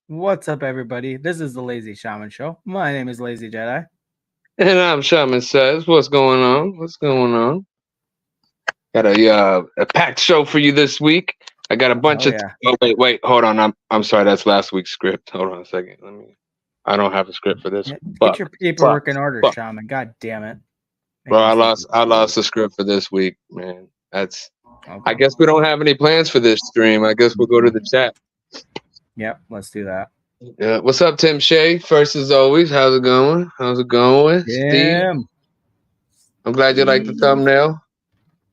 What's up, everybody? This is the Lazy-Shaman Show. My name is Lazy Jedi. And I'm Shaman Says, what's going on? What's going on? Got a packed show for you this week. I got a bunch Oh, of. yeah. Oh wait, hold on. I'm sorry. That's last week's script. Hold on a second. I don't have a script for this. Yeah, get Fuck, your paperwork fuck, in order, fuck, Shaman. God damn it. bro. Make me think. I lost the script for this week, man. That's. I Okay. guess we don't have any plans for this stream. I guess we'll go to the chat. Yep, let's do that. Yeah. What's up, Tim Shea? First as always. How's it going? How's it going, Steve? Damn. I'm glad you liked the thumbnail.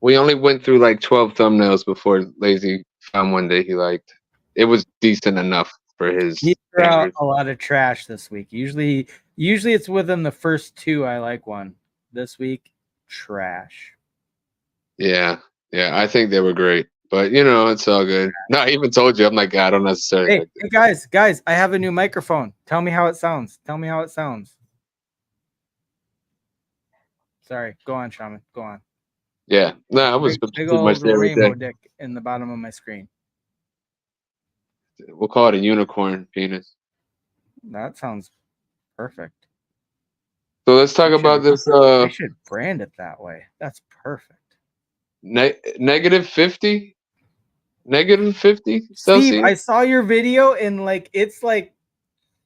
We only went through like 12 thumbnails before Lazy found one that he liked. It was decent enough for his He threw out standards. a lot of trash this week. Usually it's within the first two. I like one. This week, trash. Yeah, I think they were great, but it's all good. No, I even told you, I'm like, I don't necessarily Hey, like this. guys, I have a new microphone. Tell me how it sounds. Sorry, go on, Shaman. Go on. Yeah, no, I was Big pretty much old there with rainbow that. dick in the bottom of my screen. We'll call it a unicorn penis. That sounds perfect. So let's talk about this. I should brand it that way. That's perfect. Negative 50. Negative 50 Steve, Celsius. I saw your video and it's like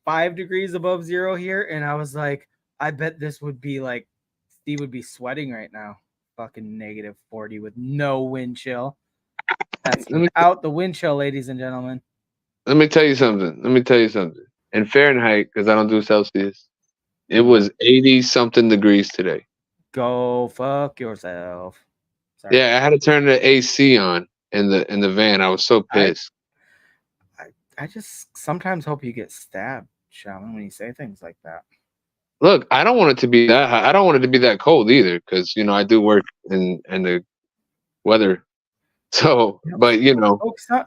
5 degrees above zero here, and I was like, I bet this would be like Steve would be sweating right now. Fucking negative 40 with no wind chill. That's without the wind chill, ladies and gentlemen. Let me tell you something. In Fahrenheit, because I don't do Celsius, it was 80 something degrees today. Go fuck yourself. Sorry. Yeah, I had to turn the AC on in the van. I was so pissed. I just sometimes hope you get stabbed, Shaman, when you say things like that. Look, I don't want it to be that hot. I don't want it to be that cold either, because I do work in the weather. So, but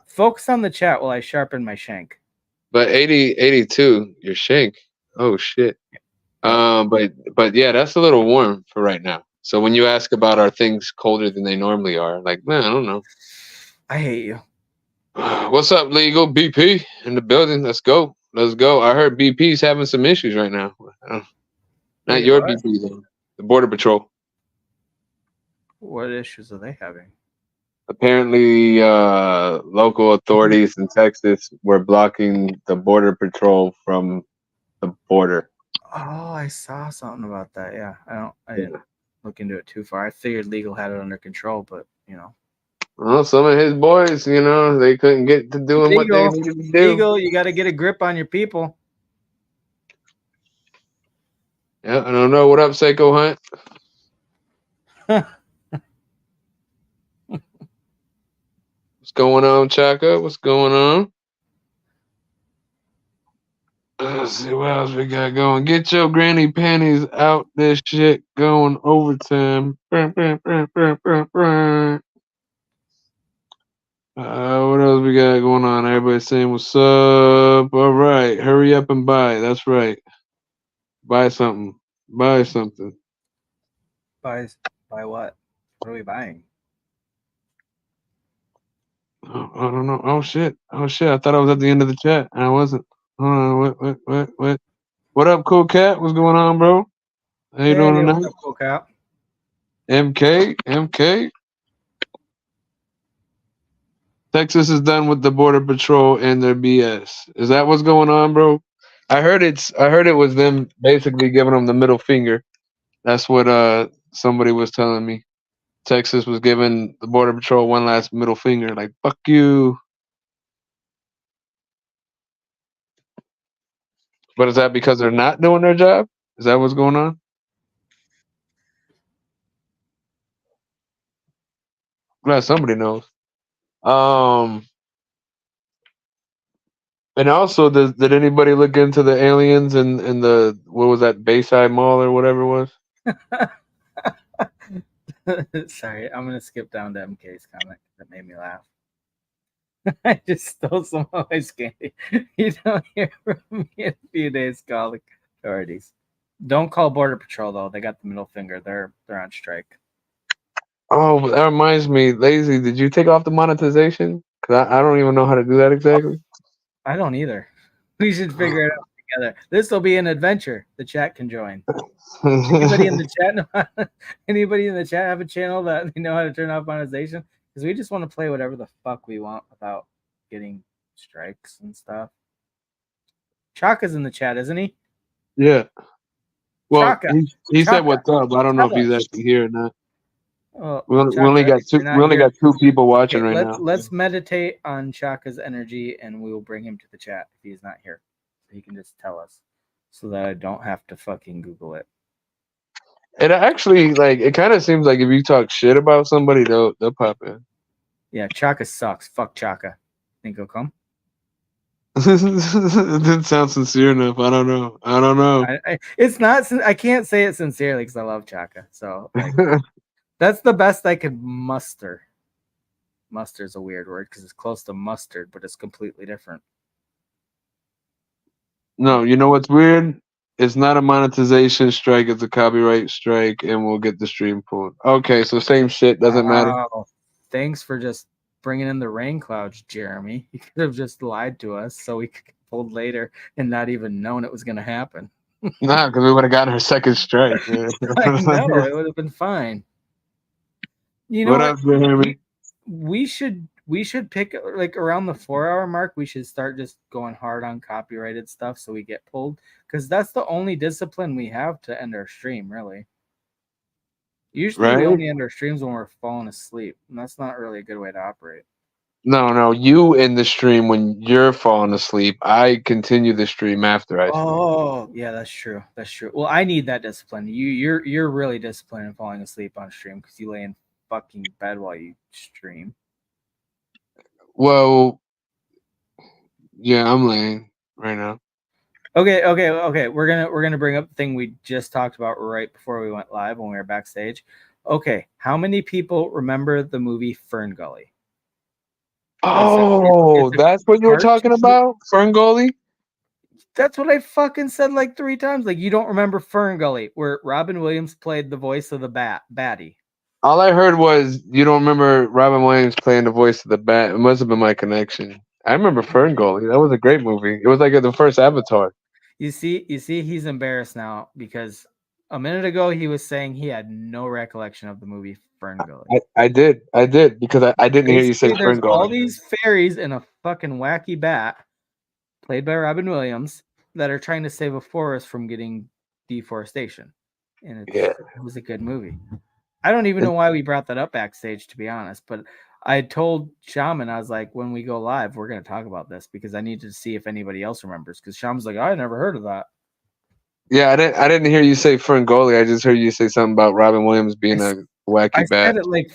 focus on the chat while I sharpen my shank. But 82, your shank. Oh shit. But yeah, that's a little warm for right now. So when you ask about are things colder than they normally are, like, man, I don't know. I hate you. What's up, legal BP in the building? Let's go. I heard BP's having some issues right now. Not your what? BP though. The Border Patrol. What issues are they having? Apparently, local authorities in Texas were blocking the Border Patrol from the border. Oh, I saw something about that. Yeah, I didn't look into it too far. I figured legal had it under control, but Well, some of his boys, they couldn't get to doing what they needed to do. Legal, you got to get a grip on your people. Yeah, I don't know. What up, Seiko Hunt? What's going on, Chaka? What's going on? Let's see what else we got going. Get your granny panties out. This shit going overtime. What else we got going on? Everybody saying what's up. All right, hurry up and buy. That's right. Buy something. Buy something. Buy what? What are we buying? Oh, I don't know. Oh shit. I thought I was at the end of the chat. I wasn't. What? What up, Cool Cat? What's going on, bro? How you doing tonight? What's up, Cool Cat? MK. Texas is done with the Border Patrol and their BS. Is that what's going on, bro? I heard it was them basically giving them the middle finger. That's what somebody was telling me. Texas was giving the Border Patrol one last middle finger, like fuck you. But is that because they're not doing their job? Is that what's going on? Glad somebody knows. And also, did anybody look into the aliens and the what was that Bayside Mall or whatever it was? Sorry, I'm gonna skip down to MK's comment. That made me laugh. I just stole some of my candy. You don't hear from me in a few days. Call the authorities. Don't call Border Patrol though. They got the middle finger. They're on strike. Oh, that reminds me, Lazy. Did you take off the monetization? Because I don't even know how to do that exactly. I don't either. We should figure it out together. This will be an adventure. The chat can join. Anybody in the chat anybody in the chat have a channel that they know how to turn off monetization? Because we just want to play whatever the fuck we want without getting strikes and stuff. Chaka's in the chat, isn't he? Yeah. Well, Chaka. he said Chaka. what's up. I don't know if Tell he's us. actually here or not. Oh, We only Chaka, got if two. you're We not only here, got two people watching okay, right now. let's meditate on Chaka's energy, and we will bring him to the chat if he's not here, so he can just tell us, so that I don't have to fucking Google it. It actually like it kind of seems like if you talk shit about somebody, they'll pop in. Yeah, Chaka sucks. Fuck Chaka. Think he'll come? It didn't sound sincere enough. I don't know. It's not. I can't say it sincerely because I love Chaka. So like, that's the best I could muster. Muster is a weird word because it's close to mustard, but it's completely different. No, you know what's weird? It's not a monetization strike. It's a copyright strike, and we'll get the stream pulled. Okay, so same shit. Doesn't matter. Wow. Thanks for just bringing in the rain clouds, Jeremy. You could have just lied to us so we could get pulled later and not even known it was going to happen. Nah, because we would have gotten our second strike. I know it would have been fine. You know What what? up, Jeremy? We should pick like around the 4 hour mark. We should start just going hard on copyrighted stuff so we get pulled because that's the only discipline we have to end our stream. Really, usually we Right? only end our streams when we're falling asleep, and that's not really a good way to operate. No. You in the stream when you're falling asleep. I continue the stream after I sleep. Oh, yeah, that's true. That's true. Well, I need that discipline. You're really disciplined in falling asleep on stream because you lay in fucking bed while you stream. Well, yeah, I'm laying right now. Okay. We're gonna bring up the thing we just talked about right before we went live when we were backstage. Okay, how many people remember the movie Fern Gully? Oh, It's a that's what you were talking cartoon. about, Ferngully? That's what I fucking said like 3 times. Like you don't remember Fern Gully, where Robin Williams played the voice of the baddie. All I heard was you don't remember Robin Williams playing the voice of the bat. It must have been my connection. I remember Ferngully. That was a great movie. It was like the first Avatar. You see, he's embarrassed now because a minute ago he was saying he had no recollection of the movie Fern Gully. I did because I didn't hear you say Basically, there's all Ferngully. these fairies and a fucking wacky bat, played by Robin Williams, that are trying to save a forest from getting deforestation, and it was a good movie. I don't even know why we brought that up backstage, to be honest, but I told Shaman, I was like, when we go live, we're going to talk about this because I need to see if anybody else remembers. Because Shaman's like, I never heard of that. Yeah, I didn't hear you say Ferngully. I just heard you say something about Robin Williams being a wacky I bat. said it like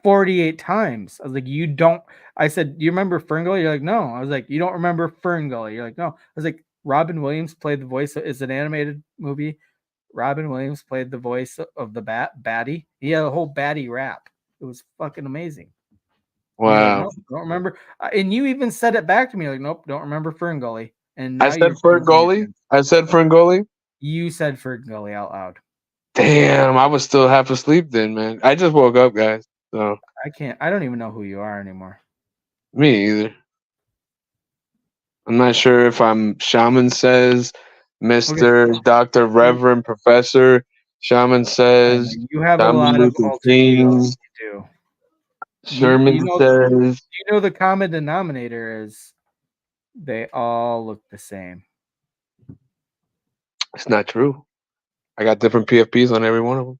48 times. I was like, you don't. I said, you remember Fern Gully? You're like, no. I was like, you don't remember Fern Gully? You're like, no. I was like, Robin Williams played the voice. It's an animated movie. Robin Williams played the voice of the baddie. He had a whole baddie rap. It was fucking amazing. You're like, Wow. nope, don't remember. And you even said it back to me, like, nope, don't remember Fern Gully. And now I said you're Ferngully. I said Ferngully. you said Fern Gully out loud. Damn, I was still half asleep then, man. I just woke up, guys. So I don't even know who you are anymore. me either. I'm not sure if I'm Shaman Says, Mr. Dr. Reverend Professor, Shaman Says, You have a Shaman lot of Luther alter King, egos. You do. Sherman Says. You know the common denominator is they all look the same. It's not true. I got different PFPs on every one of them.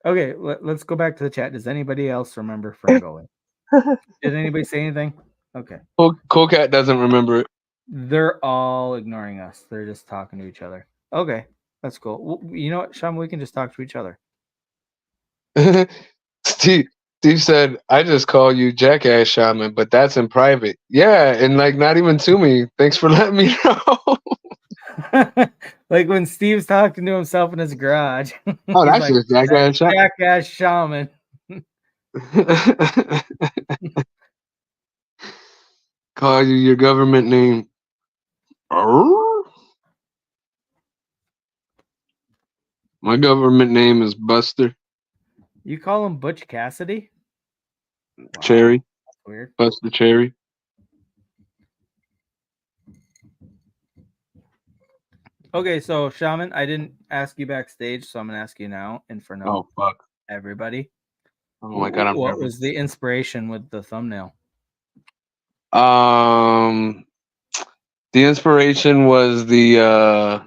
Okay, let's go back to the chat. Does anybody else remember Fern Gully? Did anybody say anything? Okay. Cool Cat doesn't remember it. They're all ignoring us. They're just talking to each other. Okay, that's cool. Well, you know what, Sean? We can just talk to each other. Steve said, I just call you Jackass Shaman, but that's in private. Yeah, and like not even to me. Thanks for letting me know. Like when Steve's talking to himself in his garage. Oh, He's that's like, just Jackass Shaman. Jackass Shaman. Call you your government name. My government name is Buster You call him Butch Cassidy? Wow. Cherry. Weird. Bust the cherry. Okay, so Shaman, I didn't ask you backstage, so I'm gonna ask you now in front of Oh fuck. everybody. Oh my god, I'm What nervous. was the inspiration with the thumbnail? The inspiration was the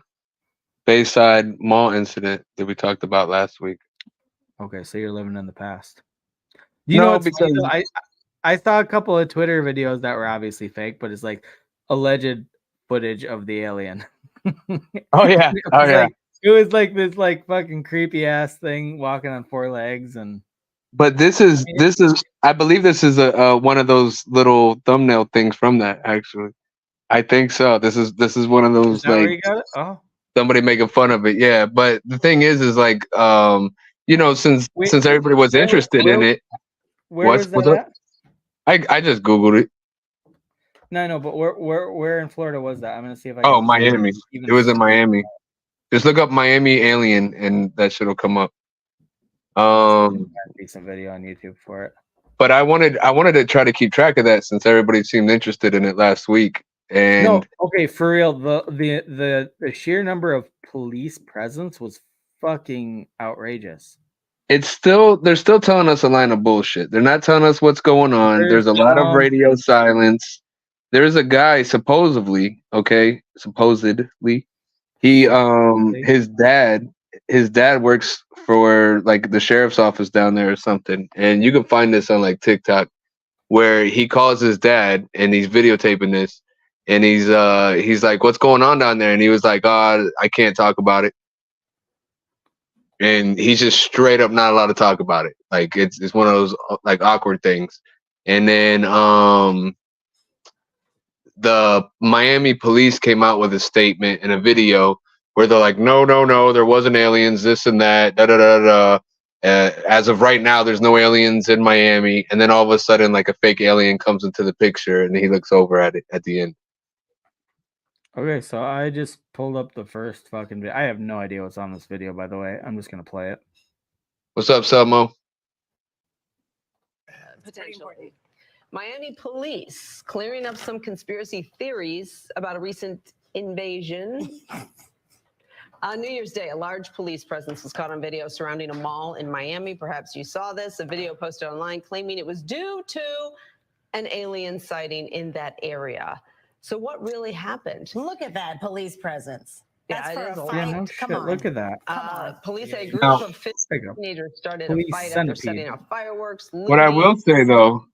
Bayside Mall incident that we talked about last week. Okay, so you're living in the past. You know No, what's funny because though? I saw a couple of Twitter videos that were obviously fake, but it's like alleged footage of the alien. oh yeah, It was like this like fucking creepy ass thing walking on four legs and But this is I believe this is a one of those little thumbnail things from that actually. I think so. This is one of is those that where like you got it? Oh. somebody making fun of it. Yeah, but the thing is like Wait, since everybody was interested in it, where was that what's up? at? I just googled it. No, but where in Florida was that? I'm gonna see if I Oh, can find Miami. even It was in footage. Miami. Just look up Miami alien and that shit'll come up. Unless there's a decent video on YouTube for it. But I wanted to try to keep track of that since everybody seemed interested in it last week. And No, okay, for real. The sheer number of police presence was fucking outrageous. they're still telling us a line of bullshit. They're not telling us what's going on. There's There's a lot of radio something. silence. There's a guy supposedly, he Supposedly. his dad works for like the sheriff's office down there or something. And you can find this on like TikTok where he calls his dad and he's videotaping this and he's like, "What's going on down there?" And he was like, "Oh, I can't talk about it." And he's just straight up not allowed to talk about it. Like it's one of those like awkward things. And then the Miami police came out with a statement and a video where they're like, no, there wasn't aliens, this and that, da da da da. As of right now, there's no aliens in Miami. And then all of a sudden, like a fake alien comes into the picture, and he looks over at it at the end. Okay, so I just pulled up the first fucking video. I have no idea what's on this video, by the way. I'm just gonna play it. What's up, Selmo? Potentially. Miami police clearing up some conspiracy theories about a recent invasion. On New Year's Day, a large police presence was caught on video surrounding a mall in Miami. Perhaps you saw this. A video posted online claiming it was due to an alien sighting in that area. So what really happened? Look at that police presence. Yeah, That's it for is a a fight. Yeah, no Come shit. on. Look at that. Come on. Police say a group Now- of 50 There you go. teenagers started Police a fight after centipede. setting off fireworks. What I will say though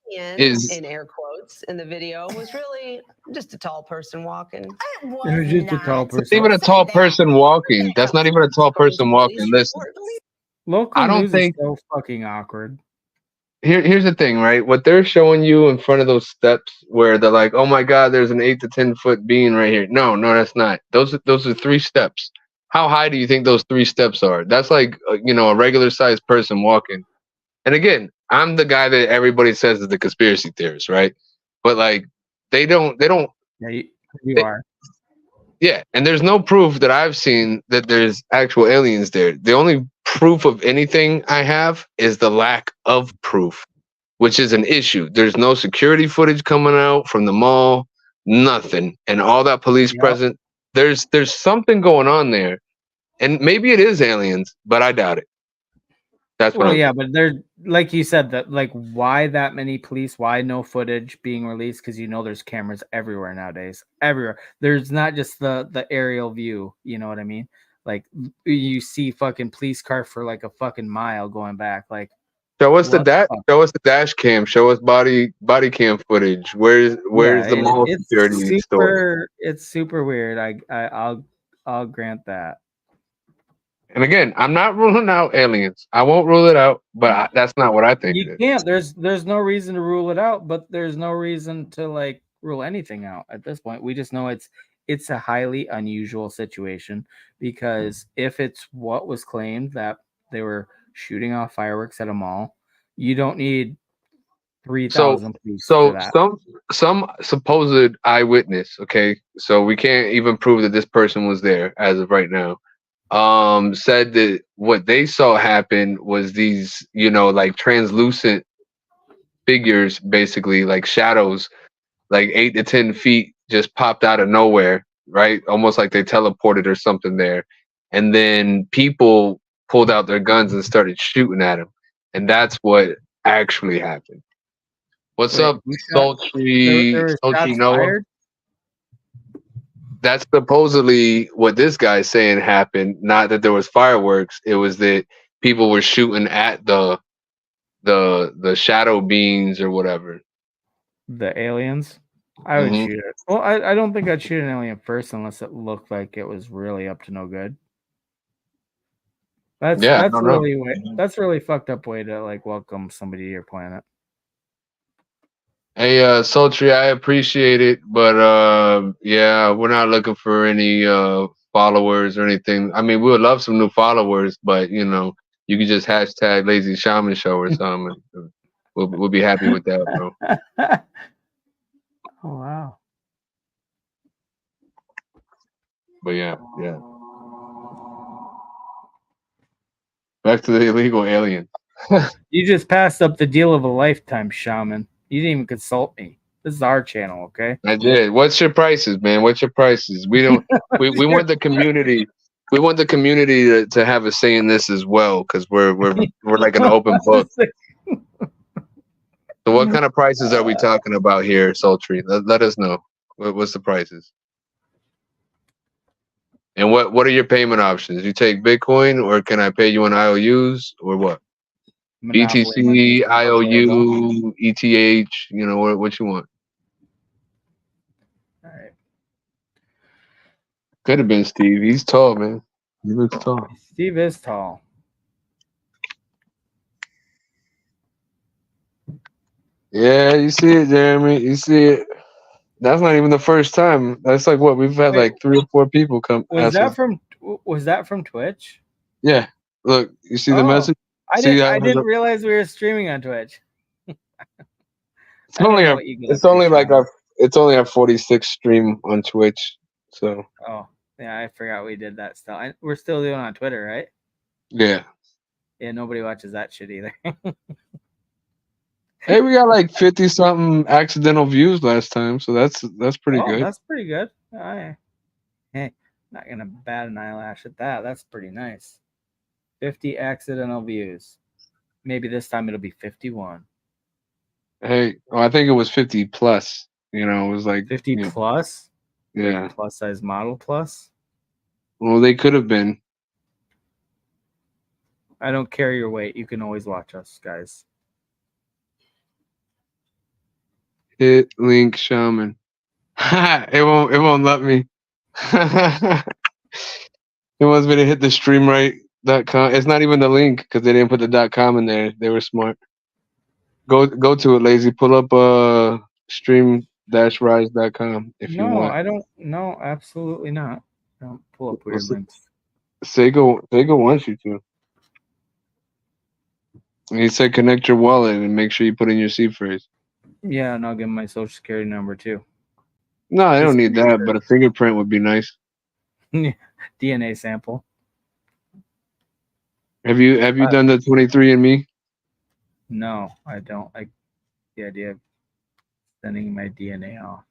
is in air quotes in the video was really just a tall person walking. It was It was just a not. tall it's person. even a tall person walking. That's not even a tall person walking. Listen, Local I don't news think- is so fucking awkward. here's the thing, right? What they're showing you in front of those steps where they're like, oh my god, there's an 8 to 10 foot being right here. No, that's not. Those are 3 steps. How high do you think those 3 steps are? That's like a regular sized person walking. And again, I'm the guy that everybody says is the conspiracy theorist, right? But like they don't Yeah, you are. yeah, and there's no proof that I've seen that there's actual aliens there. The only proof of anything I have is the lack of proof, which is an issue. There's no security footage coming out from the mall, nothing. And all that police Yep. present, there's something going on there. And maybe it is aliens, but I doubt it. That's what Well, I'm yeah, but they're like you said that like why that many police? Why no footage being released? Because there's cameras everywhere nowadays. Everywhere. There's not just the aerial view. You know what I mean? Like you see fucking police car for like a fucking mile going back. Like Show us what the fuck? show us the dash cam. Show us body cam footage. Where's Yeah, the mall it's security store? It's super weird. I'll grant that. And again, I'm not ruling out aliens. I won't rule it out, but that's not what I think it You is. can't. There's no reason to rule it out, but there's no reason to like rule anything out at this point. We just know it's a highly unusual situation because if it's what was claimed that they were shooting off fireworks at a mall, you don't need 3,000 police for that. some supposed eyewitness, okay, so we can't even prove that this person was there as of right now, said that what they saw happen was these like translucent figures, basically like shadows, like 8 to 10 feet, just popped out of nowhere, right? Almost like they teleported or something there. And then people pulled out their guns and started shooting at him. And that's what actually happened. What's Wait, up, who shot? There Sultry were Sultry shots Noah? fired. That's supposedly what this guy's saying happened. Not that there was fireworks. It was that people were shooting at the shadow beings or whatever. The aliens. I would Hmm. shoot it. Well, I don't think I'd shoot an alien first unless it looked like it was really up to no good. Yeah, I don't know. That's really fucked up way to like welcome somebody to your planet. Hey, Sultry, I appreciate it, but yeah, we're not looking for any followers or anything. I mean, we would love some new followers, but you know, you could just hashtag Lazy-Shaman Show or something. And we'll be happy with that, bro. Oh wow. But yeah. Back to the illegal alien. You just passed up the deal of a lifetime, Shaman. You didn't even consult me. This is our channel, okay? I did. What's your prices, man? What's your prices? We don't. We want the community. We want the community to have a say in this as well, because we're like an open book. So, what kind of prices are we talking about here, Sultry? Let us know. What's the prices? And what are your payment options? You take Bitcoin, or can I pay you in IOUs, or what? Monopoly money is BTC, still available. IOU, ETH. You know what you want. All right. Could have been Steve. He's tall, man. He looks tall. Steve is tall. Yeah, you see it, Jeremy. You see it. That's not even the first time. That's like what we've had Wait, like 3 or 4 people come Was ask us. that from Twitch? Yeah. Look, you see the Oh, message? I See how didn't realize we were streaming on Twitch. it's I don't only know our what you get it's up to, only like Shaman. it's only our 46th stream on Twitch. So Oh, yeah, I forgot we did that still. We're still doing it on Twitter, right? yeah. Yeah, nobody watches that shit either. Hey, we got like 50 something accidental views last time, so that's pretty good. That's pretty good. Hey, not gonna bat an eyelash at that. That's pretty nice. 50 accidental views. Maybe this time it'll be 51. Hey, I think it was 50 plus. You know, it was like 50 plus? yeah. Like plus size model plus? Well, they could have been. I don't care your weight. You can always watch us, guys. Hit link shaman. it won't let me. It wants me to hit the streamright.com. It's not even the link because they didn't put the .com in there. They were smart. Go to it, Lazy. Pull up stream-rise.com if you want. I don't. No, absolutely not. Don't pull up weird links. Sego wants you to. And he said connect your wallet and make sure you put in your seed phrase. Yeah, and I'll give him my social security number too. No, I don't Just need that, but a fingerprint would be nice. DNA sample. Have you done the 23andMe? No, I don't like the idea of sending my DNA off.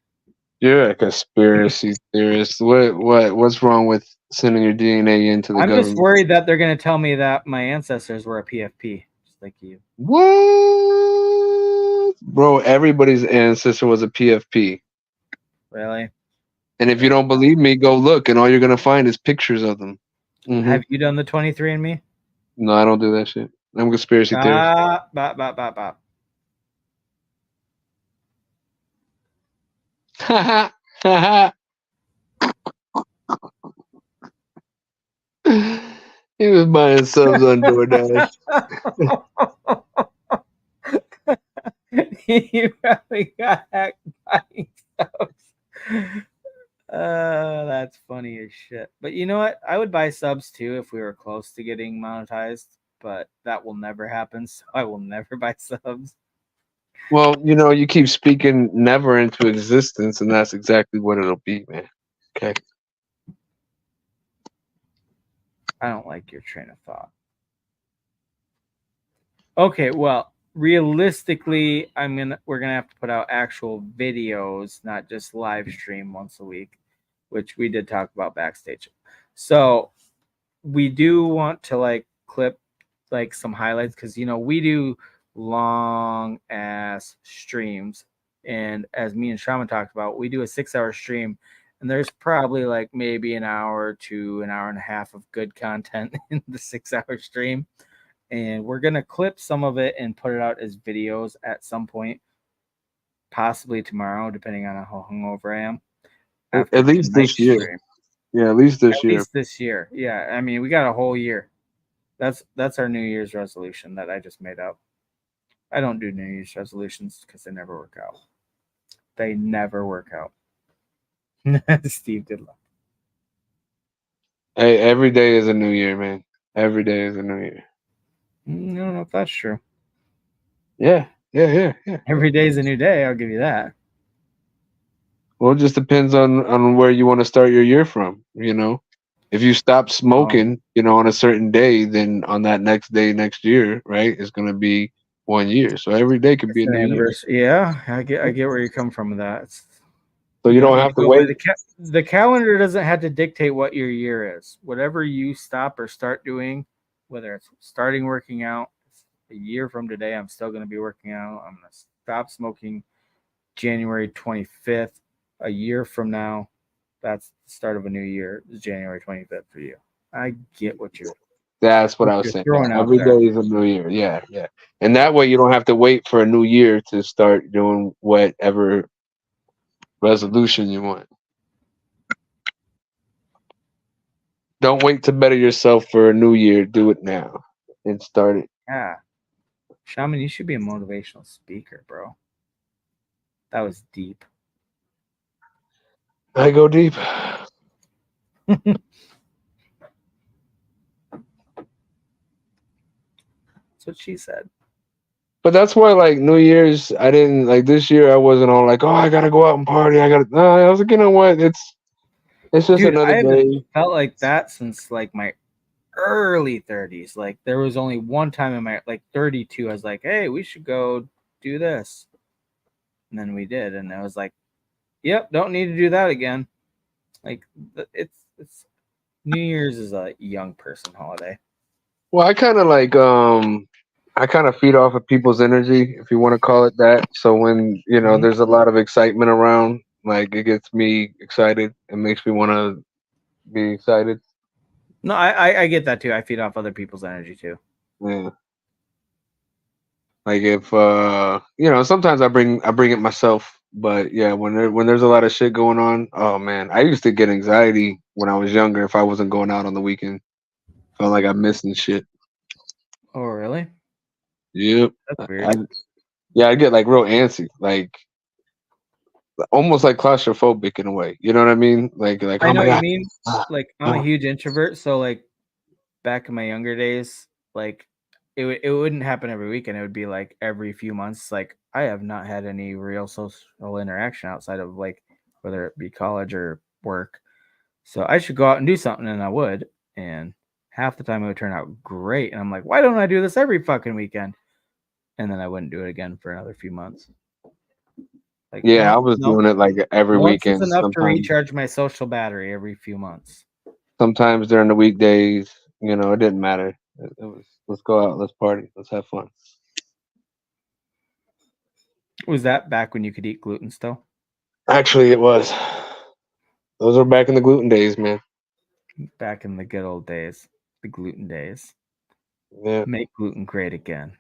You're a conspiracy theorist. What's wrong with sending your DNA into the government? I'm just worried that they're going to tell me that my ancestors were a PFP, just like you. What? Bro, everybody's ancestor was a PFP. Really? And if you don't believe me, go look, and all you're gonna find is pictures of them. Mm-hmm. Have you done the 23andMe? No, I don't do that shit. I'm a conspiracy theorist. Bop. He was buying subs on DoorDash. You probably got hacked buying subs. That's funny as shit. But you know what? I would buy subs too if we were close to getting monetized, but that will never happen. So I will never buy subs. Well, you know, you keep speaking never into existence, and that's exactly what it'll be, man. Okay. I don't like your train of thought. Okay, well, realistically, we're gonna have to put out actual videos, not just live stream once a week, which we did talk about backstage. So we do want to like clip like some highlights because we do long ass streams, and as me and Shaman talked about, we do a 6-hour stream, and there's probably like maybe an hour to an hour and a half of good content in the 6-hour stream. And we're gonna clip some of it and put it out as videos at some point, possibly tomorrow, depending on how hungover I am. After At least this tonight's year. stream. Yeah, at least this At year. least this year. Yeah, I mean, we got a whole year. That's our New Year's resolution that I just made up. I don't do New Year's resolutions because they never work out. They never work out. Steve did love. Hey, every day is a new year, man. Every day is a new year. I don't know if that's true. Yeah. Every day is a new day. I'll give you that. Well, it just depends on where you want to start your year from. If you stop smoking, on a certain day, then on that next day next year, right, it's gonna be 1 year. So every day could be a It's an new year. anniversary. Yeah, I get where you come from with that. So you don't have to go wait. by the calendar doesn't have to dictate what your year is. Whatever you stop or start doing, whether it's starting working out, a year from today, I'm still going to be working out. I'm going to stop smoking January 25th. A year from now, that's the start of a new year. It's January 25th for you. I get what you're. That's what I was you're saying. throwing out Every there. day is a new year. Yeah. And that way you don't have to wait for a new year to start doing whatever resolution you want. Don't wait to better yourself for a new year. Do it now and start it. Yeah, Shaman, you should be a motivational speaker, bro. That was deep. I go deep. That's what she said. But that's why, like, New Year's, I didn't like this year. I wasn't all like, oh, I gotta go out and party. No, I was like, you know what? It's just Dude, another I haven't day. felt like that since like my early 30s. Like there was only one time in my 32, I was like, hey, we should go do this. And then we did, and I was like, yep, don't need to do that again. Like it's New Year's is a young person holiday. Well, I kind of I kind of feed off of people's energy, if you want to call it that. So when there's a lot of excitement around, like it gets me excited. It makes me want to be excited. No, I get that too. I feed off other people's energy too. Yeah. Like if sometimes I bring it myself, but yeah, when there's a lot of shit going on, oh man, I used to get anxiety when I was younger if I wasn't going out on the weekend. Felt like I'm missing shit. Oh, really? Yep. That's weird. I get like real antsy, like almost like claustrophobic in a way. You know what I mean? Like I oh know my what you god. mean. Like I'm a huge introvert, so like back in my younger days, like it wouldn't happen every weekend. It would be like every few months. Like I have not had any real social interaction outside of like whether it be college or work. So I should go out and do something, and I would. And half the time it would turn out great. And I'm like, why don't I do this every fucking weekend? And then I wouldn't do it again for another few months. Like Yeah, I was doing it like every once is weekend. enough to recharge my social battery every few months. Sometimes during the weekdays, it didn't matter. It was let's go out, let's party, let's have fun. Was that back when you could eat gluten still? Actually, it was. Those were back in the gluten days, man. Back in the good old days, the gluten days. Yeah. Make gluten great again.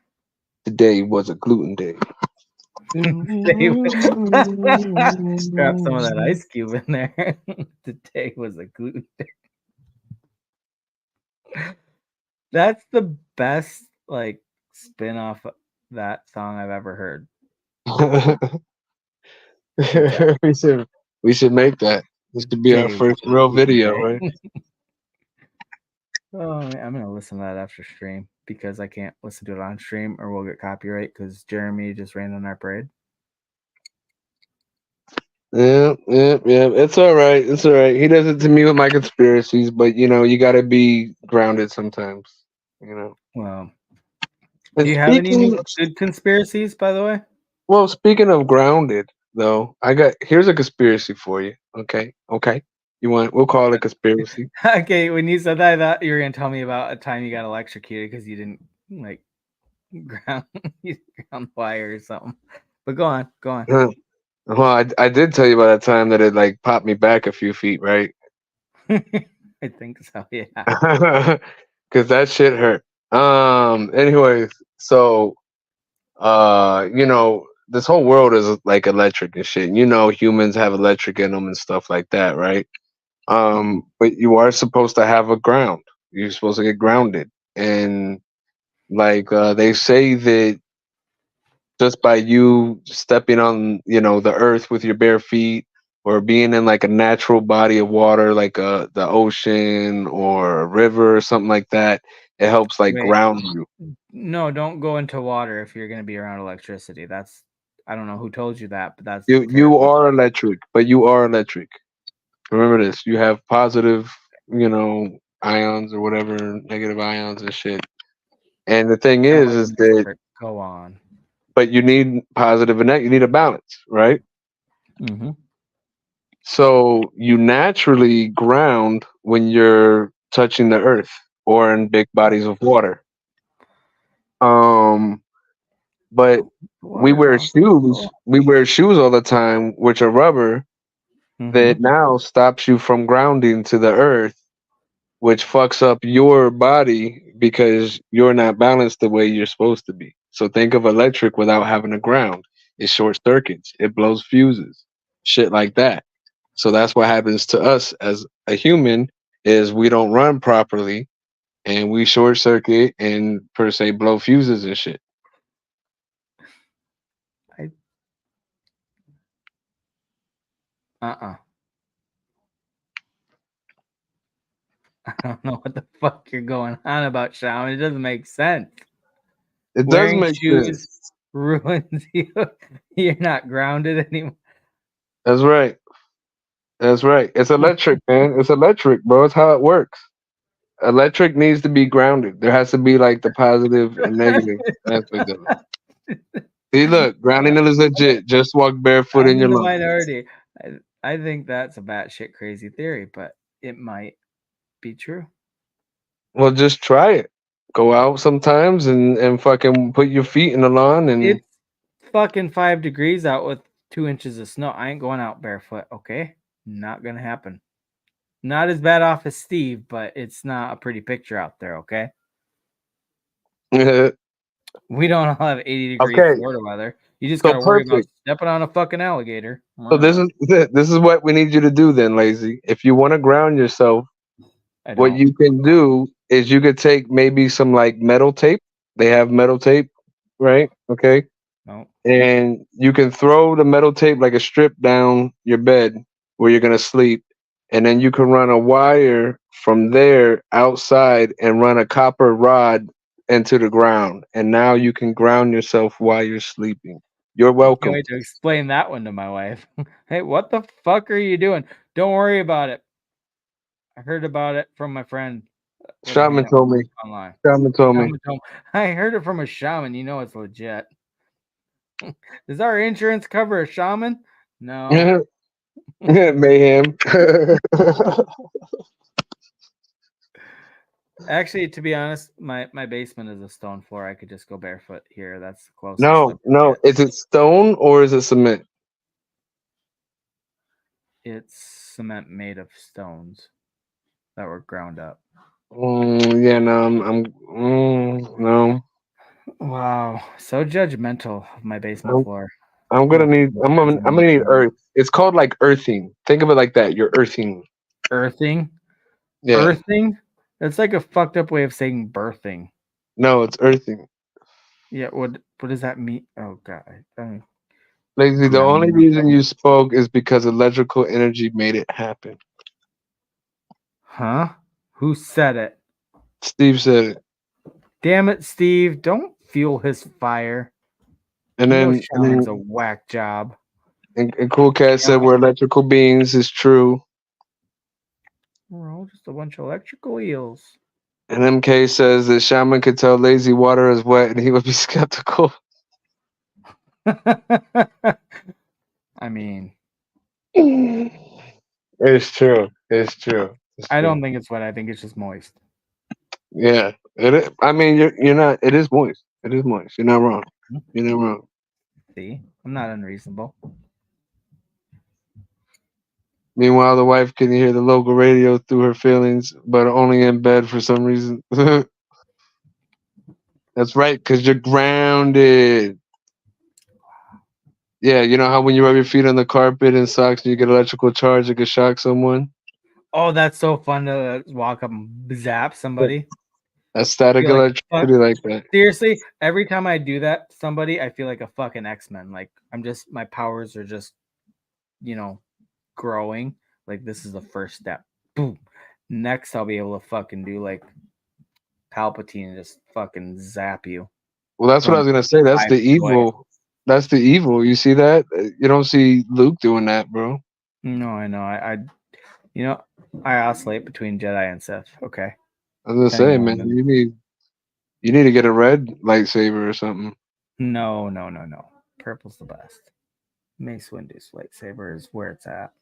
Today was a gluten day. Strap some of that ice cube in there. Today was a gluten day. That's the best like spin off that song I've ever heard. we should make that. This could be our first real video, right? Oh, I'm gonna listen to that after stream because I can't listen to it on stream or we'll get copyright because Jeremy just ran on our parade. Yeah. It's all right. It's all right. He does it to me with my conspiracies, but you gotta be grounded sometimes. Well, Do you have any good conspiracies, by the way? Well, speaking of grounded, though, here's a conspiracy for you. Okay, we'll call it a conspiracy. Okay, when you said that, I thought you were gonna tell me about a time you got electrocuted because you didn't like ground you ground wire or something. But go on. Well, I did tell you about that time that it like popped me back a few feet, right? I think so. Yeah. Because that shit hurt. Anyways, so this whole world is like electric and shit. Humans have electric in them and stuff like that, right? But you are supposed to have a ground. You're supposed to get grounded, and like they say that just by you stepping on the earth with your bare feet or being in like a natural body of water like the ocean or a river or something like that, it helps like Wait. ground you. No, don't go into water if you're gonna be around electricity. That's I don't know who told you that, but that's You terrible. are electric, but you are electric. Remember this. You have positive, ions or whatever, negative ions and shit. And the thing Sound is, like is an that, expert. Go on. but you need positive and you need a balance, right? Mm-hmm. So you naturally ground when you're touching the earth or in big bodies of water. Um, but we Water wear sounds shoes. cool. We wear shoes all the time, which are rubber, Mm-hmm. that now stops you from grounding to the earth, which fucks up your body because you're not balanced the way you're supposed to be. So think of electric without having a ground. It short circuits, it blows fuses, shit like that. So that's what happens to us as a human is we don't run properly and we short circuit and per se blow fuses and shit. I uh-uh. I don't know what the fuck you're going on about, Shaman. It doesn't make sense. It does Wearing make shoes sense. ruins you. You're not grounded anymore. That's right. That's right. It's electric, man. It's electric, bro. It's how it works. Electric needs to be grounded. There has to be like the positive and negative aspect of it. See, look, grounding is legit. Just walk barefoot in I'm your in the lawn. minority. I think that's a batshit crazy theory, but it might be true. Well, just try it. Go out sometimes and fucking put your feet in the lawn and It's fucking 5 degrees out with 2 inches of snow. I ain't going out barefoot, okay? Not gonna happen. Not as bad off as Steve, but it's not a pretty picture out there, okay? We don't all have 80-degree okay. Florida weather. You just So gotta worry about perfect. stepping on a fucking alligator. So this is what we need you to do then, Lazy. If you want to ground yourself, I what don't. you can do is you could take maybe some like metal tape. They have metal tape, right? Okay. No. And you can throw the metal tape like a strip down your bed where you're gonna sleep, and then you can run a wire from there outside and run a copper rod into the ground, and now you can ground yourself while you're sleeping. You're I can't welcome. wait to explain that one to my wife. Hey, what the fuck are you doing? Don't worry about it. I heard about it from my friend with her Shaman hand told me. online. Shaman told me. Shaman told me. I heard it from a shaman. You know it's legit. Does our insurance cover a shaman? No. Mayhem. Actually, to be honest, my basement is a stone floor. I could just go barefoot here. That's the closest I no, could no. get. Is it stone or is it cement? It's cement made of stones that were ground up. Yeah, no. No. Wow, so judgmental of my basement I'm, floor. I'm gonna Looking need. at it as a I'm gonna need nuisance. earth. It's called like earthing. Think of it like that. You're earthing. Earthing? Yeah. Earthing? That's like a fucked up way of saying birthing. No, it's earthing. Yeah, what does that mean? Oh god. Lazy. The only Ground. reason you spoke is because electrical energy made it happen. Huh? Who said it? Steve said it, Damn it, Steve. Don't fuel his fire. and You know then and Shaman's a then whack job. and Cool Cat said Damn it. we're electrical beings. Is true. We're all just a bunch of electrical eels. And MK says that Shaman could tell lazy water is wet and he would be skeptical. I mean, It's true. It's true. It's I true. don't think it's wet. I think it's just moist. Yeah. I mean, you're not. It is moist. It is moist. You're not wrong. You're not wrong. See, I'm not unreasonable. Meanwhile, the wife can hear the local radio through her feelings, but only in bed for some reason. That's right, because you're grounded. Yeah, you know how when you rub your feet on the carpet and socks and you get electrical charge, it could shock someone? Oh, that's so fun to walk up and zap somebody. That's static Feel like electricity like that. Seriously, every time I do that to somebody, I feel like a fucking X-Men. Like my powers are just, growing. Like this is the first step. Boom. Next, I'll be able to fucking do like Palpatine and just fucking zap you. Well, that's what I was gonna say. That's the evil. That's the evil. You see that? You don't see Luke doing that, bro. No, I know. I oscillate between Jedi and Sith. Okay. I was gonna say, man, you need to get a red lightsaber or something. No. Purple's the best. Mace Windu's lightsaber is where it's at.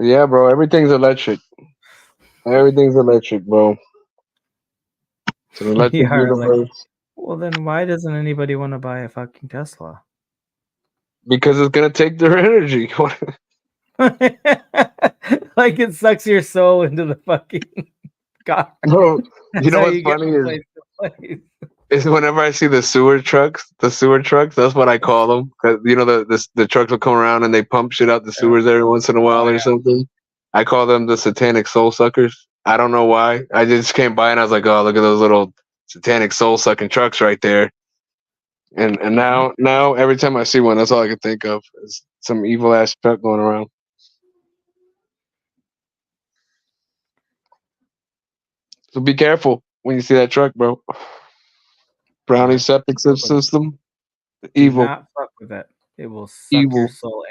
Yeah, bro. Everything's electric. Everything's electric, bro. It's an electric universe. Well, then why doesn't anybody want to buy a fucking Tesla? Because it's gonna take their energy. Like it sucks your soul into the fucking car. Bro, you know what's funny is whenever I see the sewer trucks, that's what I call them. Cause you know the trucks will come around and they pump shit out the sewers every once in a while or something. I call them the satanic soul suckers. I don't know why. I just came by and I was like, oh, look at those little satanic soul sucking trucks right there. And now every time I see one, that's all I can think of is some evil ass truck going around. So be careful when you see that truck, bro. Brownie septic system, evil. Do not fuck with it. It will suck your soul,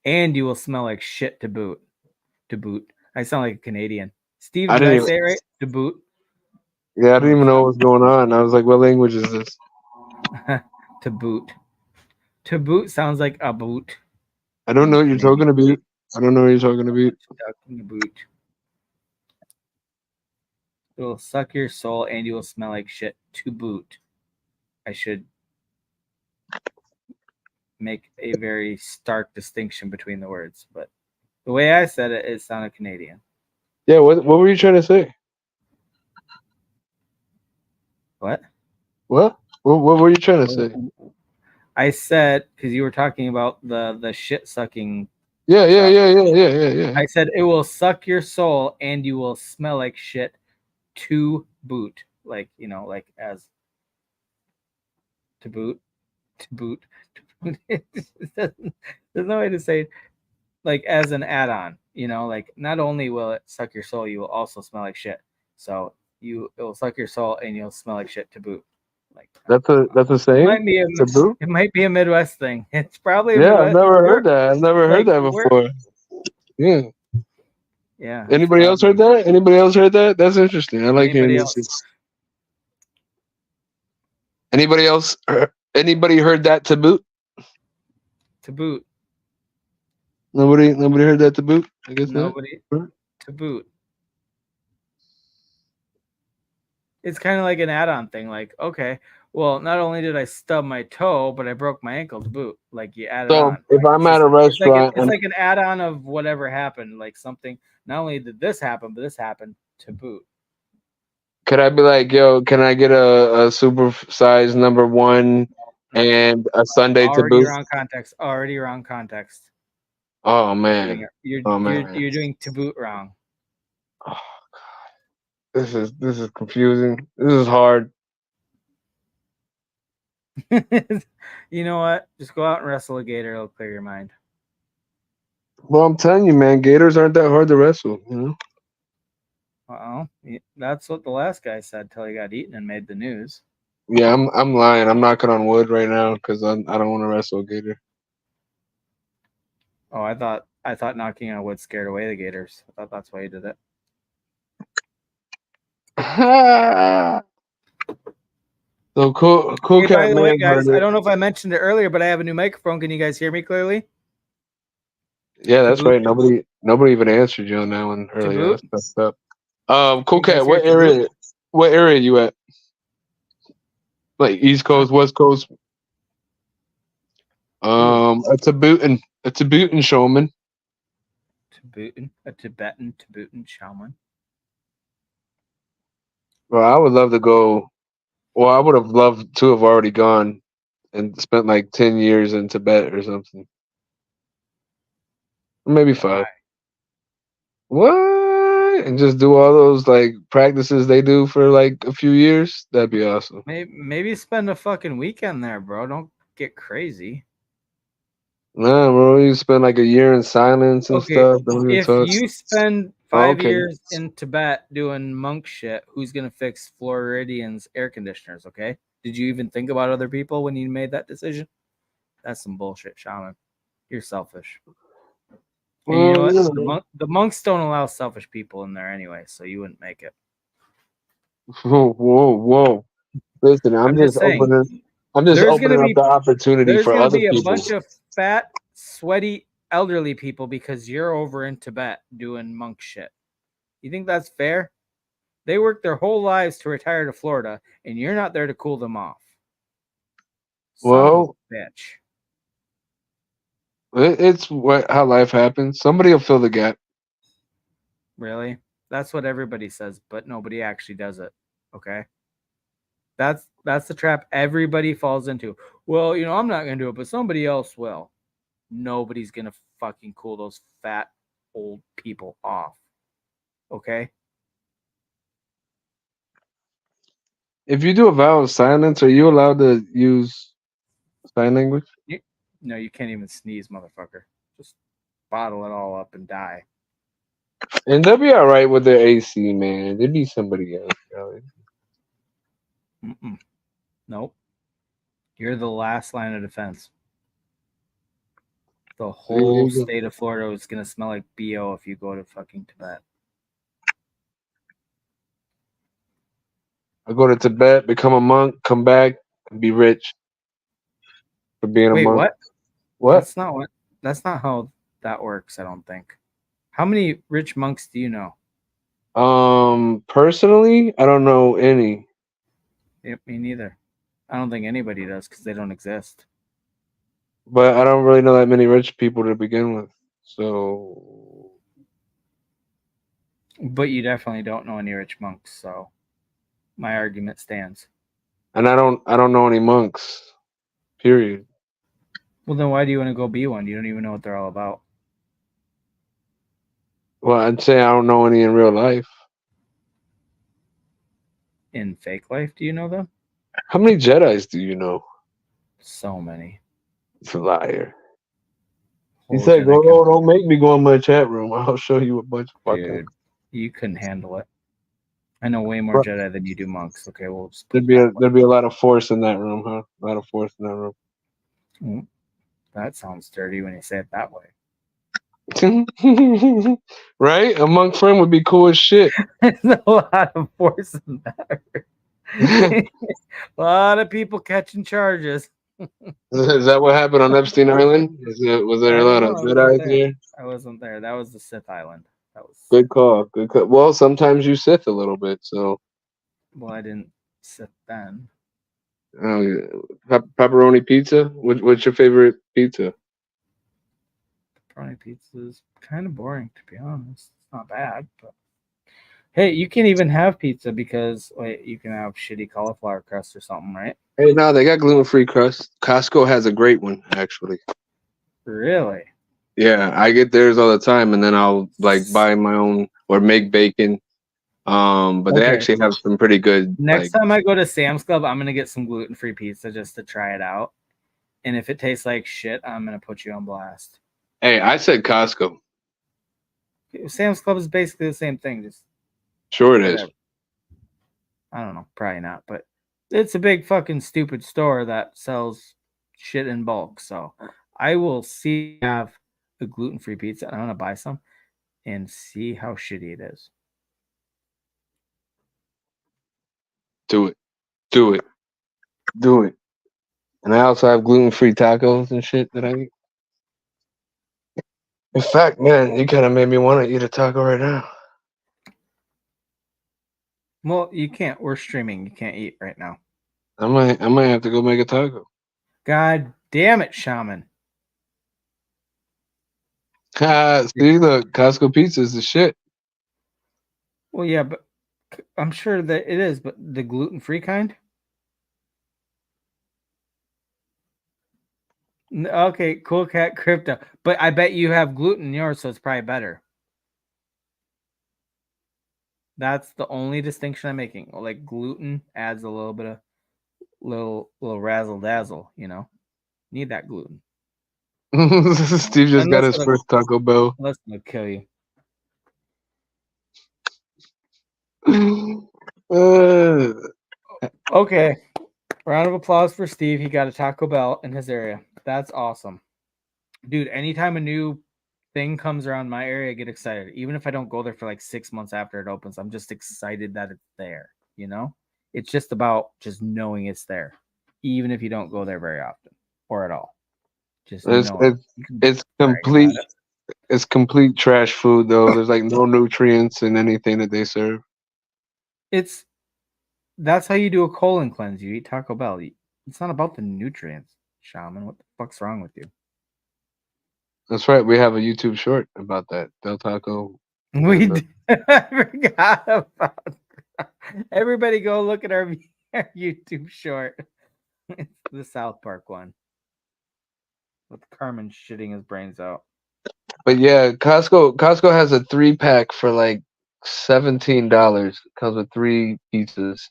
and you will smell like shit to boot. To boot. I sound like a Canadian. Steve, did I say it right? To boot. Yeah, I didn't even know what was going on. I was like, what language is this? To boot. To boot sounds like a boot. I don't know what you're talking about. I don't know what you're talking about. It will suck your soul and you will smell like shit to boot. I should make a very stark distinction between the words, but the way I said it, it sounded Canadian. Yeah, what were you trying to say? What? What were you trying to say? I said, because you were talking about the shit sucking. Yeah. I said it will suck your soul and you will smell like shit to boot. Like, like as to boot. There's no way to say like as an add-on, like not only will it suck your soul, you will also smell like shit. So it will suck your soul and you'll smell like shit to boot. Like that's a saying. It might be a Midwest thing. It's probably I've never heard that. I've never heard that before. Yeah. Yeah. Anybody else heard that? Anybody else heard that? That's interesting. I like hearing this. Anybody else? Anybody heard that to boot? To boot. Nobody heard that to boot. I guess nobody. To boot. It's kind of like an add-on thing. Like, okay, well, not only did I stub my toe, but I broke my ankle to boot. Like you add it on. If I'm at a restaurant, it's like an add-on of whatever happened. Like something. Not only did this happen, but this happened to boot. Could I be like, yo, can I get a super size number 1 and a Sunday to boot? Already wrong context. Oh man. You're doing to boot wrong. Oh god. This is confusing. This is hard. You know what? Just go out and wrestle a gator. It'll clear your mind. Well, I'm telling you, man, gators aren't that hard to wrestle, you know? That's what the last guy said till he got eaten and made the news. Yeah, I'm lying. I'm knocking on wood right now because I don't want to wrestle a gator. Oh, I thought knocking on wood scared away the gators. I thought that's why you did it. So cool Hey, by cat the way, man guys, heard I it. don't know if I mentioned it earlier, but I have a new microphone. Can you guys hear me clearly? Yeah, To that's boot, right. Nobody even answered you on that one to earlier. boot. That's messed up. Cool You guys cat, hear to boot? what area you at? Like East Huh? Coast, West Coast? Who? A Tibetan shaman. A Tibetan shaman. Well, I would love to go. Well, I would have loved to have already gone and spent like 10 years in Tibet or something, or maybe Why? 5. What? And just do all those like practices they do for like a few years? That'd be awesome. Maybe spend a fucking weekend there, bro. Don't get crazy. Nah, bro, you spend like a year in silence and Okay, stuff. Don't even if touch. you spend Oh, 5 years in Tibet doing monk shit, who's gonna fix Floridians' air conditioners? Okay, did you even think about other people when you made that decision? That's some bullshit, shaman. You're selfish. And you know well, what? you know. The monks don't allow selfish people in there anyway, so you wouldn't make it. Whoa. Listen, I'm just saying, I'm just there's gonna opening up be the opportunity there's for gonna other be a people. bunch of fat, sweaty, elderly people because you're over in Tibet doing monk shit. You think that's fair? They work their whole lives to retire to Florida, and you're not there to cool them off. Son of a Well, bitch. it's how life happens. Somebody will fill the gap. Really? That's what everybody says, but nobody actually does it. Okay? That's the trap everybody falls into. Well, I'm not gonna do it, but somebody else will. Nobody's gonna fucking cool those fat old people off. Okay? If you do a vow of silence, are you allowed to use sign language? No, you can't even sneeze, motherfucker. Just bottle it all up and die. And they'll be all right with their AC, man. There'd be somebody else. Probably. Mm-mm. Nope. You're the last line of defense. The See, there whole you go. state of Florida is gonna smell like BO if you go to fucking Tibet. I go to Tibet, become a monk, come back, and be rich for being a Wait, monk. what? What? That's not how that works, I don't think. How many rich monks do you know? Personally, I don't know any. Yep, me neither. I don't think anybody does because they don't exist. But I don't really know that many rich people to begin with. So, But you definitely don't know any rich monks, so my argument stands. and I don't know any monks. Period. Well, then why do you want to go be one? You don't even know what they're all about. Well, I'd say I don't know any in real life. In fake life, do you know them? How many Jedi's do you know? So many. It's a liar. He Whole said, Jedi "Go, Council. don't make me go in my chat room. I'll show you a bunch of fucking." Dude, you couldn't handle it. I know way more But Jedi than you do monks. Okay, we'll just put it that there'd be a lot of force in that room, huh? A lot of force in that room. way. That sounds dirty when you say it that way. Right? A monk friend would be cool as shit. There's a lot of force in that. A lot of people catching charges. Is that what happened on Epstein Island? Was there I a don't lot of know. I wasn't Jedi's there. there? I wasn't there. That was the Sith Island. That was Good call. Good call. Well, sometimes you Sith a little bit, so well. I didn't Sith then. yeah. Pepperoni pizza. What's your favorite pizza? Pepperoni pizza is kind of boring, to be honest. It's not bad, but hey, you can even have pizza because you can have shitty cauliflower crust or something, right? Hey, no, they got gluten-free crust. Costco has a great one, actually. Really? Yeah, I get theirs all the time, and then I'll like buy my own or make bacon. But they Okay. actually have some pretty good Next like. time I go to Sam's Club, I'm gonna get some gluten-free pizza just to try it out. And if it tastes like shit, I'm gonna put you on blast. Hey, I said Costco. Sam's Club is basically the same thing, just Sure it is. whatever. I don't know, probably not, but it's a big fucking stupid store that sells shit in bulk. So I will see if I have a gluten-free pizza. I'm gonna buy some and see how shitty it is. Do it. Do it. Do it. And I also have gluten-free tacos and shit that I eat. In fact, man, you kind of made me want to eat a taco right now. Well, you can't. We're streaming. You can't eat right now. I might have to go make a taco. God damn it, Shaman. See, look, Costco pizza is the shit. Well, yeah, but I'm sure that it is, but the gluten-free kind? Okay, cool cat crypto. But I bet you have gluten in yours, so it's probably better. That's the only distinction I'm making. Like gluten adds a little bit of little razzle dazzle, you know. Need that gluten. Steve just got his first Taco Bell. Unless it'll kill you. Okay. Round of applause for Steve. He got a Taco Bell in his area. That's awesome. Dude, anytime a new thing comes around my area, I get excited. Even if I don't go there for like 6 months after it opens, I'm just excited that it's there, you know? It's just about just knowing it's there, even if you don't go there very often or at all. Just it's complete. It's complete trash food though. There's like no nutrients in anything that they serve. That's how you do a colon cleanse. You eat Taco Bell. It's not about the nutrients, Shaman. What the fuck's wrong with you? That's right. We have a YouTube short about that. Del Taco. We I forgot about that. Everybody go look at our YouTube short. It's the South Park one with Carmen shitting his brains out. But yeah, Costco has a 3-pack for like $17. Comes with 3 pizzas,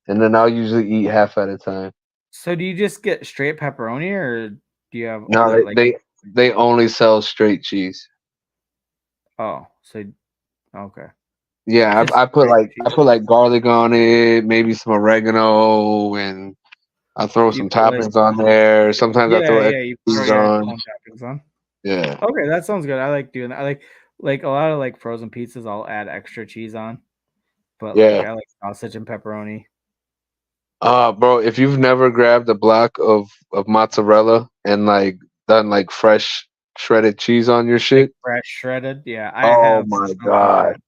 and then I'll usually eat half at a time. So do you just get straight pepperoni, or do you have no? other, like... They only sell straight cheese. Oh, so okay. Yeah, I put like garlic on it, maybe some oregano, and I throw some toppings on there. Sometimes I throw you throw your own toppings on. Yeah. Okay, that sounds good. I like doing that. I like a lot of like frozen pizzas. I'll add extra cheese on, but like I like sausage and pepperoni. Bro, if you've never grabbed a block of mozzarella and like done like fresh shredded cheese on your shit, like fresh shredded, yeah, I oh have. my god,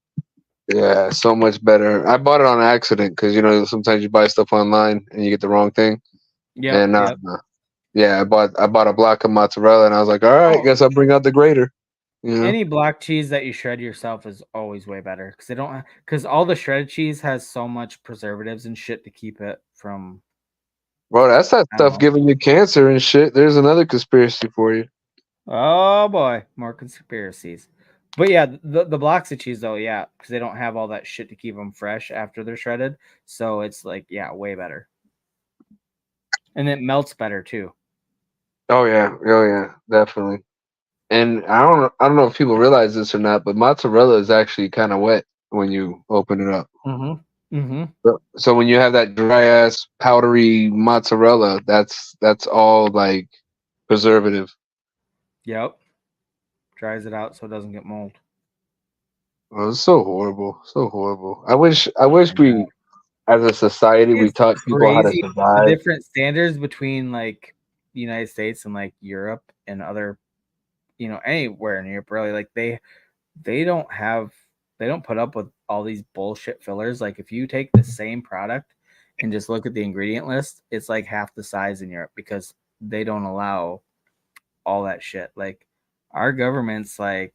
yeah, so much better. I bought it on accident because sometimes you buy stuff online and you get the wrong thing. Yeah, yeah, I bought a block of mozzarella and I was like, all right, guess I'll bring out the grater. Any block cheese that you shred yourself is always way better because all the shredded cheese has so much preservatives and shit to keep it from. Bro, that's that stuff giving you cancer and shit. There's another conspiracy for you. Oh boy, more conspiracies. But yeah, the blocks of cheese though, yeah, because they don't have all that shit to keep them fresh after they're shredded. So it's like, yeah, way better. And it melts better too. Oh yeah, definitely. And I don't know if people realize this or not, but mozzarella is actually kind of wet when you open it up. So when you have that dry ass powdery mozzarella, that's all like preservative. Yep. Dries it out so it doesn't get mold. Oh, it's so horrible. So horrible. I wish we as a society we taught people how to survive. The different standards between like the United States and like Europe and other, anywhere in Europe really, like they don't put up with all these bullshit fillers. Like if you take the same product and just look at the ingredient list, it's like half the size in Europe because they don't allow all that shit. Like our government's like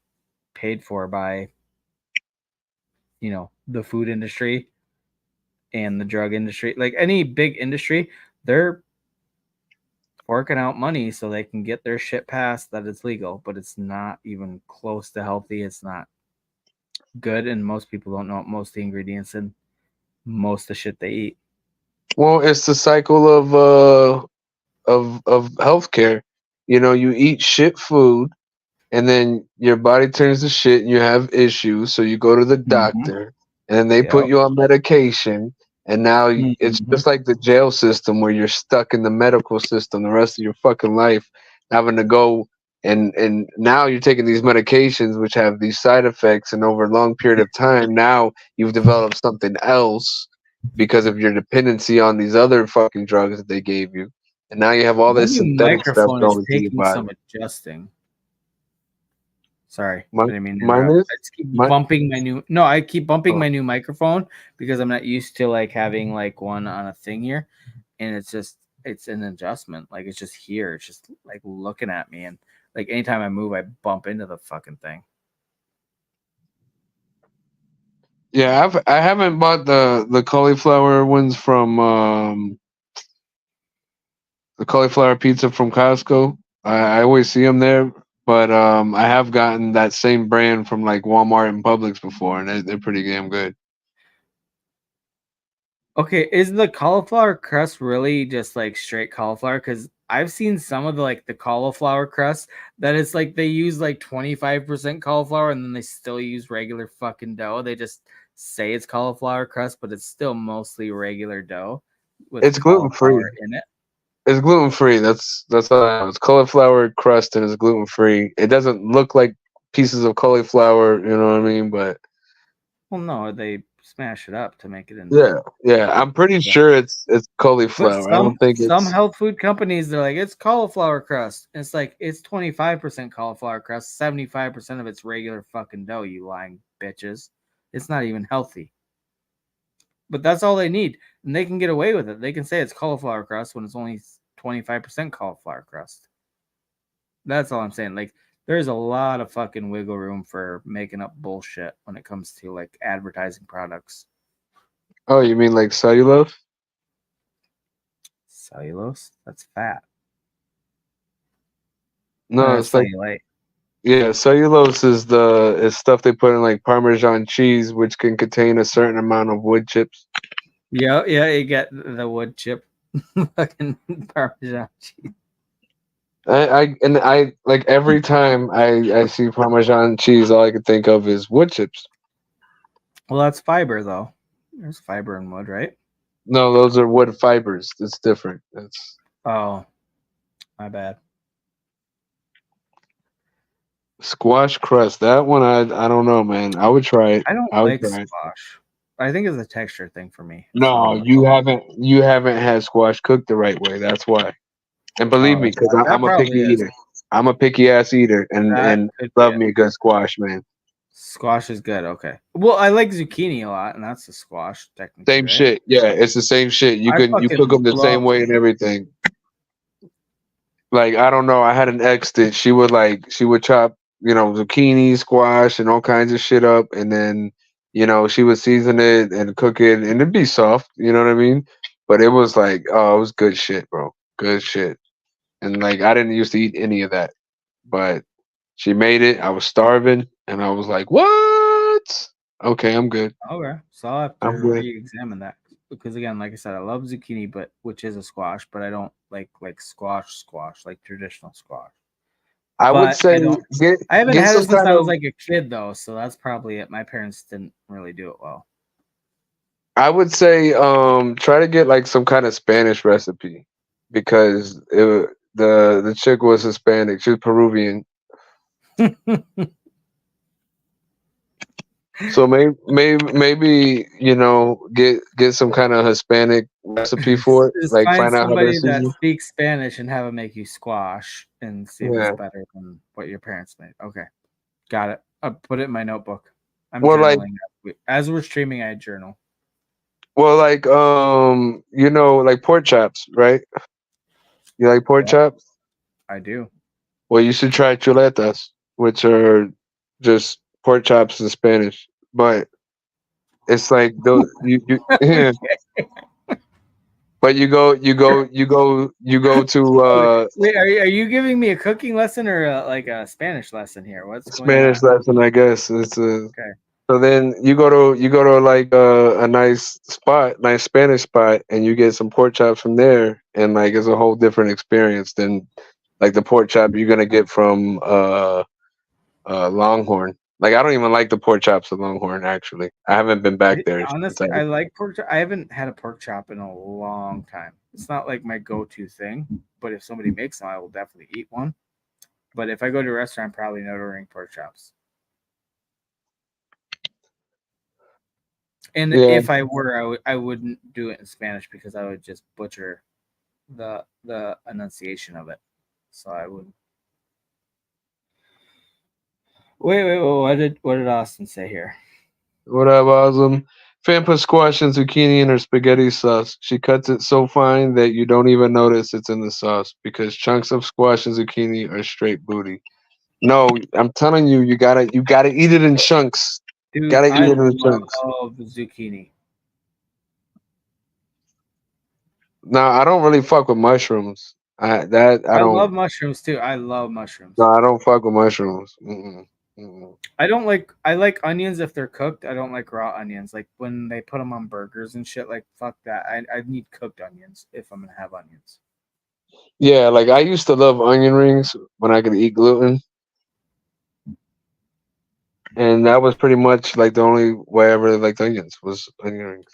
paid for by the food industry and the drug industry. Like any big industry, they're forking out money so they can get their shit passed that it's legal, but it's not even close to healthy. It's not good, and most people don't know most of the ingredients and most of the shit they eat. Well, it's the cycle of healthcare. You eat shit food, and then your body turns to shit, and you have issues. So you go to the doctor, and then they put you on medication, and now it's just like the jail system where you're stuck in the medical system the rest of your fucking life, having to go. And now you're taking these medications which have these side effects, and over a long period of time, now you've developed something else, because of your dependency on these other fucking drugs that they gave you, and now you have all My this new synthetic stuff microphone is going through your taking body. some adjusting. Sorry, My, I didn't mean to mine interrupt. is I just keep my. bumping my new. No, I keep bumping Oh. my new microphone because I'm not used to like having like one on a thing here, and it's an adjustment. Like it's just here. It's just like looking at me, and like anytime I move, I bump into the fucking thing. Yeah, I haven't bought the cauliflower ones from the cauliflower pizza from Costco. I always see them there, but I have gotten that same brand from like Walmart and Publix before, and they're pretty damn good. Okay, is the cauliflower crust really just like straight cauliflower? Because I've seen some of the cauliflower crust that it's like they use like 25% cauliflower and then they still use regular fucking dough. They just say it's cauliflower crust, but it's still mostly regular dough with It's gluten free. cauliflower in it. It's gluten free. That's all I know. It's cauliflower crust and it's gluten free. It doesn't look like pieces of cauliflower, you know what I mean? But Well, no, they smash it up to make it into. yeah. I'm pretty sure it's But cauliflower. I don't think some it's. health food companies, they're like, it's cauliflower crust. And it's like it's 25% cauliflower crust, 75% of it's regular fucking dough, you lying bitches. It's not even healthy. But that's all they need. And they can get away with it. They can say it's cauliflower crust when it's only 25% cauliflower crust. That's all I'm saying. Like there's a lot of fucking wiggle room for making up bullshit when it comes to like advertising products. Oh, you mean like cellulose? Cellulose? That's fat. No, That's it's like cellulite. yeah, cellulose is stuff they put in like Parmesan cheese, which can contain a certain amount of wood chips. Yeah, you get the wood chip, fucking Parmesan cheese. I like every time I see Parmesan cheese, all I can think of is wood chips. Well, that's fiber though. There's fiber in wood, right? No, those are wood fibers. It's different. It's Oh, my bad. squash crust. That one I don't know, man. I would try it. I don't I would like try it. squash. I think it's a texture thing for me. It's not No, much. you haven't had squash cooked the right way. That's why. And believe Oh, me, because that I'm a picky probably is. eater. I'm a picky ass eater, That and could be love it. me a good squash, man. Squash is good. Okay. Well, I like zucchini a lot, and that's a squash technically, Same right? shit. Yeah, it's the same shit. You I cook fucking them the love. same way and everything. Like I don't know. I had an ex that she would chop zucchini, squash, and all kinds of shit up, and then she would season it and cook it, and it'd be soft. You know what I mean? But it was like, oh, it was good shit, bro. Good shit. And like I didn't used to eat any of that, but she made it. I was starving, and I was like, what? Okay, I'm good. Okay, so I'll have to I'm good. re-examine that because again, like I said, I love zucchini, but which is a squash, but I don't like squash like traditional squash. I would But say I don't. get I haven't get had it some since kind I was of. like a kid though, so that's probably it. My parents didn't really do it well. I would say try to get like some kind of Spanish recipe because the chick was Hispanic. She was Peruvian. So maybe get some kind of Hispanic recipe for it. Just Like find find out how to somebody that season. speaks Spanish and have them make you squash and see if it's Yeah. better than what your parents made. Okay, got it. I'll put it in my notebook. I'm Well, like journaling as we're streaming. I journal. like pork chops, right? You like pork Yeah, chops? I do. Well, you should try chuletas, which are just pork chops in Spanish. But it's like those yeah. But you go to Wait, are you giving me a cooking lesson or like a Spanish lesson here? What's going Spanish on? lesson, I guess. It's a Okay. So then you go to like a nice spot, nice Spanish spot, and you get some pork chops from there, and like it's a whole different experience than like the pork chop you're gonna get from Longhorn. Like I don't even like the pork chops at Longhorn. Actually, I haven't been back there since Honestly, I like pork chop. I haven't had a pork chop in a long time. It's not like my go-to thing, but if somebody makes them, I will definitely eat one. But if I go to a restaurant, I'm probably not ordering pork chops. And Yeah. if I were, I wouldn't do it in Spanish because I would just butcher the enunciation of it. So I would. Wait. What did Austin say here? What up, Awesome? Fan put squash and zucchini in her spaghetti sauce. She cuts it so fine that you don't even notice it's in the sauce because chunks of squash and zucchini are straight booty. No, I'm telling you, you gotta eat it in chunks. Dude, Gotta eat I it in chunks. love zucchini. No, I don't really fuck with mushrooms. I I don't. love mushrooms too. I love mushrooms. No, I don't fuck with mushrooms. Mm-mm. I don't like. I like onions if they're cooked. I don't like raw onions. Like when they put them on burgers and shit. Like fuck that. I need cooked onions if I'm gonna have onions. Yeah, like I used to love onion rings when I could eat gluten, and that was pretty much like the only way I really liked onions was onion rings.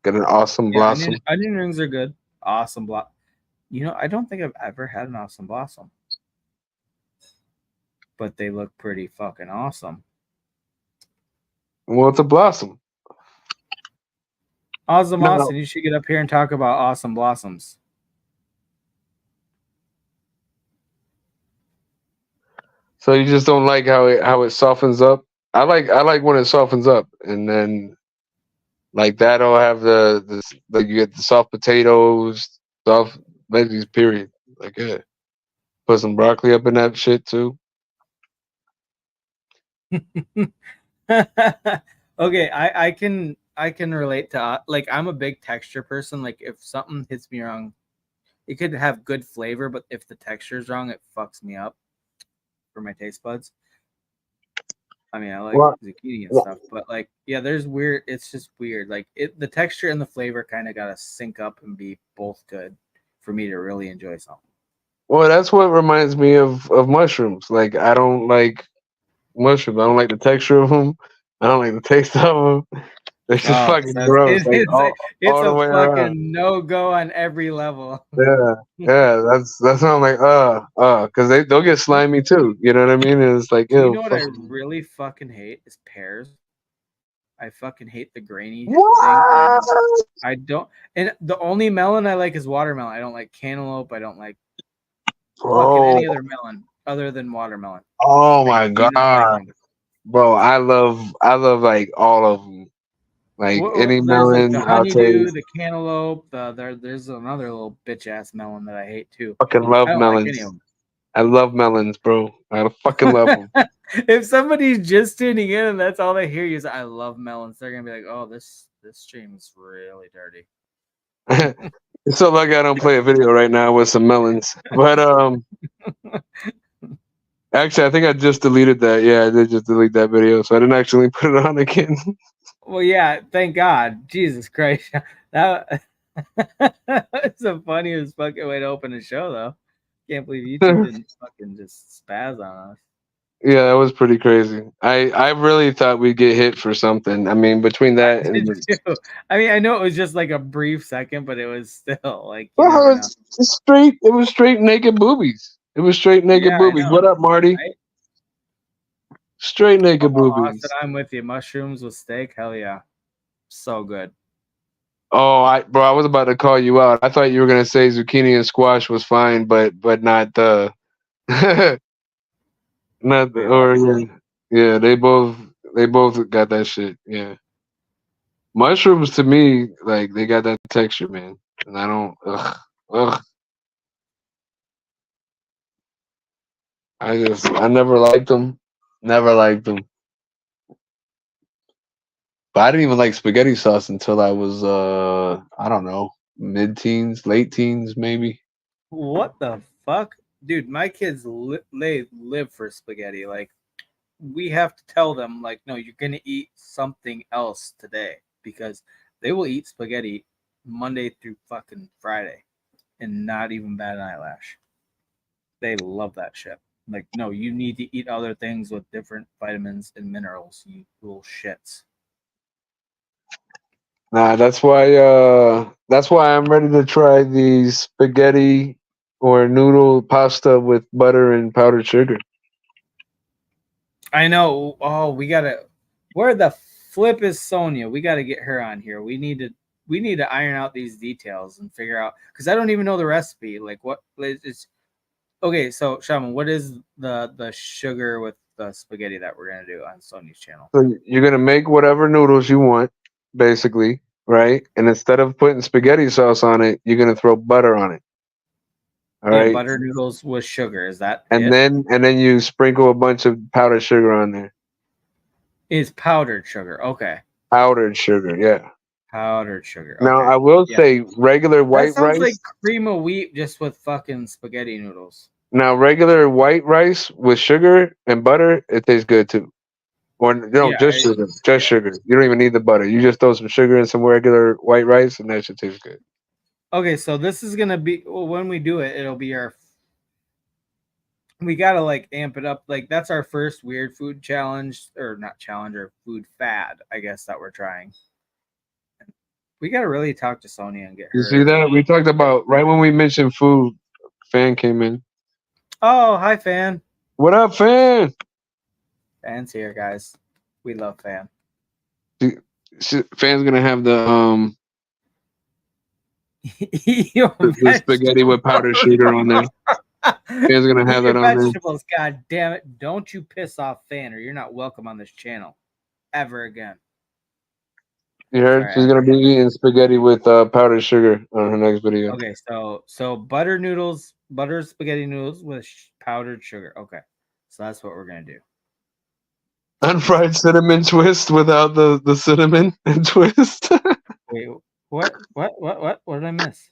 Get an awesome Yeah, blossom. onion rings are good. Awesome block. You know, I don't think I've ever had an awesome blossom, but they look pretty fucking awesome. Well, it's a blossom. Awesome, No. Austin. You should get up here and talk about awesome blossoms. So you just don't like how it softens up. I like when it softens up, and then like that'll have the you get the soft potatoes, soft veggies. Period. Like yeah, put some broccoli up in that shit too. Okay, I can relate to like I'm a big texture person. Like if something hits me wrong, it could have good flavor, but if the texture is wrong, it fucks me up for my taste buds. I mean, I like Well, zucchini and well, stuff, but like, yeah, there's weird. It's just weird. Like the texture and the flavor kind of gotta sync up and be both good for me to really enjoy something. well, that's what reminds me of mushrooms. Like I don't like mushrooms. I don't like the texture of them. I don't like the taste of them. They're just Oh, fucking so gross. Like it's all the a way around. fucking no go on every level. Yeah, yeah. That's why I'm like, because they'll get slimy too. You know what I mean? And it's like, You ew, know what fuck. I really fucking hate is pears. I fucking hate the grainy thing, What? and I don't. And the only melon I like is watermelon. I don't like cantaloupe. I don't like fucking Bro, any other melon other than watermelon. oh I my do not like god, them. bro, I love like all of them. Like any There's like melon, the I'll honeydew, taste. the cantaloupe. There's another little bitch ass melon that I hate too. Fucking I love don't like any of melons. them. I love melons, bro. I fucking love them. If somebody's just tuning in and that's all they hear you is I love melons, they're gonna be like, "Oh, this stream is really dirty." It's so lucky I don't play a video right now with some melons. But actually, I think I just deleted that. Yeah, I did just delete that video, so I didn't actually put it on again. Well, yeah, thank God. Jesus Christ, that that's the funniest fucking way to open a show, though. Can't believe YouTube didn't fucking just spaz on us. Yeah, that was pretty crazy. I really thought we'd get hit for something. I mean, between I that and did too. I mean, I know it was just like a brief second, but it was still like you well, never know. it's straight. It was straight naked boobies. It was straight naked Yeah, I boobies. know. What up, Marty? Right? Straight naked Austin, boobies. I'm with you. Mushrooms with steak, hell yeah, so good. Oh, bro, I was about to call you out. I thought you were gonna say zucchini and squash was fine, but not the not the, Wait, what? or yeah, they both got that shit. Yeah, mushrooms to me like they got that texture, man, and I don't. Ugh. I never liked them. Never liked them. But I didn't even like spaghetti sauce until I was I don't know, mid teens, late teens maybe. What the fuck, dude? My kids they live for spaghetti. Like we have to tell them, like, no, you're gonna eat something else today because they will eat spaghetti Monday through fucking Friday and not even bat an eyelash. They love that shit. Like, no, you need to eat other things with different vitamins and minerals. You little shits. Nah, that's why I'm ready to try the spaghetti or noodle pasta with butter and powdered sugar. I know. Oh, we gotta. Where the Flip is Sonia. We got to get her on here. We need to iron out these details and figure out, because I don't even know the recipe. Like what it's okay. So Shaman, what is the sugar with the spaghetti that we're gonna do on Sonia's channel? So you're gonna make whatever noodles you want, basically, right? And instead of putting spaghetti sauce on it, you're gonna throw butter on it. All Yeah, right. butter noodles with sugar. Is that And it? then you sprinkle a bunch of powdered sugar on there. It's powdered sugar. Okay. Powdered sugar, yeah. Powdered sugar. Now Okay. I will Yeah. say regular That white sounds rice. like cream of wheat just with fucking spaghetti noodles. Now regular white rice with sugar and butter, it tastes good too. Or no, Yeah. just sugar. Just sugar. You don't even need the butter. You just throw some sugar and some regular white rice, and that should taste good. Okay, so this is gonna be, well, when we do it, it'll be our. We gotta like amp it up. Like that's our first weird food challenge, or not challenge, or food fad, I guess, that we're trying. We gotta really talk to Sonia and get You her. see that? We talked about right when we mentioned food. Fan came in. Oh, hi, Fan. What up, fan? Fan's here, guys. We love Fan. Fan's gonna have the Eat your the spaghetti with powdered sugar on there. Fan's gonna Eat have your that on there. vegetables. God damn it! Don't you piss off Fan, or you're not welcome on this channel ever again. You heard? Sorry, She's gonna be eating spaghetti with powdered sugar on her next video. Okay, so butter noodles, butter spaghetti noodles with powdered sugar. Okay, so that's what we're gonna do. Unfried cinnamon twist without the cinnamon and twist. Wait, what did I miss?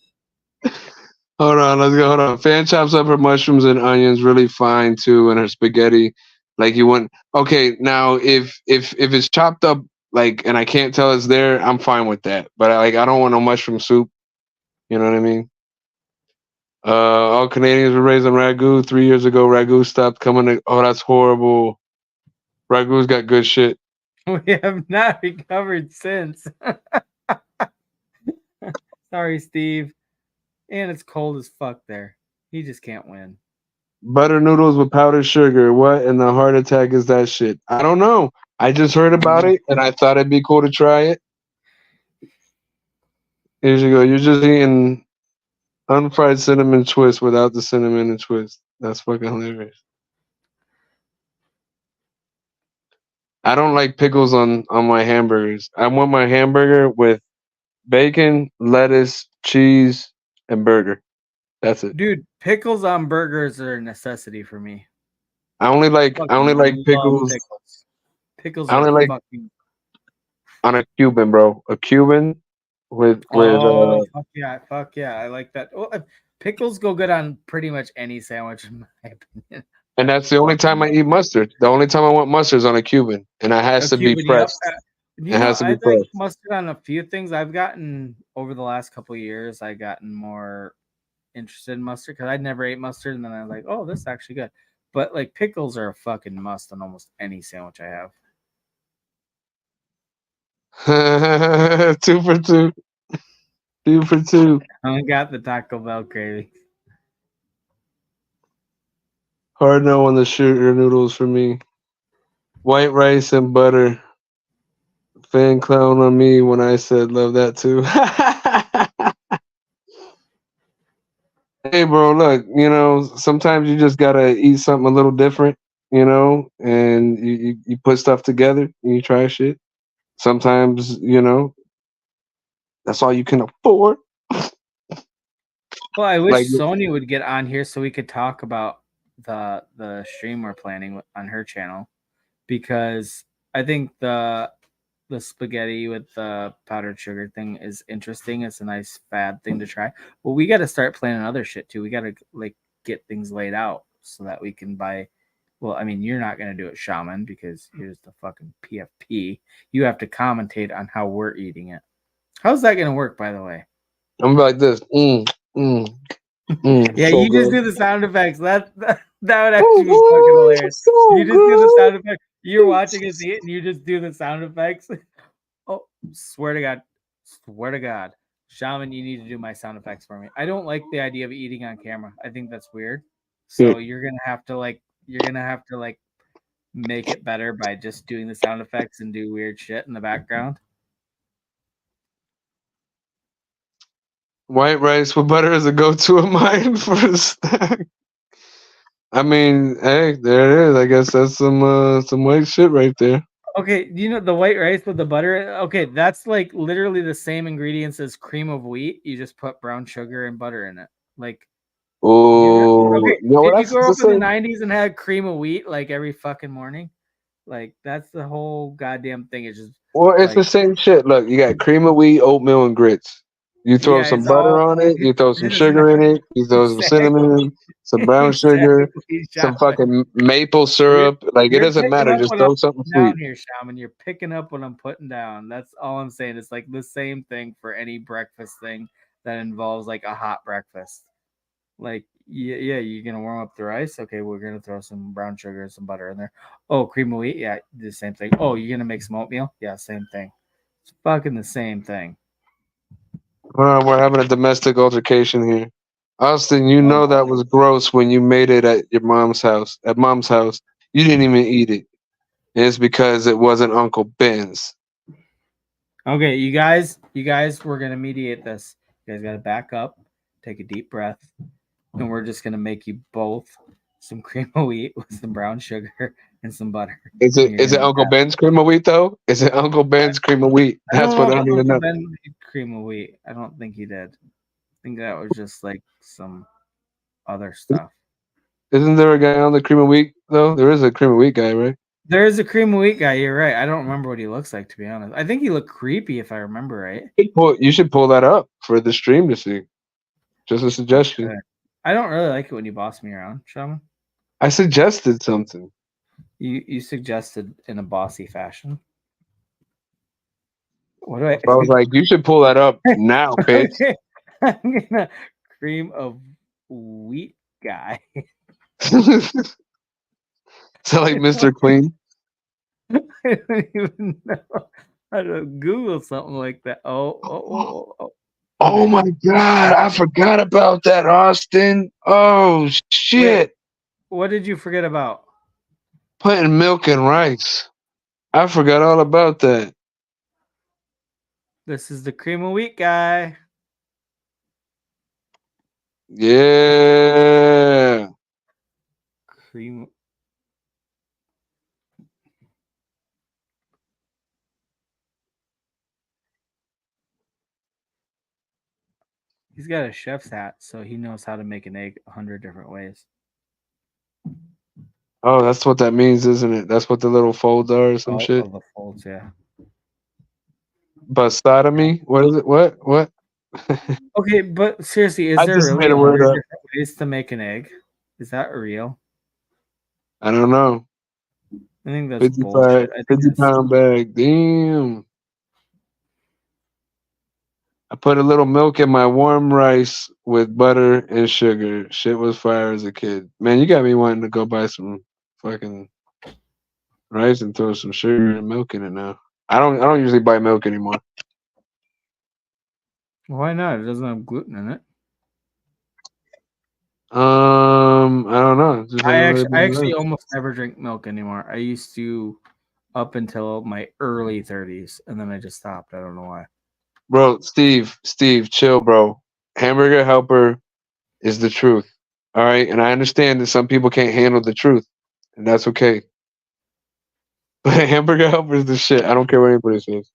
Hold on, let's go. Hold on. Fan chops up her mushrooms and onions really fine too, and her spaghetti, like you want. Okay, now if it's chopped up like, and I can't tell it's there, I'm fine with that. But I don't want no mushroom soup. You know what I mean? All Canadians were raised on ragu. 3 years ago, ragu stopped coming. Oh, that's horrible. Ragu's got good shit. We have not recovered since. Sorry, Steve. And it's cold as fuck there. He just can't win. Butter noodles with powdered sugar. What in the heart attack is that shit? I don't know. I just heard about it and I thought it'd be cool to try it. Here you go. You're just eating unfried cinnamon twist without the cinnamon and twist. That's fucking hilarious. I don't like pickles on my hamburgers. I want my hamburger with bacon, lettuce, cheese, and burger. That's it. Dude, pickles on burgers are a necessity for me. I only like Fucking love pickles. pickles. Pickles I only are like fucking. on a Cuban, bro. A Cuban with Oh, fuck yeah! I like that. Well, pickles go good on pretty much any sandwich, in my opinion. and that's the only time I eat mustard. The only time I want mustard is on a Cuban, and it has A to be Cuban, yep. pressed. You It know, has to I be like pressed. mustard on a few things. I've gotten over the last couple of years. I gotten more interested in mustard because I'd never ate mustard, and then I was like, oh, this is actually good. But like pickles are a fucking must on almost any sandwich I have. 2 for 2. 2 for 2. I got the Taco Bell craving. Hard no on the sugar noodles for me. White rice and butter. Fan clown on me when I said love that too. Hey, bro, look, sometimes you just gotta eat something a little different, and you put stuff together and you try shit. Sometimes, that's all you can afford. Well, I wish Like, Sony would get on here so we could talk about the stream we're planning on her channel, because I think the spaghetti with the powdered sugar thing is interesting. It's a nice fad thing to try. Well, we got to start planning other shit too. We got to like get things laid out so that we can buy. Well, I mean, you're not gonna do it, Shaman, because you're just a fucking PFP. You have to commentate on how we're eating it. How's that gonna work, by the way? I'm like this. Yeah, so you just good. do the sound effects. That would actually be fucking hilarious. So You just do the sound effects. You're watching us eat, and you just do the sound effects. Oh, swear to God, Shaman, you need to do my sound effects for me. I don't like the idea of eating on camera. I think that's weird. So you're gonna have to make it better by just doing the sound effects and do weird shit in the background? White rice with butter is a go-to of mine for a snack. I mean, hey, there it is. I guess that's some white shit right there. Okay, you know the white rice with the butter? Okay, that's like literally the same ingredients as cream of wheat. You just put brown sugar and butter in it. Like, Oh, okay, you know what? did you That's grow the up in the same. 90s and had cream of wheat like every fucking morning? Like, that's the whole goddamn thing. It's just Well, it's the like, same shit. Look, you got cream of wheat, oatmeal, and grits. You throw yeah, some it's butter all on it. You throw some sugar in it. You throw some exactly, cinnamon, some brown sugar, exactly, some Shaman. fucking maple You're, syrup. Like it you're doesn't picking matter. up Just what I'm throw something putting down sweet. here, Shaman. You're picking up what I'm putting down. That's all I'm saying. It's like the same thing for any breakfast thing that involves like a hot breakfast. Like, yeah, you're gonna warm up the rice. Okay, we're gonna throw some brown sugar and some butter in there. Oh, cream of wheat. Yeah, the same thing. Oh, you're gonna make some oatmeal. Yeah, same thing. It's fucking the same thing. We're having a domestic altercation here. Austin, you know Oh, that was gross when you made it at your mom's house. At mom's house, you didn't even eat it. And it's because it wasn't Uncle Ben's. okay, you guys, we're gonna mediate this. You guys gotta back up, take a deep breath, and we're just gonna make you both some cream of wheat with some brown sugar and some butter. Is And it you're is it gonna Uncle have. Ben's cream of wheat though? Is it Uncle Ben's cream of wheat? I don't That's know what if I need to Uncle know. Ben made cream of wheat. I don't think he did. I think that was just like some other stuff. Isn't there a guy on the cream of wheat though? There is a cream of wheat guy, right? There is a cream of wheat guy. You're right. I don't remember what he looks like, to be honest. I think he looked creepy, if I remember right. You should pull that up for the stream to see. Just a I suggestion. should. I don't really like it when you boss me around, Shaman. I suggested something. You suggested in a bossy fashion. What do I? I was like, you should pull that up now, bitch. Okay, I'm gonna cream of wheat guy. Sound like Mr. Clean. I don't even know how to Google something like that. Oh. Oh Okay. my god, I forgot about that, Austin. Oh Wait, shit. what did you forget about? Putting milk in rice. I forgot all about that. This is the cream of wheat guy. Yeah. Cream. He's got a chef's hat, so he knows how to make an egg 100 different ways. Oh, that's what that means, isn't it? That's what the little folds are or some All shit. of the folds, yeah. Bastotomy? What is it? What? Okay, but seriously, is I there just really made a word 100 up. different ways to make an egg? Is that real? I don't know. I think that's 55, bullshit. I think 50 that's pound bag. Damn. I put a little milk in my warm rice with butter and sugar. Shit was fire as a kid. Man, you got me wanting to go buy some fucking rice and throw some sugar and milk in it now. I don't usually buy milk anymore. why not? It doesn't have gluten in it. I don't know. Just I haven't really actually, I been actually around. almost never drink milk anymore. I used to up until my early 30s, and then I just stopped. I don't know why. Bro, Steve, chill, bro. Hamburger helper is the truth. All right, and I understand that some people can't handle the truth, and that's okay. But hamburger helper is the shit. I don't care what anybody says.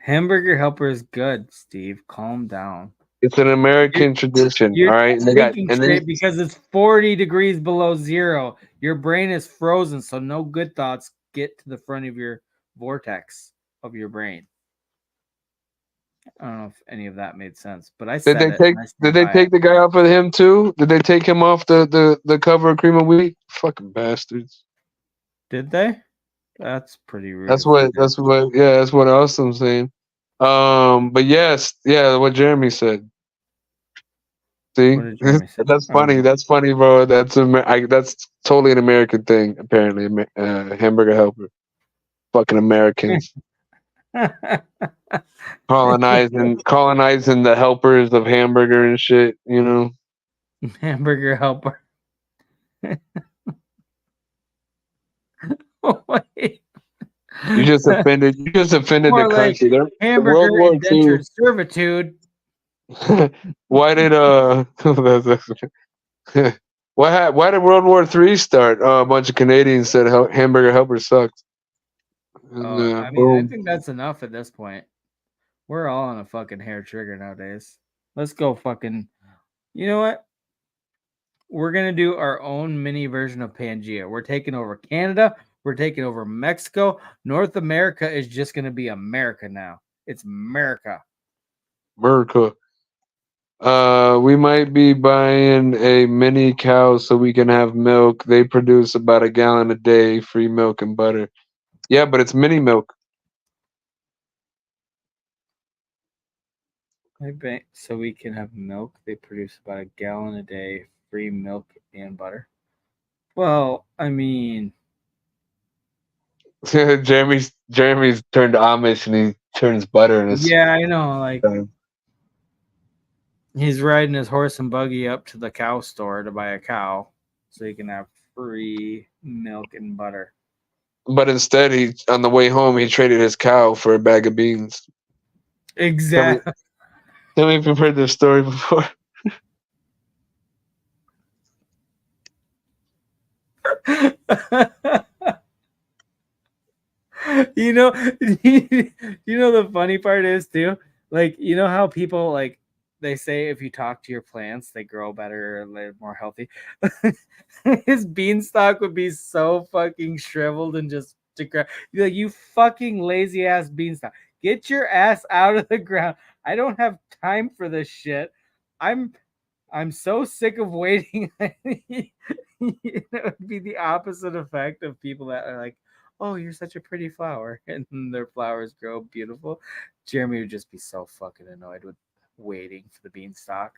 Hamburger helper is good, Steve. Calm down. It's an You're, American tradition. you're All right, not and they got thinking and then straight because it's 40 degrees below zero. Your brain is frozen, so no good thoughts get to the front of your vortex of your brain. I don't know if any of that made sense, but I did said they it take and I did stand they by it. take the guy off of him too? Did they take him off the cover of Cream of Wheat? Fucking bastards. Did they? That's pretty rude That's if they what did. that's what yeah, that's what else I'm saying. But yes, yeah, what Jeremy said. What See, did Jeremy say? that's I don't funny. know. That's funny, bro. That's totally an American thing. Apparently, hamburger helper. Fucking Americans colonizing the helpers of hamburger and shit. You know. Hamburger helper. Wait. You just offended. You just offended More the like country. The hamburger World War II. indentured servitude. Why did why did World War III start? A bunch of Canadians said hamburger helper sucks. And, I mean, I boom. think that's enough at this point. We're all on a fucking hair trigger nowadays. Let's go fucking. You know what? We're gonna do our own mini version of Pangea. We're taking over Canada. We're taking over Mexico. North America is just gonna be America now. It's America. America. We might be buying a mini cow so we can have milk. They produce about a gallon a day, free milk and butter. Yeah, but it's mini milk. So we can have milk. They produce about a gallon a day, free milk and butter. Well, I mean, Jeremy's turned Amish and he turns butter in his. yeah, I know. Like he's riding his horse and buggy up to the cow store to buy a cow, so he can have free milk and butter. But instead, he on the way home he traded his cow for a bag of beans. Exactly. Tell me if you've heard this story before. you know, the funny part is too, like, you know how people like they say if you talk to your plants, they grow better, they're more healthy. His beanstalk would be so fucking shriveled and just like, you fucking lazy ass beanstalk, get your ass out of the ground. I don't have time for this shit. I'm so sick of waiting. It would be the opposite effect of people that are like, "Oh, you're such a pretty flower," and their flowers grow beautiful. Jeremy would just be so fucking annoyed with waiting for the beanstalk.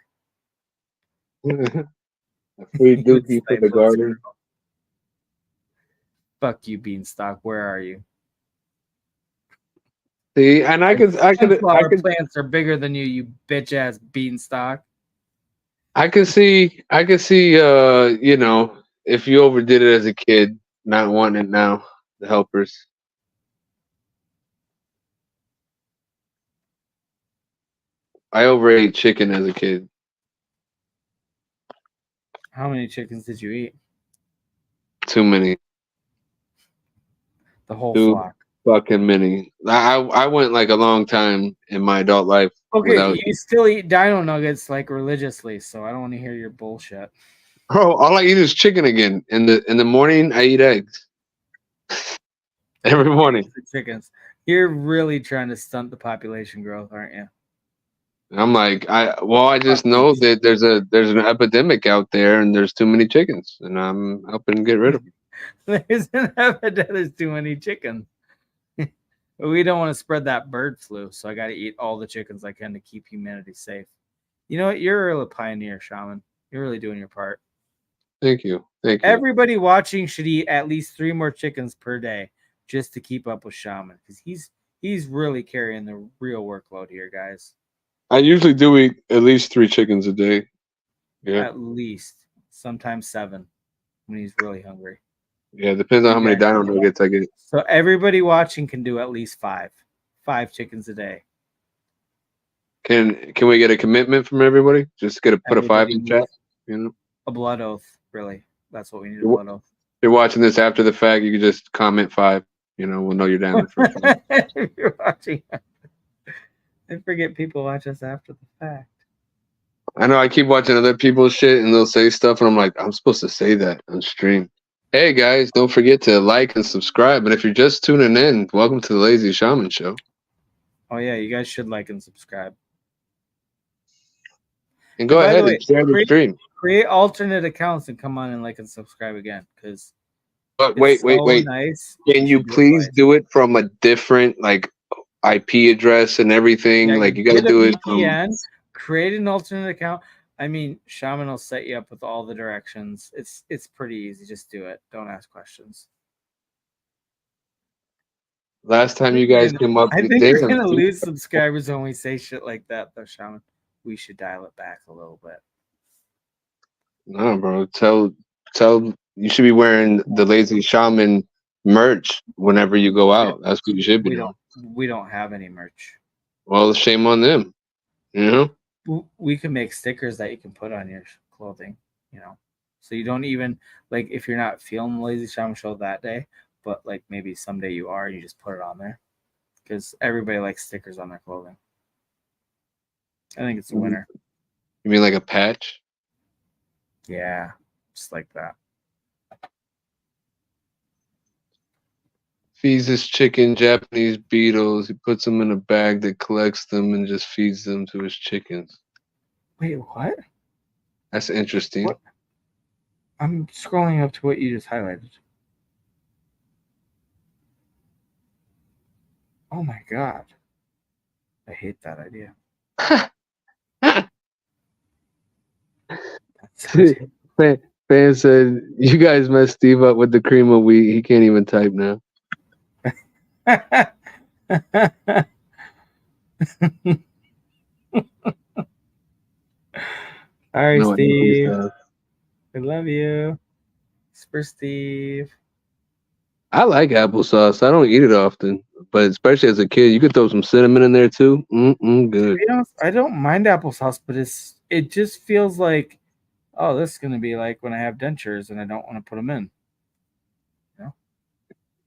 Free He would dookie for say, the "Let's garden. go." Fuck you, beanstalk. Where are you? See, and I could Sunflower plants are bigger than you, you bitch ass beanstalk. I could see you know, if you overdid it as a kid, not wanting it now, the helpers. I overate chicken as a kid. How many chickens did you eat? Too many. The whole Too flock. fucking many. I went like a long time in my adult life Okay, without. you still eat dino nuggets like religiously, so I don't want to hear your bullshit. Bro, all I eat is chicken again. In the morning, I eat eggs. Every morning. Chickens. You're really trying to stunt the population growth, aren't you? I'm like, I just know that there's an epidemic out there and there's too many chickens, and I'm helping get rid of them. There's an epidemic. There's too many chickens. But we don't want to spread that bird flu, so I got to eat all the chickens I can to keep humanity safe. You know what? You're a real pioneer, Shaman. You're really doing your part. Thank you. Everybody watching should eat at least 3 more chickens per day just to keep up with Shaman, because he's really carrying the real workload here, guys. I usually do eat at least 3 chickens a day. Yeah. At least, sometimes 7 when he's really hungry. Yeah, depends on how many dino nuggets I get. So everybody watching can do at least 5 chickens a day. Can we get a commitment from everybody? Just put a 5 in chat. You know, a blood oath. Really, that's what we need. A blood oath. If you're watching this after the fact, you can just comment 5. You know, we'll know you're down for 5. If you're watching, I forget people watch us after the fact. I know I keep watching other people's shit and they'll say stuff, and I'm like, I'm supposed to say that on stream. Hey guys, don't forget to like and subscribe. And if you're just tuning in, welcome to the Lazy-Shaman Show. Oh yeah, you guys should like and subscribe. And go ahead and share the stream. Create alternate accounts and come on and like and subscribe again, because. But wait. Nice. Can you please do it from a different like IP address and everything? Like you gotta do it VPN, create an alternate account. I mean, Shaman will set you up with all the directions. It's pretty easy. Just do it. Don't ask questions. Last time you guys came up, I think we're gonna lose subscribers when we say shit like that, though, Shaman. We should dial it back a little bit. No, bro. Tell you should be wearing the Lazy-Shaman merch whenever you go out. That's what you should be doing. We don't have any merch. Well, shame on them. You know. We can make stickers that you can put on your clothing. You know, so you don't even like if you're not feeling the Lazy Shaman Show that day, but like maybe someday you are, you just put it on there because everybody likes stickers on their clothing. I think it's a winner. You mean like a patch? Yeah, just like that. Feeds his chicken Japanese beetles. He puts them in a bag that collects them and just feeds them to his chickens. Wait, what? That's interesting. What? I'm scrolling up to what you just highlighted. Oh my god. I hate that idea. Fan said, "You guys messed Steve up with the cream of wheat. He can't even type now." All right, No, Steve. I love you. Super Steve. I like applesauce. I don't eat it often, but especially as a kid, you could throw some cinnamon in there too. Good. I don't mind applesauce, but it just feels like, oh, this is gonna be like when I have dentures and I don't want to put them in. You know?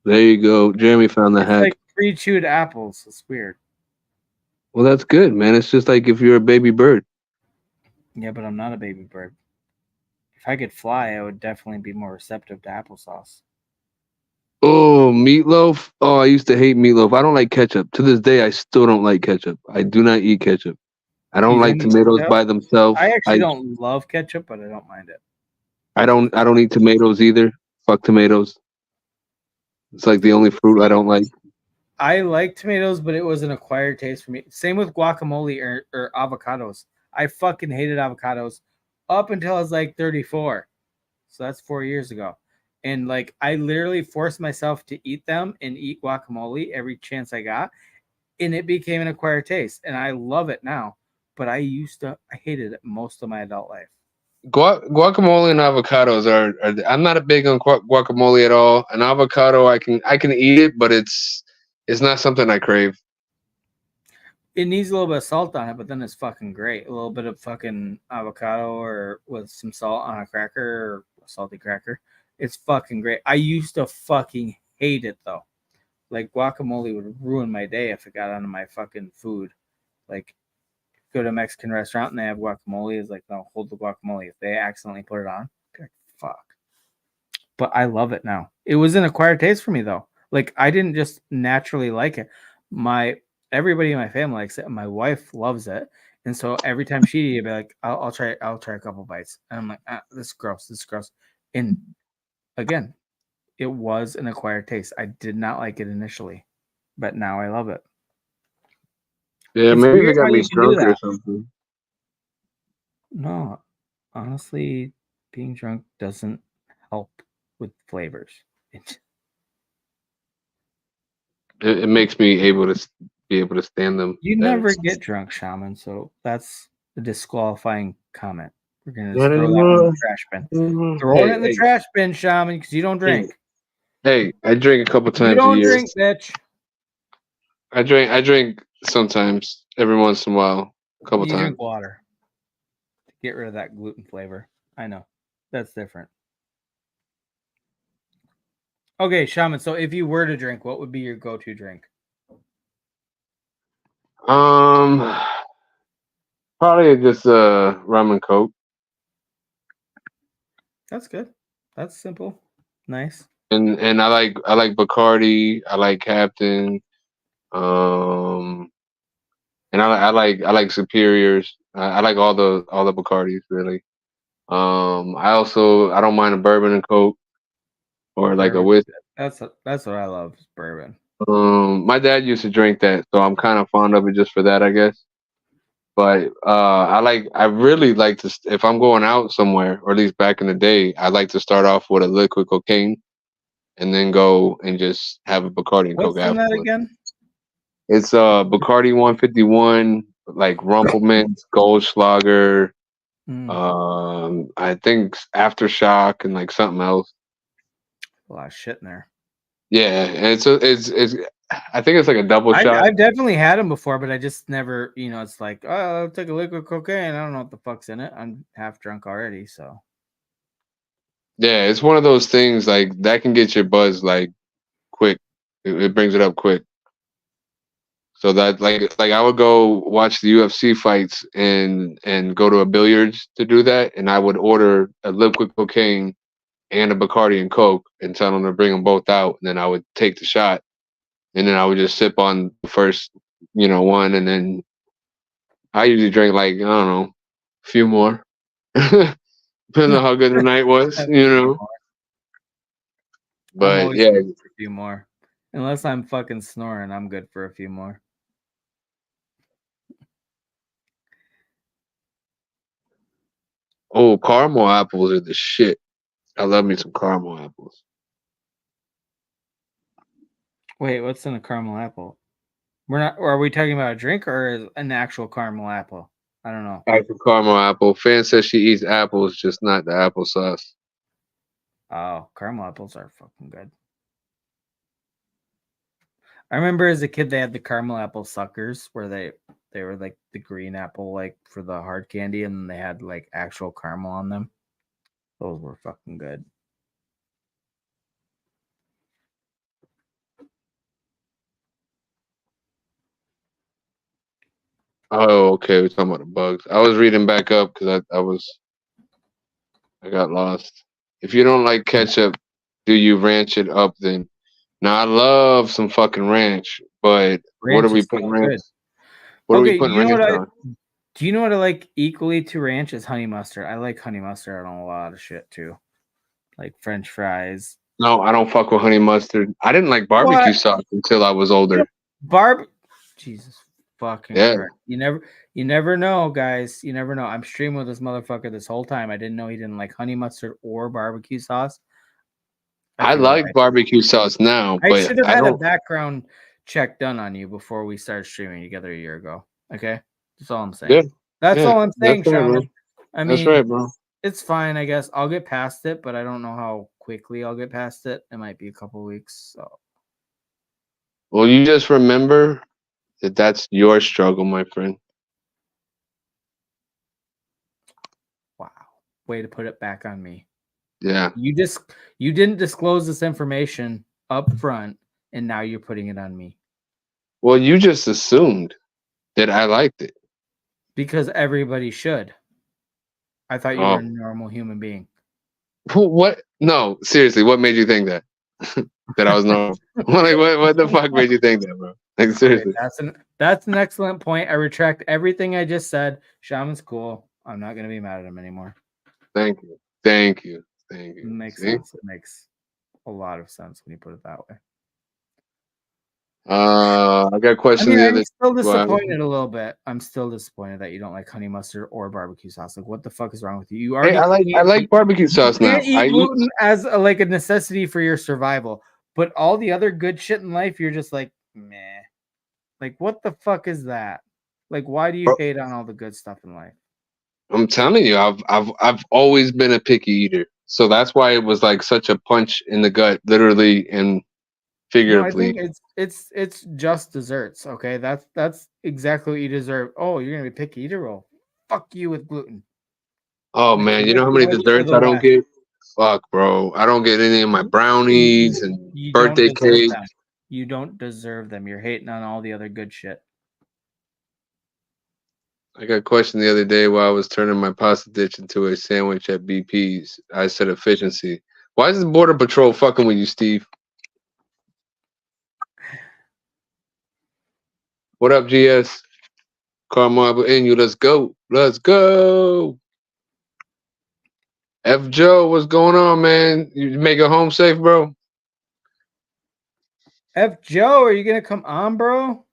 There you go. Jeremy found the It's hack. like pre-chewed apples. It's weird. Well, that's good, man. It's just like if you're a baby bird. Yeah, but I'm not a baby bird. If I could fly, I would definitely be more receptive to applesauce. Oh, meatloaf. Oh, I used to hate meatloaf. I don't like ketchup. To this day, I still don't like ketchup. I do not eat ketchup. I don't like tomatoes by themselves. I actually don't love ketchup, but I don't mind it. I don't eat tomatoes either. Fuck tomatoes. It's like the only fruit I don't like. I like tomatoes, but it was an acquired taste for me. Same with guacamole or avocados. I fucking hated avocados up until I was like 34. So that's 4 years ago. And like I literally forced myself to eat them and eat guacamole every chance I got. And it became an acquired taste. And I love it now. But I hated it most of my adult life. Guacamole and avocados are I'm not a big on guacamole at all. An avocado I can eat it, but it's not something I crave. It needs a little bit of salt on it, but then it's fucking great. A little bit of fucking avocado or with some salt on a cracker or a salty cracker. It's fucking great. I used to fucking hate it though. Like guacamole would ruin my day if it got onto my fucking food. Like go to a Mexican restaurant and they have guacamole. It's like, no, hold the guacamole. If they accidentally put it on, like, fuck. But I love it now. It was an acquired taste for me though. Like I didn't just naturally like it. Everybody in my family likes it. And my wife loves it. And so every time she'd eat it, be like, I'll try a couple bites. And I'm like, this is gross. This is gross. And again, it was an acquired taste. I did not like it initially, but now I love it. Yeah, maybe they got me drunk or something. No, honestly, being drunk doesn't help with flavors. It makes me able to be able to stand them. You never get drunk, Shaman, so that's a disqualifying comment. We're gonna just throw that one in the trash bin. Throw it in the trash bin, Shaman, because you don't drink. Hey, I drink a couple times a year. You don't drink, bitch. I drink sometimes, every once in a while, a couple times. Drink water to get rid of that gluten flavor. I know that's different. Okay, Shaman. So if you were to drink, what would be your go-to drink? Probably just rum and Coke. That's good. That's simple. Nice. And I like Bacardi. I like Captain. And I like Superiors. I like all the Bacardis really. I don't mind a bourbon and Coke, or like a whiskey. That's what I love, is bourbon. My dad used to drink that, so I'm kind of fond of it just for that, I guess. But I really like to, if I'm going out somewhere, or at least back in the day, I like to start off with a liquid cocaine, and then go and just have a Bacardi and Coke afterwards. What's in that again? It's Bacardi 151, like Rumpelmans, Goldschlager, I think Aftershock, and like something else. A lot of shit in there. Yeah, and it's I think it's like a double shot. I've definitely had them before, but I just never, it's like, oh, I'll take a liquid cocaine. I don't know what the fuck's in it. I'm half drunk already, so. Yeah, it's one of those things like that can get your buzz like quick. It brings it up quick. So that like I would go watch the UFC fights and go to a billiards to do that, and I would order a liquid cocaine and a Bacardi and Coke and tell them to bring them both out, and then I would take the shot, and then I would just sip on the first, one, and then I usually drink like I don't know, a few more, depending on how good the night was, A few more. I'm But always yeah, good for a few more. Unless I'm fucking snoring, I'm good for a few more. oh, caramel apples are the shit. I love me some caramel apples. Wait, what's in a caramel apple? Are we talking about a drink or an actual caramel apple? I don't know. Actual caramel apple. Fan says she eats apples, just not the applesauce. Oh, caramel apples are fucking good. I remember as a kid they had the caramel apple suckers where they were like the green apple like for the hard candy, and they had like actual caramel on them. Those were fucking good. Oh, okay. We're talking about the bugs. I was reading back up because I got lost. If you don't like ketchup, do you ranch it up then? Now I love some fucking ranch, but what are Ranch we is putting so ranch? good. What are we Okay, putting ranch on? do you know what I like equally to ranch is honey mustard. I like honey mustard on a lot of shit too. Like French fries. No, I don't fuck with honey mustard. I didn't like barbecue What? sauce until I was older. Jesus fucking Yeah. Christ. You never know, guys. You never know. I'm streaming with this motherfucker this whole time. I didn't know he didn't like honey mustard or barbecue sauce. I feel like barbecue sauce now, I but should have I had a don't. background check done on you before we started streaming together a year ago. Okay? That's all I'm saying. Yeah, That's yeah, all I'm saying, that's right, bro. Shaman. I That's mean, right, bro. it's fine, I guess. I'll get past it, but I don't know how quickly I'll get past it. It might be a couple weeks. So Well, you just remember that that's your struggle, my friend. wow. Way to put it back on me. Yeah. You didn't disclose this information up front, and now you're putting it on me. Well, you just assumed that I liked it. Because everybody should. I thought you were a Oh, normal human being. what? No, seriously, what made you think that? That I was normal? Like, what the fuck made you think that, bro? Like, Okay, seriously. that's an excellent point. I retract everything I just said. Shaman's cool. I'm not gonna be mad at him anymore. Thank you. Thank you. Thank It you. makes See? sense. It makes a lot of sense when you put it that way. I got a I question mean, the I'm other. still Well, disappointed a little bit. I'm still disappointed that you don't like honey mustard or barbecue sauce. Like, what the fuck is wrong with you? You hey, already I can't like eat, barbecue you sauce can't now. I eat eat. gluten as like a necessity for your survival. But all the other good shit in life, you're just like, meh. Like, what the fuck is that? Like, why do you Bro, hate on all the good stuff in life? I'm telling you, I've always been a picky eater, so that's why it was like such a punch in the gut, literally and No, I think figuratively. it's just desserts. Okay, that's exactly what you deserve. Oh, you're gonna be picky eater? Well, fuck you with gluten. Oh Like man, you know how many live to desserts the I don't west. get? Fuck, bro, I don't get any of my brownies and You don't birthday deserve cake. them. You don't deserve them. You're hating on all the other good shit. I got a question the other day while I was turning my pasta dish into a sandwich at BP's. I said efficiency. Why is the border patrol fucking with you, Steve? What up, GS? Carmel in you. Let's go. Let's go. F Joe, what's going on, man? You make it home safe, bro? F Joe, are you gonna come on, bro?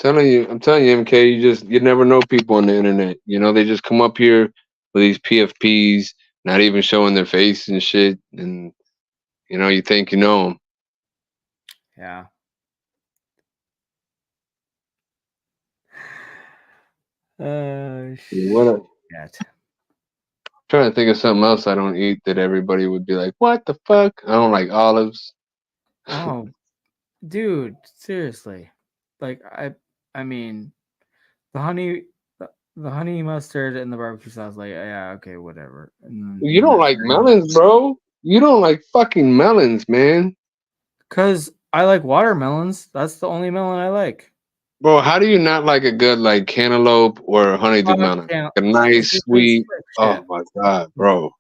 I'm telling you, MK, you never know people on the internet. You know, they just come up here with these PFPs, not even showing their face and shit, and you think you know them. Yeah. What up? Shit. Trying to think of something else I don't eat that everybody would be like, "What the fuck?" I don't like olives. Oh, dude, seriously. Like I mean, the honey the honey mustard and the barbecue sauce, like yeah, okay, whatever. You don't like melons, bro. You don't like fucking melons, man. Because I like watermelons. That's the only melon I like. Bro, how do you not like a good like cantaloupe or honeydew melon? Can't. A nice, It tastes sweet. like shit. Oh my god, bro.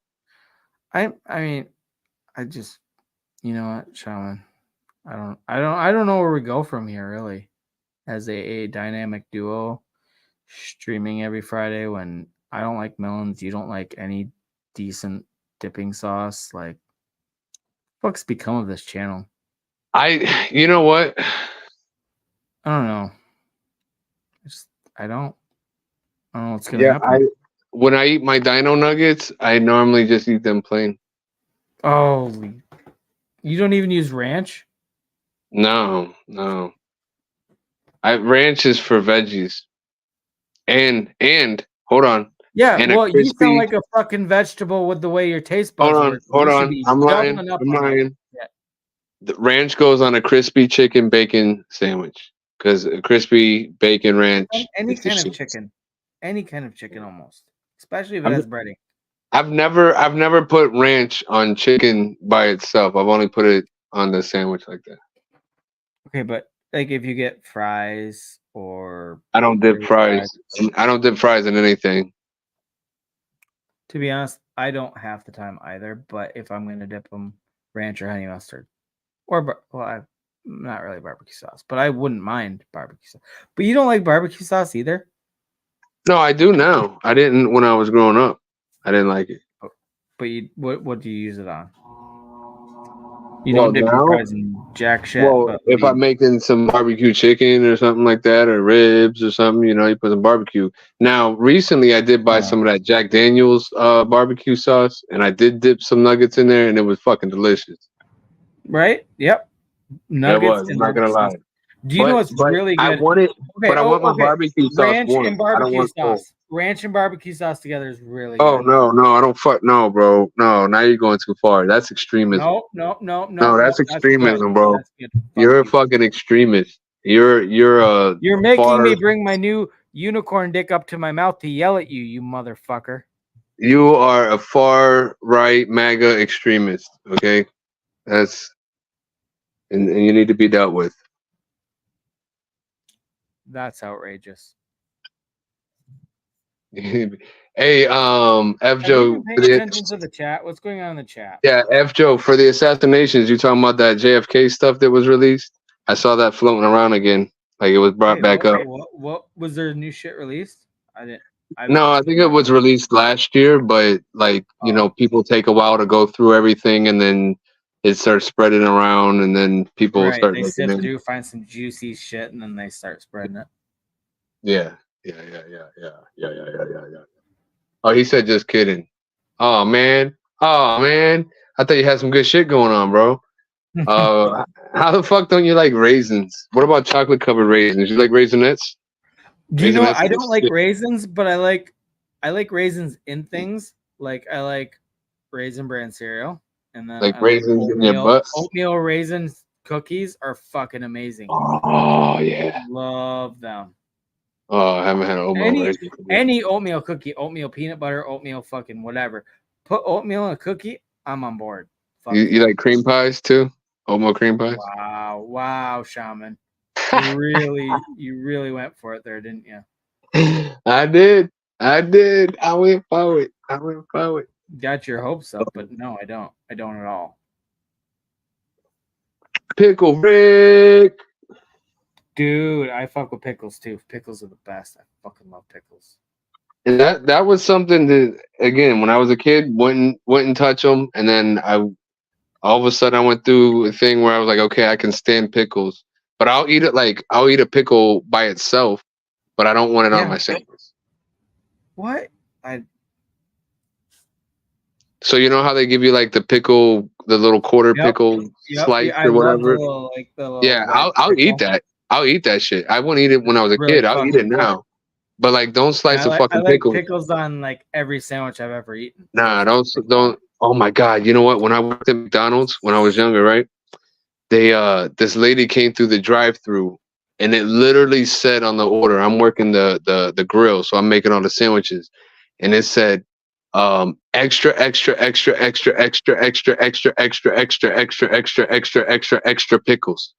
I mean, I just, you know what, Shaman. I don't know where we go from here, really, as a dynamic duo, streaming every Friday. When I don't like melons, you don't like any decent dipping sauce. Like, what's become of this channel? You know what? I don't know. I don't know what's gonna happen. When I eat my dino nuggets, I normally just eat them plain. Oh, you don't even use ranch? No. Ranch is for veggies. And hold on. Yeah, And well, a crispy, you sound like a fucking vegetable with the way your taste buds work. hold You should on. be I'm lying. doubling up I'm on that lying. shit. The ranch goes on a crispy chicken bacon sandwich because a crispy bacon ranch. Any is the kind of shit. chicken, any kind of chicken, almost, especially if it has breading. I've never put ranch on chicken by itself. I've only put it on the sandwich like that. Okay, but like if you get fries or I don't dip fries. I don't dip fries in anything. To be honest, I don't half the time either. But if I'm gonna dip them, ranch or honey mustard, or not really barbecue sauce, but I wouldn't mind barbecue sauce. But you don't like barbecue sauce either? No, I do now. I didn't when I was growing up. I didn't like it. But what do you use it on? You don't dip your fries in jack shit. Well, but if I'm making some barbecue chicken or something like that, or ribs or something, you put some barbecue. Now, recently I did buy some of that Jack Daniel's barbecue sauce, and I did dip some nuggets in there, and it was fucking delicious. Right? Yep. Nuggets. I'm not gonna lie. Do you know what's really good? I want it, but I want my barbecue sauce ranch warm. and barbecue I don't want sauce. cold. Ranch and barbecue sauce together is really Oh good. no, I don't no, bro. No, now you're going too far. That's extremism. No, that's extremism, bro. That's good. You're a fucking extremist. You're making me bring my new unicorn dick up to my mouth to yell at you, you motherfucker. You are a far right MAGA extremist. Okay, and you need to be dealt with. That's outrageous. Hey, F Joe. Pay attention to the chat. What's going on in the chat? Yeah, F Joe, for the assassinations, you talking about that JFK stuff that was released? I saw that floating around again, like it was brought back up. What was there new shit released? I think it was released last year, but people take a while to go through everything, and then it starts spreading around, and then people start. They sift through, find some juicy shit, and then they start spreading it. Yeah. Oh, he said just kidding. Oh man. I thought you had some good shit going on, bro. How the fuck don't you like raisins? What about chocolate covered raisins? You like Raisinets? Do you know I don't like raisins, but I like raisins in things. Like I like Raisin Bran cereal, and then like raisins in your butt. Oatmeal raisins cookies are fucking amazing. Oh yeah, love them. Oh, I haven't had an oatmeal. Any oatmeal cookie, oatmeal peanut butter, oatmeal fucking whatever. Put oatmeal in a cookie, I'm on board. You like cream pies too? Oatmeal cream pies? Wow, Shaman. You really went for it there, didn't you? I did. I went for it. Got your hopes up, but no, I don't. I don't at all. Pickle Rick. Dude, I fuck with pickles too. Pickles are the best. I fucking love pickles. And that was something that, again, when I was a kid, wouldn't touch them, and then all of a sudden I went through a thing where I was like, okay, I can stand pickles, but I'll eat a pickle by itself, but I don't want it on my sandwich. What? So you know how they give you like the pickle, the little quarter pickle slice or whatever? I'll eat that. I'll eat that shit. I wouldn't eat it when I was a kid. I'll eat it now. but like don't slice a I fucking like pickle. pickles on like every sandwich I've ever eaten. Nah, don't. Oh my god! You know what? When I worked at McDonald's when I was younger, right? They this lady came through the drive-through, and it literally said on the order, I'm working the grill, so I'm making all the sandwiches, and it said extra extra extra extra extra extra extra extra extra extra extra extra extra extra pickles.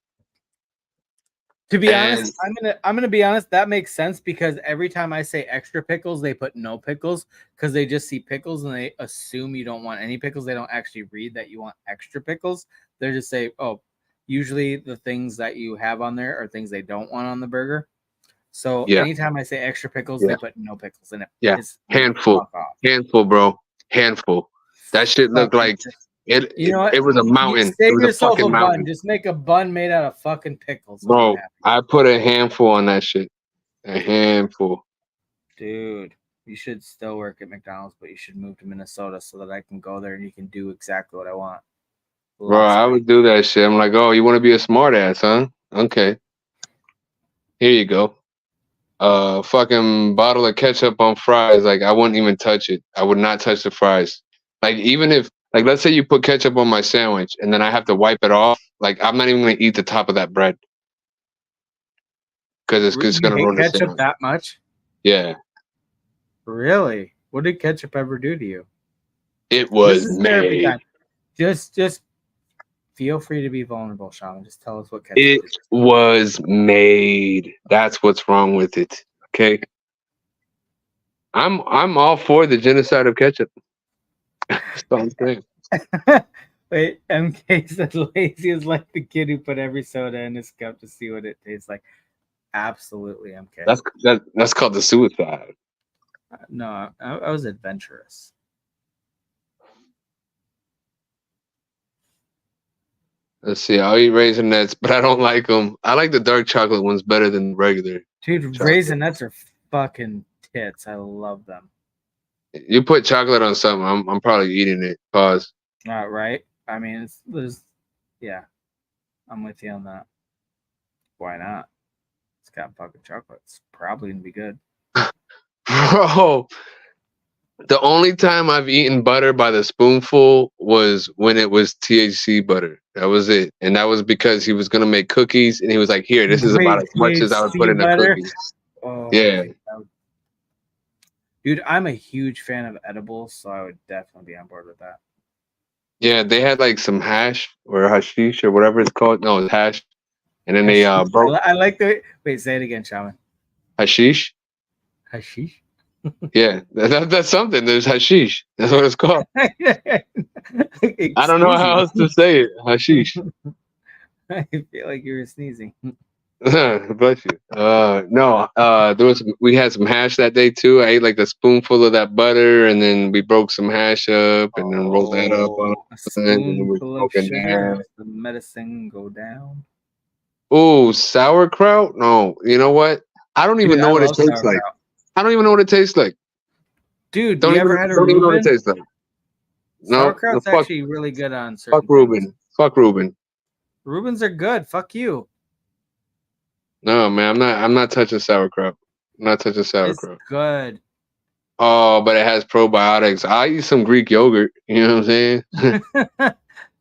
To be And honest, I'm gonna be honest. That makes sense because every time I say extra pickles, they put no pickles because they just see pickles and they assume you don't want any pickles. They don't actually read that you want extra pickles. They just say, "Oh, usually the things that you have on there are things they don't want on the burger." So yeah, anytime I say extra pickles, yeah, they put no pickles in it. yeah, Pisses me the handful, fuck off. handful, bro, handful. That shit looked Fucking like it. You know It what? was a You mountain. It save was a yourself a fucking bun. mountain, Just make a bun made out of fucking pickles, and I'm bro. happy. I put a handful on that shit. A handful. Dude, you should still work at McDonald's, but you should move to Minnesota so that I can go there and you can do exactly what I want. Bro, I would do that shit. I'm like, oh, you want to be a smart ass, huh? Okay. Here you go. Fucking bottle of ketchup on fries. Like, I wouldn't even touch it. I would not touch the fries. Like, even if, like, let's say you put ketchup on my sandwich and then I have to wipe it off. Like, I'm not even going to eat the top of that bread. Because it's You going to hate ruin the ketchup sandwich. that much? Yeah. Really? What did ketchup ever do to you? It This was is therapy made. time. Just feel free to be vulnerable, Shaman. Just tell us what ketchup It did. was made. That's what's wrong with it. Okay. I'm all for the genocide of ketchup. That's all I'm saying. Wait, MK said Lazy is like the kid who put every soda in his cup to see what it tastes like. Absolutely, MK. That's called the suicide. No, I was adventurous. Let's see. I'll eat Raisinets, but I don't like them. I like the dark chocolate ones better than regular. Dude, Chocolate. Raisinets are fucking tits. I love them. You put chocolate on something, I'm probably eating it. Pause. Right? I mean, yeah, I'm with you on that. Why not? It's got fucking chocolate. It's probably gonna be good. Bro, the only time I've eaten butter by the spoonful was when it was THC butter. That was it. And that was because he was going to make cookies. And he was like, here, this is about Wait, as much as I would put THC in a butter? cookie. Oh, Yeah. Dude, I'm a huge fan of edibles, so I would definitely be on board with that. Yeah, they had like some hash or hashish or whatever it's called. No, it's hash. And then they broke I like the wait. Say it again, Shaman. hashish. Hashish. Yeah, that's something. There's hashish. That's what it's called. I don't know how else to say it. Hashish. I feel like you were sneezing. Bless you. No. We had some hash that day too. I ate like a spoonful of that butter, and then we broke some hash up, and then rolled that up on A and then we spoonful of broke sugar that. makes the medicine go down. Ooh, sauerkraut? No. You know what? I don't even Dude, know I what it love tastes like. sauerkraut. I don't even know what it tastes like. Dude, Don't you even ever had a don't even know what it Reuben? tastes like. No, Sauerkraut's fuck actually really good on certain Reuben. things. Fuck Reuben. Reubens are good. Fuck you. No, man, I'm not touching sauerkraut. I'm not touching It's sauerkraut. good. Oh, but it has probiotics. I eat some Greek yogurt. You know what I'm saying?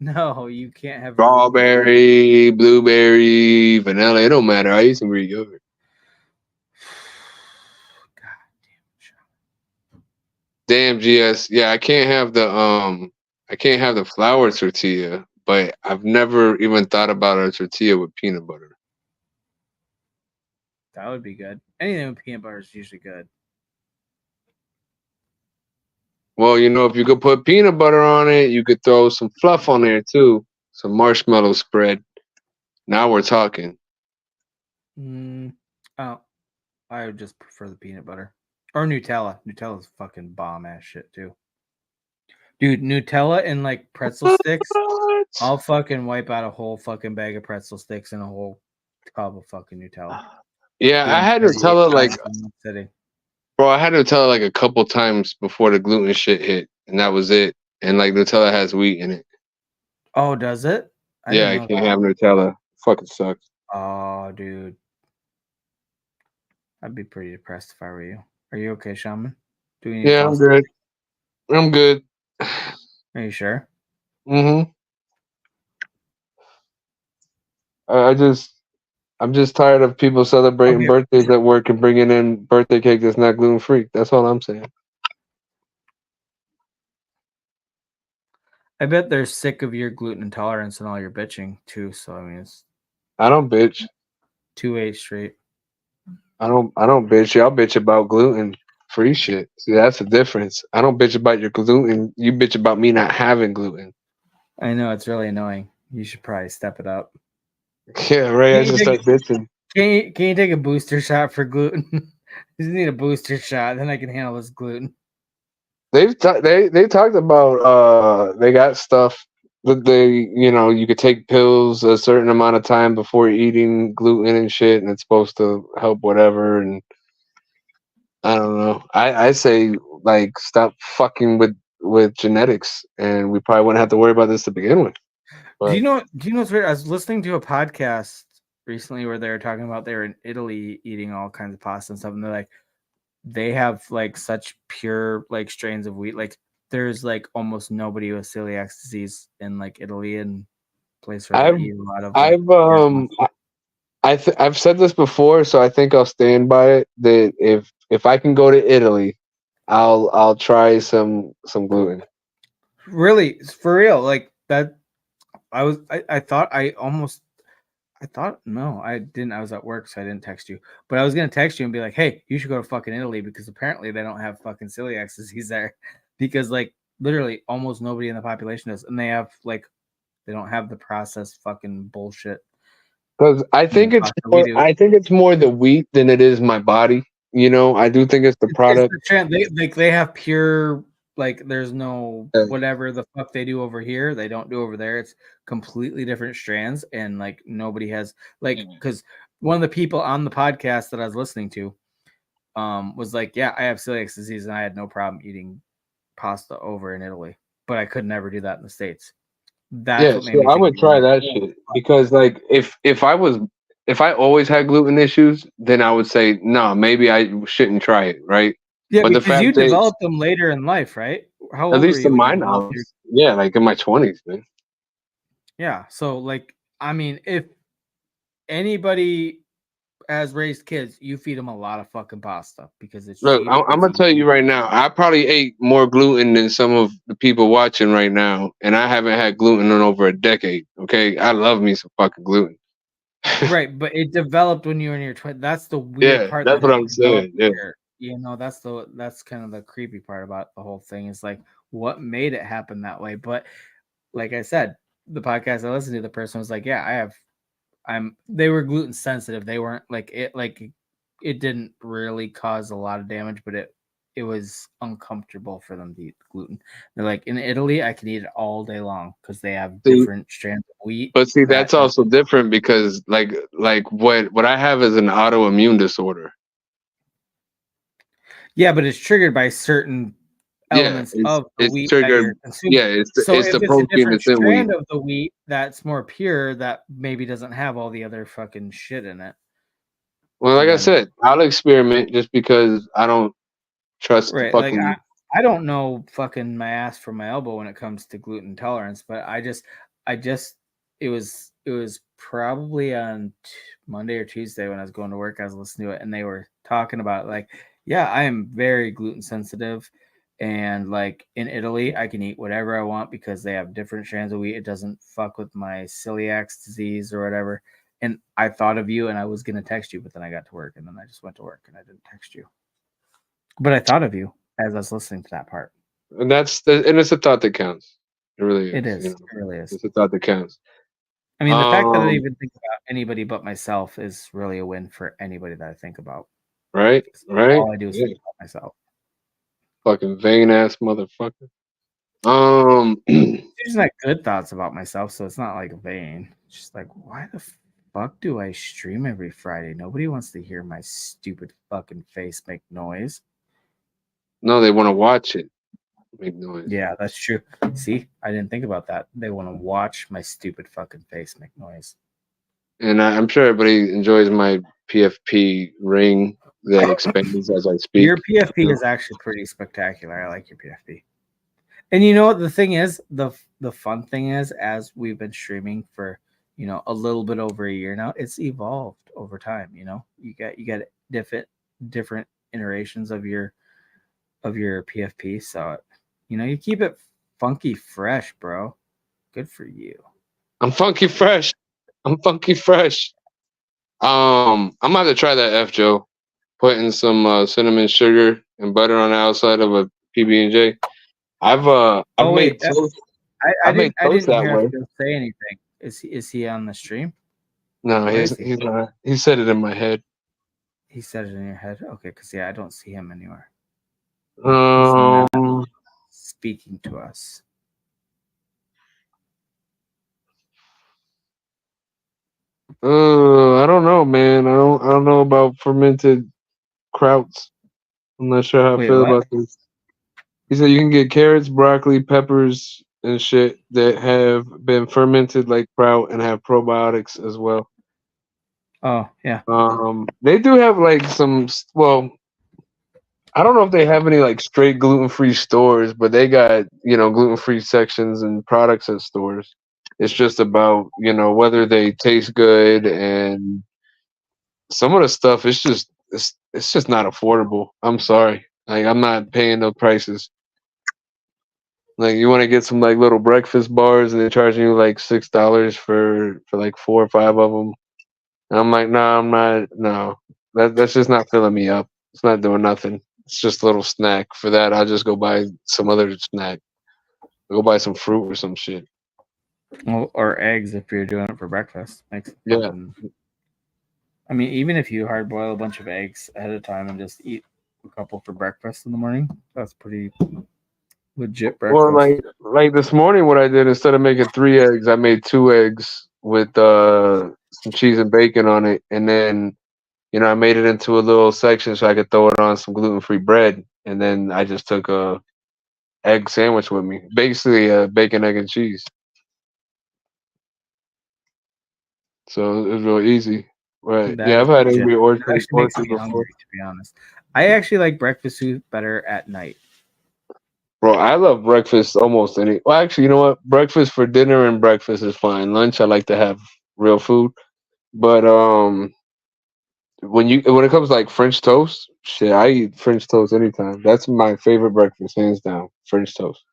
No, you can't have Strawberry, blueberry, vanilla. It don't matter. I eat some Greek yogurt. God Damn, GS. Yeah, I can't have the flour tortilla, but I've never even thought about a tortilla with peanut butter. that would be good. Anything with peanut butter is usually good. Well, if you could put peanut butter on it, you could throw some fluff on there too. Some marshmallow spread. Now we're talking. Oh, I would just prefer the peanut butter or Nutella. Nutella's fucking bomb ass shit too. Dude, Nutella and like pretzel sticks. What? I'll fucking wipe out a whole fucking bag of pretzel sticks and a whole tub of fucking Nutella. Yeah, Dude, I had Nutella like, bro, I had Nutella like a couple times before the gluten shit hit, and that was it. And like Nutella has wheat in it. Oh, does it? I can't have Nutella. Fucking sucks. Oh, dude. I'd be pretty depressed if I were you. Are you okay, Shaman? Do we need Yeah, I'm pulse? good. I'm good. Are you sure? Mm-hmm. I'm just tired of people celebrating Okay. birthdays at work and bringing in birthday cake that's not gluten free. That's all I'm saying. I bet they're sick of your gluten intolerance and all your bitching too. So I mean, it's I don't bitch. 2-8 straight. I don't bitch. Y'all bitch about gluten free shit. See, that's the difference. I don't bitch about your gluten. You bitch about me not having gluten. I know it's really annoying. You should probably step it up. Yeah, right. I Can you just take start bitching. can you take a booster shot for gluten? You just need a booster shot, then I can handle this gluten. They talked about they got stuff that you could take pills a certain amount of time before eating gluten and shit, and it's supposed to help whatever. And I don't know. I say like stop fucking with genetics, and we probably wouldn't have to worry about this to begin with. Do you But know? Do you know what's weird? I was listening to a podcast recently where they were talking about they were in Italy eating all kinds of pasta and stuff, and they're like, they have like such pure like strains of wheat. Like there's like almost nobody with celiac disease in like Italy and place where they I've eat a lot of like I've pure um pasta. I've said this before, so I think I'll stand by it. That if I can go to Italy, I'll try some gluten. Really, for real, like that. I thought I thought no, I didn't. I was at work, so I didn't text you. But I was gonna text you and be like, "Hey, you should go to fucking Italy because apparently they don't have fucking celiac disease there, because like literally almost nobody in the population does, and they have like they don't have the processed fucking bullshit Because pasta we do. I think it's more the wheat than it is my body. I do think it's the It's product. the trend. They have pure like there's no Uh, whatever the fuck they do over here, they don't do over there. It's completely different strands, and like nobody has like because one of the people on the podcast that I was listening to was like, yeah, I have celiac disease and I had no problem eating pasta over in Italy, but I could never do that in the States. That's Yeah, what made so me I think would even try more. that shit because like if I always had gluten issues, then I would say no, maybe I shouldn't try it, right? Yeah, But the because you fact that developed them later in life, right? How at old were least you in when you my developed knowledge, your? yeah, like in my 20s, man. Yeah, so like I mean, if anybody has raised kids, you feed them a lot of fucking pasta because it's Look, cheap, I'm it's gonna tell you easy. right now, I probably ate more gluten than some of the people watching right now, and I haven't had gluten in over a decade. Okay, I love me some fucking gluten. Right, but it developed when you were in your 20s. That's the weird Yeah, part that's that what it I'm developed saying. Yeah, later. That's kind of the creepy part about the whole thing is like what made it happen that way. But like I said, the podcast I listened to, the person was like, "Yeah, they were gluten sensitive. They weren't like it didn't really cause a lot of damage, but it was uncomfortable for them to eat gluten. They're like, in Italy, I can eat it all day long because they have see, different strands of wheat but see, that that's does. also different because like what I have is an autoimmune disorder. Yeah, but it's triggered by certain Yeah, elements of the it's wheat that you're triggered. consuming. Yeah, So it's if the it's a protein different that's in wheat. strand of the wheat that's more pure, that maybe doesn't have all the other fucking shit in it, Well, like I then said, I'll experiment just because I don't trust the right. Like fucking. I don't know fucking my ass from my elbow when it comes to gluten intolerance, but I just it was probably on Monday or Tuesday when I was going to work, I was listening to it and they were talking about like, yeah, I am very gluten sensitive. And like in Italy, I can eat whatever I want because they have different strands of wheat. It doesn't fuck with my celiac disease or whatever. And I thought of you and I was gonna text you, but then I got to work and then I just went to work and I didn't text you. But I thought of you as I was listening to that part. And it's a thought that counts. It really It is. is. It really is. It's a thought that counts. I mean, the fact that I Um, even think about anybody but myself is really a win for anybody that I think about. right, 'Cause right. all I do is Yeah, think about myself. fucking vain ass motherfucker. It's usually not good thoughts about myself, so it's not like vain. It's just like, why the fuck do I stream every Friday? Nobody wants to hear my stupid fucking face make noise. No, they want to watch it make noise. Yeah, that's true. See, I didn't think about that. They want to watch my stupid fucking face make noise. And I'm sure everybody enjoys my PFP ring. that expands as I speak. Your PFP is actually pretty spectacular. I like your PFP. And you know what the thing is? The fun thing is, as we've been streaming for a little bit over a year now, it's evolved over time. You got different iterations of your PFP. So you keep it funky fresh, bro. Good for you. I'm funky fresh. I'm funky fresh. I'm about to try that F Joe. Putting some cinnamon sugar and butter on the outside of a PB&J. I've Oh made wait, toast. I I've made didn't toast that hear way. him say anything. Is he on the stream? No, Where is he? he's not. He said it in my head. He said it in your head. Okay, because I don't see him anywhere. He's not speaking to us. I don't know, man. I don't know about fermented krauts. I'm not sure how I Wait, feel what? about this. He said you can get carrots, broccoli, peppers, and shit that have been fermented like kraut and have probiotics as well. Oh, yeah. They do have like some. Well, I don't know if they have any like straight gluten-free stores, but they got gluten-free sections and products at stores. It's just about whether they taste good, and some of the stuff it's just not affordable. I'm sorry, like I'm not paying those prices. Like you want to get some like little breakfast bars, and they're charging you like $6 for like 4 or 5 of them. And I'm like, no, I'm not. No, that's just not filling me up. It's not doing nothing. It's just a little snack. For that, I'll just go buy some other snack. I'll go buy some fruit or some shit. Well, or eggs if you're doing it for breakfast. Makes Yeah. fucking. I mean, even if you hard boil a bunch of eggs ahead of time and just eat a couple for breakfast in the morning, that's pretty legit Well, breakfast. like this morning, what I did instead of making 3 eggs, I made 2 eggs with some cheese and bacon on it, and then I made it into a little section so I could throw it on some gluten-free bread, and then I just took a egg sandwich with me, basically a bacon, egg, and cheese. So it was real easy. Right? That Yeah, is I've had legit. Angry It Orchard actually makes me before. hungry, to be honest. I actually like breakfast food better at night. Bro, I love breakfast almost any. Well, actually, you know what? Breakfast for dinner and breakfast is fine. Lunch, I like to have real food. But when it comes to like French toast, shit, I eat French toast anytime. That's my favorite breakfast, hands down. French toast.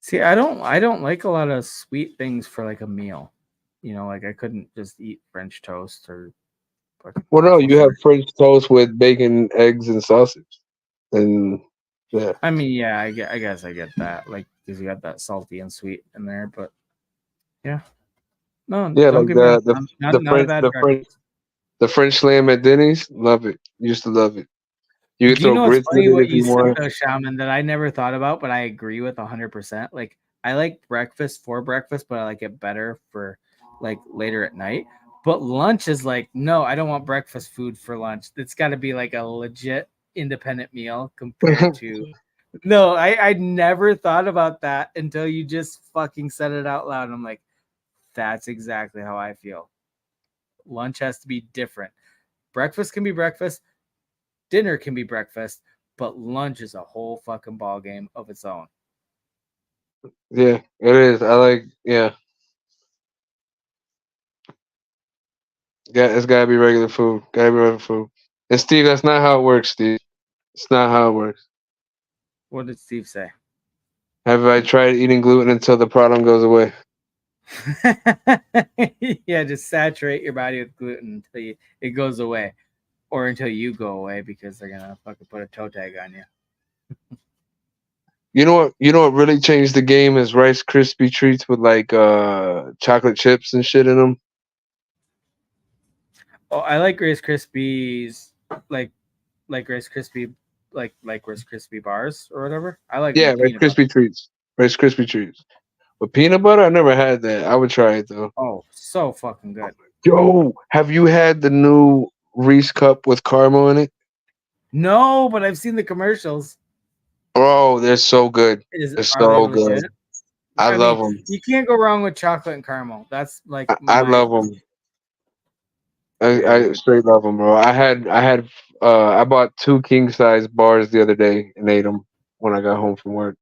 See, I don't like a lot of sweet things for like a meal. Like I couldn't just eat French toast or fucking Well, no, waffles. you have French toast with bacon, eggs, and sausage, and yeah, I mean, yeah, I guess I get that. Like, because you got that salty and sweet in there, but yeah, no, yeah, don't like get me wrong. the Not the not a French bad the French breakfast. the French slam at Denny's, love it. Used to love it. You could Do you throw know what's grits with funny? it What if you you said want. though, Shaman, that I never thought about, but I agree with 100%. Like, I like breakfast for breakfast, but I like it better for like later at night. But lunch is like, no, I don't want breakfast food for lunch. It's got to be like a legit independent meal compared to. No, I never thought about that until you just fucking said it out loud. I'm like, that's exactly how I feel. Lunch has to be different. Breakfast can be breakfast, dinner can be breakfast, but lunch is a whole fucking ball game of its own. Yeah, it is. I like. Yeah, yeah. It's gotta be regular food. Gotta be regular food. And Steve, that's not how it works, Steve. It's not how it works. What did Steve say? Have I tried eating gluten until the problem goes away? Yeah, just saturate your body with gluten until it goes away, or until you go away because they're gonna fucking put a toe tag on you. You know what? You know what really changed the game is Rice Krispie treats with like chocolate chips and shit in them. Oh, I like Rice Krispies, like Rice Krispie, like Rice Krispie bars or whatever. I like them Yeah, with Rice peanut butter. Krispie treats. Rice Krispie treats with peanut butter. I never had that. I would try it though. Oh, so fucking good. Yo, have you had the new Reese cup with caramel in it? No, but I've seen the commercials. Bro, they're so good. They're Are they so good. legit? I I love mean, them. you can't go wrong with chocolate and caramel. That's like I my love them. I straight love them, bro. I bought 2 king size bars the other day and ate them when I got home from work.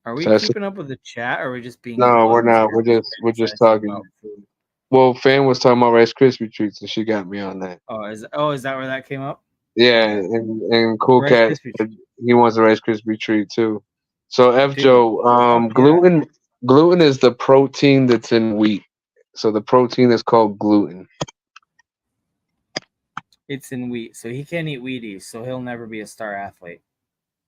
Are we So that's keeping up with the chat, or are we just being no, we're gluttons not. here? We're Because just I said talking. about food. Well, Fan was talking about Rice Krispie treats, and she got me on that. Is that where that came up? Yeah, Okay. and Cool Rice Cat Krispie said treat. he wants a Rice Krispie treat too. So F Dude, Joe, fuck yeah. gluten is the protein that's in wheat. So the protein is called gluten. It's in wheat, so he can't eat Wheaties, so he'll never be a star athlete.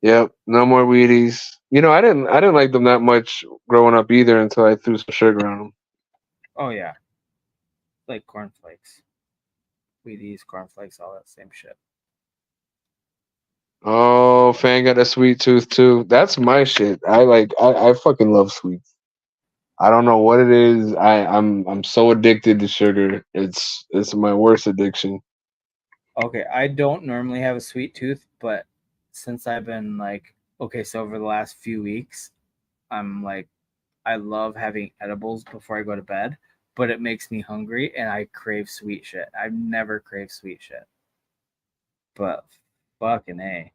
Yep, no more Wheaties. You know, I didn't like them that much growing up either until I threw some sugar on them. Oh yeah, like cornflakes, Wheaties, cornflakes, all that same shit. Oh, Fan got a sweet tooth too. That's my shit. I fucking love sweets. I don't know what it is. I'm so addicted to sugar. It's my worst addiction. Okay, I don't normally have a sweet tooth, but since I've been like, okay, so over the last few weeks, I'm like, I love having edibles before I go to bed, but it makes me hungry and I crave sweet shit. I've never craved sweet shit, but fucking A,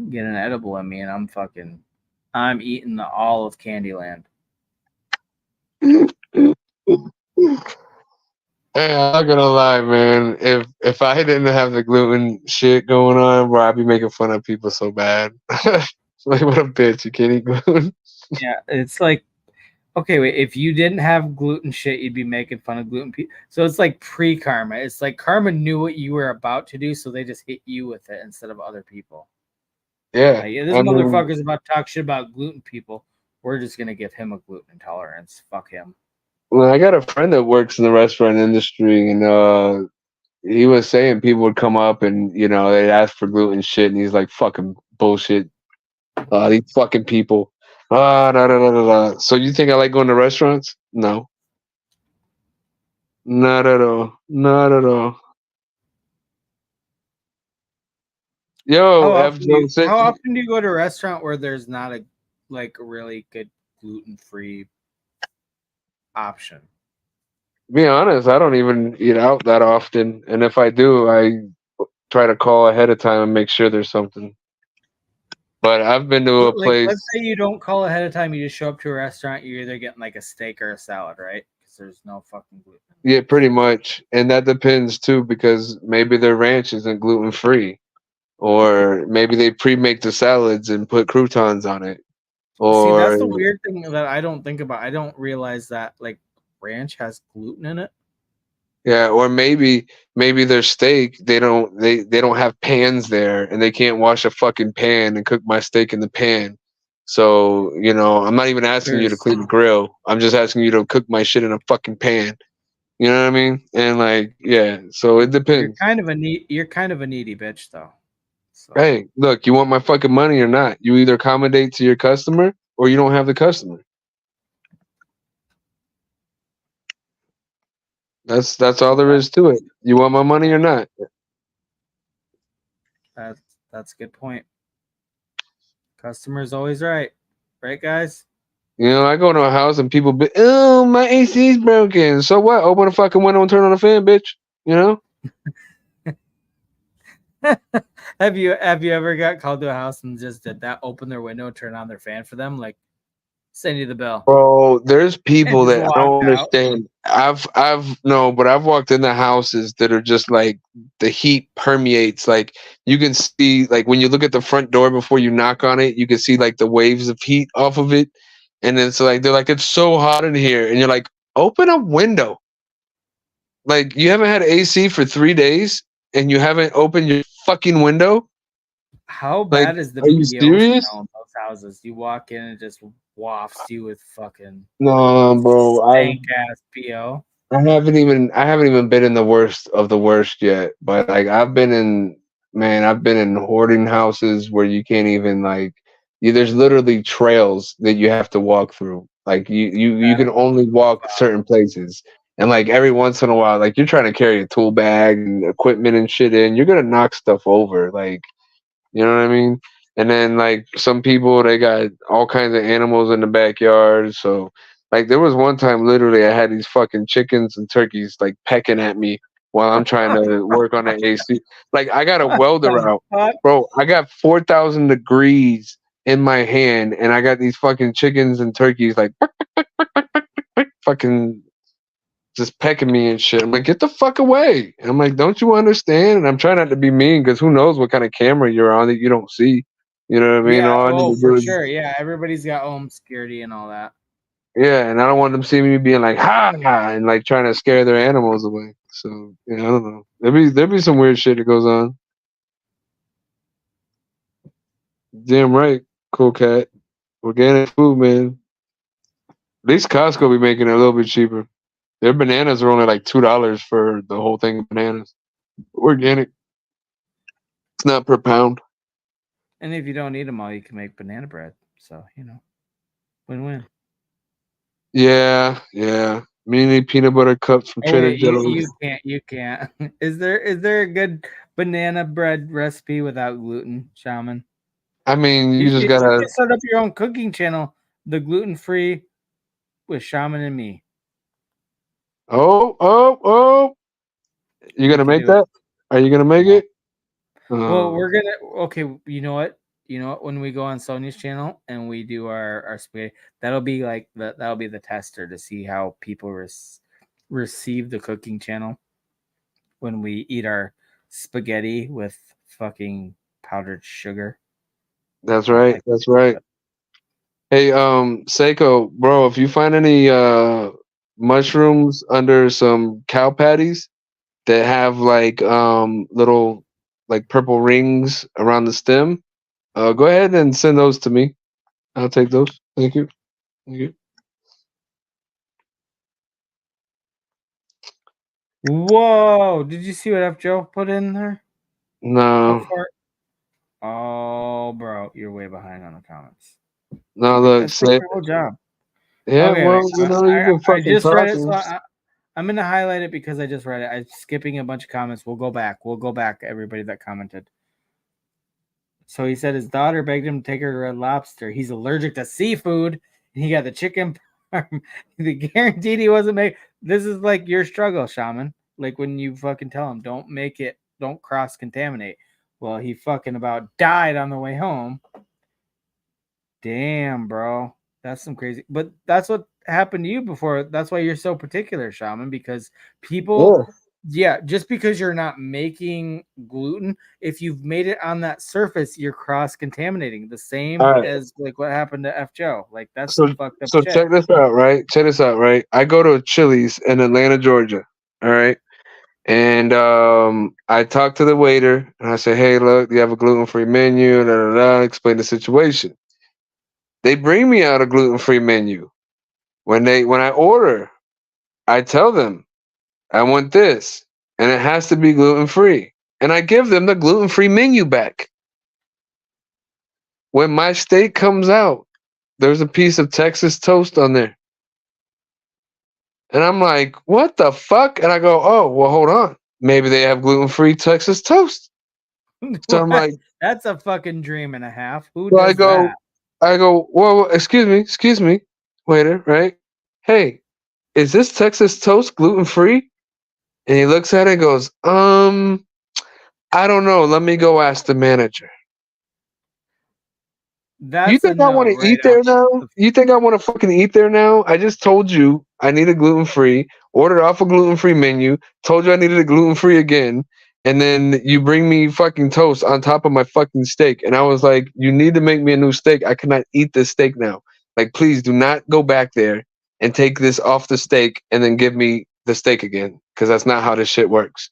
get an edible in me and I'm eating all of Candyland. Hey, I'm not gonna lie, man. If I didn't have the gluten shit going on, bro, I'd be making fun of people so bad. Like, what a bitch! You can't eat gluten. Yeah, it's like, okay, wait, if you didn't have gluten shit, you'd be making fun of gluten people. So it's like pre-karma. It's like karma knew what you were about to do, so they just hit you with it instead of other people. Yeah, Like, this I mean, motherfucker's about to talk shit about gluten people. We're just gonna give him a gluten intolerance. Fuck him. well, I got a friend that works in the restaurant industry, and he was saying people would come up and they'd ask for gluten shit, and he's like, "Fucking bullshit, these fucking people." Da, da, da, da, da. So you think I like going to restaurants? No, not at all, not at all. Yo, F Joe said. How often do you go to a restaurant where there's not a like really good gluten-free option? Be honest, I don't even eat out that often, and if I do, I try to call ahead of time and make sure there's something. But I've been to a Like, let's place, say you don't call ahead of time, you just show up to a restaurant, you're either getting like a steak or a salad, right? Because there's no fucking gluten in yeah, those. pretty much, and that depends too because maybe their ranch isn't gluten free, or maybe they pre-make the salads and put croutons on it, See, that's or the weird thing that I don't think about. I don't realize that like ranch has gluten in it. yeah, or maybe their steak they don't have pans there and they can't wash a fucking pan and cook my steak in the pan. So, I'm not even asking you to There's clean the grill. I'm just asking you to cook my shit in a fucking pan. You know what I mean? And like, yeah, so it depends. you're kind of a needy bitch though. So Hey, look, you want my fucking money or not? You either accommodate to your customer or you don't have the customer. That's all there that, is to it. You want my money or not? that that's a good point. Customer's always right. Right, guys? I go to a house and people be, oh, my AC's broken. So what? Open the fucking window and turn on the fan, bitch. You know? Have you ever got called to a house and just did that? Open their window, turn on their fan for them, like send you the bill, Bro, there's and people just that I walk don't out. understand. But I've walked into houses that are just like the heat permeates. Like you can see, like when you look at the front door before you knock on it, you can see like the waves of heat off of it, and it's like they're like it's so hot in here, and you're like, open a window. Like you haven't had AC for 3 days, and you haven't opened your fucking window. How Like, bad is the are you BO serious? smell in those houses? You walk in and just wafts you with fucking No, bro. stank ass BO. I haven't even been in the worst of the worst yet. But like I've been in hoarding houses where you can't even like there's literally trails that you have to walk through. Like you That can only walk certain places. And like every once in a while, like you're trying to carry a tool bag and equipment and shit in, you're gonna knock stuff over. Like, you know what I mean? And then like some people they got all kinds of animals in the backyard, so Like there was one time, literally, I had these fucking chickens and turkeys like pecking at me while I'm trying to work on the AC. Like I got a What welder the out, fuck? bro. I got 4,000 degrees in my hand, and I got these fucking chickens and turkeys like fucking just pecking me and shit. I'm like, get the fuck away. And I'm like, don't you understand? And I'm trying not to be mean because who knows what kind of camera you're on that you don't see. You know what I mean? Yeah, All I need oh to for do is, sure. Yeah, everybody's got home security and all that. yeah, and I don't want them seeing me being like, ha, ha, and like trying to scare their animals away. So, yeah, I don't know. There'd be some weird shit that goes on. Damn right, cool cat. Organic food, man. At least Costco be making it a little bit cheaper. Their bananas are only like $2 for the whole thing of bananas. Organic. It's not per pound. And if you don't eat them all, you can make banana bread. So win-win. Yeah, yeah. Mini peanut butter cups from Oh Trader wait, Joe's. you can't. Is there a good banana bread recipe without gluten, Shaman? I mean, you just You gotta. can start up your own cooking channel, the gluten free with Shaman and me. Oh, oh, oh! You We gonna could make do it. that? Are you gonna make No. it? Well, Oh, we're gonna okay. You know what? When we go on Sonia's channel and we do our spaghetti, that'll be like that'll be the tester to see how people receive the cooking channel when we eat our spaghetti with fucking powdered sugar. that's Not right. like That's right. Hey, Seiko, bro, if you find any mushrooms under some cow patties that have like little like purple rings around the stem, go ahead and send those to me. I'll take those. Thank you. Thank you. Whoa! Did you see what F Joe put in there? How No, far? Oh, bro, you're way behind on the comments. no. Like Look, that's like say my whole job. yeah. Okay, wait. Well, you've been I fucking just read it, talking. so I'm gonna highlight it because I just read it. I'm skipping a bunch of comments. We'll go back. Everybody that commented. So he said his daughter begged him to take her to Red Lobster. He's allergic to seafood, and he got the chicken parm. He guaranteed he wasn't make. This is like your struggle, Shaman. Like when you fucking tell him, don't cross contaminate. Well, he fucking about died on the way home. Damn, bro. That's some crazy. But that's what happened to you before. That's why you're so particular, Shaman, because people, Yeah. yeah, just because you're not making gluten, if you've made it on that surface, you're cross contaminating. The same All right. as like what happened to F. Joe. Like that's So some fucked up so shit. check this out, right? Check this out, right? I go to Chili's in Atlanta, Georgia. All right. And I talk to the waiter and I say, hey, look, do you have a gluten-free menu? Da, da, da, explain the situation. They bring me out a gluten-free menu. When I order, I tell them I want this, and it has to be gluten-free. And I give them the gluten-free menu back. When my steak comes out, there's a piece of Texas toast on there. And I'm like, what the fuck? And I go, oh, well, hold on. Maybe they have gluten-free Texas toast. So I'm like, That's a fucking dream and a half. Who so I does go, that? I go, well, excuse me, waiter, right? Hey, is this Texas toast gluten-free? And he looks at it and goes, I don't know. Let me go ask the manager. You That's a think I no want to right eat off. there now? You think I want to fucking eat there now? I just told you I need a gluten free, ordered off a gluten free menu, told you I needed a gluten free again, and then you bring me fucking toast on top of my fucking steak. And I was like, you need to make me a new steak. I cannot eat this steak now. Like, please do not go back there and take this off the steak and then give me the steak again. Because that's not how this shit works.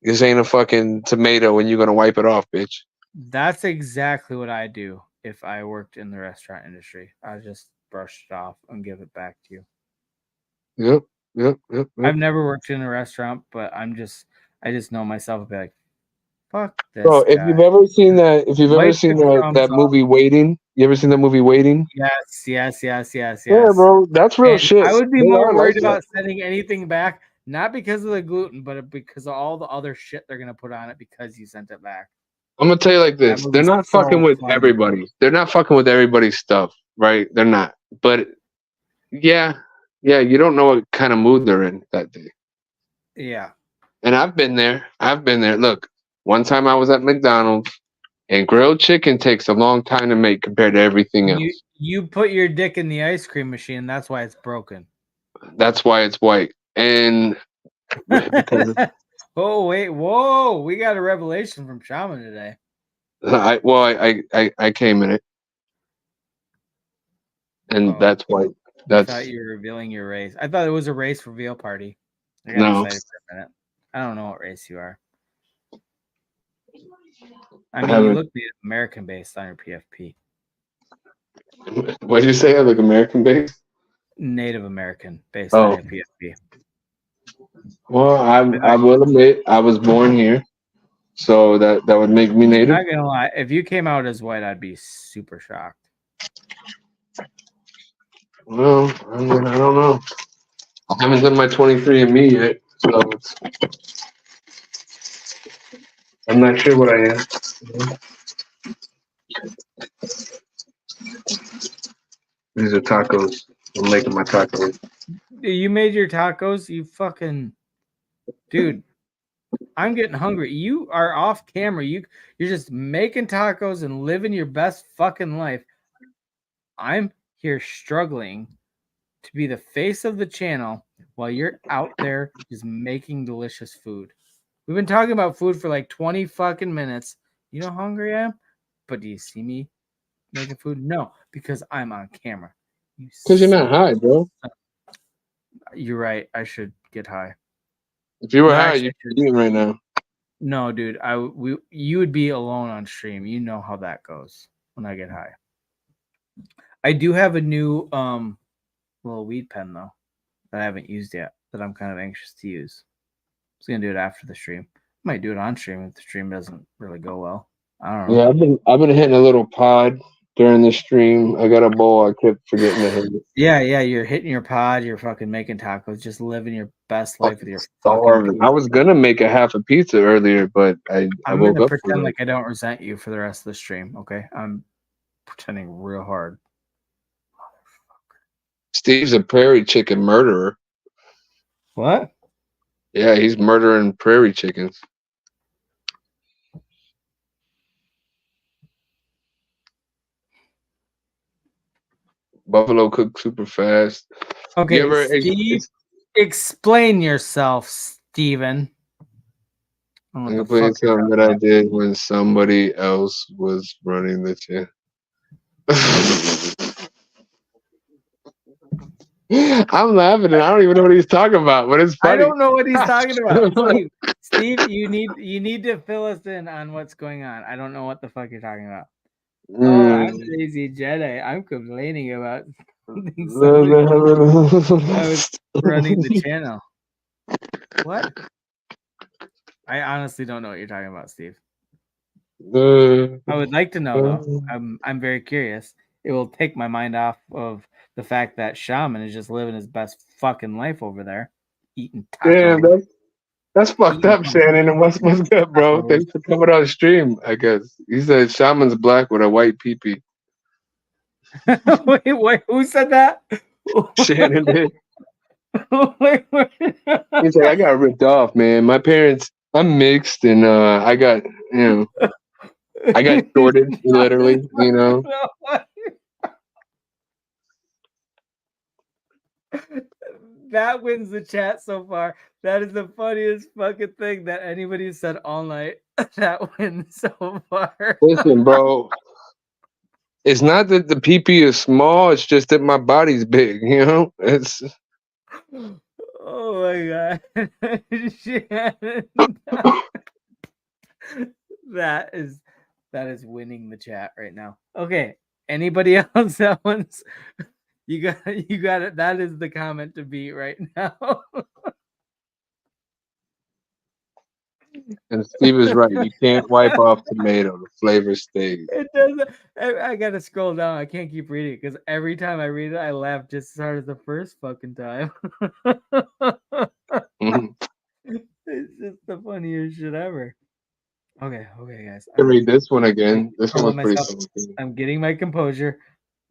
This ain't a fucking tomato and you're going to wipe it off, bitch. That's exactly what I do if I worked in the restaurant industry. I just brush it off and give it back to you. Yep. Yep. Yep. Yep. I've never worked in a restaurant, but I just know myself and be like, fuck Bro, this if guy. you've ever seen Wipe the that crumbs off. movie Waiting, you ever seen that movie Waiting? Yes. Yeah, bro, that's real And shit. I would be They more are like worried that. about sending anything back, not because of the gluten, but because of all the other shit they're gonna put on it because you sent it back. I'm gonna tell you like That this: they're movie's not fucking so with funny. everybody. They're not fucking with everybody's stuff, right? They're not. But yeah, Yeah, you don't know what kind of mood they're in that day. Yeah. And I've been there. Look, one time I was at McDonald's, and grilled chicken takes a long time to make compared to everything else. You put your dick in the ice cream machine. That's why it's broken. That's why it's white. And because Oh wait, whoa! We got a revelation from Shaman today. I came in it, and Oh, that's white. I thought That's you were revealing your race. I thought it was a race reveal party. I got no. excited for a minute. I don't know what race you are. I I mean, you haven't. look Native American based on your PFP. What did you say? I look American based. Native American based Oh, on your PFP. well, I will admit I was born here, so that would make me native. Not gonna lie, if you came out as white, I'd be super shocked. Well, I mean, I don't know. I haven't done my 23andMe yet, so I'm not sure what I am. These are tacos. I'm making my tacos. You made your tacos, you fucking dude. I'm getting hungry. You are off camera. You're just making tacos and living your best fucking life. I'm here struggling to be the face of the channel while you're out there just making delicious food. We've been talking about food for like 20 fucking minutes. You know how hungry I am? But do you see me making food? No, because I'm on camera. Because you're not high, bro. You're right. I should get high. If you were No, high, actually, you'd be eating right now. No, dude. You would be alone on stream. You know how that goes when I get high. I do have a new little weed pen though that I haven't used yet that I'm kind of anxious to use. I was gonna do it after the stream. Might do it on stream if the stream doesn't really go well. I don't know. Yeah, I've been hitting a little pod during the stream. I got a bowl. I kept forgetting to hit it. Yeah, you're hitting your pod. You're fucking making tacos. Just living your best life with your Starving. fucking. I was gonna make a half a pizza earlier, but I I'm woke gonna up. pretend like I don't resent you for the rest of the stream. Okay, I'm pretending real hard. Steve's a prairie chicken murderer. What? Yeah, he's murdering prairie chickens. Buffalo cook super fast. Okay, Steve, explain yourself, Steven. I'm gonna play something that I did when somebody else was running the channel. I'm laughing and I don't even know what he's talking about, but it's funny. I don't know what he's talking about. Steve, you need to fill us in on what's going on. I don't know what the fuck you're talking about. Oh, I'm Lazy Jedi. I'm complaining about something. I was running the channel. What? I honestly don't know what you're talking about, Steve. I would like to know though. I'm very curious. It will take my mind off of the fact that Shaman is just living his best fucking life over there, eating tacos. Damn, that's fucked up, Shannon. What's good, bro? Thanks for coming on stream. I guess he said Shaman's black with a white peepee. wait, who said that? Shannon did. He's like, I got ripped off, man. My parents, I'm mixed, and I got shorted, literally, That wins the chat so far. That is the funniest fucking thing that anybody said all night. That wins so far. Listen, bro. It's not that the PP is small. It's just that my body's big. It's. Oh my god. that is winning the chat right now. Okay. Anybody else that wants? You got it. That is the comment to beat right now. And Steve is right. You can't wipe off tomato. The flavor stays. It doesn't. I gotta scroll down. I can't keep reading it because every time I read it, I laugh just as hard as the first fucking time. It's just the funniest shit ever. Okay, guys. I can read this one again. This one was pretty funny. I'm getting my composure.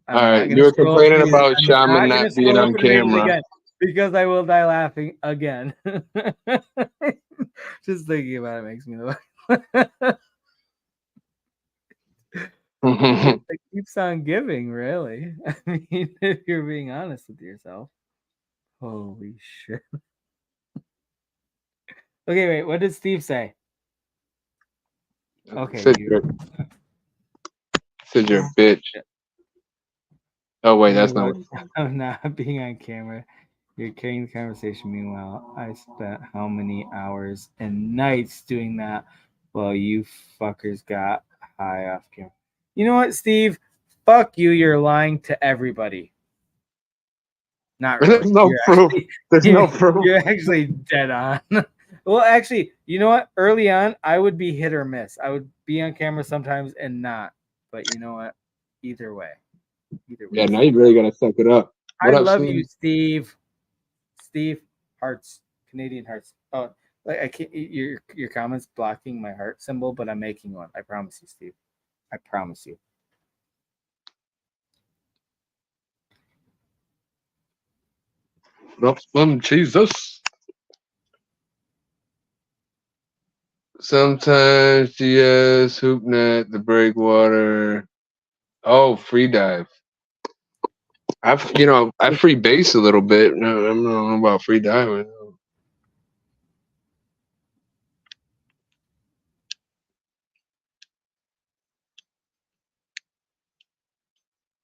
All right, you were complaining about Shaman not being on camera. because I will die laughing again. Just thinking about it makes me laugh. It keeps on giving, really. I mean, if you're being honest with yourself. Holy shit. Okay, wait. What did Steve say? Okay, Said you're a bitch. Oh wait, that's not what. I'm not being on camera. You're carrying the conversation. Meanwhile, I spent how many hours and nights doing that while you fuckers got high off camera. You know what, Steve? Fuck you. You're lying to everybody. Not really. There's no proof. There's no proof. You're actually dead on. Well, actually, you know what? Early on, I would be hit or miss. I would be on camera sometimes and not. But you know what? Either way. Yeah, now you really gotta suck it up. I love you, Steve. Steve, hearts, Canadian hearts. Oh, like I can't. Your comments blocking my heart symbol, but I'm making one. I promise you, Steve. I promise you. Nope, Jesus. Sometimes GS, HoopNet, the breakwater. Oh, free dive. I free base a little bit. No, I don't know about free diving.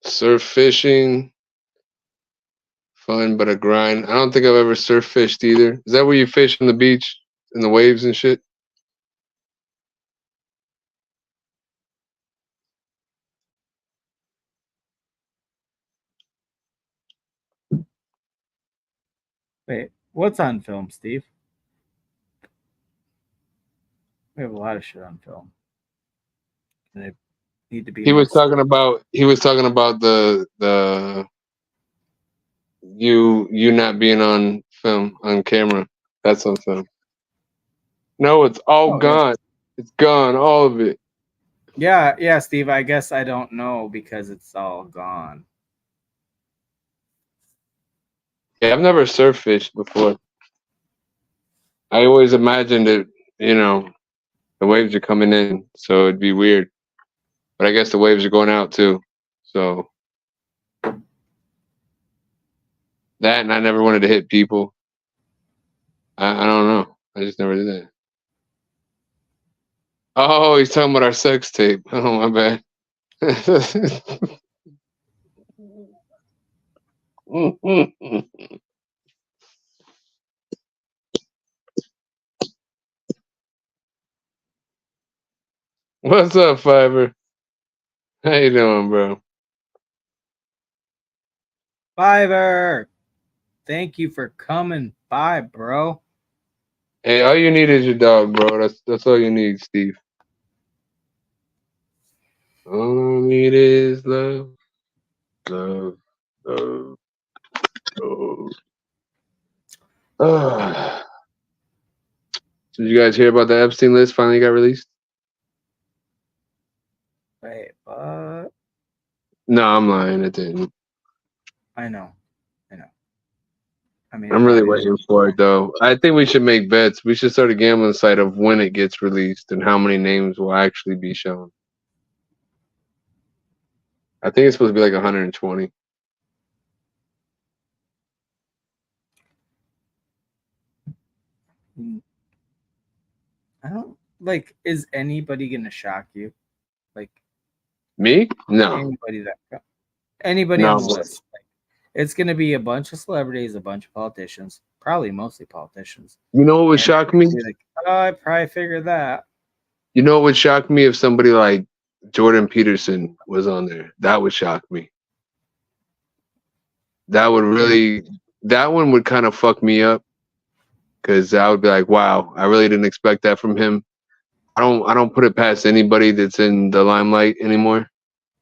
Surf fishing, fun but a grind. I don't think I've ever surf fished either. Is that where you fish on the beach in the waves and shit? Wait, what's on film, Steve? We have a lot of shit on film. They need to be. He was talking about the you not being on film on camera. That's on film. No, it's all gone. It's gone, all of it. Yeah, Steve. I guess I don't know because it's all gone. Yeah, I've never surf fished before. I always imagined it, the waves are coming in, so it'd be weird. But I guess the waves are going out too. So that, and I never wanted to hit people. I don't know. I just never did that. Oh, he's talking about our sex tape. Oh, my bad. What's up, Fiverr? How you doing, bro? Fiverr, thank you for coming by, bro. Hey, all you need is your dog, bro. That's all you need, Steve. All I need is love, love, love, love. Did you guys hear about the Epstein list finally got released? Wait, what? No, I'm lying. It didn't. I know. I mean, I'm really waiting for it, though. I think we should make bets. We should start a gambling site of when it gets released and how many names will actually be shown. I think it's supposed to be like 120. I don't like. Is anybody gonna shock you? Like Me? No. Anybody on the list? Like, it's gonna be a bunch of celebrities, a bunch of politicians, probably mostly politicians. You know what would shock me? Like, oh, I probably figured that. You know what would shock me if somebody like Jordan Peterson was on there? That would shock me. That one would kind of fuck me up because I would be like, wow, I really didn't expect that from him. I don't put it past anybody that's in the limelight anymore.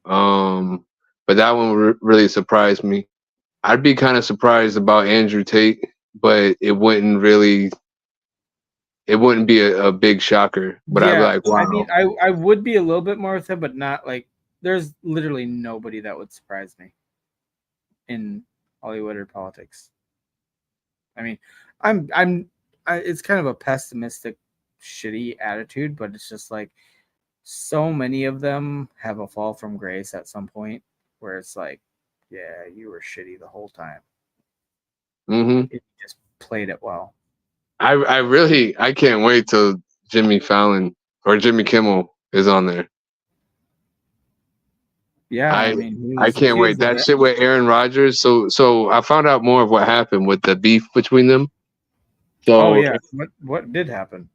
But that one would really surprised me. I'd be kind of surprised about Andrew Tate, but it wouldn't be a big shocker. But I'd be like, wow. I mean, I would be a little bit more with him, but not like there's literally nobody that would surprise me in Hollywood or politics. I mean, it's kind of a pessimistic, shitty attitude, but it's just like so many of them have a fall from grace at some point where it's like, yeah, you were shitty the whole time. Mm-hmm. If you just played it well. I can't wait till Jimmy Fallon or Jimmy Kimmel is on there. Yeah, I mean, he was I can't wait. accused of That it. shit with Aaron Rodgers. So I found out more of what happened with the beef between them. So Oh yeah, what did happen?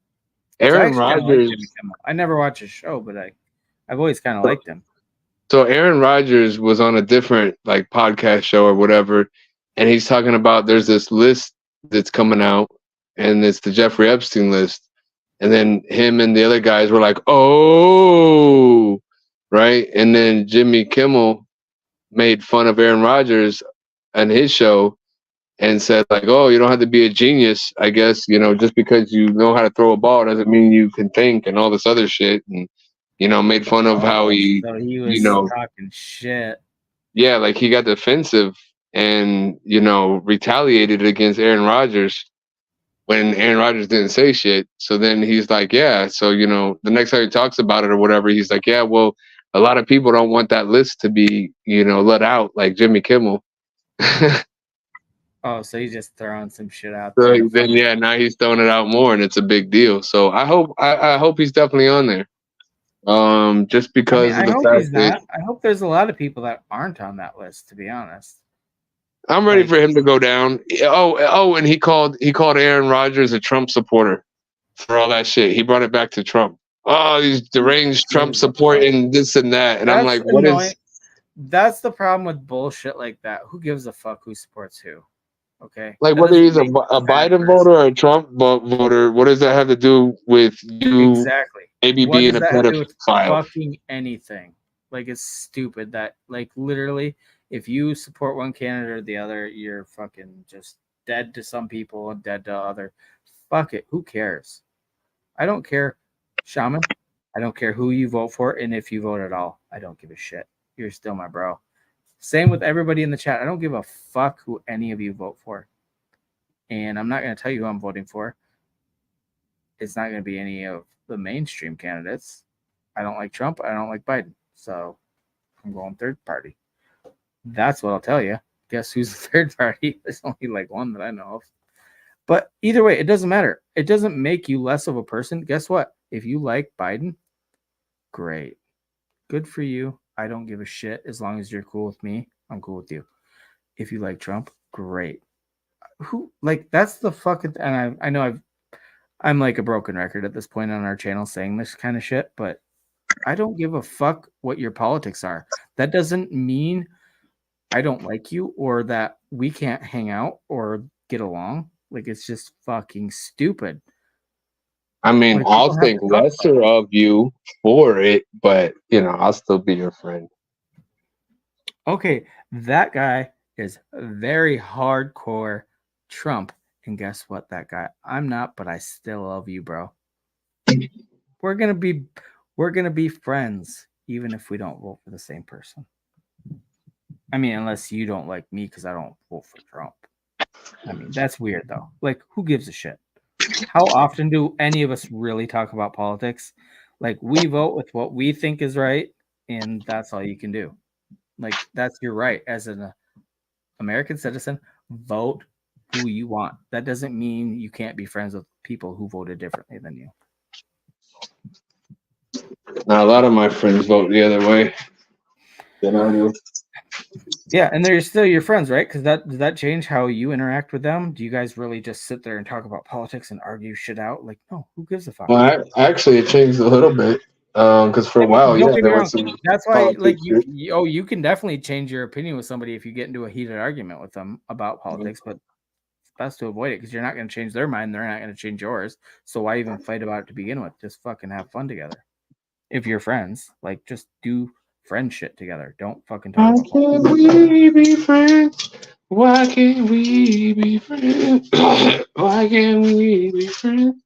So I Aaron actually kind of like Rodgers. Jimmy Kimmel. I never watched his show, but I've always kind of liked him. So Aaron Rodgers was on a different like podcast show or whatever, and he's talking about there's this list that's coming out, and it's the Jeffrey Epstein list. And then him and the other guys were like, "Oh, right." And then Jimmy Kimmel made fun of Aaron Rodgers and his show and said like, "Oh, you don't have to be a genius, I guess. You know, just because you know how to throw a ball doesn't mean you can think and all this other shit." And made fun of how he, So he was talking shit. yeah, like he got defensive and retaliated against Aaron Rodgers when Aaron Rodgers didn't say shit. So then he's like, yeah. So the next time he talks about it or whatever, he's like, yeah, well, a lot of people don't want that list to be let out, like Jimmy Kimmel. Oh, so he's just throwing some shit out So there. then, yeah, now he's throwing it out more, and it's a big deal. So I hope he's definitely on there. Just because I of the hope fact he's not. I hope there's a lot of people that aren't on that list, to be honest. I'm ready for him to go down. Oh, and he called Aaron Rodgers a Trump supporter for all that shit. He brought it back to Trump. Oh, these deranged Trump supporting this and that, and I'm like, what is? That's the problem with bullshit like that. Who gives a fuck who supports who? Okay. Like that whether he's a Biden voter or a Trump voter, what does that have to do with you? Exactly. Maybe what being does a that have to do with pedophile. fucking anything? Like it's stupid that like literally if you support one candidate or the other, you're fucking just dead to some people and dead to other. Fuck it. Who cares? I don't care, Shaman. I don't care who you vote for, and if you vote at all, I don't give a shit. You're still my bro. Same with everybody in the chat. I don't give a fuck who any of you vote for. And I'm not going to tell you who I'm voting for. It's not going to be any of the mainstream candidates. I don't like Trump. I don't like Biden. So I'm going third party. That's what I'll tell you. Guess who's the third party? There's only like one that I know of. But either way, it doesn't matter. It doesn't make you less of a person. Guess what? If you like Biden, great. Good for you. I don't give a shit. As long as you're cool with me, I'm cool with you. If you like Trump, great. Who like that's the fucking and I know I'm like a broken record at this point on our channel saying this kind of shit, but I don't give a fuck what your politics are. That doesn't mean I don't like you or that we can't hang out or get along. Like it's just fucking stupid. I mean, Like, I'll think lesser of you for it, but I'll still be your friend. Okay, that guy is very hardcore Trump. And guess what, that guy? I'm not, but I still love you, bro. We're gonna be friends, even if we don't vote for the same person. I mean, unless you don't like me because I don't vote for Trump. I mean, that's weird though. Like, who gives a shit? How often do any of us really talk about politics? Like, we vote with what we think is right, and that's all you can do. Like, that's your right as an American citizen. Vote who you want. That doesn't mean you can't be friends with people who voted differently than you. Now, a lot of my friends vote the other way than I do. Yeah, and they're still your friends, right? Because does that change how you interact with them? Do you guys really just sit there and talk about politics and argue shit out? Like, no, who gives a fuck? Well, actually, it changed a little bit because for a while, don't get me wrong. some. That's why, like, you can definitely change your opinion with somebody if you get into a heated argument with them about politics, but it's best to avoid it because you're not going to change their mind. They're not going to change yours. So why even fight about it to begin with? Just fucking have fun together. If you're friends, like, just do friend shit together. Don't fucking talk about politics. Why can't we be friends? Why can't we be friends? Why can't we be friends?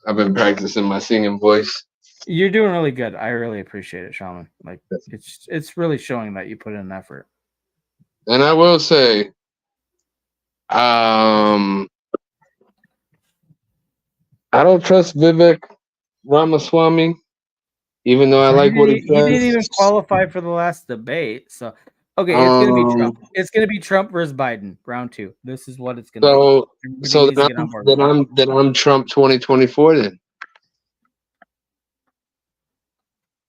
I've been practicing my singing voice. You're doing really good. I really appreciate it, Shaman. Like it's really showing that you put in an effort. And I will say, I don't trust Vivek Ramaswamy, even though I He like what he didn't says. even qualify for the last debate. So, okay, it's gonna be Trump. Um, It's gonna be Trump versus Biden, round 2. This is what it's gonna be. so Everybody so needs to get on board with then I'm Trump 2024 then.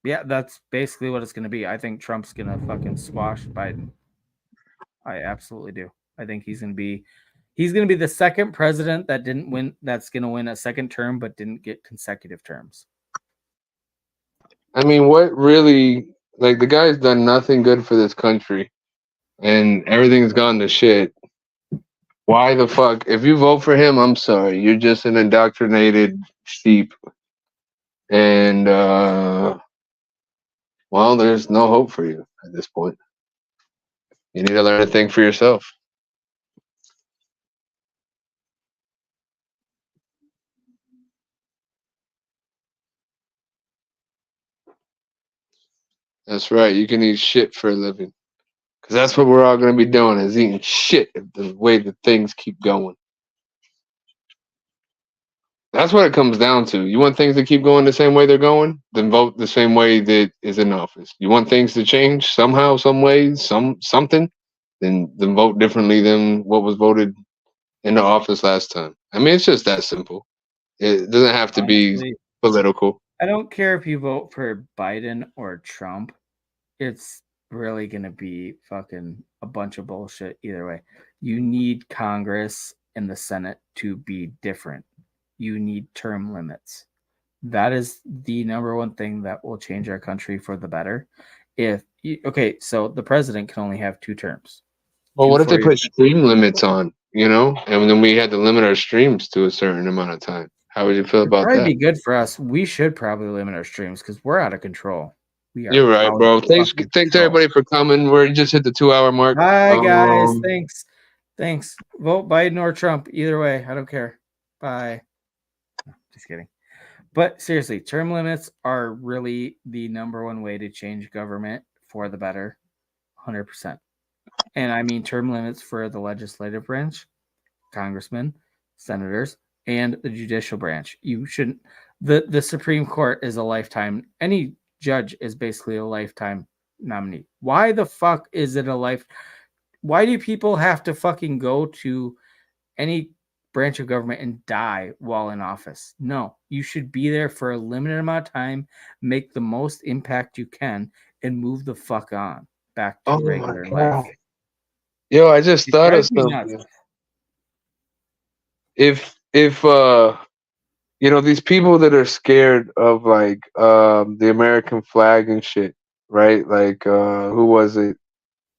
Yeah, that's basically what it's gonna be. I think Trump's gonna fucking squash Biden. I absolutely do. I think he's gonna be the second president that didn't win. That's gonna win a second term, but didn't get consecutive terms. I mean, what really, like, the guy's done nothing good for this country, and everything's gone to shit. Why the fuck? If you vote for him, I'm sorry, you're just an indoctrinated sheep, and well, there's no hope for you at this point. You need to learn to think for yourself. That's right. You can eat shit for a living. Because that's what we're all going to be doing, is eating shit if the way that things keep going. That's what it comes down to. You want things to keep going the same way they're going? Then vote the same way that is in office. You want things to change somehow, some way, something? Then vote differently than what was voted into office last time. I mean, it's just that simple. It doesn't have to be Honestly, political. I don't care if you vote for Biden or Trump. It's really going to be fucking a bunch of bullshit either way. You need Congress and the Senate to be different. You need term limits. That is the number one thing that will change our country for the better. Okay, so the president can only have 2 terms. Well, 2 what if they 4-year. put stream limits on, and then we had to limit our streams to a certain amount of time? How would you feel It'd about probably that? be good for us. We should probably limit our streams because we're out of control. We are You're right, out of bro. Thanks fucking to control. everybody for coming. We just hit the 2-hour mark. Bye, guys. Thanks. Vote Biden or Trump. Either way, I don't care. Bye. Just kidding. But seriously, term limits are really the number one way to change government for the better. 100%. And I mean term limits for the legislative branch, congressmen, senators, and the judicial branch. You shouldn't. The Supreme Court is a lifetime. Any judge is basically a lifetime nominee. Why the fuck is it a life? Why do people have to fucking go to any branch of government and die while in office? No, you should be there for a limited amount of time, make the most impact you can, and move the fuck on back to Oh my regular life. god. Yo, I just It thought of drives me nuts. something. If these people that are scared of, like, the American flag and shit, right? Like, who was it?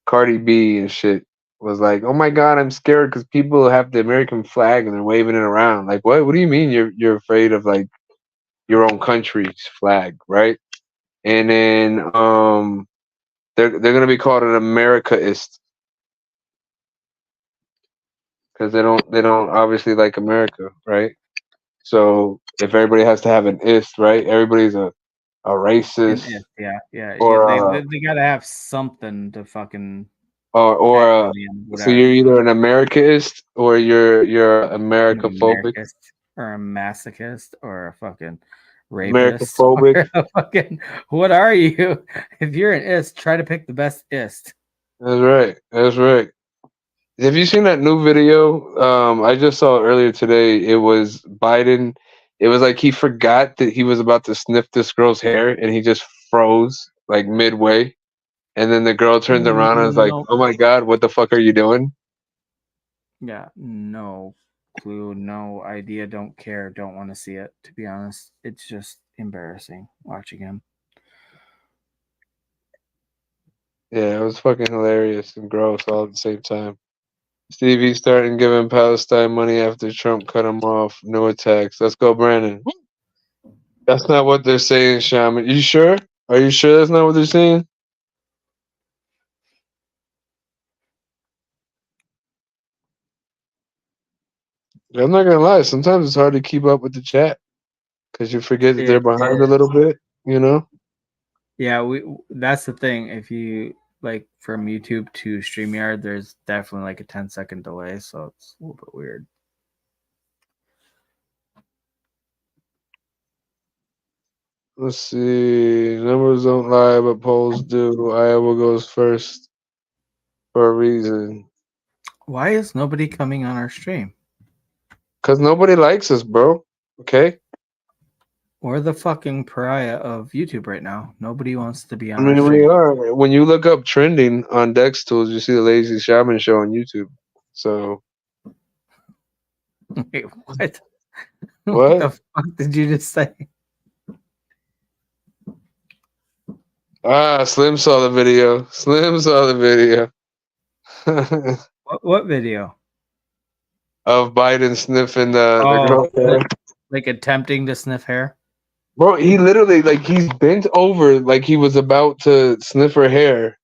Cardi B and shit was like, "Oh my god, I'm scared because people have the American flag and they're waving it around." Like, what? What do you mean you're afraid of, like, your own country's flag, right? And then they're gonna be called an Americaist because they don't obviously like America, right? So if everybody has to have an ist, right? Everybody's a racist, Yeah. or They gotta have something to fucking or tag uh, on the end, so you're whatever. either an Americaist or you're An Americophobic. Americist or a masochist or a fucking rapist Americophobic. or a fucking what are you? If you're an ist, try to pick the best ist. That's right. That's right. Have you seen that new video? I just saw it earlier today. It was Biden. It was like he forgot that he was about to sniff this girl's hair, and he just froze like midway. And then the girl turns around and is like, No. "Oh my god, what the fuck are you doing?" Yeah, no clue, no idea, don't care, don't want to see it, to be honest. It's just embarrassing watching him. Yeah, it was fucking hilarious and gross all at the same time. Stevie starting giving Palestine money after Trump cut him off. No attacks. Let's go, Brandon. That's not what they're saying, Shaman. You sure? Are you sure that's not what they're saying? I'm not gonna lie. Sometimes it's hard to keep up with the chat because you forget that they're It behind a is. little bit. Yeah, that's the thing. If you like from YouTube to StreamYard, there's definitely like a 10-second delay, so it's a little bit weird. Let's see. Numbers don't lie, but polls do. Iowa goes first for a reason. Why is nobody coming on our stream? Because nobody likes us, bro. Okay? We're the fucking pariah of YouTube right now. Nobody wants to be I on our mean, we stream. are. When you look up trending on Dex Tools, you see the Lazy-Shaman Show on YouTube. So, Wait, what? What what? the fuck did you just say? Ah, Slim saw the video. Slim saw the video. What video? Of Biden sniffing the Oh, girl hair. like attempting to sniff hair? Bro, he literally, like, he's bent over like he was about to sniff her hair,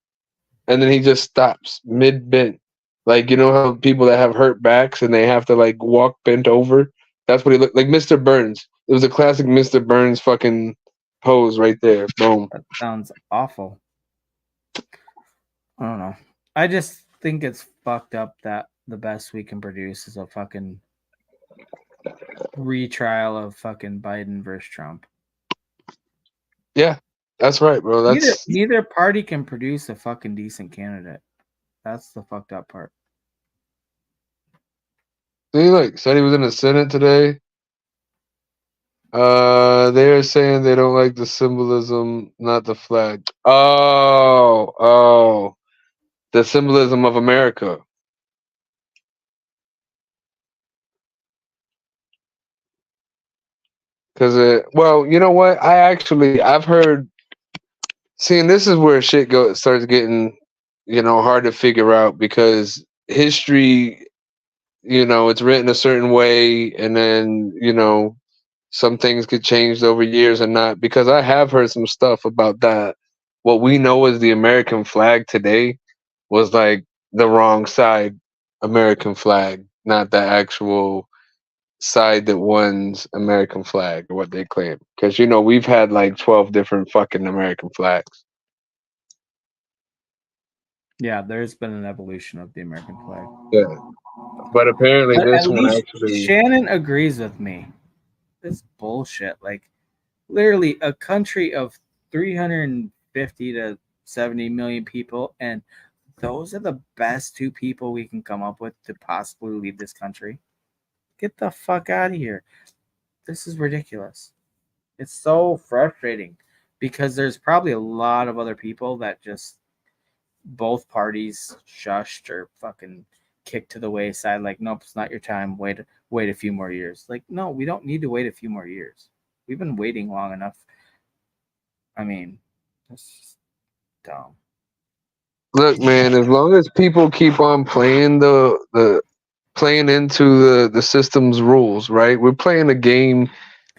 and then he just stops mid-bent. Like, you know how people that have hurt backs and they have to, like, walk bent over? That's what he looked like. Mr. Burns. It was a classic Mr. Burns fucking pose right there. Boom. That sounds awful. I don't know. I just think it's fucked up that the best we can produce is a fucking retrial of fucking Biden versus Trump. Yeah, that's right, bro. That's Neither party can produce a fucking decent candidate. That's the fucked up part. see, like, said he was in the Senate today. They're saying they don't like the symbolism, not the flag. Oh, the symbolism of America. Because well, you know what? I've heard. Seeing this is where shit starts getting, hard to figure out because history, it's written a certain way, and then some things get changed over years and not. Because I have heard some stuff about that. What we know as the American flag today was like the wrong side American flag, not the actual side that wins American flag or what they claim. Because we've had like 12 different fucking American flags. Yeah, there's been an evolution of the American flag. Yeah, but apparently But this at one least actually. Shannon agrees with me. This bullshit. Like, literally, a country of 350 to 70 million people, and those are the best two people we can come up with to possibly lead this country. Get the fuck out of here. This is ridiculous. It's so frustrating because there's probably a lot of other people that just both parties shushed or fucking kicked to the wayside. Like, nope, it's not your time. Wait a few more years. Like, no, we don't need to wait a few more years. We've been waiting long enough. I mean, that's just dumb. Look, man, as long as people keep on playing playing into the system's rules, right? We're playing a game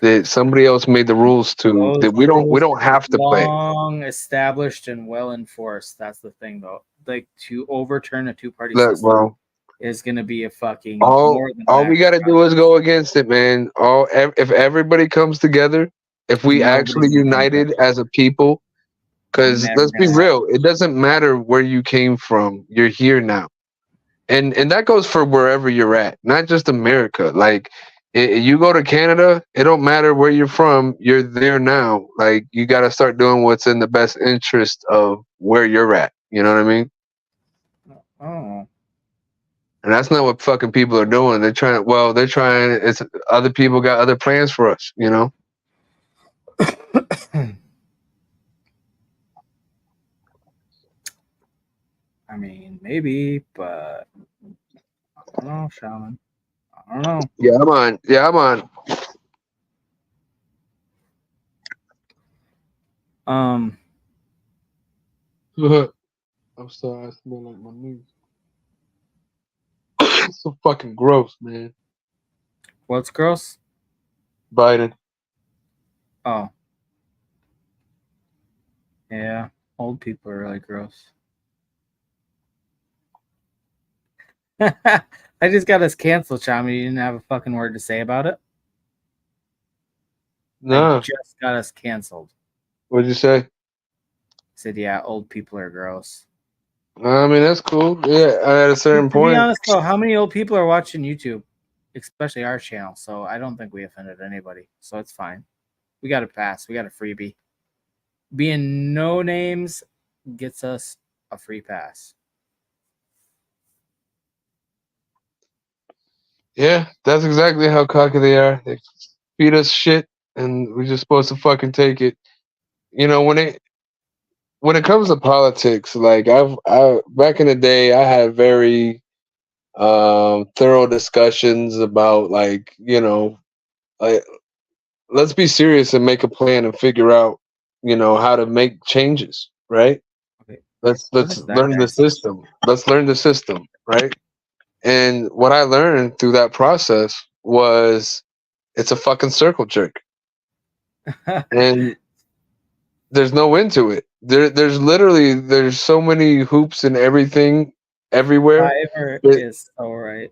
that somebody else made the rules to Those that we rules don't have to play. long established and well enforced. That's the thing, though. Like, to overturn a two-party Look, system bro. is going to be a fucking All more than all we got to do is go against it, man. If everybody comes together, if we actually nobody's gonna do united as a people, because never let's be gonna happen. real, it doesn't matter where you came from. You're here now. And that goes for wherever you're at, not just America. Like you go to Canada, it don't matter where you're from, you're there now. Like you got to start doing what's in the best interest of where you're at. You know what I mean? Oh, And that's not what fucking people are doing. They're trying. Well, they're trying. It's other people got other plans for us. I mean, maybe, but I don't know, Shaman. I don't know. Yeah, I'm on. Yeah, I'm on. I'm sorry. I smell like my knees. It's so fucking gross, man. What's gross? Biden. Oh, yeah. Old people are really gross. I just got us canceled, Shaman. You didn't have a fucking word to say about it. Nah. I just got us canceled. What'd you say? Said, yeah, old people are gross. I mean, that's cool. Yeah, at a certain To be point. honest, though, how many old people are watching YouTube, especially our channel? So I don't think we offended anybody. So it's fine. We got a pass. We got a freebie. Being no names gets us a free pass. Yeah, that's exactly how cocky they are. They feed us shit, and we're just supposed to fucking take it. You know, when it comes to politics, like I back in the day, I had very thorough discussions about like like let's be serious and make a plan and figure out how to make changes, right? Okay. What Let's is that learn guy the saying? system. Let's learn the system, right? And what I learned through that process was it's a fucking circle jerk, and there's no end to it. There's so many hoops and everything everywhere. Fiverr The, is so right.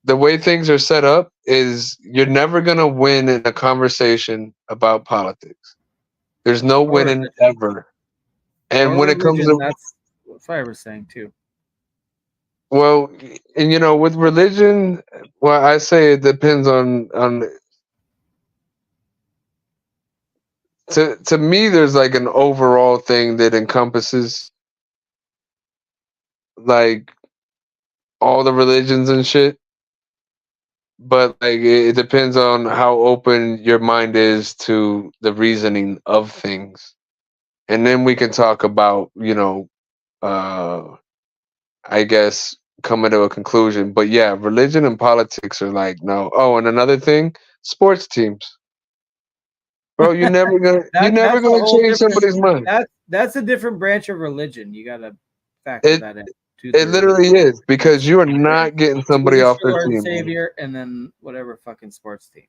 the way things are set up is you're never gonna win in a conversation about politics. There's no Or winning religion. ever. And Or when it comes religion. to That's what Fiverr's saying too. well, and with religion, well, I say it depends on to me. There's like an overall thing that encompasses like all the religions and shit. But like it depends on how open your mind is to the reasoning of things, and then we can talk about uh I guess coming to a conclusion. But yeah, religion and politics are like no. Oh, and another thing, sports teams, bro. You're never That's a gonna whole change different. somebody's mind. That's a different branch of religion. You gotta factor It that in to it their literally religion. is because It's you are not getting somebody Jesus, off your their Lord and team, man. Savior, and then whatever fucking sports team.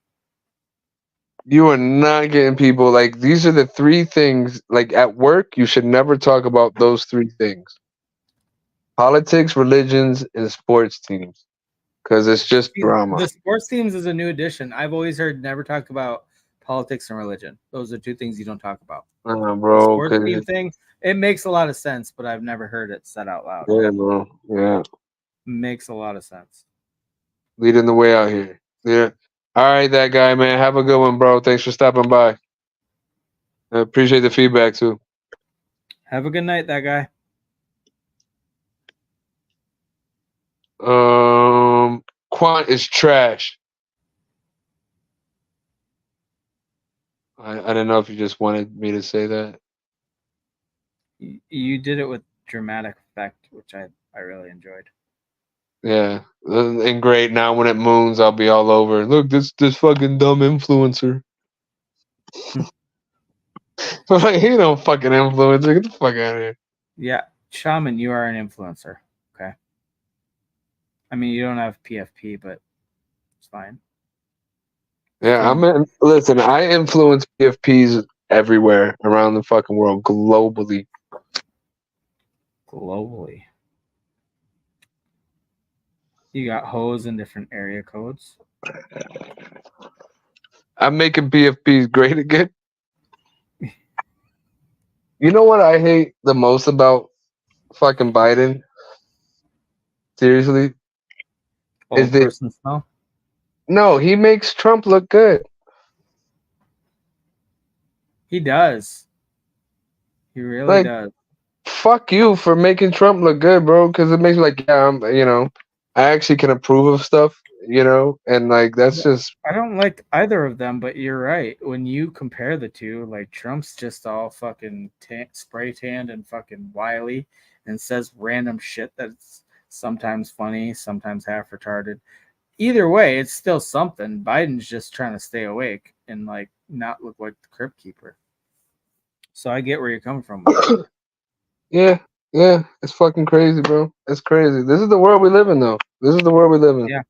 You are not getting people like these are the three things like at work you should never talk about those three things. Politics, religions, and sports teams. Because it's just See, drama. the sports teams is a new addition. I've always heard never talk about politics and religion. Those are two things you don't talk about. The Bro, sports team cause thing, it makes a lot of sense, but I've never heard it said out loud. yeah, bro. Yeah. Makes a lot of sense. Leading the way out here. Yeah. All right, that guy, man. Have a good one, bro. Thanks for stopping by. I appreciate the feedback too. Have a good night, that guy. Quant is trash. I didn't know if you just wanted me to say that. You did it with dramatic effect, which I really enjoyed. Yeah. And great. Now when it moons, I'll be all over. Look, this fucking dumb influencer. Like, he don't fucking influencer. Get the fuck out of here. Yeah, Shaman, you are an influencer. Okay. I mean, you don't have PFP, but it's fine. Yeah, listen, I influence PFPs everywhere around the fucking world, globally. Globally. You got hoes in different area codes. I'm making PFPs great again. You know what I hate the most about fucking Biden? Seriously? Is Old that person smell. no, he makes Trump look good. He does. He really Like, does. fuck you for making Trump look good, bro, because it makes me like, yeah, I actually can approve of stuff, and like that's just I don't like either of them, but you're right. When you compare the two, like Trump's just all fucking spray tanned and fucking wily and says random shit that's sometimes funny, sometimes half retarded. Either way, it's still something. Biden's just trying to stay awake and like not look like the Crypt Keeper. So I get where you're coming from with that. yeah, yeah, it's fucking crazy, bro. It's crazy. This is the world we live in, though. This is the world we live in. Yeah.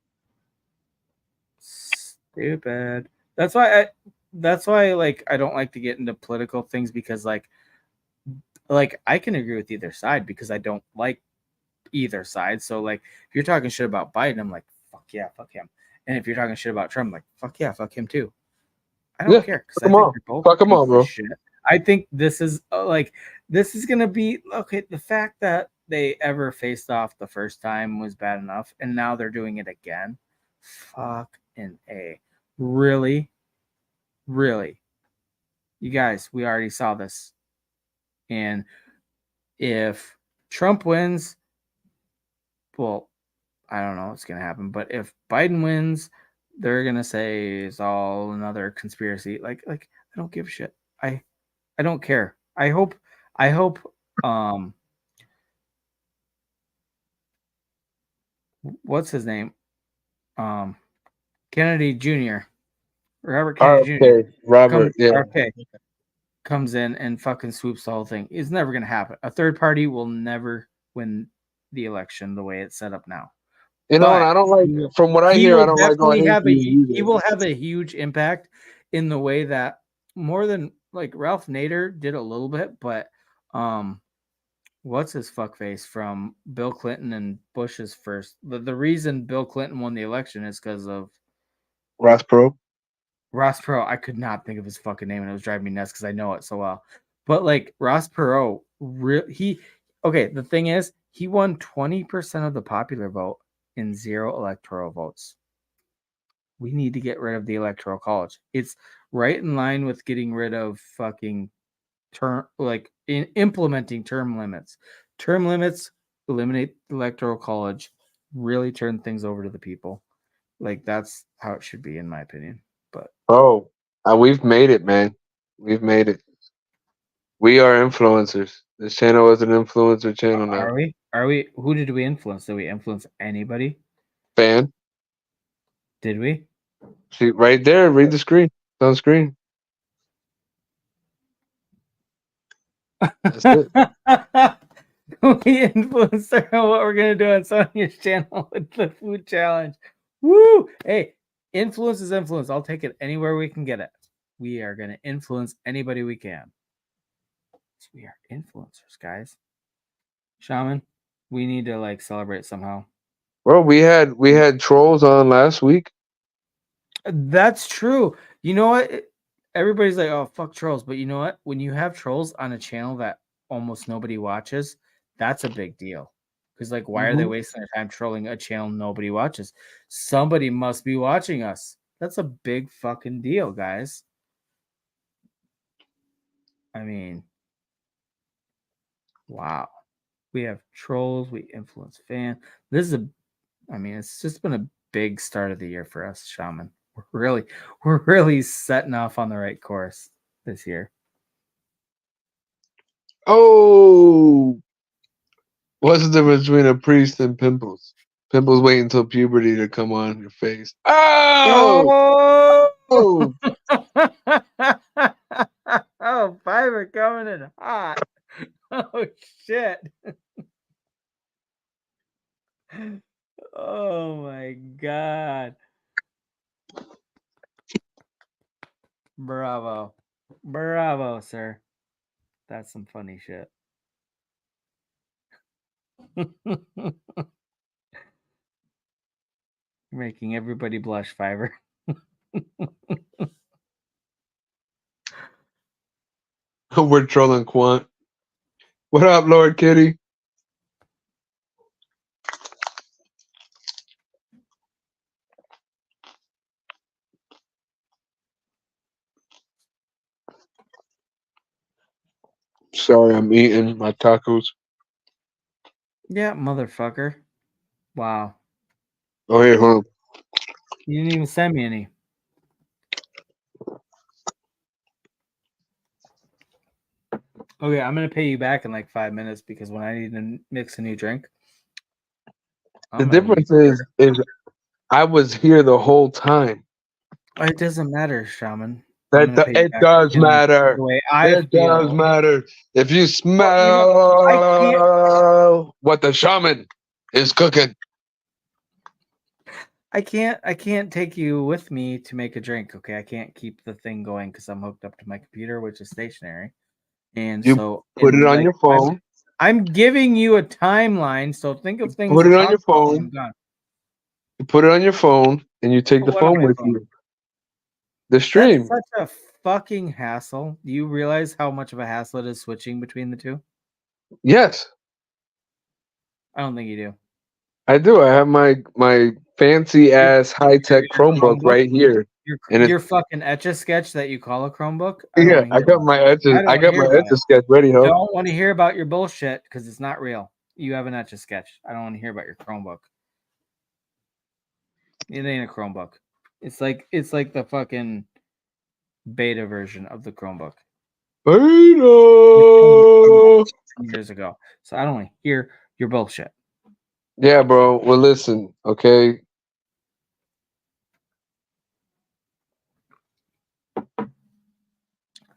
Stupid. That's why like I don't like to get into political things because like I can agree with either side because I don't like either side. So like if you're talking shit about Biden, I'm like, fuck yeah, fuck him. And if you're talking shit about Trump, I'm like, fuck yeah, fuck him too. I don't Yeah, care because fuck I 'em think all. they're both Fuck 'em all, pieces of bro. shit. I think this is this is gonna be okay. The fact that they ever faced off the first time was bad enough, and now they're doing it again. Fucking A. Really? Really? You guys, we already saw this. And if Trump wins, well, I don't know what's going to happen, but if Biden wins, they're going to say it's all another conspiracy. Like I don't give a shit. I don't care. I hope what's his name? Kennedy Jr. Robert Kennedy Jr. RFK, Robert, yeah. RFK comes in and fucking swoops the whole thing. It's never going to happen. A third party will never win the election the way it's set up now. You know, and I don't like. From what I hear, I don't like going he will have a huge impact in the way that more than like Ralph Nader did a little bit, but what's his fuckface from Bill Clinton and Bush's first? The reason Bill Clinton won the election is because of Ross Perot. I could not think of his fucking name, and it was driving me nuts because I know it so well. But like Ross Perot, the thing is, he won 20% of the popular vote in 0 electoral votes. We need to get rid of the electoral college. It's right in line with getting rid of fucking implementing term limits. Term limits eliminate the electoral college, really turn things over to the people. Like that's how it should be, in my opinion. But We've made it, man. We've made it. We are influencers. This channel is an influencer channel now. Are we? Are we? Who did we influence? Did we influence anybody? Fan. Did we? See right there. Read the screen. It's on screen. That's it. We influenced what we're gonna do on Sonia's channel with the food challenge. Woo! Hey, influence is influence. I'll take it anywhere we can get it. We are gonna influence anybody we can. We are influencers, guys. Shaman, we need to like celebrate somehow. Well, we had trolls on last week. That's true. You know what? Everybody's like, "Oh, fuck trolls," but you know what? When you have trolls on a channel that almost nobody watches, that's a big deal. Because like, why are they wasting their time trolling a channel nobody watches? Somebody must be watching us. That's a big fucking deal, guys. I mean, wow. We have trolls. We influence fan. It's just been a big start of the year for us, Shaman. We're really setting off on the right course this year. Oh, what's the difference between a priest and pimples? Pimples wait until puberty to come on your face. Oh, oh, oh, fiber coming in hot. Oh shit. Oh my god. Bravo. Bravo, sir. That's some funny shit. Making everybody blush, Fiverr. we're trolling Quant. What up, Lord Kitty? Sorry, I'm eating my tacos. Yeah, motherfucker. Wow. Oh, here, hold on. You didn't even send me any. Okay, I'm gonna pay you back in like 5 minutes because when I need to mix a new drink. The difference is I was here the whole time. It doesn't matter, Shaman. It does matter. It does matter. If you smell what the shaman is cooking. I can't take you with me to make a drink, okay? I can't keep the thing going because I'm hooked up to my computer, which is stationary. And so put it on your phone. I'm giving you a timeline, so think of things. Put it on your phone. You put it on your phone and you take the phone with you. The stream. That's such a fucking hassle. Do you realize how much of a hassle it is switching between the two? Yes. I don't think you do. I do. I have my fancy ass high tech Your Chromebook Chromebook? right here, and it's Your fucking Etch-a-Sketch that you call a Chromebook. I don't yeah. want to hear about it. I don't I want to got hear my about etch it. a sketch ready, ho. Don't want to hear about your bullshit because it's not real. You have an Etch-a-Sketch. I don't want to hear about your Chromebook. It ain't a Chromebook. It's like the fucking beta version of the Chromebook. Beta. Years ago. So I don't want to hear your bullshit. Yeah, bro. Well, listen, okay.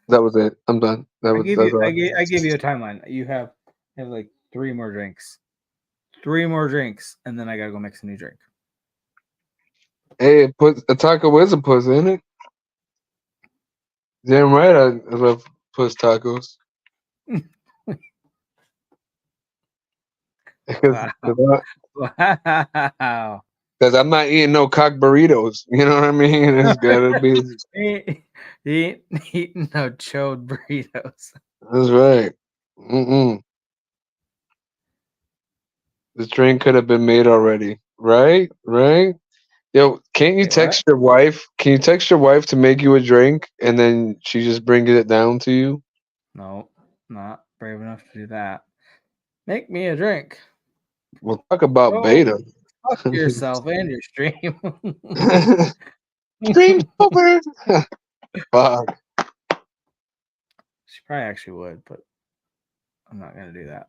That was it. I'm done. That's all. I gave you a timeline. You have like 3 more drinks. 3 more drinks, and then I gotta go mix a new drink. Hey, it puts a taco is a puss, ain't it? Damn right. I love puss tacos. Wow. Wow. Because I'm not eating no cock burritos. You know what I mean? It's gotta be. He ain't eating no chode burritos. That's right. Mm-mm. This drink could have been made already. Right? Right? Yo, can't you Wait, what? text your wife? Can you text your wife to make you a drink and then she just brings it down to you? No, not brave enough to do that. Make me a drink. We'll talk about Go beta. fuck yourself and your stream. Stream's over. Fuck. She probably actually would, but I'm not gonna do that.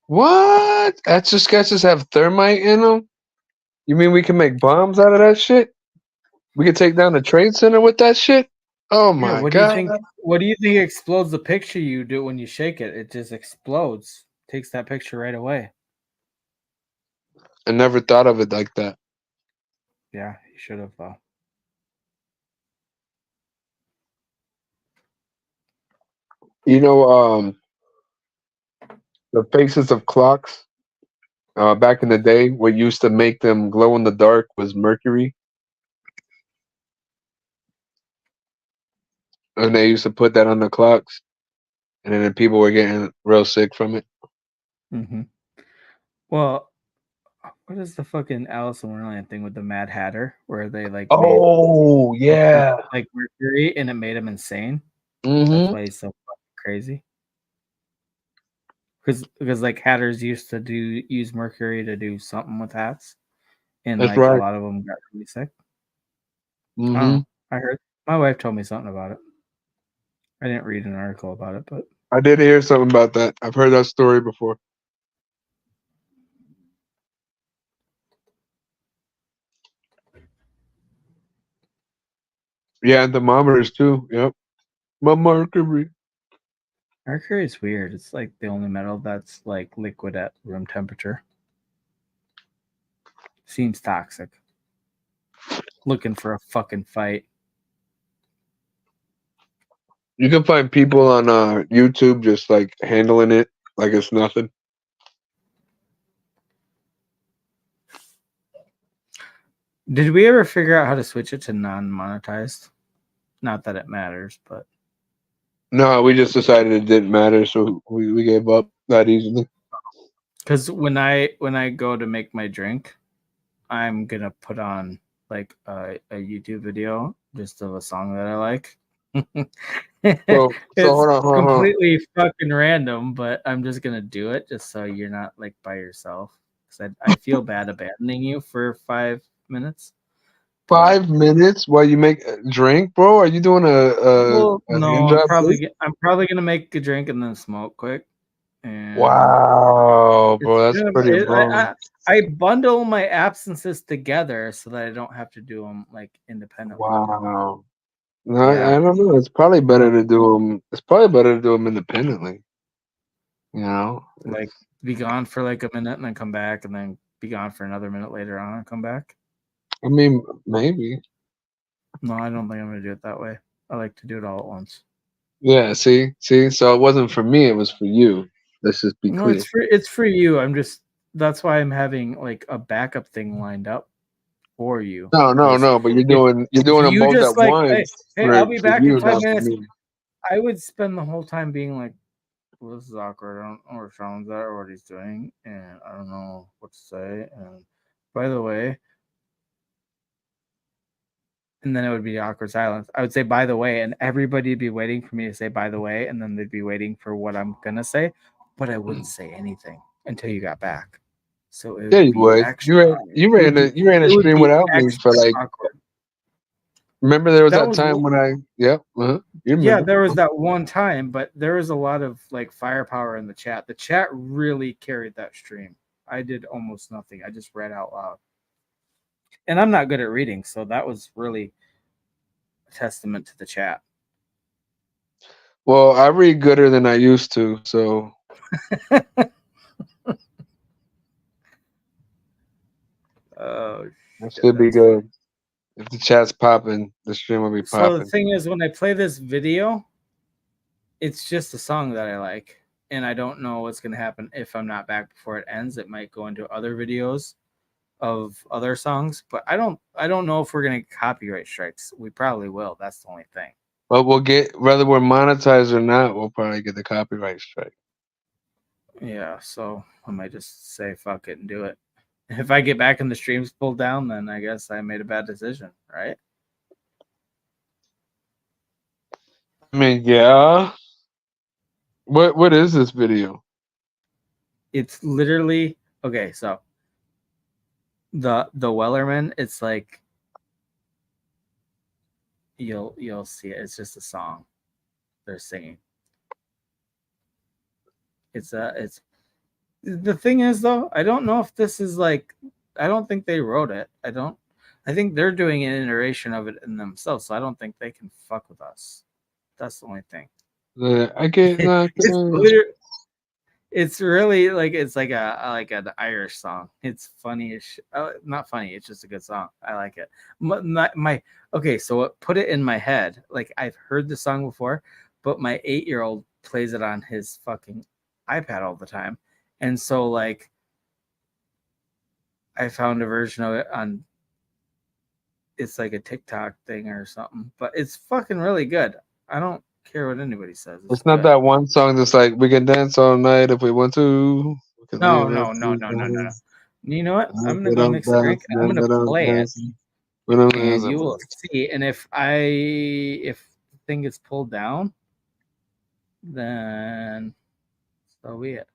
What? Etch a sketches have thermite in them? You mean we can make bombs out of that shit? We could take down the trade center with that shit? Oh Yeah, my what do you god. think? What do you think explodes the picture you do when you shake it? It just explodes. Takes that picture right away. I never thought of it like that. Yeah, you should have though. You know, the faces of clocks, back in the day, what used to make them glow in the dark was mercury. And they used to put that on the clocks. And then people were getting real sick from it. Mm-hmm. Well, what is the fucking Alice in Wonderland thing with the Mad Hatter, where they like made Oh, yeah. like mercury and it made him insane? That's Mm-hmm. why he's so fucking crazy. Because like hatters used to use mercury to do something with hats, and That's like a right. lot of them got really sick. I don't Mm-hmm. know. I heard my wife told me something about it. I didn't read an article about it, but I did hear something about that. I've heard that story before. Yeah, and thermometers too. Yep. My mercury. mercury is weird. It's like the only metal that's like liquid at room temperature. Seems toxic. Looking for a fucking fight. You can find people on YouTube just like handling it like it's nothing. Did we ever figure out how to switch it to non-monetized? Not that it matters, but No, we just decided it didn't matter, so we gave up that easily. because when I go to make my drink, I'm gonna put on like a YouTube video just of a song that I like. So It's hold on. completely fucking random, but I'm just gonna do it just so you're not like by yourself. Because I feel bad abandoning you for 5 minutes. But 5 minutes while you make a drink, bro? Are you doing a hand no, job? Too? I'm probably gonna make a drink and then smoke quick. And Wow, it's bro, that's gonna, pretty bomb. I bundle my absences together so that I don't have to do them like independently. Wow. No, Yeah. I don't know. It's probably better to do them. It's probably better to do them independently. You know, Like be gone for like a minute and then come back and then be gone for another minute later on and come back. I mean, maybe. No, I don't think I'm gonna do it that way. I like to do it all at once. Yeah. See. So it wasn't for me. It was for you. Let's just be No, clear. it's for you. I'm just that's why I'm having like a backup thing lined up for you. No. Because But you're if doing them you both just at like, hey, once I'll be for back in you, five not for minutes, me. I would spend the whole time being like, well, this is awkward. I don't know where Sean's at or what he's doing, and I don't know what to say. And by the way, and then it would be awkward silence. I would say, by the way, and everybody'd be waiting for me to say, by the way, and then they'd be waiting for what I'm gonna say, but I wouldn't say anything until you got back. So it Yeah, would you be would. extra. You ran a It would stream be without me for extra like. awkward. Remember there was That that was time when I. Yep. You Yeah, remember? there was that one time, but there was a lot of like firepower in the chat. The chat really carried that stream. I did almost nothing. I just read out loud. And I'm not good at reading, so that was really a testament to the chat. Well, I read gooder than I used to, so Oh, that shit, should be that's good. If the chat's popping, the stream will be so the popping. thing is, when I play this video, it's just a song that I like, and I don't know what's gonna happen if I'm not back before it ends. It might go into other videos of other songs, but I don't know if we're gonna get copyright strikes. We probably will. That's the only thing. But we'll get whether we're monetized or not, we'll probably get the copyright strike. Yeah, so I might just say fuck it and do it. If I get back and the streams pulled down, then I guess I made a bad decision, right? I mean, yeah. What is this video? It's literally okay, so the Wellerman, it's like you'll see it. It's just a song they're singing. It's the thing is though, I don't know if this is like I don't think they wrote it. I think they're doing an iteration of it in themselves, so I don't think they can fuck with us. That's the only thing. I get knocked it's down. literally, it's really like it's like an Irish song. It's funny as not funny. It's just a good song. I like it. My okay. So put it in my head. Like I've heard the song before, but my 8-year-old plays it on his fucking iPad all the time, and so like I found a version of it on. It's like a TikTok thing or something, but it's fucking really good. I don't care what anybody says. It's not good. that one song that's like we can dance all night if we want to. We can No, leave no, it. no, no, no, no, no. You know what? I'm They gonna go don't mix a drink dance, and I'm then gonna they don't play it, dance. We don't and dance. you will see. And if the thing gets pulled down, then so be it.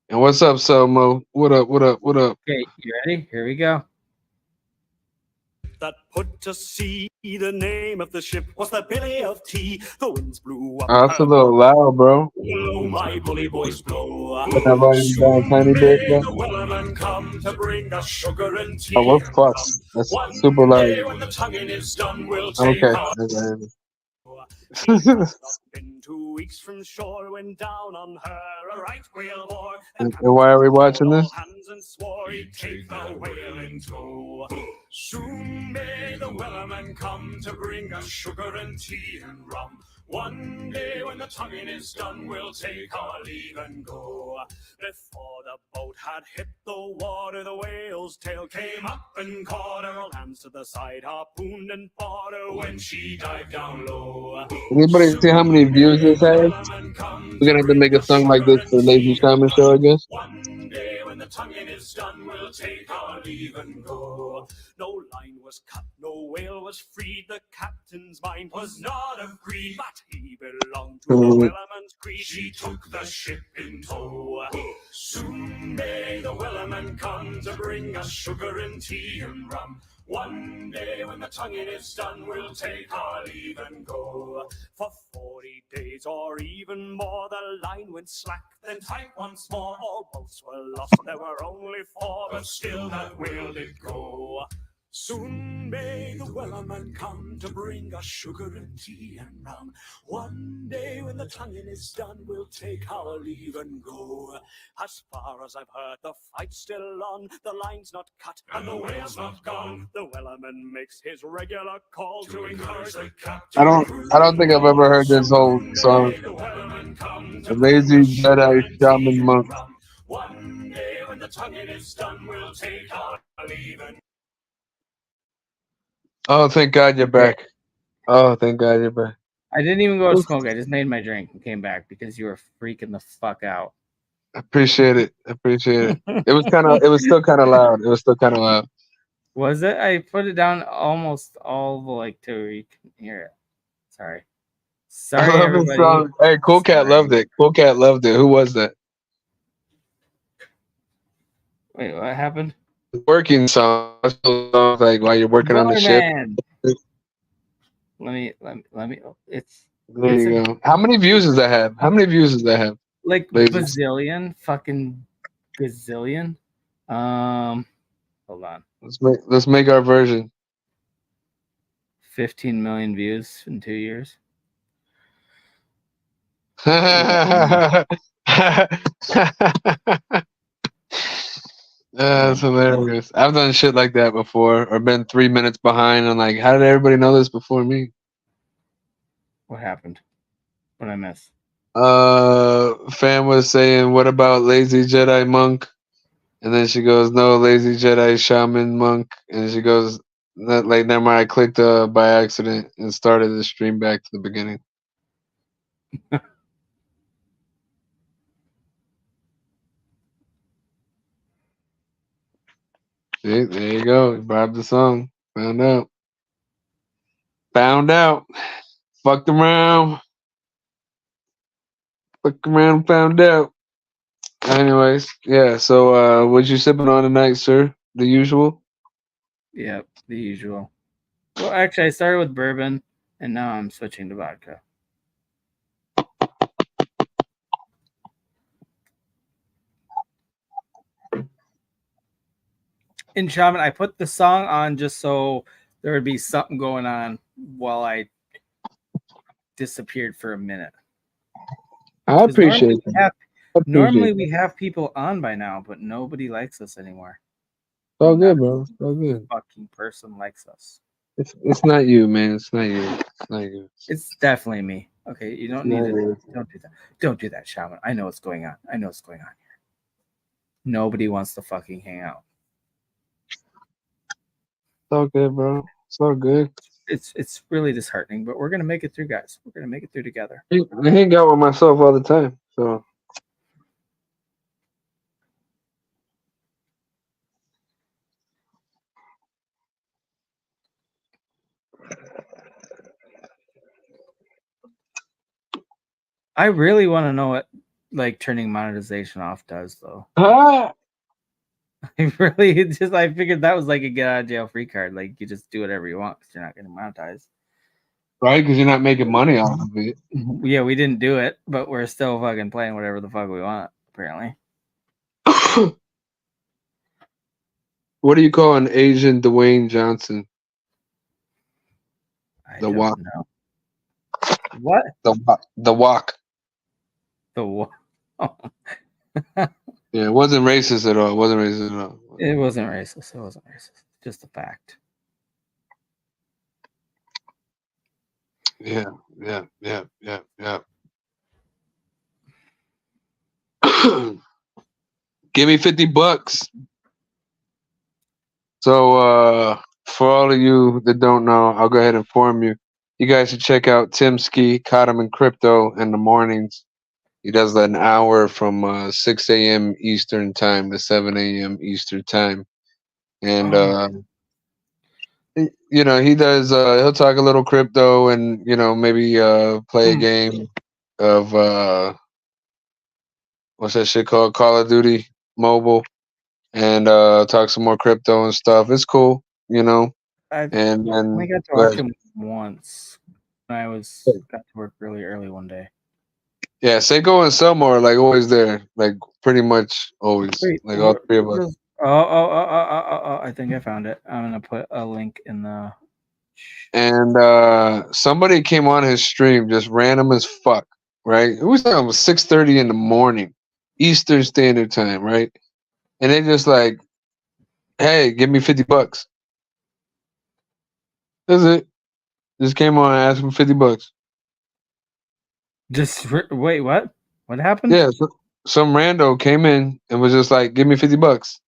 And what's up, Selmo? What up? What up? What up? Okay, you ready? Here we go. That put to sea, the name of the ship was the Billy of Tea. The winds blew up. Oh, that's a little loud, bro. Blow, my bully boys blow. Can I volume down a tiny bit, May bro? the wellerman come to bring us sugar and tea. Oh, we're And fucked. rum. That's One super loud. day when the tonguing is done, we'll take Okay. our And in 2 weeks from shore, went down on her a right whale bore. why are we watching this? Hands and swore he'd take the whale in tow. Soon may the wellerman come to bring us sugar and tea and rum. One day when the tonguing is done, we'll take our leave and go. Before the boat had hit the water, the whale's tail came up and caught her. All hands to the side, harpooned and fought her when she dived down low. Anybody see how many views this has? We're gonna have to make a song like this for the Lazy-Shaman Show, I guess. One day when the tonguing is done, we'll take our leave and go. No line was cut, no whale was freed. The captain's mind was not of greed, but he belonged to the wellerman's creed. She took the ship in tow. Soon may the wellerman come to bring us sugar and tea and rum. One day when the tonguing is done, we'll take our leave and go. For 40 days or even more, the line went slack, then tight once more. All boats were lost, there were only 4, but still that whale did go. Soon may the wellerman come to bring us sugar and tea and rum. One day when the tonguing is done, we'll take our leave and go. As far as I've heard, the fight's still on. The line's not cut and the whale's not gone. The wellerman makes his regular call to encourage the captain. I don't think I've ever heard this whole song. The Lazy Jedi Shaman Monk. One day when the tonguing is done, we'll take our leave and Oh, thank God you're back. Oh, thank God you're back. I didn't even go to smoke. I just made my drink and came back because you were freaking the fuck out. Appreciate it. Appreciate it. It was still kind of loud. It was still kind of loud. Was it? I put it down almost all the like to where you can hear it. Sorry. I Sorry, love this everybody. song. Hey, Cool Cat loved it. Cool Cat loved it. Who was that? Wait, what happened? Working song. Like while you're working on the ship. Man. Let me. It's There you go. How many views does that have? How many views does that have? like Lazy. bazillion, fucking gazillion. Hold on. Let's make our version. 15 million views in 2 years. That's hilarious. I've done shit like that before, or been 3 minutes behind. And like, how did everybody know this before me? What happened? What did I miss? Fan was saying, "What about Lazy Jedi Monk?" And then she goes, "No, Lazy Jedi Shaman Monk." And she goes, "Like, never mind. I clicked by accident and started the stream back to the beginning." See, there you go. You brought up the song. Found out. Found out. Fucked around. Fucked around. Found out. Anyways, yeah. So, what you sipping on tonight, sir? The usual. Yep, the usual. Well, actually, I started with bourbon, and now I'm switching to vodka. In Shaman, I put the song on just so there would be something going on while I disappeared for a minute. I appreciate that. Normally we have people on by now, but nobody likes us anymore. It's all good, bro. It's all good. Fucking person likes us. It's not you, man. It's not you. It's not you. It's definitely me. Okay, you don't need to. Don't do that. Don't do that, Shaman. I know what's going on. I know what's going on here. Nobody wants to fucking hang out. It's all good, bro. It's all good. It's really disheartening, but we're gonna make it through, guys. We're gonna make it through together. I hang out with myself all the time, so. I really want to know what like turning monetization off does, though. Ah! I figured that was like a get out of jail free card. Like you just do whatever you want because you're not getting monetized. Right, because you're not making money off of it. Yeah, we didn't do it, but we're still fucking playing whatever the fuck we want, apparently. What do you call an Asian Dwayne Johnson? The walk. Know. What? The walk. The walk. Oh. Yeah, it wasn't racist at all. It wasn't racist at all. It wasn't racist. It wasn't racist. Just a fact. Yeah. Give me $50. So for all of you that don't know, I'll go ahead and inform you. You guys should check out Tim Ski, Caught Him in Crypto in the mornings. He does an hour from 6 a.m. Eastern time to 7 a.m. Eastern time. And you know, he does he'll talk a little crypto and, you know, maybe play a game of what's that shit called? Call of Duty Mobile, and talk some more crypto and stuff. It's cool, you know. I got to watch him once when I got to work really early one day. Yeah, Seiko and Selma are like always there, like pretty much always. Wait, like all three of us. Oh, I think I found it. I'm gonna put a link in the. And somebody came on his stream just random as fuck, right? It was like 6:30 in the morning, Eastern Standard Time, right? And they just like, hey, give me $50. That's it. Just came on and asked him $50. Just wait, what? What happened? Yeah, some rando came in and was just like, give me $50.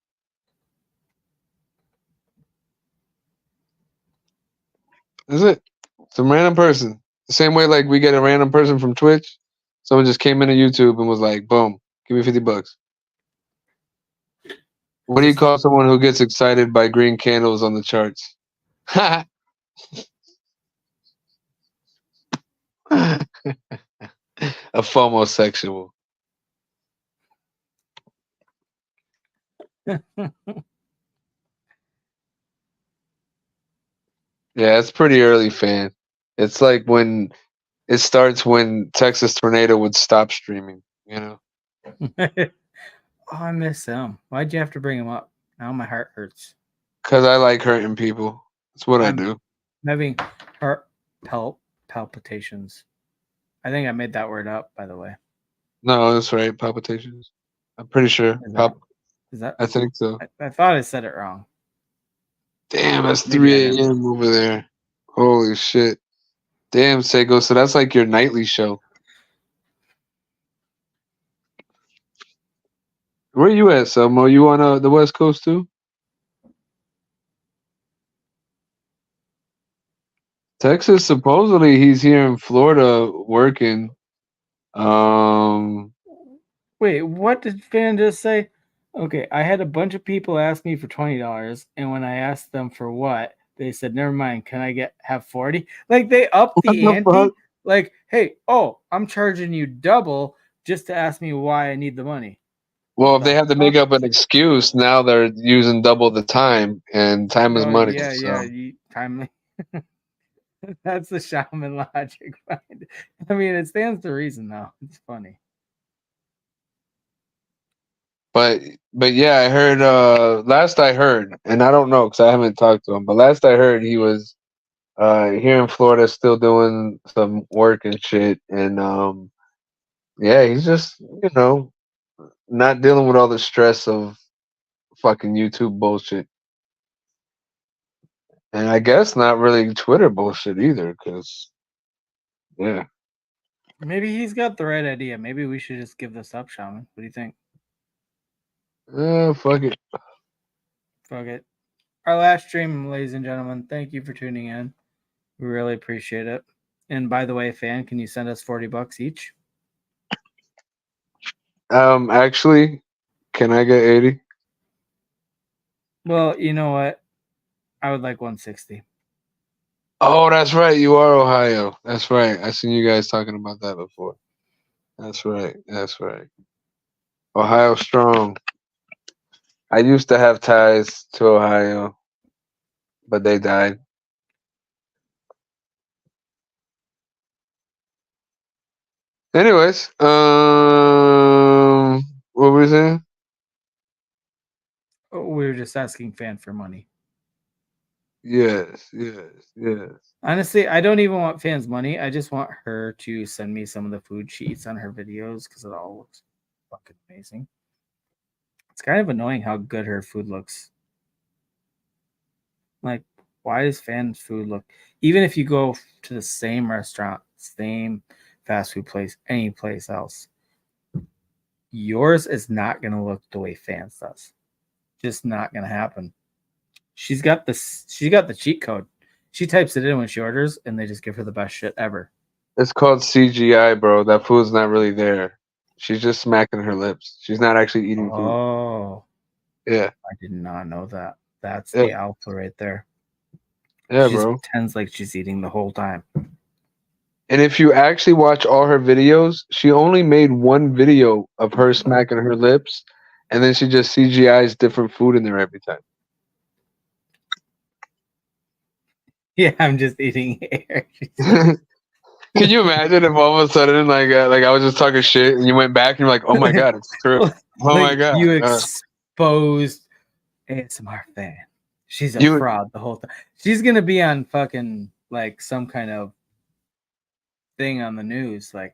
That's it. Some random person The same way like we get a random person from Twitch. Someone just came into YouTube and was like, boom, give me $50. What do you call someone who gets excited by green candles on the charts? A FOMosexual. Yeah, it's pretty early, fan. It's like when it starts when Texas Tornado would stop streaming, you know? Oh, I miss him. Why'd you have to bring him up? Now my heart hurts. Because I like hurting people. That's what I I'm do. having heart palpitations. I think I made that word up, by the way. No, that's right. Palpitations. I'm pretty sure. Is that? I think so. I thought I said it wrong. Damn, that's Maybe I 3 didn't. a.m. over there. Holy shit. Damn, Sego. So that's like your nightly show. Where you at, Selmo? You on the West Coast too? Texas, supposedly he's here in Florida working. Um, Wait, what did Fan just say? Okay, I had a bunch of people ask me for $20, and when I asked them for what, they said, "Never mind. Can I have 40?" Like they upped what the the fuck? ante. Like, hey, oh, I'm charging you double just to ask me why I need the money. Well, What if they the have to fuck? make up an excuse, now they're using double the time, and time is Oh money. yeah, So. you timely. That's the shaman logic behind it. I mean, it stands to reason though. It's funny. But yeah, I heard last I heard, and I don't know because I haven't talked to him, but last I heard he was here in Florida still doing some work and shit, and yeah, he's just not dealing with all the stress of fucking YouTube bullshit, and I guess not really Twitter bullshit either, because yeah, Maybe he's got the right idea. Maybe we should just give this up, shaman. What do you think? fuck it. Fuck it. Our last stream, ladies and gentlemen. Thank you for tuning in. We really appreciate it. And by the way, fan, can you send us $40 each? Actually, can I get 80? Well, you know what? I would like 160. Oh, that's right. You are Ohio. That's right. I seen you guys talking about that before. That's right. That's right. Ohio strong. I used to have ties to Ohio, but they died. Anyways, what were we saying? Oh, we were just asking fan for money. Yes, yes, yes. Honestly, I don't even want fans' money. I just want her to send me some of the food she eats on her videos because it all looks fucking amazing. It's kind of annoying how good her food looks. Like, why does fans' food look? Even if you go to the same restaurant, same fast food place, any place else, yours is not gonna look the way fans does. Just not gonna happen. She's got this. She got the cheat code. She types it in when she orders, and they just give her the best shit ever. It's called CGI, bro. That food's not really there. She's just smacking her lips. She's not actually eating food. Oh, Yeah, I did not know that. That's yeah, the alpha right there. yeah, She just bro. pretends like she's eating the whole time. And if you actually watch all her videos, she only made one video of her smacking her lips, and then she just CGI's different food in there every time. Yeah, I'm just eating air. Can you imagine if all of a sudden, like I was just talking shit, and you went back and you're like, "Oh my god, it's true! Oh my Like god!" you exposed ASMR fan. She's a You fraud the whole time. She's gonna be on fucking like some kind of thing on the news, like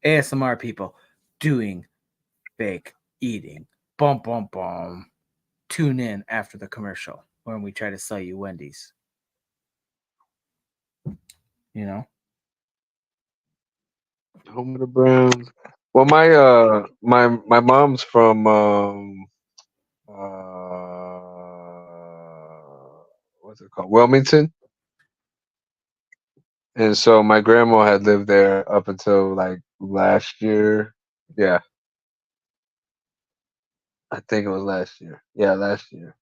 ASMR people doing fake eating. Bum bum bum. Tune in after the commercial when we try to sell you Wendy's. You know? home of the Browns. Well, my mom's from what's it called? Wilmington. And so my grandma had lived there up until like last year. Yeah, I think it was last year. Yeah, last year.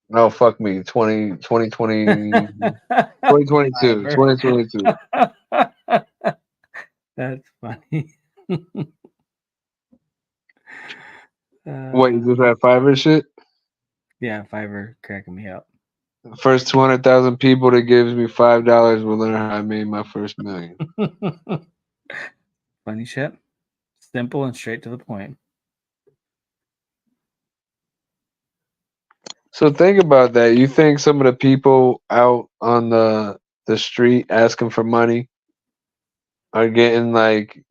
No, fuck me. 2022. Fiber. 2022. That's funny. What, you Uh, just had Fiverr shit? yeah, Fiverr cracking me up. The first 200,000 people that gives me $5 will learn how I made my first million. Funny shit. Simple and straight to the point. So think about that. You think some of the people out on the street asking for money are getting like,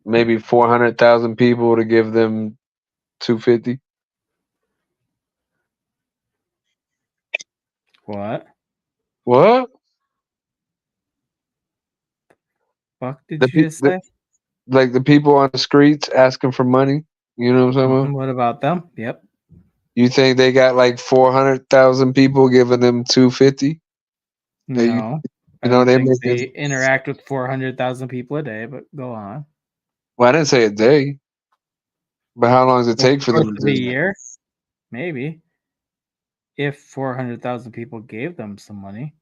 maybe 400,000 people to give them 250? What? What? Fuck did The, you pe- just the say? like the people on the streets asking for money, you know what I'm talking about? What about them? Yep. You think they got like 400,000 people giving them 250? That No. I you know don't they think making they interact with 400,000 people a day, but go on. well, I didn't say a day, but how long does it Over take the for course them to of a do that? year, maybe. If 400,000 people gave them some money.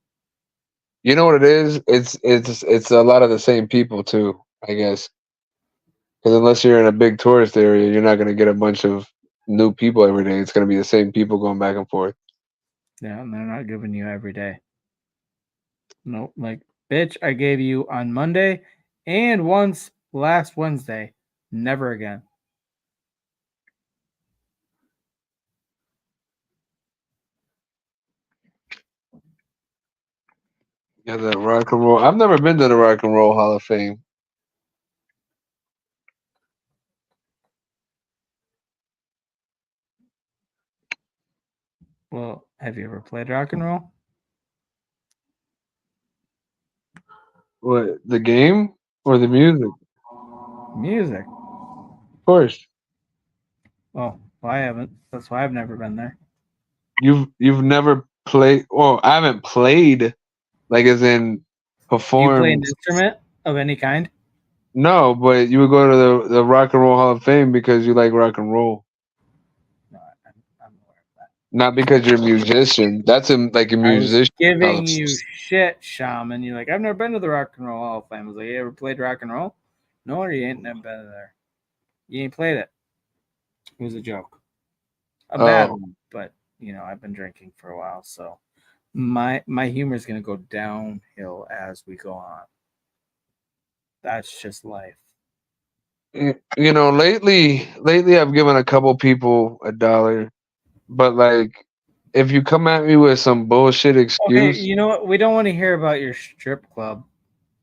You know what it is? It's a lot of the same people too, I guess. Because unless you're in a big tourist area, you're not going to get a bunch of new people every day. It's going to be the same people going back and forth. Yeah, and they're not giving you every day. Nope. Like, bitch, I gave you on Monday and once last Wednesday. Never again. Yeah, the Rock and Roll. I've never been to the Rock and Roll Hall of Fame. Well, have you ever played rock and roll? What, the game or the music? Music. Of course. Oh, well, I haven't. That's why I've never been there. You've never played. Well, I haven't played like as in Do you play an performed. instrument of any kind? No, but you would go to the Rock and Roll Hall of Fame because you like rock and roll, No, I'm aware of that. not because you're a musician. That's like a I was musician. giving you shit, Shaman. You're like, I've never been to the Rock and Roll Hall of Fame. I was like, you ever played rock and roll? No, you ain't never been there. You ain't played it. It was a joke. A bad Oh, one, but I've been drinking for a while, so my humor is gonna go downhill as we go on. That's just life. lately I've given a couple people $1, but like if you come at me with some bullshit Okay, excuse, you know what? We don't want to hear about your strip club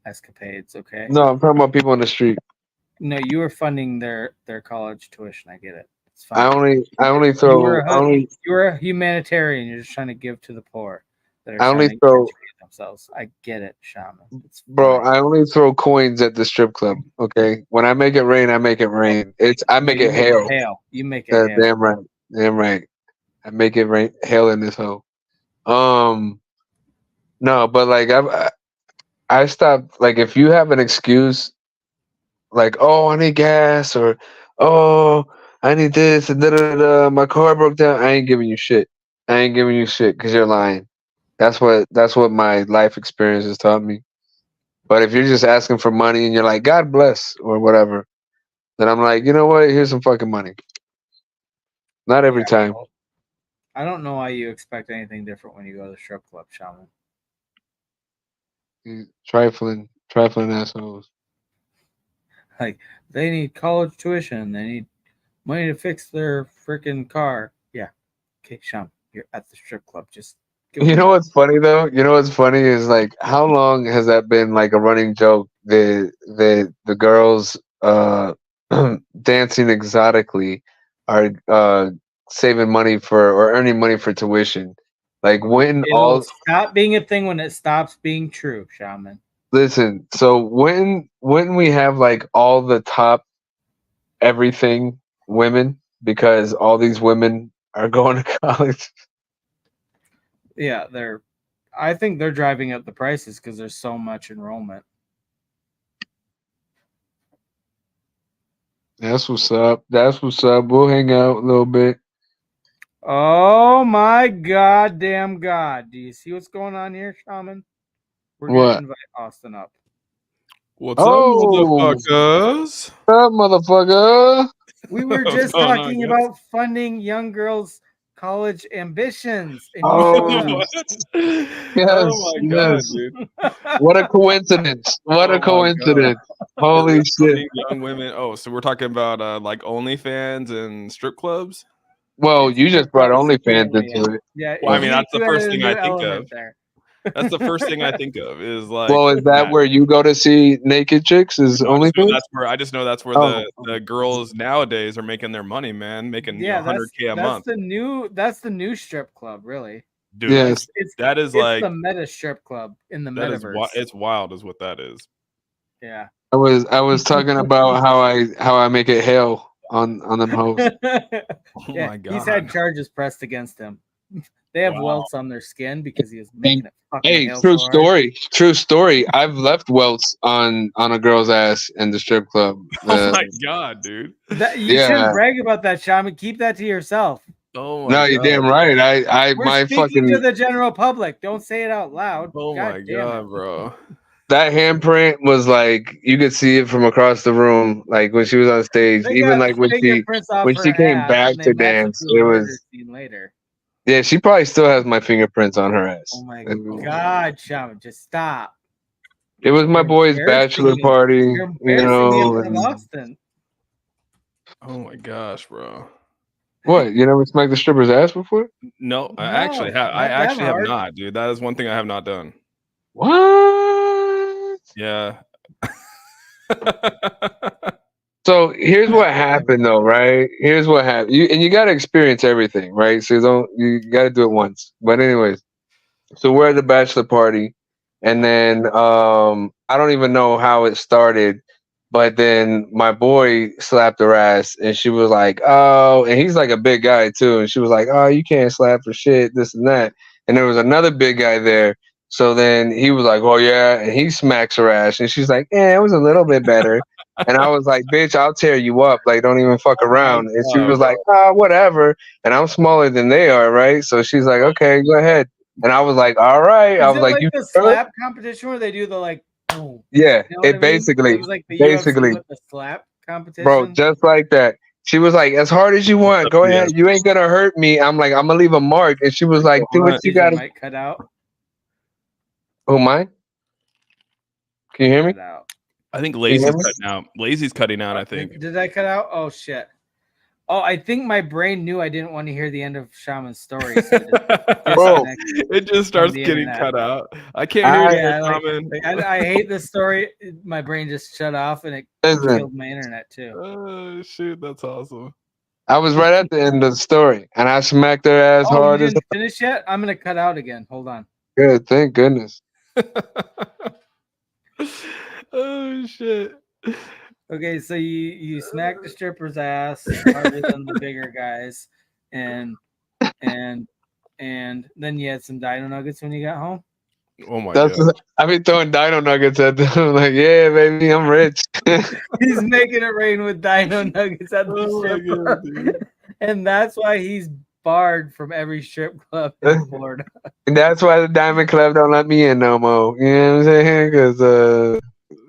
escapades, okay? no, I'm talking about people on the street. No, you were funding their college tuition. I get it. It's I fine. only I only You were throw I only a humanitarian. You're just trying to give to the poor that are I trying only to throw educate themselves. I get it, Shaman. It's bro, fine. I only throw coins at the strip club. Okay, when I make it rain, I make it rain. I No, make you it make it hail. hail. You make it hail. Damn right, damn right. I make it rain hail in this hole. Um, no, but like I stopped. Like if you have an excuse, like oh I need gas or oh I need this and da da da. My car broke down. I ain't giving you shit. I ain't giving you shit because you're lying. That's what my life experience has taught me. But if you're just asking for money and you're like, God bless or whatever, then I'm like, you know what? Here's some fucking money. Not every Yeah. time. Well, I don't know why you expect anything different when you go to the strip club, Shaman. You trifling assholes. Like they need college tuition. They need money to fix their freaking car. Yeah. Okay, Shaman, you're at the strip club. Just give You them know money. what's funny though? You know what's funny is like how long has that been like a running joke? The girls dancing exotically are saving money for or earning money for tuition. Like when It'll all stop being a thing when it stops being true, Shaman. listen, so when we have like all the top everything women because all these women are going to college. Yeah, they're I think they're driving up the prices because there's so much enrollment. That's what's up. That's what's up. We'll hang out a little bit. Oh my goddamn god! Do you see what's going on here, Shaman? We're gonna What? invite Austin up. What's up, Oh, motherfuckers? what's up, motherfucker? We were What's just going on, talking guys? about funding young girls' college ambitions, and Oh, you What? yes, Oh my god, yes. dude! What a coincidence! What Oh a my god! coincidence! We're Holy shit! funding young women. Oh, so we're talking about like OnlyFans and strip clubs. Well, It's you just brought currently, OnlyFans yeah. into it. Yeah, Well, I mean, you that's the added first a thing new I think element of. there. That's the first thing I think of is like. Well, is that where you go to see naked chicks? Is No, OnlyFans? I just know that's where Oh. the girls nowadays are making their money, man, making Yeah, 100K a that's month. the new strip club, really. Dude, Yes. that is it's like the meta strip club in the that is metaverse. it's wild, is what that is. Yeah. I was talking about how I make it hell on them hoes. Oh Yeah, my god, he's had charges pressed against him. They have Wow. welts on their skin because he was making it fucking Hey, hail true so hard. story. True story. I've left welts on a girl's ass in the strip club. Oh my god, dude. You Yeah. shouldn't brag about that, Shaman. Keep that to yourself. Oh my No, god. you're damn right. We're My speaking fucking to the general public. Don't say it out loud. Oh God my damn god, it. bro. that handprint was like you could see it from across the room. Like when she was on stage, They even got like when fingerprints off she her came ass, back and to they matched dance, to a it murder was scene later. yeah. She probably still has my fingerprints on her ass. Oh my It god, Shaman, just stop. was my You're boy's embarrassing bachelor me. party, You're you embarrassing me in know. front of and- Austin. Oh my gosh, bro. What? You never smacked the stripper's ass before? No, I No, actually have. I not that actually have hard. not, dude. That is one thing I have not done. What? Yeah. So here's what happened, though, right? Here's what happened. You got to experience everything, right? So you got to do it once. But anyways, so we're at the bachelor party, and then I don't even know how it started, but then my boy slapped her ass, and she was like, "Oh," and he's like a big guy too, and she was like, "Oh, you can't slap for shit, this and that." And there was another big guy there, so then he was like, "Oh yeah," and he smacks her ass, and she's like, "Yeah, it was a little bit better." And I was like, "Bitch, I'll tear you up. Like, don't even fuck around." And she was like, whatever." And I'm smaller than they are, right? So she's like, "Okay, go ahead." And I was like, "All right." I Is was it like, like "You the sure?" slap competition where they do the like boom? Yeah, You know what I it mean? basically, It was like the UFC basically, with the slap competition. bro, just like that. She was like, "As hard as you want, go ahead. You ain't gonna hurt me." I'm like, "I'm gonna leave a mark." And she was like, "Do what you Is your gotta." mic cut out? Oh my! Can you hear me? Cut out. I think you Lazy's hear me? cutting out. Lazy's cutting out, I think. Did I cut out? Oh shit. Oh, I think my brain knew I didn't want to hear the end of Shaman's story. So Bro, it just starts the getting internet. cut out. I can't hear you, Yeah, Shaman. I hate this story. My brain just shut off and it Listen. killed my internet too. Oh shoot, that's awesome. I was right at the end of the story, and I smacked her ass Oh, you hard as didn't finish yet? I'm gonna cut out again. Hold on. good. Thank goodness. Oh shit. Okay, so you smack the stripper's ass harder than the bigger guys, and then you had some dino nuggets when you got home. Oh my That's god. I've been throwing dino nuggets at them. I'm like, yeah, baby, I'm rich. He's making it rain with dino nuggets at the Oh my strip god, club, dude. and that's why he's barred from every strip club in Florida. And that's why the Diamond Club don't let me in no more. You know what I'm saying? Because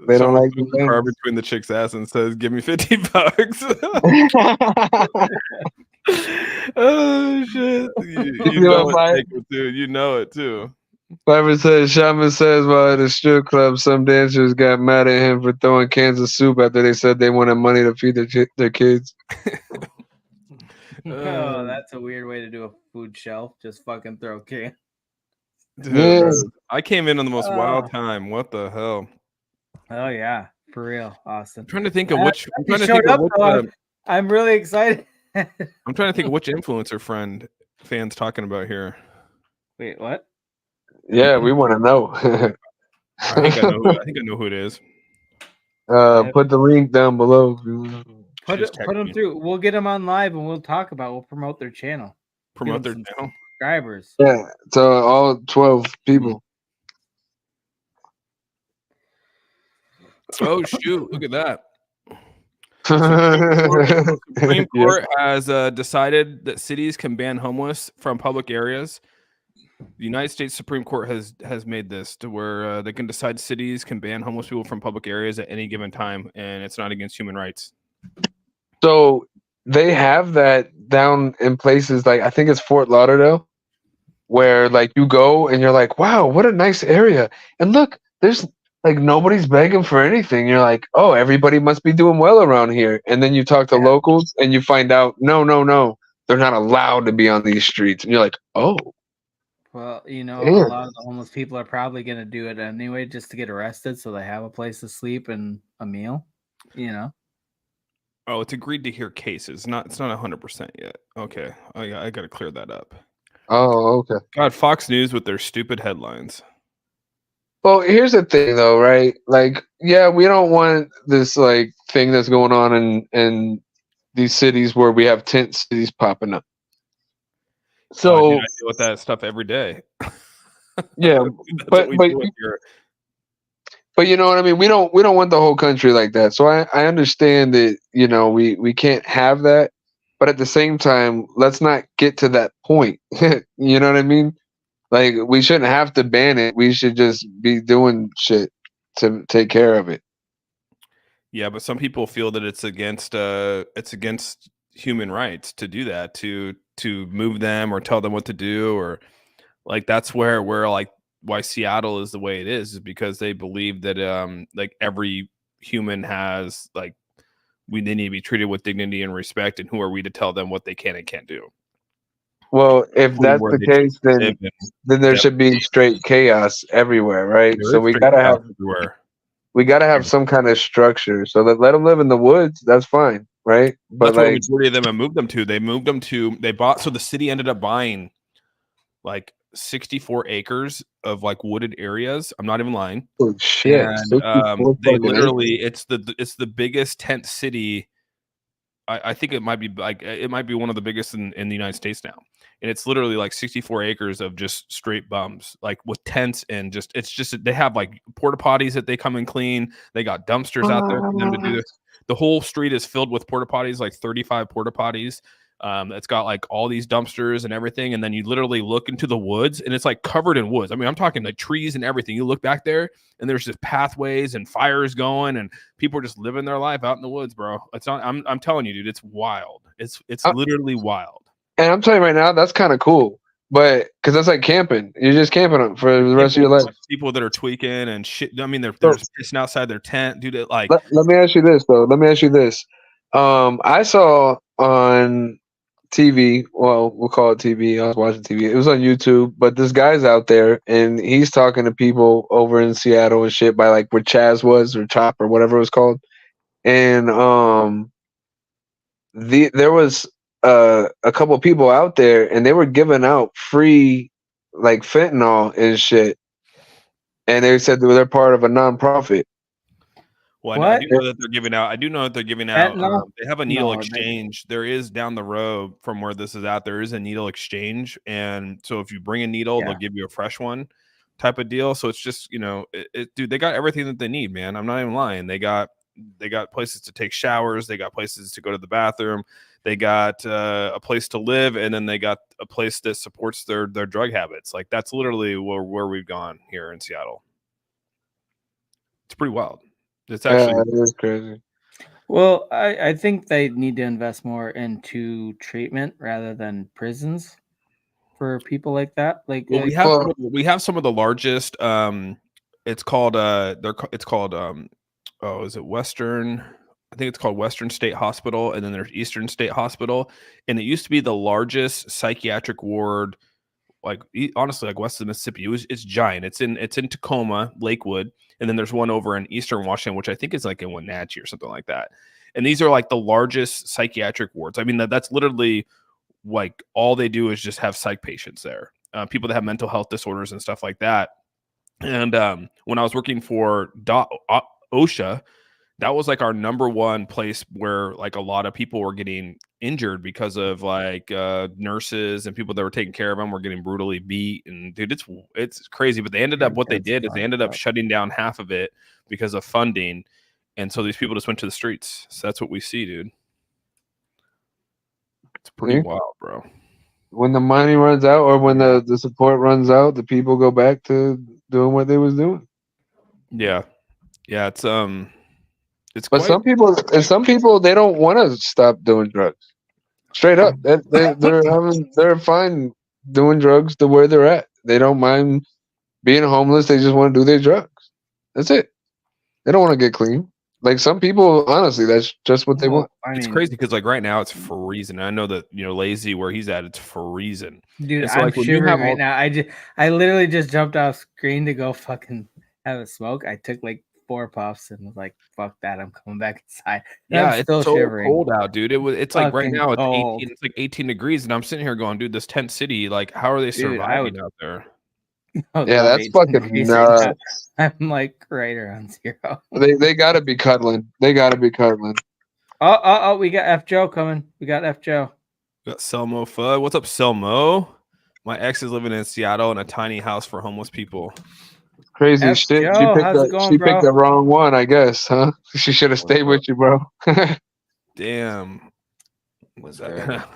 they don't Someone like puts the car the between the chick's ass and says, "Give me $50." Oh shit! You know it, too. You know it too. Bible says, Shaman says, while at a strip club, some dancers got mad at him for throwing cans of soup after they said they wanted money to feed their kids. Oh, that's a weird way to do a food shelf. Just fucking throw can. Dude, Yeah. I came in on the most wild time. What the hell? Oh yeah, for real, Austin. I'm trying to think of which. I'm trying to showed think of up, which. I'm really excited. I'm trying to think of which influencer friend fans talking about here. Wait, what? Yeah, we want to know. I think I know. I think I know who it is. Put the link down below. Put them through. We'll get them on live and we'll talk about. We'll promote their channel. Promote their channel. subscribers. Yeah, to all 12 people. Oh shoot! Look at that. Supreme Court has decided that cities can ban homeless from public areas. The United States Supreme Court has made this to where they can decide cities can ban homeless people from public areas at any given time, and it's not against human rights. So they have that down in places like I think it's Fort Lauderdale, where like you go and you're like, wow, what a nice area, and look, there's like nobody's begging for anything. You're like, oh, everybody must be doing well around here, and then you talk to locals and you find out, no, they're not allowed to be on these streets, and you're like, oh. Well, you know, Damn. a lot of the homeless people are probably going to do it anyway just to get arrested so they have a place to sleep and a meal, you know. Oh, it's agreed to hear cases. It's not 100% yet. Okay. I got to clear that up. Oh, okay. God, Fox News with their stupid headlines. Well, here's the thing though, right? Like, yeah, we don't want this like thing that's going on in these cities where we have tent cities popping up. So I deal with that stuff every day. Yeah, but you know what I mean? We don't want the whole country like that. So I understand that, you know, we can't have that, but at the same time, let's not get to that point. You know what I mean? Like, we shouldn't have to ban it. We should just be doing shit to take care of it. Yeah, but some people feel that it's against human rights to do that, to move them or tell them what to do, or like that's where like why Seattle is the way it is because they believe that like every human has like they need to be treated with dignity and respect, and who are we to tell them what they can and can't do? Well, if that's the case, then there should be straight chaos everywhere, right? So we gotta have some kind of structure. So let them live in the woods. That's fine, right? But that's what the majority of them have moved them to. So the city ended up buying like 64 acres of like wooded areas. I'm not even lying. Oh shit! And they literally, it's the biggest tent city. I think it might be one of the biggest in the United States now. And it's literally like 64 acres of just straight bums, like with tents and they have like porta potties that they come and clean. They got dumpsters out there for them to do this. The whole street is filled with porta potties, like 35 porta potties. It's got like all these dumpsters and everything. And then you literally look into the woods and it's like covered in woods. I mean, I'm talking like trees and everything. You look back there and there's just pathways and fires going and people are just living their life out in the woods, bro. It's not, I'm telling you, dude, it's wild. It's literally wild. And I'm telling you right now, that's kind of cool. But because that's like camping. You're just camping for the rest of your life. People that are tweaking and shit. I mean, they're just pissing outside their tent, dude. Like, let me ask you this though. I saw on TV. Well, we'll call it TV. I was watching TV. It was on YouTube. But this guy's out there and he's talking to people over in Seattle and shit by like where Chaz was or Chop or whatever it was called. And there was a couple of people out there and they were giving out free like fentanyl and shit, and they said that they're part of a nonprofit. Well, I do know that they're giving out. They have a needle exchange. There is down the road from where this is at. There is a needle exchange, and so if you bring a needle, they'll give you a fresh one, type of deal. So it's just dude, they got everything that they need, man. I'm not even lying. They got places to take showers. They got places to go to the bathroom. They got a place to live, and then they got a place that supports their drug habits. Like that's literally where we've gone here in Seattle. It's pretty wild. It's actually it is crazy. Well, I think they need to invest more into treatment rather than prisons for people like that. Like, we have some of the largest. It's called is it Western? I think it's called Western State Hospital, and then there's Eastern State Hospital, and it used to be the largest psychiatric ward, like honestly, like west of Mississippi. It's giant. It's in Tacoma, Lakewood, and then there's one over in Eastern Washington, which I think is like in Wenatchee or something like that. And these are like the largest psychiatric wards. I mean, that's literally like all they do is just have psych patients there, people that have mental health disorders and stuff like that. And when I was working for OSHA, that was like our number one place where like a lot of people were getting injured because of like nurses and people that were taking care of them were getting brutally beat. And dude, it's crazy. But they ended up, what they did is they ended up shutting down half of it because of funding. And so these people just went to the streets. So that's what we see, dude. It's pretty wild, bro. When the money runs out or when the support runs out, the people go back to doing what they was doing. Yeah. Yeah, it's but some people they don't want to stop doing drugs. Straight up. They're fine doing drugs to where they're at. They don't mind being homeless, they just want to do their drugs. That's it. They don't want to get clean. Like some people, honestly, that's just what they want. It's crazy because like right now it's freezing. I know that Lazy where he's at, it's freezing. Dude, so, I'm like, shivering right now. I literally just jumped off screen to go fucking have a smoke. I took like 4 puffs and was like, "Fuck that! I'm coming back inside." And yeah, I'm still it's so shivering. cold out, dude. It's like right now it's cold. 18. It's like 18 degrees, and I'm sitting here going, "Dude, this tent city, like, how are they surviving out there?" Yeah, that's fucking nuts. Right, I'm like right around 0. They gotta be cuddling. They gotta be cuddling. Oh, we got F Joe coming. We got F Joe. We got Selmo Fudd. What's up, Selmo? My ex is living in Seattle in a tiny house for homeless people. Crazy shit. Joe, she picked the wrong one, I guess, huh? She should have stayed with you, bro. Damn. What's that?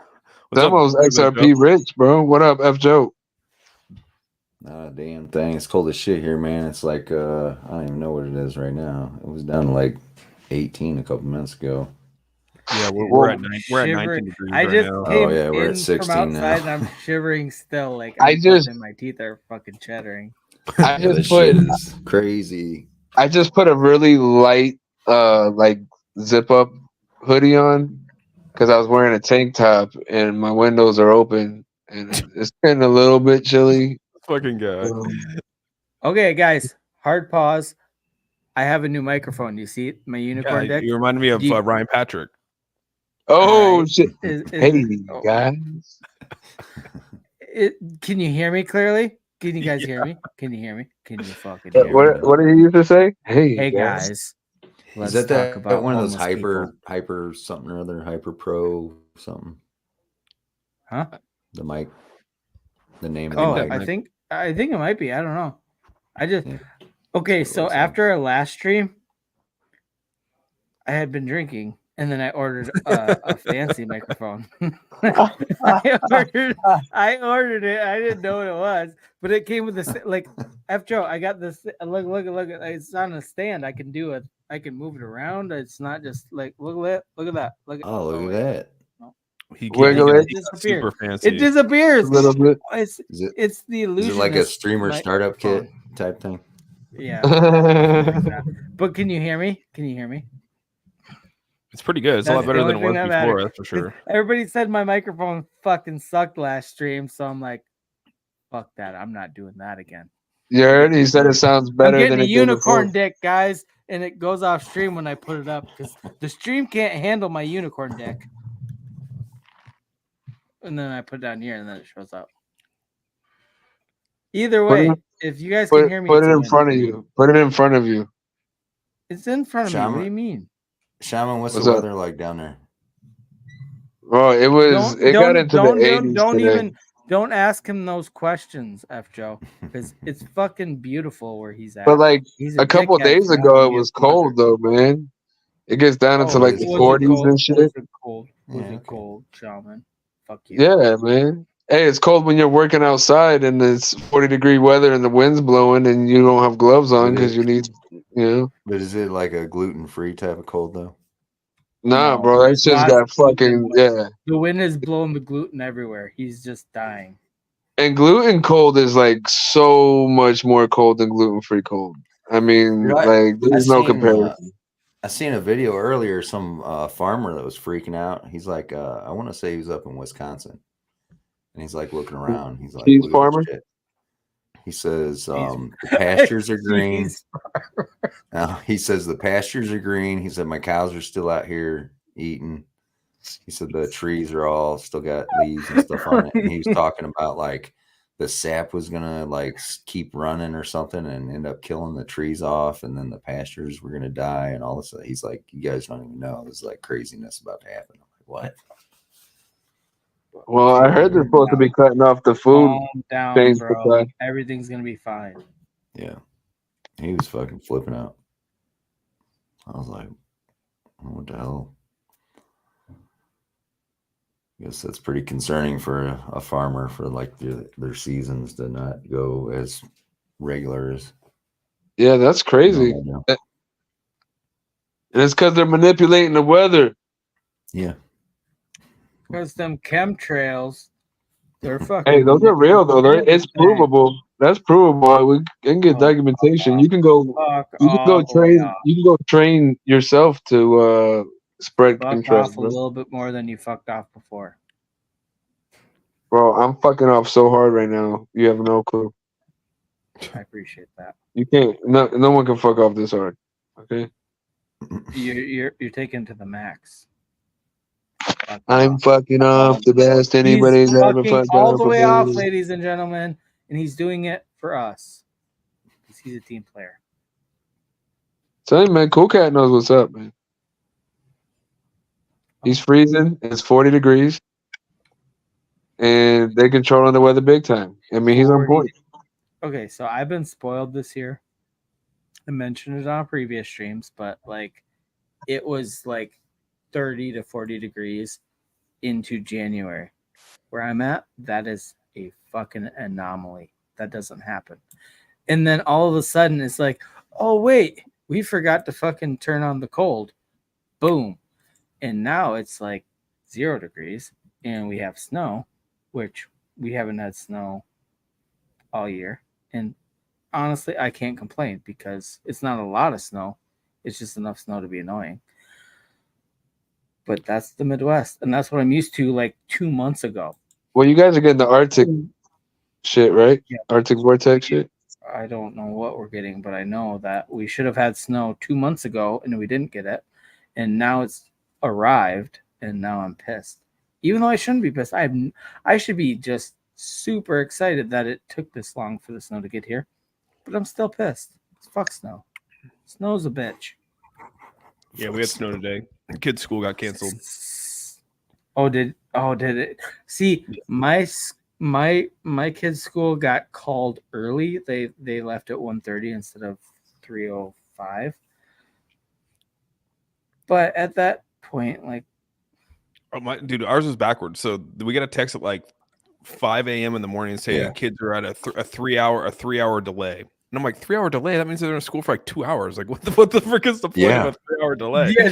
Selmo's XRP rich, bro. What up, F Joe? Not a damn thing. It's cold as shit here, man. It's like I don't even know what it is right now. It was down to like 18 a couple minutes ago. Yeah, we're at 19 degrees I just right now. came we're at 16 from outside now. And I'm shivering still. Like my teeth are fucking chattering. This shit is crazy. I just put a really light like zip up hoodie on because I was wearing a tank top and my windows are open and it's getting a little bit chilly. Fucking guy. Okay, guys, hard pause. I have a new microphone. Do you see it? My unicorn deck? You reminded me of Ryan Patrick. Oh, shit. Hey, guys. Can you hear me clearly? Can you guys hear me? Can you hear me? Can you fucking hear me? What did he used to say? Hey guys. Let's talk about one of those hyper something or other, hyper pro something. Huh? The mic. The name of the mic. I think it might be. I don't know. Okay, so after our last stream, I had been drinking and then I ordered a fancy microphone. I ordered it. I didn't know what it was, but it came with this like F Joe. I got this. Look! It's on a stand. I can do it. I can move it around. It's not just like look at that. Look at that. It super fancy. It disappears a little bit. It's the illusion. Is it like a streamer startup kit type thing? Yeah. But can you hear me? Can you hear me? It's pretty good. It's a lot better than it was before, that's for sure. Everybody said my microphone fucking sucked last stream, so I'm like, fuck that. I'm not doing that again. You heard? He said it sounds better than a unicorn dick, guys, and it goes off stream when I put it up because the stream can't handle my unicorn dick. And then I put it down here, and then it shows up. Either way, if you guys can hear me, put it in front of you. Put it in front of you. It's in front of me. What do you mean? Shaman, what's the weather like down there? Well, it got into the 80s. Don't ask him those questions, F Joe, because it's fucking beautiful where he's at. But like a couple days ago, it was cold though, man. It gets down into like the 40s and shit. Was it cold, Shaman? Fuck you. Yeah, man. Hey, it's cold when you're working outside and it's 40-degree weather and the wind's blowing and you don't have gloves on because you need, But is it like a gluten-free type of cold though? Nah, bro, that shit's got fucking The wind is blowing the gluten everywhere. He's just dying. And gluten cold is like so much more cold than gluten-free cold. I mean, there's no comparison. I seen a video earlier. Some farmer that was freaking out. He's like, I want to say he was up in Wisconsin. And he's like looking around. He's like, cheese farmer. He says the pastures are green. He says the pastures are green. He said my cows are still out here eating. He said the trees are all still got leaves and stuff on it. And he was talking about like the sap was gonna like keep running or something and end up killing the trees off, and then the pastures were gonna die and all this. He's like, you guys don't even know. There's like craziness about to happen. I'm like, what? Well, I heard they're supposed to be cutting off the food Calm down, chain bro. supply. Everything's gonna be fine. Yeah, he was fucking flipping out. I was like, what the hell? I guess that's pretty concerning for a farmer, for like their seasons to not go as regular as. Yeah, that's crazy. normal. And it's because they're manipulating the weather. Yeah. Because them chemtrails, they're fucking. Hey, those are real though. It's provable. That's provable. We can get documentation. You can go. Train. You can go train yourself to spread Fuck chemtrails, off a little bit more than you fucked off before. Bro, I'm fucking off so hard right now. You have no clue. I appreciate that. You can't. No one can fuck off this hard. Okay. You're taking to the max. I'm fucking off the best anybody's ever fucked all the way off, me. ladies and gentlemen, and he's doing it for us. He's a team player. Tell him, man. Cool Cat knows what's up, man. He's freezing. It's 40 degrees, and they're controlling the weather big time. I mean, he's on point. Okay, so I've been spoiled this year. I mentioned it on previous streams, but like it was like 30 to 40 degrees into January. Where I'm at, that is a fucking anomaly. That doesn't happen. And then all of a sudden it's like, oh wait, we forgot to fucking turn on the cold. Boom. And now it's like 0 degrees and we have snow, which we haven't had snow all year. And honestly, I can't complain because it's not a lot of snow. It's just enough snow to be annoying. But that's the Midwest, and that's what I'm used to like 2 months ago. Well, you guys are getting the Arctic shit, right? Yeah. Arctic vortex shit. I don't know what we're getting, but I know that we should have had snow 2 months ago, and we didn't get it. And now it's arrived, and now I'm pissed. Even though I shouldn't be pissed. I should be just super excited that it took this long for the snow to get here. But I'm still pissed. Fuck snow. Snow's a bitch. Yeah, we had snow today. Kids' school got canceled. Did it? See, my kids' school got called early. They left at 1:30 instead of 3:05. But at that point, like, ours was backwards. So we got a text at like 5 a.m. in the morning saying kids are at a 3 hour delay. And I'm like, 3 hour delay? That means they're in school for like 2 hours. Like, what the frick is the point of a 3 hour delay? Yeah,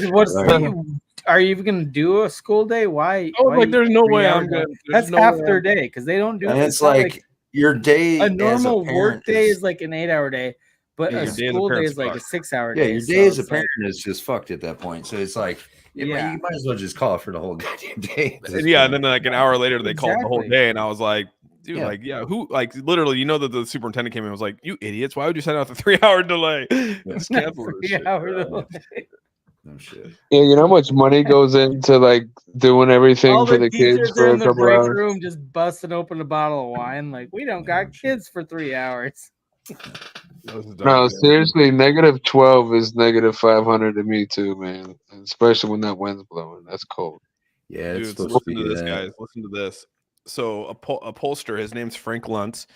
are you even gonna do a school day? Why? Oh, like there's no way I'm gonna. That's half their day because they don't do. And it's like your day. A normal work day is like an 8 hour day, but a school day is like a 6 hour day. Yeah, your day as a parent is just fucked at that point. So it's like, you might as well just call it for the whole goddamn day. Yeah, and then like an hour later they called the whole day, and I was like, dude, who, like, literally, that the superintendent came in and was like, you idiots, why would you send out the 3 hour delay? Just cancel this shit. No shit. Yeah, you know how much money goes into like doing everything for the kids for a couple hours. Room just busting open a bottle of wine, like we don't got kids for 3 hours. No, seriously, -12 is -500 to me too, man. Especially when that wind's blowing. That's cold. Yeah, it's dude, listen to this, guys. Listen to this. So a pollster, his name's Frank Luntz.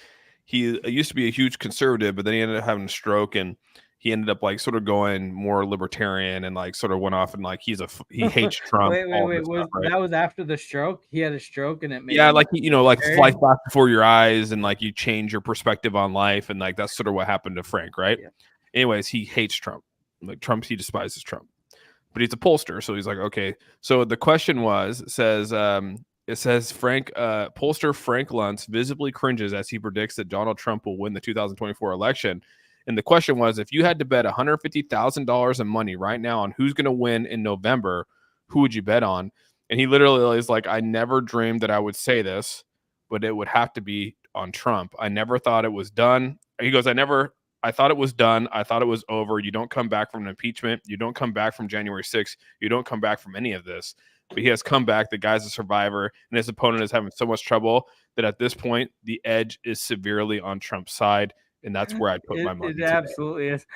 He used to be a huge conservative, but then he ended up having a stroke, and he ended up like sort of going more libertarian, and like sort of went off and like he hates Trump. Wait, stuff, right? That was after the stroke? He had a stroke and it made like life flash before your eyes, and like you change your perspective on life, and like that's sort of what happened to Frank, right? Yeah. Anyways, he hates Trump. Like Trump, he despises Trump. But he's a pollster, so he's like, okay. So the question says pollster Frank Luntz visibly cringes as he predicts that Donald Trump will win the 2024 election. And the question was, if you had to bet $150,000 in money right now on who's going to win in November, who would you bet on? And he literally is like, I never dreamed that I would say this, but it would have to be on Trump. I never thought it was done. He goes, I thought it was done. I thought it was over. You don't come back from an impeachment. You don't come back from January 6th. You don't come back from any of this. but he has come back. The guy's a survivor, and his opponent is having so much trouble that at this point, the edge is severely on Trump's side, and that's where I put my money. It absolutely is.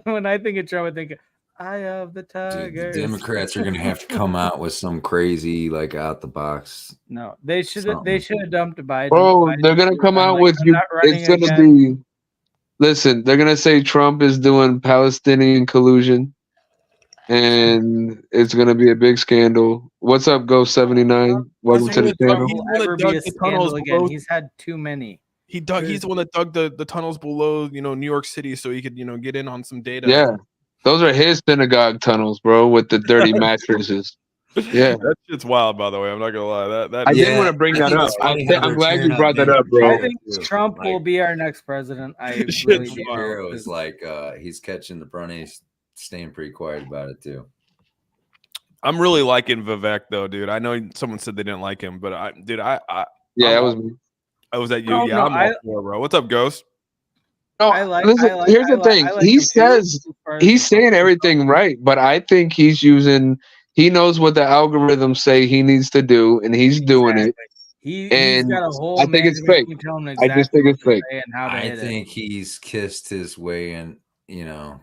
When I think of Trump, I think, "Eye of the tiger." The Democrats are going to have to come out with some crazy, like, out the box. No, they should have dumped Biden. Bro, they're gonna come out with you. It's gonna be. Listen, they're gonna say Trump is doing Palestinian collusion, and it's gonna be a big scandal. What's up, Ghost 79? Welcome to the channel. He'll ever be a scandal again. He's had too many. He's the one that dug the tunnels below, New York City, so he could, get in on some data. Yeah, those are his synagogue tunnels, bro, with the dirty mattresses. Yeah, that shit's wild. By the way, I'm not gonna lie. That I didn't want to bring that up. I'm glad you brought that up, bro. I think Trump will be our next president. I really do. It was like he's catching the brownies, staying pretty quiet about it too. I'm really liking Vivek though, dude. I know someone said they didn't like him, but that was me. I was at you. No, yeah, no, I'm all for it, bro. What's up, Ghost? No, here's the thing. He says he's saying everything right, but I think he knows what the algorithms say he needs to do, and he's doing it. He's got a whole. I think it's fake. I just think it's fake. I think he's kissed his way and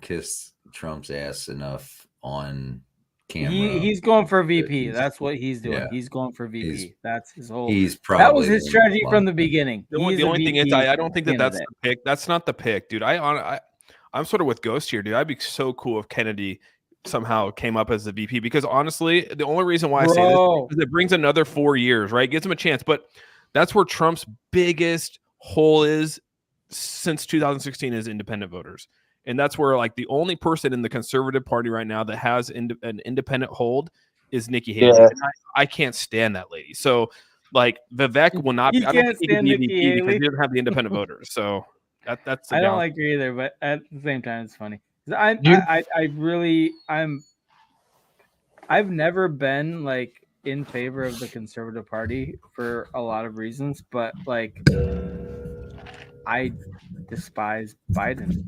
kissed Trump's ass enough on camera. He's going for VP. That's what he's doing. Yeah. He's going for VP. That's his whole. That was his strategy from the beginning. The only thing is, I don't think that's the pick. That's not the pick, dude. I'm sort of with Ghost here, dude. I'd be so cool if Kennedy somehow came up as the VP, because honestly, the only reason why I say this is it brings another 4 years, right? Gives him a chance, but that's where Trump's biggest hole is since 2016 is independent voters. And that's where, like, the only person in the conservative party right now that has an independent hold is Nikki Haley. Yeah. I can't stand that lady. So, like, Vivek will not be. I don't think he can be VP because he doesn't have the independent voters. So that's. I don't like her either, but at the same time, it's funny. I've never been like in favor of the conservative party for a lot of reasons, but like I despise Biden.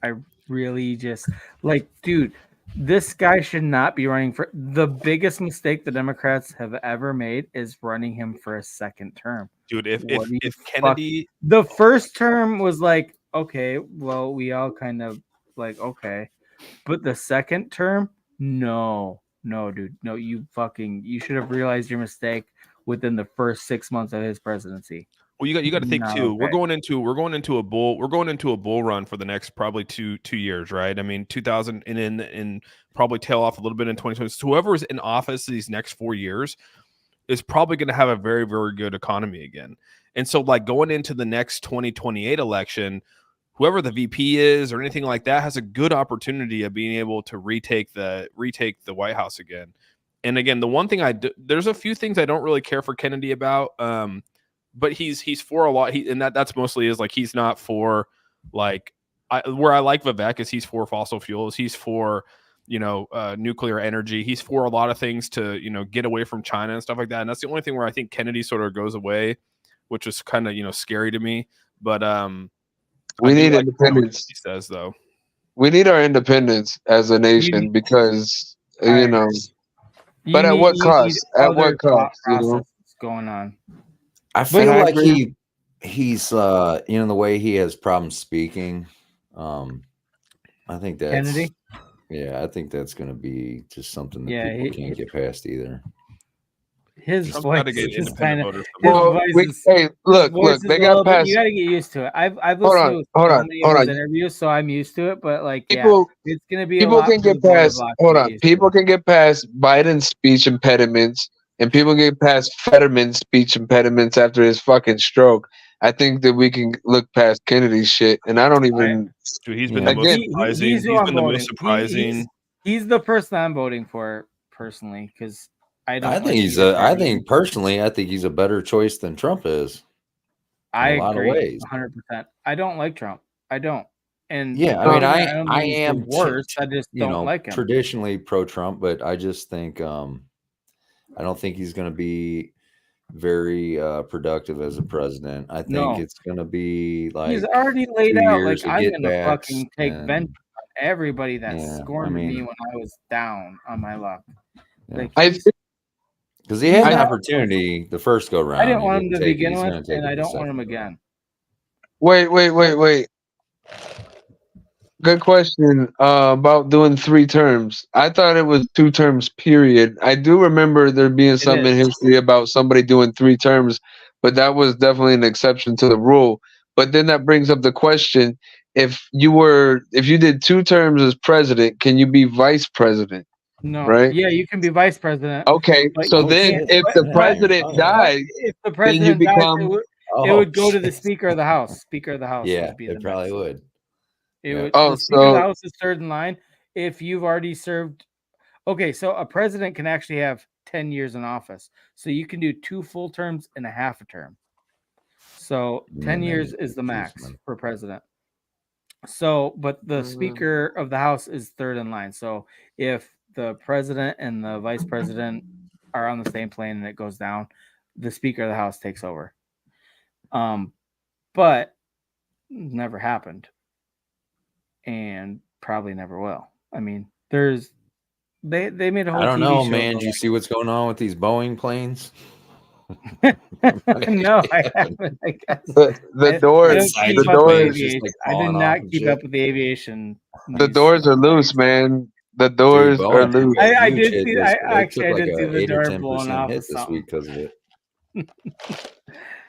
I really just like, dude, this guy should not be running for. The biggest mistake the Democrats have ever made is running him for a second term. Dude, if Kennedy, the first term was like, okay, well, we all kind of like, okay, but the second term, no, dude, no, you should have realized your mistake within the first 6 months of his presidency. Well, you got to think too. Okay. We're going into a bull run for the next probably two years, right? I mean, 2000 and probably tail off a little bit in 2020. So whoever is in office these next 4 years is probably going to have a very, very good economy again. And so, like, going into the next 2028 election, whoever the VP is or anything like that has a good opportunity of being able to retake the White House again. And again, the one thing there's a few things I don't really care for Kennedy about. But he's for a lot. And that's mostly is like, he's not for like, where I like Vivek is he's for fossil fuels. He's for, nuclear energy. He's for a lot of things to, get away from China and stuff like that. And that's the only thing where I think Kennedy sort of goes away, which is kind of, scary to me. But we need independence. He says though, we need our independence as a nation because but at what cost? At what cost? Going on. I feel like he's the way he has problems speaking. I think that's Kennedy. Yeah, I think that's going to be just something that people can't get past either. His voice is just kind of. Hey, look, they got past. You got to get used to it. I've listened to so many of his interviews, so I'm used to it. But like, it's going to be. People can get past. People can get past Biden's speech impediments. And people get past Fetterman's speech impediments after his fucking stroke. I think that we can look past Kennedy's shit, and I don't even. Dude, he's been the most surprising. He's been the most surprising. He's the person I'm voting for personally because I think he's I think he's a better choice than Trump is. I agree, 100%. I don't like Trump. I don't. And yeah, I mean, I am worse. I just don't like him. Traditionally pro-Trump, but I just think. I don't think he's going to be very productive as a president. I think it's going to be like he's already laid out. Like, I'm going to fucking take vengeance on everybody that scorned me when I was down on my luck. Yeah. Because he had an No. opportunity the first go round. I didn't He want him to take it. begin He's with, gonna take and it I the don't want him second go again. Wait. Good question about doing 3 terms. I thought it was 2 terms, period. I do remember there being something in history about somebody doing 3 terms, but that was definitely an exception to the rule. But then that brings up the question: if you did 2 terms as president, can you be vice president? No. Right? Yeah, you can be vice president. Okay, But so you then can't- if but- the but- president but dies, if the then you president dies, become. it would go to the Speaker of the House. Speaker of the House Yeah, would be the it probably next. would. It Yeah. would. Oh, The Speaker of the so House is third in line. If you've already served, okay, so a president can actually have 10 years in office, so you can do 2 full terms and a half a term. So Yeah, 10 that years is is the confusing, max man. for president. So, but the Speaker of the House is third in line. So if the president and the vice president are on the same plane and it goes down, the Speaker of the House takes over. But never happened, and probably never will. I mean, they made a whole I don't TV know, show. man. Do you see what's going on with these Boeing planes? No, I haven't. I guess the I doors, don't Side keep the up with doors, just, aviation. like, I did falling not off and keep shit. up with the aviation. the news. doors are loose, man. The Dude, doors are Boeing took loose. a I huge did hit see. this- I they actually took I like did see a the 8 or door blowing 10% off hit of this something. week because of it.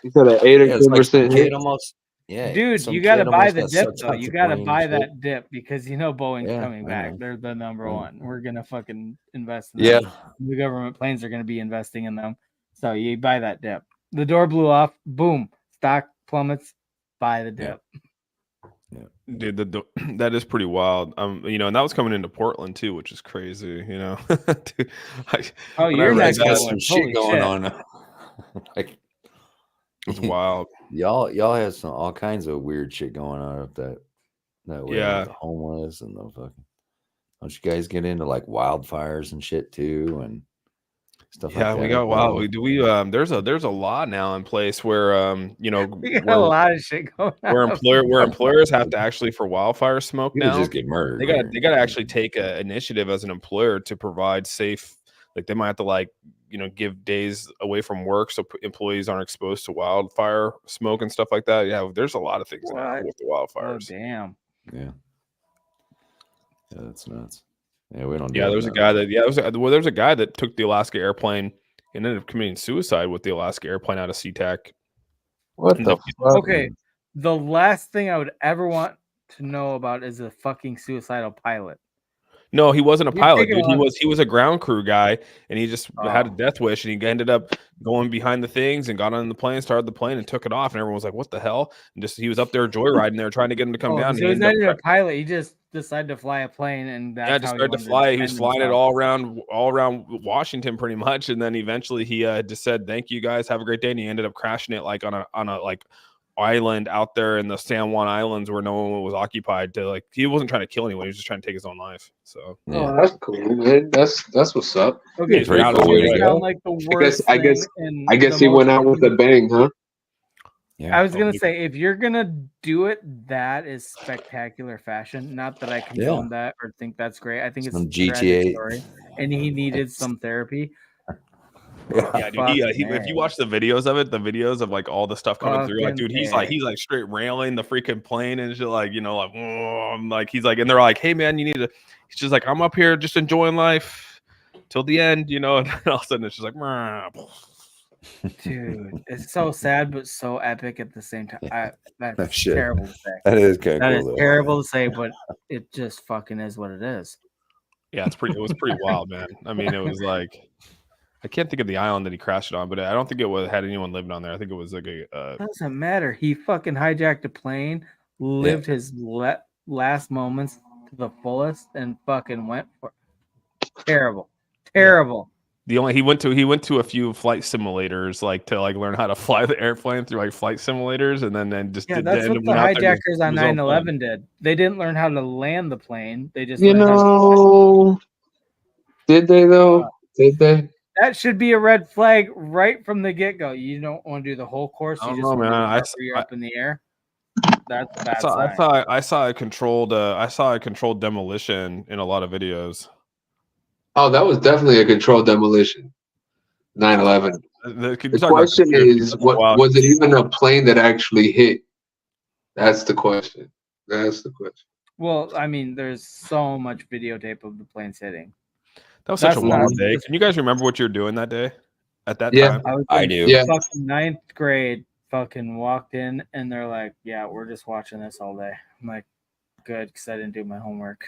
You said an 8 Yeah, or it's 10% like some hit. kid almost. Yeah, Dude, some you got to kid buy almost the got dip sucked though. off You the got to plane buy and shit. that dip because you know Boeing's Yeah, coming I back. know. They're the number I know. one. We're gonna fucking invest in Yeah, them. The government planes are gonna be investing in them. So you buy that dip. The door blew off. Boom. Stock plummets. Buy the Yeah. dip. Dude, that is pretty wild. You know, and that was coming into Portland too, which is crazy. You know, Dude, Oh, when I you're read next got to that, some one. shit Holy going shit. on. Like, it's wild. y'all have some all kinds of weird shit going on up that way Yeah. with the homeless and the fucking. Don't you guys get into like wildfires and shit too and stuff like Yeah, that? we got up wild. there? There's a law now in place where you know, We got a lot of shit going on. where employers have to actually for wildfire smoke People now. just get murdered. They here. got to actually take an initiative as an employer to provide safe. Like they might have to give days away from work so employees aren't exposed to wildfire smoke and stuff like that. Yeah, there's a lot of things now What? with the Oh wildfires. damn. Yeah, that's nuts. Yeah, we don't. Yeah, do there's a that. guy that there's a guy that took the Alaska airplane and ended up committing suicide with the Alaska airplane out of SeaTac. What And the fuck? Okay. The last thing I would ever want to know about is a fucking suicidal pilot. No, he wasn't a You're pilot, taking a dude. lot- He was a ground crew guy, and he just had a Oh. death wish, and he ended up going behind the things and got on the plane, started the plane, and took it off. And everyone was like, "What the hell?" And just he was up there joyriding there, trying to get him to come down. And So he he's ended not up even a pilot. He just decided to fly a plane, and that's just how started to wanted fly. He was defend flying it himself. all around Washington, pretty much. And then eventually he just said, "Thank you guys, have a great day." And he ended up crashing it like on a like island out there in the San Juan Islands where no one was occupied. He wasn't trying to kill anyone; he was just trying to take his own life. So Yeah. Oh, that's cool, man. That's what's up. Okay, He's pretty proud cool of way it. to sound go. like the I worst guess thing. I guess he went out with a bang, huh? Yeah. I was gonna say, if you're gonna do it, that is spectacular fashion. Not that I condone that or think that's great. I think it's Some a tragic GTA. story, and he needed some therapy. Yeah, dude. If you watch the videos of like all the stuff coming through, like, Fucking dude, he's A. like straight railing the freaking plane and shit, like, I'm like, he's like, and they're like, "Hey, man, you need to." He's just like, "I'm up here just enjoying life till the end," and all of a sudden it's just like, Dude, it's so sad but so epic at the same time. That's Shit. terrible to say. That is kind That of is cool. Though. terrible to say, but it just fucking is what it is. Yeah, it was pretty wild, man. I mean, it was like, I can't think of the island that he crashed it on, but I don't think it had anyone living on there. I think it was like Doesn't matter. He fucking hijacked a plane, lived his last moments to the fullest, and fucking went for it. Terrible. he went to a few flight simulators, like to learn how to fly the airplane through like flight simulators, and then just That's what the hijackers on 9/11 did. They didn't learn how to land the plane. They just did they though? Did they? That should be a red flag right from the get go. You don't want to do the whole course. You just want to do the part where you're up in the air. That's a bad sign. I saw a controlled demolition in a lot of videos. Oh, that was definitely a controlled demolition. 9/11. The The question is, what was it even a plane that actually hit? That's the question. That's the question. Well, I mean, there's so much videotape of the planes hitting. That was such That's a not wild day. just- Can you guys remember what you were doing that day? At that Yeah. time? I was I in do. Yeah. fucking 9th grade. Fucking walked in and they're like, "Yeah, we're just watching this all day." I'm like, "Good," because I didn't do my homework.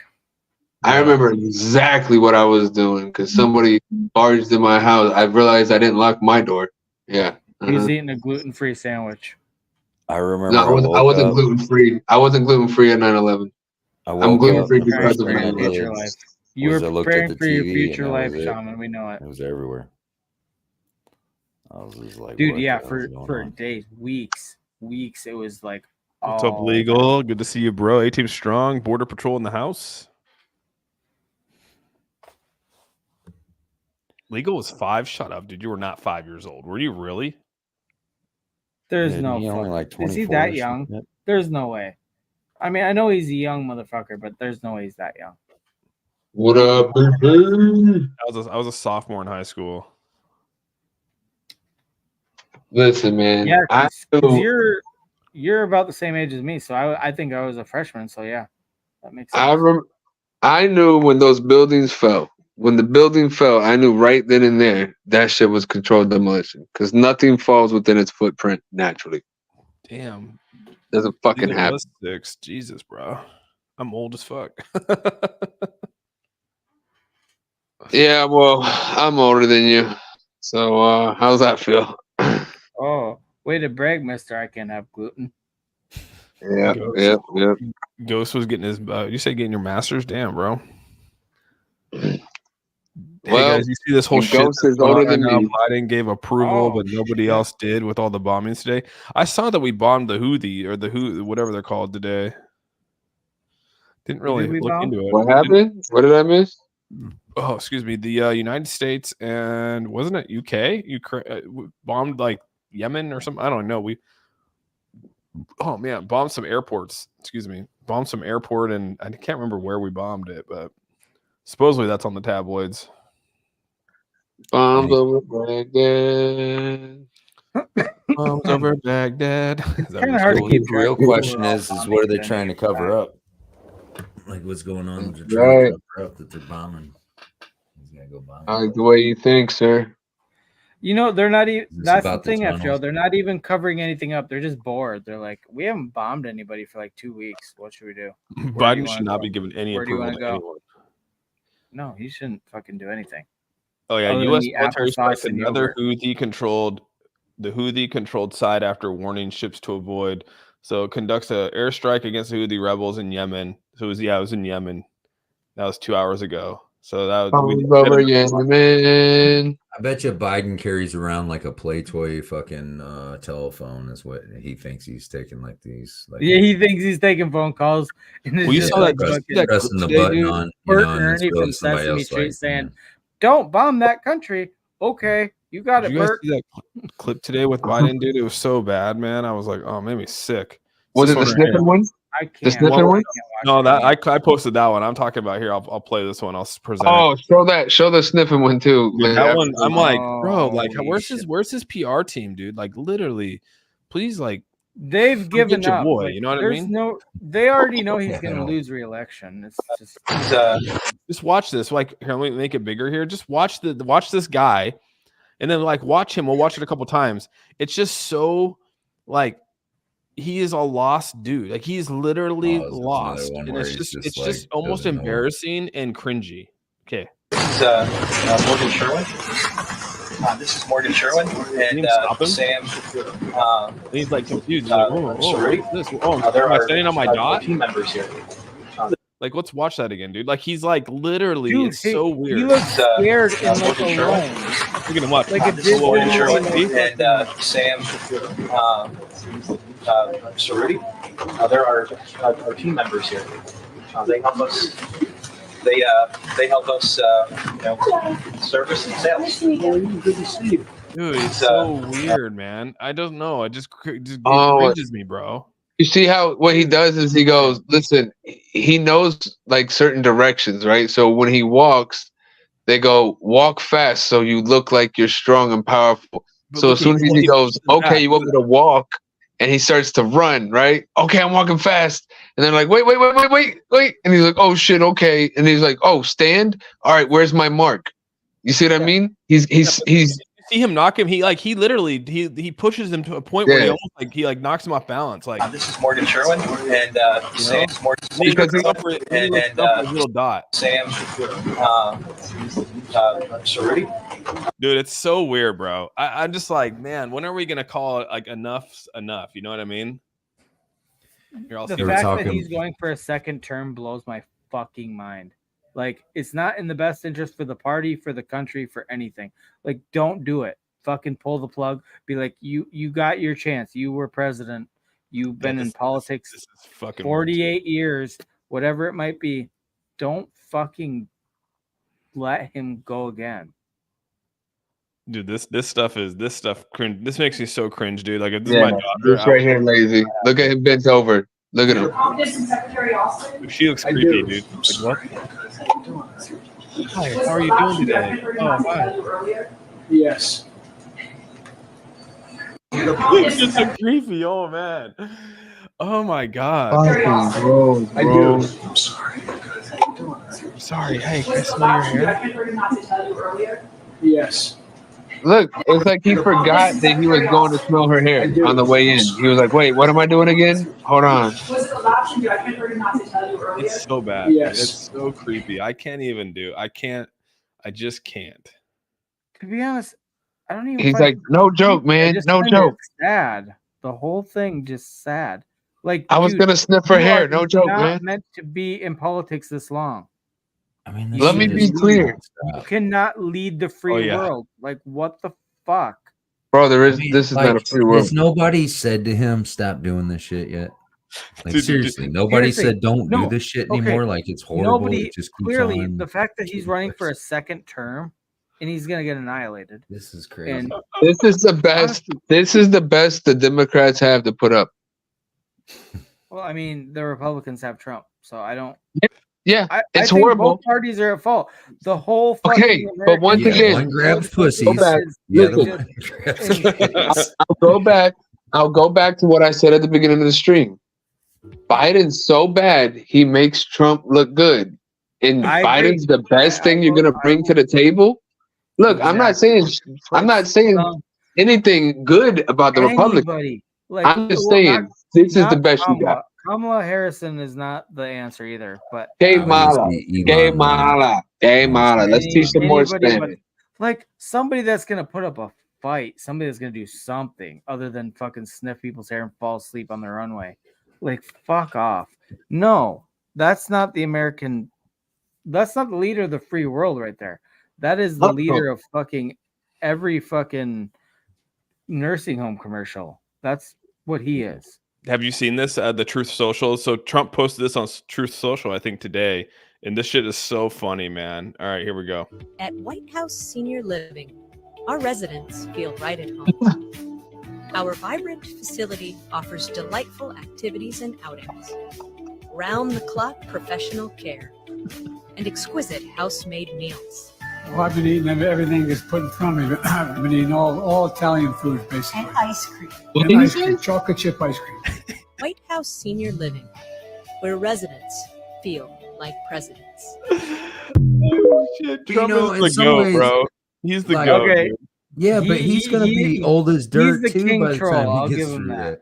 I remember exactly what I was doing because somebody barged in my house. I realized I didn't lock my door. Yeah. He was eating a gluten-free sandwich. I remember No, I wasn't gluten free. I wasn't gluten free at 9/11. I'm gluten free because of preparing for your future 9/11. life. You were I looked preparing at the for your TV future and that life, was it. Shaman. We know it. It was everywhere. I was just like, Dude, what yeah, the hell's going for on? days, weeks. It was like, What's up, Legal? Good to see you, bro. A-Team strong. Border Patrol in the house. Legal was 5. Shut up, dude. You were not 5 years old. Were you really? There's Yeah, no he only fuck- like Is he 24 that or young? something. There's no way. I mean, I know he's a young motherfucker, but there's no way he's that young. What up, baby? I was a sophomore in high school. Listen, man. Yeah, I 'cause knew, you're about the same age as me, so I think I was a freshman. So yeah, that makes sense. I knew when those buildings fell. When the building fell, I knew right then and there that shit was controlled demolition because nothing falls within its footprint naturally. Damn. Doesn't fucking Legal happen. was 6. Jesus, bro. I'm old as fuck. Yeah, well, I'm older than you. So how's that feel? Oh, way to brag, mister. I can't have gluten. Yeah. Ghost was getting his. You say getting your master's? Damn, bro. Hey Well, guys, you see this whole shit Ghost that's is going older on right than now? me. Biden gave approval, but nobody shit. else did with all the bombings today. I saw that we bombed the Houthi or the whatever they're called today. Didn't really we look bomb? into it. What happened? What did I miss? Oh, excuse me. The United States and wasn't it UK? Ukraine bombed like Yemen or something. I don't know. Bombed some airports. Excuse me. Bombed some airport, and I can't remember where we bombed it, but supposedly that's on the tabloids. Bombs over Baghdad. Bombs over Baghdad. It's kind of hard to keep The track. real of who question we're all is bombing what are they and trying to anything cover back. up? Like what's going on? They're Right. trying to cover up that they're bombing. He's gonna go bomb. I like the way you think, sir. You know, they're not even. It's That's the about the thing, Joe. tunnels. They're not even covering anything up. They're just bored. They're like, we haven't bombed anybody for like 2 weeks. What should we do? Where do you Biden wanna should not go? be given any Where do you approval wanna to go? anyone. No, he shouldn't fucking do anything. Oh yeah, Other than U.S. the military applesauce strikes and another yogurt. Houthi-controlled site after warning ships to avoid. So it conducts an airstrike against the Houthi rebels in Yemen. So it was in Yemen. That was 2 hours ago. So that was Bombs over Yemen. I bet you Biden carries around like a play toy fucking telephone is what he thinks he's taking like these. Like, Yeah, he thinks he's taking phone calls. And it's Well, you just saw like that, fucking pressing the today, button dude? on, Bert and and it's Ernie really from somebody Sesame else Street like, saying, "Don't bomb that country." Okay, you got Did it, you guys Bert. see that clip today with Biden, dude? It was so bad, man. I was like, oh, it made me sick. Was it This the one right here. sniffing one? I can't. The sniffing one? No, that I posted that one. I'm talking about here. I'll play this one. I'll present it. Oh, show the sniffing one too. Dude, Like, that one, I'm like, bro, like, Holy where's his PR team, dude? Like, literally, please, like, They've given your up. boy. Like, You know what I there's mean? no. They already know he's going to lose re-election. It's just. Just watch this. Like, here, let me make it bigger here. Just watch this guy, and then like watch him. We'll watch it a couple times. It's just so like he is a lost dude. Like he's literally lost, and it's just almost embarrassing and cringy. Okay. Morgan Sherwin. This is Morgan Sherwin and Sam. He's like confused. He's like, this? There am I are standing on my dot? team members here. Like, let's watch that again, dude. Like, he's like literally, Dude, it's so weird. He looks scared and like Morgan alone. Look at him watch. Like This is Morgan Sherwin see? and Sam. Cerruti. There are team members here. They help us. They help us, service and sales. Good to see you. Dude, it's so weird, man. I don't know. It just cringes me, bro. You see how what he does is he goes, listen, he knows like certain directions, right? So when he walks, they go, walk fast so you look like you're strong and powerful. But So look as soon at- as look he at- goes, look at okay, that. you want me to walk? And he starts to run, right? Okay, I'm walking fast. And they're like, wait. And he's like, oh shit, okay. And he's like, oh, stand? All right, where's my mark? You see what I mean? He's You see him knock him. He literally pushes him to a point where he almost he knocks him off balance. Like This is Morgan Sherwin, and Sam's Morgan Because he- and a little dot. Sam Cerruti. Dude, it's so weird, bro. I'm just like, man, when are we gonna call it like enough's enough? You know what I mean? Here, I'll The see fact this. that he's going for a second term blows my fucking mind. Like, it's not in the best interest for the party, for the country, for anything. Like, don't do it. Fucking pull the plug. Be like, you got your chance. You were president. You've been in politics This is fucking 48 years, whatever it might be. Don't fucking let him go again. Dude, this stuff cringe. This makes me so cringe, dude. Like if this Yeah, is my daughter, this right here, lazy. Look at him bent over. Look at him. Secretary Austin. she looks creepy, dude. Like, what? Hi, how are you doing today? Oh, hi. Yes. It's just so creepy. Oh man. Oh my god. Fucking bro. I do. I'm sorry. I'm sorry. Hey, can I smell your hair? I heard not to tell you earlier. Yes. Look, it's like he forgot that he was going to smell her hair on the way in. He was like, wait, what am I doing again? Hold on. Was it the last you? I heard not to tell you earlier. It's so bad. Dude. Yes. It's so creepy. I just can't. To be honest, I don't even. He's find like, no joke, I man. just No find joke. it sad. The whole thing just sad. Like, I was dude, going to sniff her you hair. are No joke, not man. meant to be in politics this long. I mean, Let me be clear. You cannot lead the free world. Like, what the fuck? Bro, this is not a free world. Has nobody said to him, stop doing this shit yet? Like, Dude, seriously, nobody seriously, said don't no, do this shit okay, anymore. Like, it's horrible. Nobody, it just keeps clearly, on. the fact that he's running for a second term and he's going to get annihilated. This is crazy. And This is the best. This is the best the Democrats have to put up. well, I mean, the Republicans have Trump, so I don't. Yeah, I it's think horrible. both parties are at fault. The whole Okay, but once Yeah, again, one grabs pussies. Go back. The other Listen. one grabs kids. I'll go back to what I said at the beginning of the stream. Biden's so bad, he makes Trump look good. And I Biden's agree. the best thing you're gonna bring to the table. Look, I'm not saying anything good about the Republicans. Anybody. Like, I'm just well, saying this is the best you Kamala. got. Kamala Harrison is not the answer either. But Gay Mala. Obviously, Gay Elon Mala. Gay Mala. Let's teach them more anybody Spanish. like somebody that's gonna put up a fight, somebody that's gonna do something other than fucking sniff people's hair and fall asleep on the runway. Like, fuck off. No, that's not the American. That's not the leader of the free world right there. That is the leader of fucking every fucking nursing home commercial. That's what he is. Have you seen this? The Truth Social. So Trump posted this on Truth Social, I think today, and this shit is so funny, man. All right, here we go. At White House Senior Living, our residents feel right at home. Our vibrant facility offers delightful activities and outings, round-the-clock professional care, and exquisite house-made meals. Well, I've been eating everything that's put in front of me. I've been eating all Italian foods, basically. And ice cream. And ice cream, chocolate chip ice cream. White House Senior Living, where residents feel like presidents. Oh, shit. Trump know, is in the some goat, ways, bro. He's the like, goat. Okay. Dude. Yeah, but he's gonna be old as dirt the too king by the troll, time I'll he gets give him through that. that.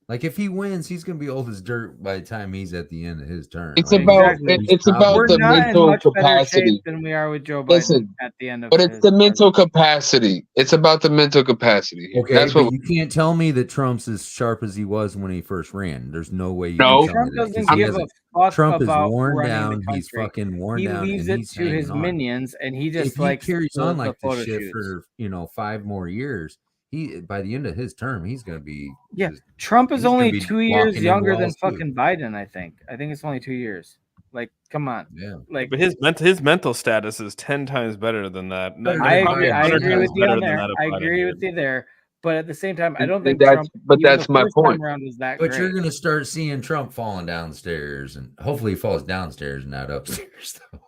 Like, if he wins, he's gonna be old as dirt by the time he's at the end of his term. It's Like, about Exactly. it's about We're the not in mental much better capacity. shape than we are with Joe Biden Listen, at the end of But it's his the term. mental capacity. It's about the mental capacity. Okay, That's but what you can't tell me that Trump's as sharp as he was when he first ran. There's no way you No. can tell Trump me that. 'cause doesn't he give hasn't- a fuck Trump is about worn running down. the He's country. fucking worn He down, leaves and it he's to his hanging on. minions, and he just If he likes carries the, on the like photo this shit shoots. for 5 more years, he by the end of his term, he's gonna be Yeah, just- Trump is he's gonna only be 2 years walking into younger than walls, too. fucking Biden. I think it's only 2 years. Like, come on. Yeah. Like, But his mental status is 10 times better than that. Better I than agree. Biden. I 100 agree times with you better on than there. that of I Biden, agree dude. with you there. But at the same time, I don't think That's- Trump. but even that's the my first time point. around was that But great. you're gonna start seeing Trump falling downstairs, and hopefully he falls downstairs, not upstairs. Though.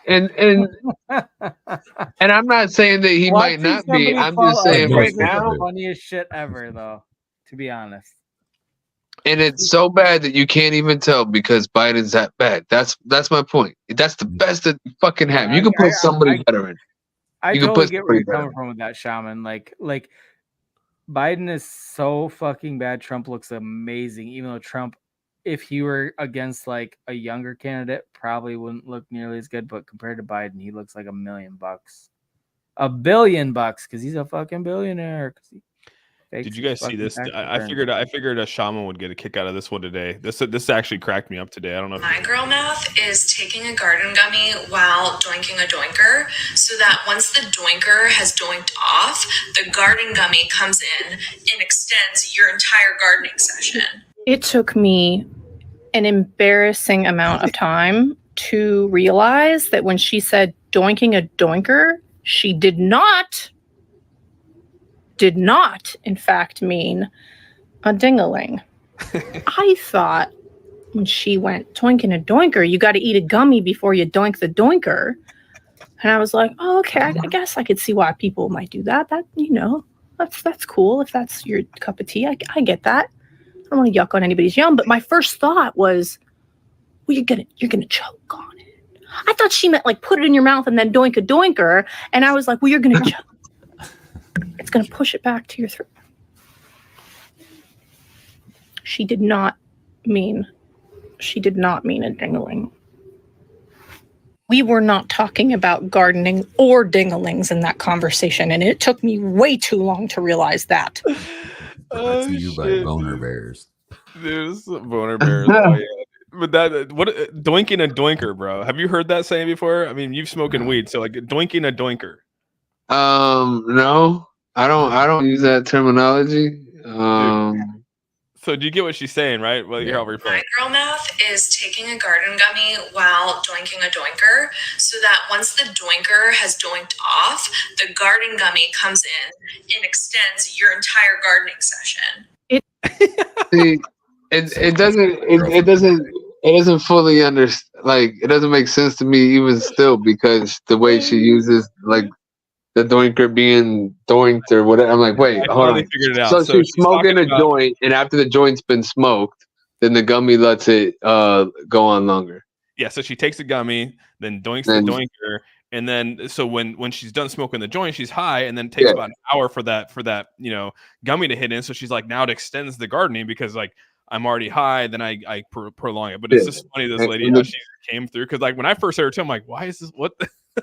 And I'm not saying that he might not be. I'm just saying right now. The funniest shit ever, though. To be honest. And it's so bad that you can't even tell because Biden's that bad. That's my point. That's the best that you fucking have. You can put somebody better in. I totally get where you're coming from with that, Shaman. Like Biden is so fucking bad. Trump looks amazing, even though Trump, if he were against like a younger candidate, probably wouldn't look nearly as good. But compared to Biden, he looks like $1 million, $1 billion, because he's a fucking billionaire. Did you guys see this? I figured a shaman would get a kick out of this one today. This actually cracked me up today. I don't know. My girl math is taking a garden gummy while doinking a doinker, so that once the doinker has doinked off, the garden gummy comes in and extends your entire gardening session. It took me an embarrassing amount of time to realize that when she said doinking a doinker, she did not in fact mean a dingaling. I thought when she went doinking a doinker, you got to eat a gummy before you doink the doinker. And I was like, oh, okay, I guess I could see why people might do that. That, that's cool if that's your cup of tea. I get that. I don't want to yuck on anybody's yum. But my first thought was, well, you're gonna choke on it. I thought she meant like put it in your mouth and then doink a doinker. And I was like, well, you're gonna choke. It's going to push it back to your throat. She did not mean a dingling. We were not talking about gardening or dinglings in that conversation, and it took me way too long to realize that. Brought to you by Boner Bears. There's Boner Bears. Oh, yeah. But doinking a doinker, bro. Have you heard that saying before? I mean, you've smoking weed, so like doinking a doinker. No, I don't use that terminology. So do you get what she's saying, right? Well, you're over. My girl math is taking a garden gummy while doinking a doinker, so that once the doinker has doinked off, the garden gummy comes in and extends your entire gardening session. It doesn't fully understand. Like, it doesn't make sense to me even still, because the way she uses like the doinker being doinked or whatever. I'm like, wait, hold on. Figured it out. So she's smoking a joint, and after the joint's been smoked, then the gummy lets it go on longer. Yeah, so she takes the gummy, then doinks the doinker, and then so when she's done smoking the joint, she's high, and then it takes about an hour for that gummy to hit in. So she's like, now it extends the gardening because like I'm already high, then I prolong it. But it's just funny, this lady, how she came through, because like when I first heard her too, I'm like, why is this? What?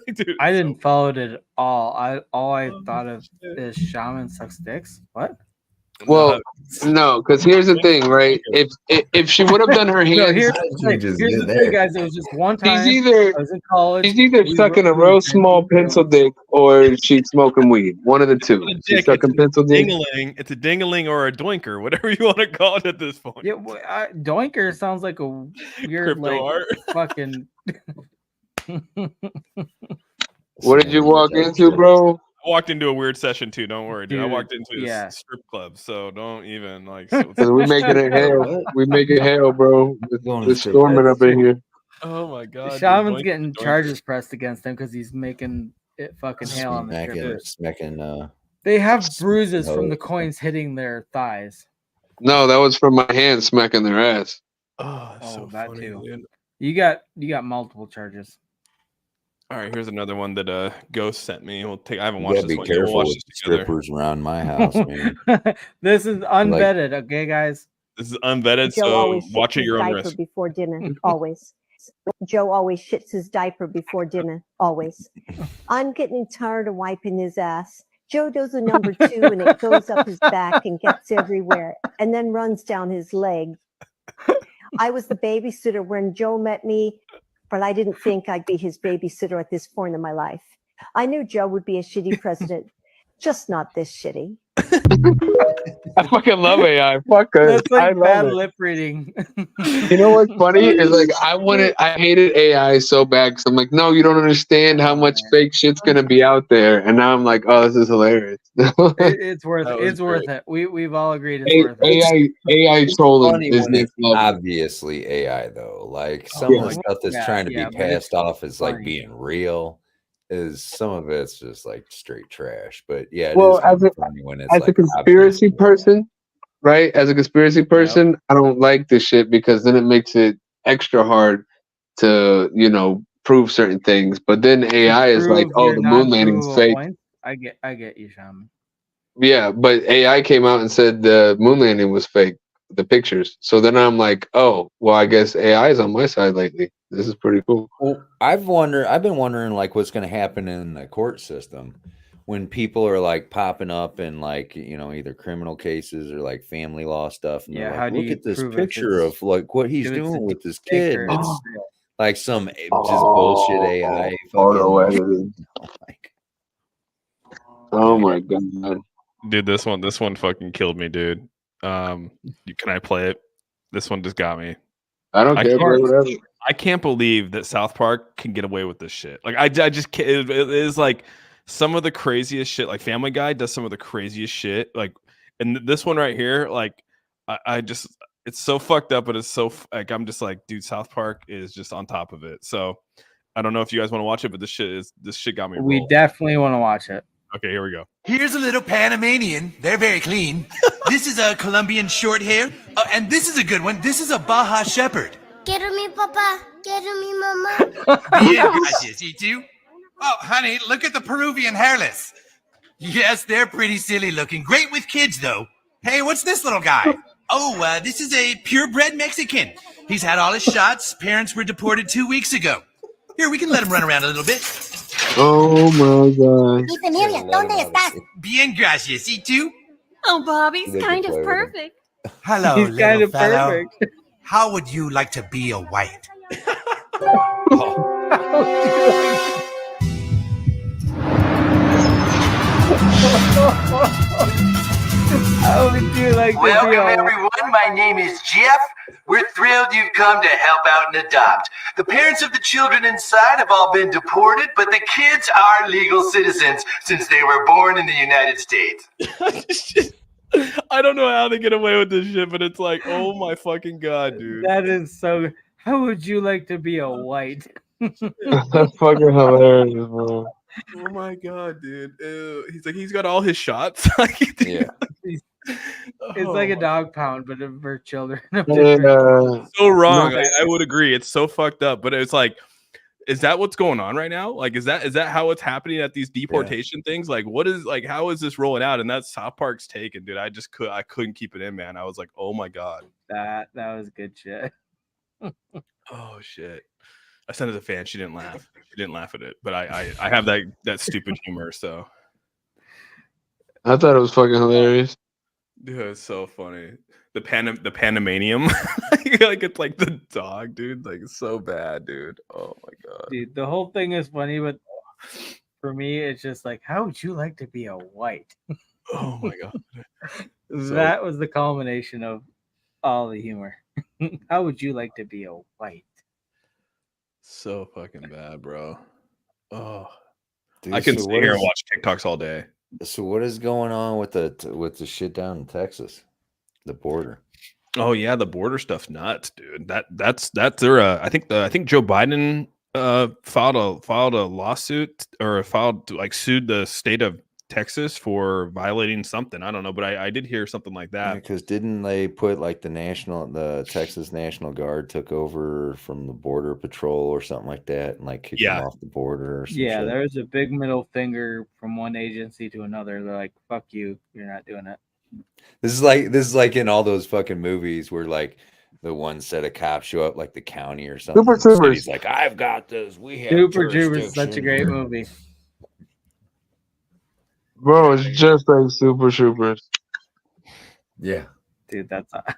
Dude, I didn't follow it at all. I thought of is shaman sucks dicks. What? Well, no, because here's the thing, right? If she would have done her hands, no, here's the thing, guys. It was just one time. I was in college. She's either sucking a real small pencil dick or she's smoking weed. One of the two. She's sucking pencil dick. It's a dingling or a doinker, whatever you want to call it at this point. Yeah, doinker sounds like a weird like art. Fucking. What did you walk into, bro? I walked into a weird session too. Don't worry, dude. I walked into a strip club, so don't even like. We making it hell. We make it hell, bro. It's storming up in here. Oh my god! Shaman's getting charges pressed against him because he's making it fucking hail on the trip. They have bruises from the coins hitting their thighs. No, that was from my hand smacking their ass. Oh, so that funny, too. Dude. You got multiple charges. All right, here's another one that Ghost sent me. I haven't watched this one. Be careful with strippers around my house, man. This is unvetted, okay, guys? This is unvetted, so watch at your own risk. Before dinner, always. Joe always shits his diaper before dinner, always. I'm getting tired of wiping his ass. Joe does a number 2, and it goes up his back and gets everywhere, and then runs down his leg. I was the babysitter when Joe met me, but I didn't think I'd be his babysitter at this point in my life. I knew Joe would be a shitty president, just not this shitty. I fucking love AI. Fuck it. That's I like love bad it. lip reading. You know what's funny is like I hated AI so bad because I'm like, no, you don't understand how much fake shit's gonna be out there, and now I'm like, oh, this is hilarious. It's worth That it. was It's worth great. it. We've all agreed it's worth it. AI trolling Funny is when next it's level. obviously AI though. Like Oh some Yeah. of the stuff that's Yeah, trying to be yeah, but it's passed off as like funny. being real is some of it's just like straight trash. But yeah, it Well, is kind of funny when it's as a like conspiracy obviously person, right? As a conspiracy person, I don't like this shit because then it makes it extra hard to, prove certain things. But then AI is like, Prove oh, your the moon landing's non-provable fake. points. I get you, Shaman. Yeah, but AI came out and said the moon landing was fake, the pictures. So then I'm like, oh, well, I guess AI is on my side lately. This is pretty cool. Well, I've been wondering like what's going to happen in the court system when people are like popping up in like, either criminal cases or like family law stuff. And Yeah, they're how like, do look you at this prove if picture it's of like what he's if it's a doing deep with this fake kid. or And if it's it's real? like some just bullshit AI Photo fucking. editing. Like, Oh my god. Dude, this one fucking killed me, dude. Can I play it? This one just got me. I don't care, bro. Whatever. I can't believe that South Park can get away with this shit. Like I just can't. It is like some of the craziest shit. Like Family Guy does some of the craziest shit. Like, and this one right here, like I just it's so fucked up, but it's so like I'm just like, dude, South Park is just on top of it. So I don't know if you guys want to watch it, but this shit got me. We rolling. definitely want to watch it. Okay, here we go. Here's a little Panamanian. They're very clean. This is a Colombian short hair. And this is a good one. This is a Baja Shepherd. Quiero mi papá. Quiero mi mamá. Bien, gracias. You too? Oh, honey, look at the Peruvian hairless. Yes, they're pretty silly looking. Great with kids, though. Hey, what's this little guy? Oh, this is a purebred Mexican. He's had all his shots. Parents were deported 2 weeks ago. Here, we can let him run around a little bit. Oh my god. Miss Emilia, ¿dónde estás? Bien, gracias. You too? Oh, Bobby's They kind can of play with him. perfect. Hello, He's kind little of fellow. perfect. How would you like to be a white? How would you like to Welcome, be a everyone. My name is Jeff. We're thrilled you've come to help out and adopt. The parents of the children inside have all been deported, but the kids are legal citizens since they were born in the United States. I don't know how they get away with this shit, but it's like, oh my fucking god, dude. That is so. How would you like to be a white? That's fucking hilarious, bro. Oh my god, dude. Ew. He's like, he's got all his shots. Yeah. It's like a dog pound, but for children. Yeah. So wrong. I would agree. It's so fucked up. But it's like, is that what's going on right now? Like, is that how it's happening at these deportation things? Like, what is like, how is this rolling out? And that's South Park's taken, dude. I couldn't keep it in, man. I was like, oh my god. That was good shit. Oh shit. I sent it to fan. She didn't laugh. She didn't laugh at it. But I have that stupid humor. So I thought it was fucking hilarious. dude, it's so funny. The Panamanium, like it's like the dog, dude. Like it's so bad, dude. Oh my god, Dude, the whole thing is funny, but for me, it's just like, how would you like to be a white? Oh my god, That was the culmination of all the humor. How would you like to be a white? so fucking bad, bro. Oh, Dude, I can so sit what here is- and watch TikToks all day. So what is going on with the shit down in Texas, the border? Oh yeah, the border stuff's nuts, dude. That's their. I think Joe Biden filed a lawsuit or sued the state of Texas for violating something. I don't know, but I did hear something like that. Because didn't they put like the Texas National Guard took over from the Border Patrol or something like that, and like kicked them off the border or some Yeah, shit? there was a big middle finger from one agency to another. They're like, "Fuck you, you're not doing it." This is like in all those fucking movies where like the one set of cops show up like the county or something. Super and the Troopers. city's like, I've got this. We have Super Troopers is such a jurisdiction." great movie. Bro, it's just like Super Troopers. Yeah. Dude, that's a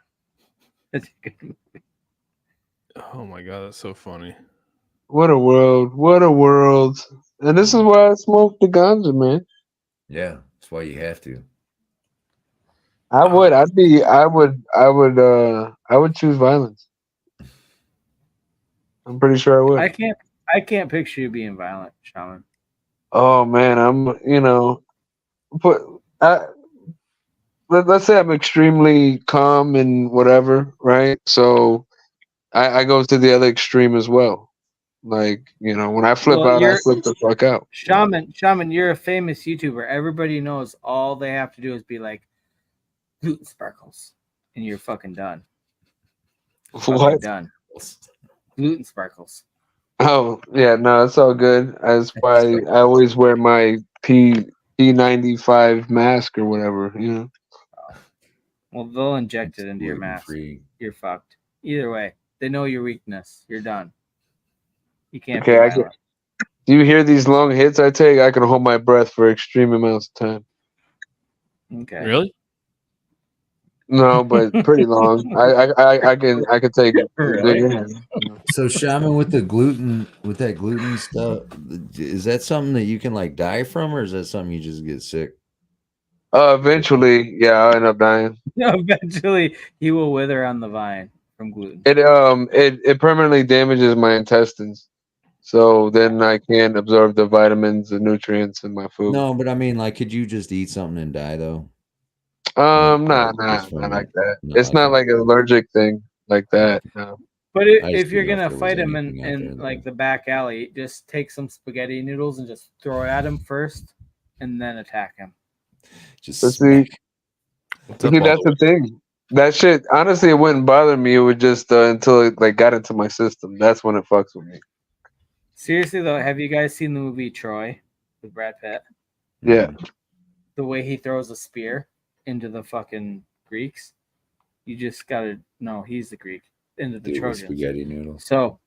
good movie. Oh my god, that's so funny. What a world. What a world. And this is why I smoke the ganja, man. Yeah, that's why you have to. I would. I would choose violence. I'm pretty sure I would. I can't picture you being violent, Shaman. Oh man, but let's say I'm extremely calm and whatever, right? So I go to the other extreme as well. Like, when I flip Well, out, I you're flip the fuck out. Shaman, you're a famous YouTuber. Everybody knows all they have to do is be like gluten sparkles, and you're fucking done. Fucking What? done. Gluten sparkles. Oh yeah, no, it's all good. That's why I always wear my P95 mask or whatever. Well, they'll inject it into your mask. Gluten-free. You're fucked. Either way, they know your weakness. You're done. You can't Okay, be violent. do you hear these long hits I take? I can hold my breath for extreme amounts of time. Okay. Really? No, but pretty long. I can take Really? So Shaman, with that gluten stuff, is that something that you can like die from, or is that something you just get sick? Eventually, yeah, I'll end up dying. Eventually, he will wither on the vine from gluten. It permanently damages my intestines, so then I can't absorb the vitamins and nutrients in my food. No, but I mean, like, could you just eat something and die though? Not like that. It's not like an allergic thing like that. No. But I just if you're didn't know if gonna there was fight him anything out there in that- like the back alley, just take some spaghetti noodles and just throw it at him first, and then attack him. Just But see, that's the thing. That shit, honestly, it wouldn't bother me. It would just until it like got into my system. That's when it fucks with me. Seriously though, have you guys seen the movie Troy with Brad Pitt? Yeah. The way he throws a spear into the fucking Greeks, you just gotta know he's the Greek into the Do it with Trojans. spaghetti noodles. So,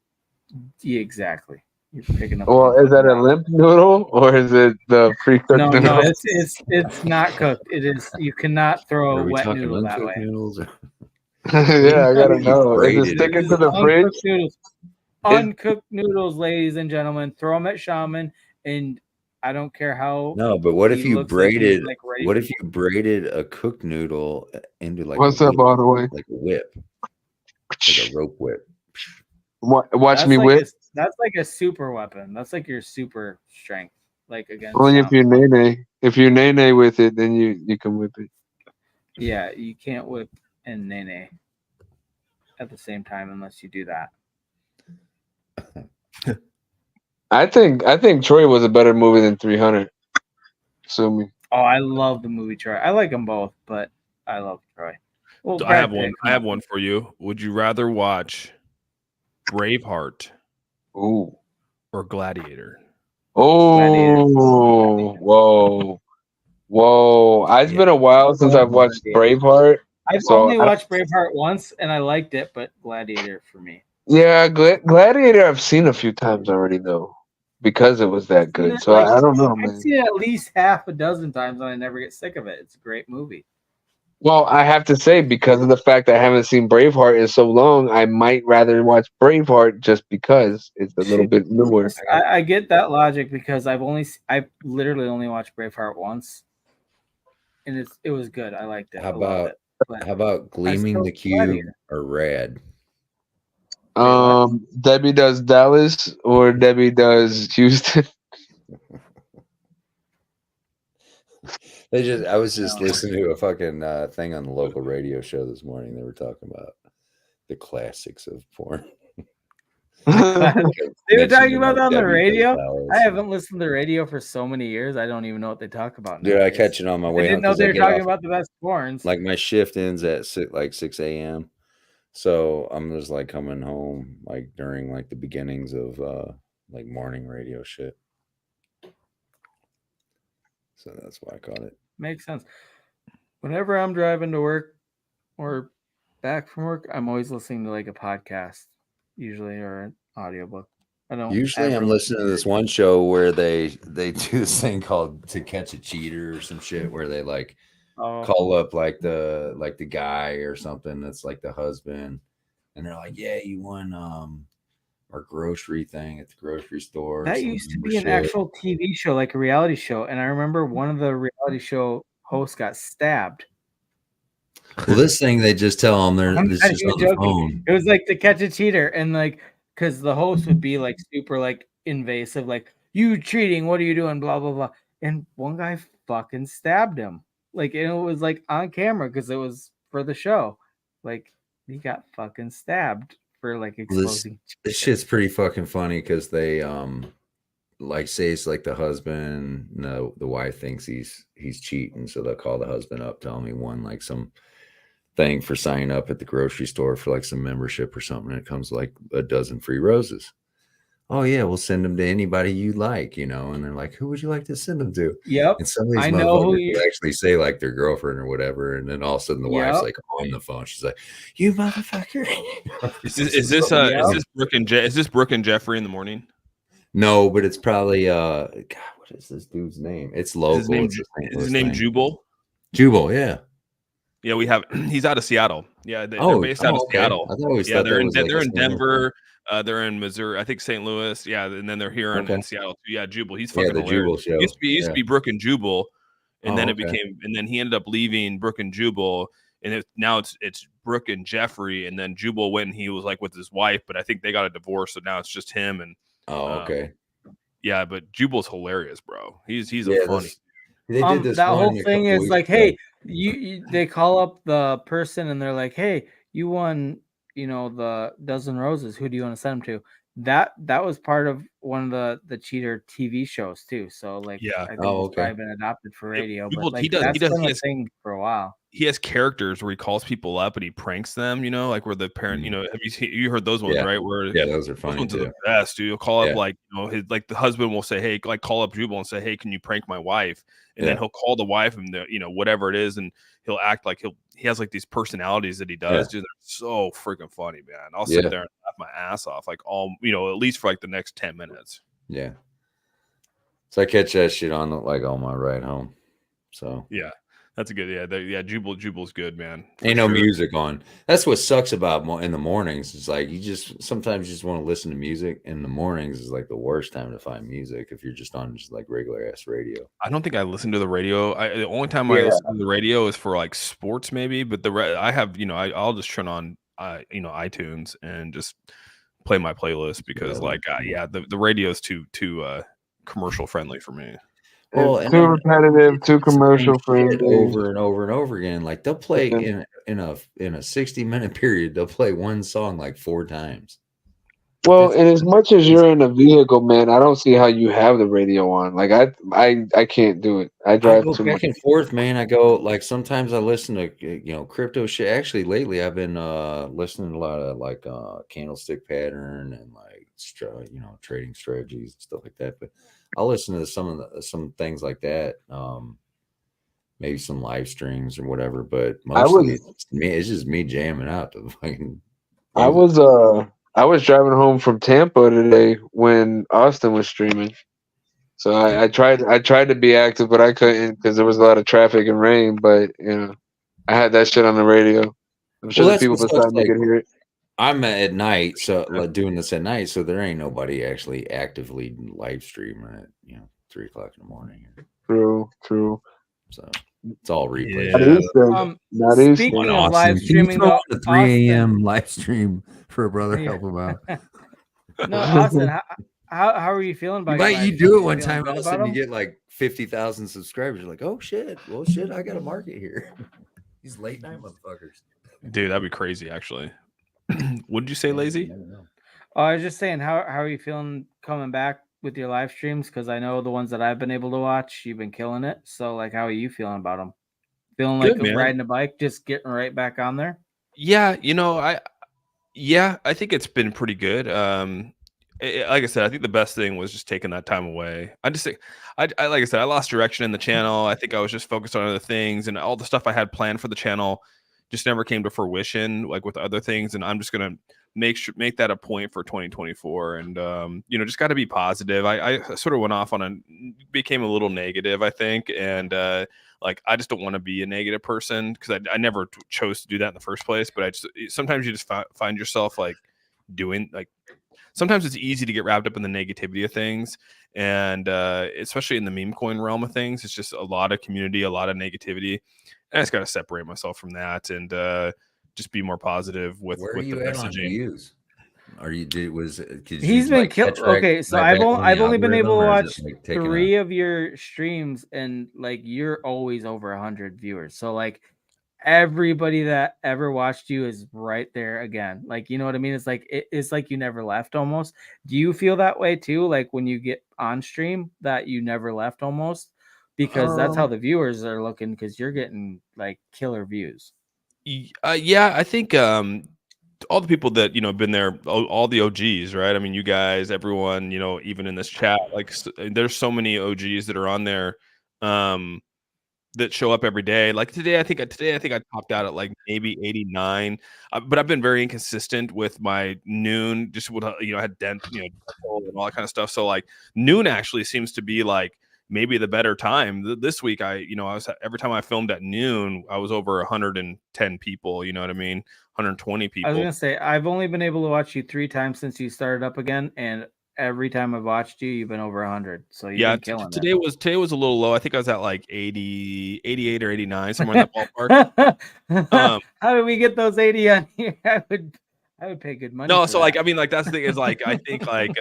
yeah, exactly. You're picking up. Well, is that a limp noodle or is it the pre-cooked noodle? No, it's not cooked. It is. You cannot throw Are a we wet talking noodle that uncooked way. noodles? Or... Yeah, I gotta know. Is it braided sticking it. to the fridge? Uncooked noodles. Uncooked noodles, ladies and gentlemen. Throw them at Shaman, and I don't care how. No, but what if he you looks like he's, braided? like, ready What to if you braided a cooked noodle into like What's a up, all the way? like a whip, like a rope whip? Watch That's me like whip. that's like a super weapon. That's like your super strength, like against. Only if you're nene. If you're nene with it, then you can whip it. Yeah, you can't whip and nene at the same time unless you do that. I think Troy was a better movie than 300. Sue me. Oh, I love the movie Troy. I like them both, but I love Troy. Well, So I Brad have one. Pitt, I have one for you. Would you rather watch Braveheart Ooh. or Gladiator? Oh, whoa! It's been a while since I've watched Braveheart. I've so only watched Braveheart once, and I liked it, but Gladiator for me. Yeah, Gladiator I've seen a few times already though, because it was that good. So I don't know, I've man. seen it at least half a dozen times, and I never get sick of it. It's a great movie. Well, I have to say, because of the fact that I haven't seen Braveheart in so long, I might rather watch Braveheart just because it's a little bit newer. I get that logic because I've literally only watched Braveheart once, and it was good. I liked it. How I loved about it. But how about Gleaming the Cube Gladiator. or Rad? Debbie does Dallas or Debbie does Houston. I was just listening to a fucking thing on the local radio show this morning. They were talking about the classics of porn. They were talking about that on the Debbie radio. does Dallas. I haven't listened to the radio for so many years. I don't even know what they talk about. Dude, I nowadays. catch it on my I way didn't home know 'cause they I were get talking off- about the best porns. Like my shift ends at 6 a.m. So I'm just like coming home like during like the beginnings of like morning radio shit. So that's why I caught it. Makes sense. Whenever I'm driving to work or back from work, I'm always listening to like a podcast, usually, or an audiobook. I don't Usually ever I'm listening to this one show where they do this thing called To Catch a Cheater or some shit where they like call up like the guy or something that's like the husband, and they're like, yeah, you won our grocery thing at the grocery store. or That some used to be an shit. actual TV show, like a reality show. And I remember one of the reality show hosts got stabbed. Well, this thing they just tell them I'm it's not just even on the joking. phone. It was like to catch a cheater, and like because the host would be like super like invasive, like you cheating, what are you doing, blah blah blah. And one guy fucking stabbed him, like, and it was like on camera because it was for the show. Like he got fucking stabbed for like exposing. This shit's pretty fucking funny because they like say it's like the husband, no, the wife thinks he's cheating, so they'll call the husband up, tell him he won like some thing for signing up at the grocery store for like some membership or something, and it comes like a dozen free roses. Oh yeah, we'll send them to anybody you like, you know. And they're like, who would you like to send them to? Yep, And some of these I know who motherfuckers will actually say like their girlfriend or whatever, and then all of a sudden the wife's like on the phone. She's like, "You motherfucker!" Is this Brooke and Jeffrey in the morning? No, but it's probably God, what is this dude's name? It's local. Is his name Jubal? Jubal, yeah. Yeah, we have. He's out of Seattle. Yeah, they're based out of okay. Seattle. I always Yeah, thought they're that in was like Denver. They're in Missouri. I think St. Louis. Yeah, and then they're here in Seattle too. Yeah, Jubal. He's fucking the hilarious. Jubal show. He used to be Brooke and Jubal, and then it okay. became. And then he ended up leaving Brooke and Jubal, and now it's Brooke and Jeffrey. And then Jubal went and he was like with his wife, but I think they got a divorce, so now it's just him. And okay. Yeah, but Jubal's hilarious, bro. He's a funny. They did this that whole a thing couple is weeks like, ago. hey, you they call up the person and they're like, hey, you won, you know, the dozen roses. Who do you want to send them to? That was part of one of the cheater TV shows too. So like, Yeah. I think it's probably been adopted for radio. People- But like, he does- that's he does- been he a has- thing for a while. He has characters where he calls people up and he pranks them, you know, like where the parent, you know, have you heard those ones, Yeah. right? Where Yeah, those are funny ones are too. the best, dude. You'll call up Yeah. like, you know, the husband will say, hey, like call up Jubal and say, hey, can you prank my wife? And then Yeah. he'll call the wife and you know, whatever it is, and he'll act like he has like these personalities that he does. Dude, they're so freaking funny, man. I'll sit there and laugh my ass off, like you know, at least for like the next 10 minutes. Yeah. So I catch that shit on my ride home. So yeah, that's a good. Yeah, Jubal's good, man. Ain't no music on. That's what sucks about in the mornings. It's like sometimes you just want to listen to music. In the mornings is like the worst time to find music if you're just on just like regular ass radio. I don't think I listen to the radio. The only time I listen to the radio is for like sports, maybe. But I have, you know, I'll just turn on, you know, iTunes and just play my playlist because, the radio is too commercial friendly for me. Well, it's too repetitive, too commercial friendly, over and over and over again. Like they'll play in a 60-minute period. They'll play one song like 4 times. Well, and as much as you're in a vehicle, man, I don't see how you have the radio on. Like I can't do it. I drive go too back much. and forth, man. I go like sometimes I listen to crypto shit. Actually, lately I've been listening to a lot of like candlestick pattern and like trading strategies and stuff like that. But I'll listen to some things like that. Maybe some live streams or whatever. But mostly it's just me jamming out to fucking. I was driving home from Tampa today when Austin was streaming. So I tried to be active, but I couldn't because there was a lot of traffic and rain. But I had that shit on the radio. I'm sure the people beside me could hear it. I'm at night, so like doing this at night, so there ain't nobody actually actively live streaming at 3 o'clock in the morning. True. So it's all replay. Not easy. Speaking of live streaming, though, the 3 a.m. live stream for a brother, help him out. No, Austin, how are you feeling about? You do it one time, all of a sudden you get like 50,000 subscribers. You're like, oh shit, well shit, I got a market here. These late night motherfuckers. Dude, that'd be crazy, actually. What did you say, Lazy? I was just saying, how are you feeling coming back with your live streams? Because I know the ones that I've been able to watch, you've been killing it. So, like, how are you feeling about them? Feeling like riding a bike, just getting right back on there? Yeah, I think it's been pretty good. Like I said, I think the best thing was just taking that time away. I like I said, I lost direction in the channel. I think I was just focused on other things, and all the stuff I had planned for the channel just never came to fruition, like with other things. And I'm just gonna make that a point for 2024, and just got to be positive. I sort of went off became a little negative, I think, and I just don't want to be a negative person because I never chose to do that in the first place. But sometimes you just find yourself like doing like. Sometimes it's easy to get wrapped up in the negativity of things, and especially in the meme coin realm of things, it's just a lot of community, a lot of negativity. I just got to separate myself from that and just be more positive with Where are the you at on messaging. views? Are you He's been killed. Okay, so I've only been able to watch 3 of your streams, and like you're always over 100 viewers. So like everybody that ever watched you is right there again. Like, you know what I mean? It's like it's like you never left almost. Do you feel that way too? Like when you get on stream that you never left almost? Because that's how the viewers are looking, because you're getting like killer views. Yeah, I think all the people that been there, all the OGs, right? I mean, you guys, everyone, even in this chat, like there's so many OGs that are on there that show up every day. Like today I think I topped out at like maybe 89, but I've been very inconsistent with my noon. Just what I had and all that kind of stuff. So like noon actually seems to be like maybe the better time. This week I was, every time I filmed at noon, I was over 110 people. You know what I mean? 120 people. I was gonna say I've only been able to watch you 3 times since you started up again, and every time I've watched you, you've been over 100. So you've been killing today it. was a little low. I think I was at like 80, 88 or 89, somewhere in that ballpark. How do we get those 80 on here? I would pay good money. No, for so that. like I mean, like that's the thing is like I think like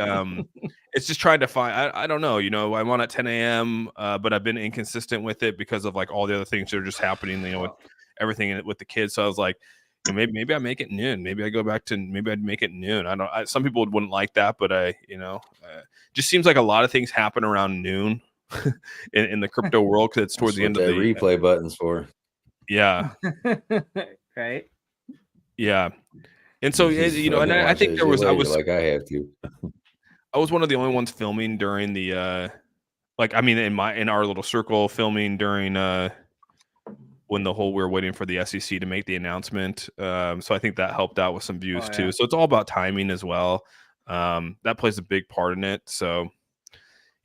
it's just trying to find. I don't know. I'm on at 10 a.m. But I've been inconsistent with it because of like all the other things that are just happening. With everything with the kids. So I was like, maybe I make it noon. Maybe I go back to I'd make it noon. I don't. Some people wouldn't like that, but just seems like a lot of things happen around noon in the crypto world because it's towards the end of the replay buttons for. Yeah. Right. Yeah. And so and I think there was I was like I have to. I was one of the only ones filming during the in our little circle filming during when we were waiting for the SEC to make the announcement. So I think that helped out with some views too. So it's all about timing as well. That plays a big part in it. So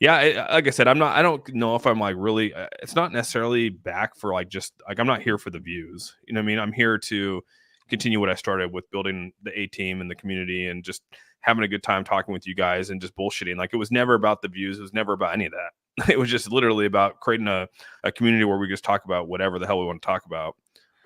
yeah, like I said, I don't know if I'm like really, it's not necessarily back for like, just like, I'm not here for the views. You know what I mean? I'm here to continue what I started with, building the A team and the community and just having a good time talking with you guys and just bullshitting. Like it was never about the views. It was never about any of that. It was just literally about creating a community where we just talk about whatever the hell we want to talk about,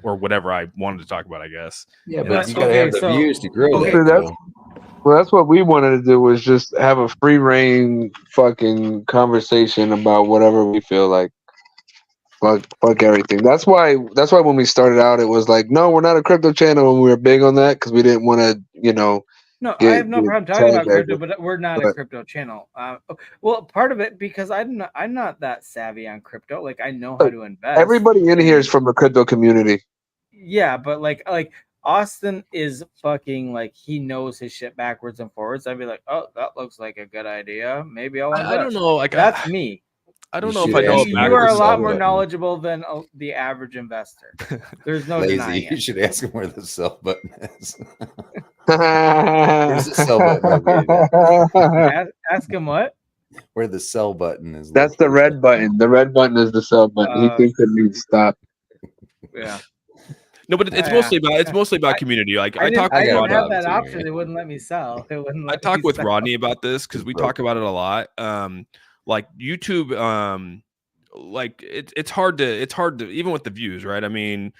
or whatever I wanted to talk about, I guess. Yeah, but you gotta have the views to grow Well, that's what we wanted to do, was just have a free reign fucking conversation about whatever we feel like. Fuck everything. That's why when we started out, it was like, no, we're not a crypto channel, and we were big on that because we didn't want to, No, I have no problem talking about crypto, but we're not a crypto channel. Well, part of it because I'm not that savvy on crypto. Like I know how to invest. Everybody in here is from the crypto community. Yeah, but like Austin is fucking like, he knows his shit backwards and forwards. I'd be like, oh, that looks like a good idea. Maybe I'll invest. I don't know. Like that's me. I don't know if I know. You are a lot more knowledgeable than the average investor. There's no denying it. You should ask him where the sell button is. Where's the sell button? Ask him what? Where the sell button is. That's the red button. The red button is the sell button. He thinks it needs to stop. Yeah. No, but it's mostly about community. Like I talk with didn't Rodney. have that option. They wouldn't let me sell. I talk with Rodney about this because we talk about it a lot. Like YouTube, like it's hard to even with the views, right? I mean,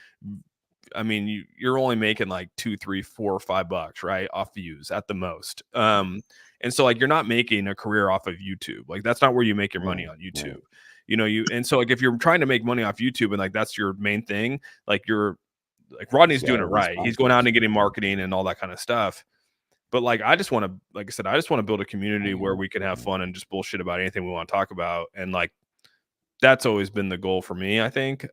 you're only making like $2, $3, $4, $5, right, off views at the most. And so like you're not making a career off of YouTube. Like that's not where you make your money on YouTube. And so like if you're trying to make money off YouTube and like that's your main thing, like Rodney's doing it right. He's going out and getting marketing and all that kind of stuff. But like I just want to build a community where we can have fun and just bullshit about anything we want to talk about. And like that's always been the goal for me, I think.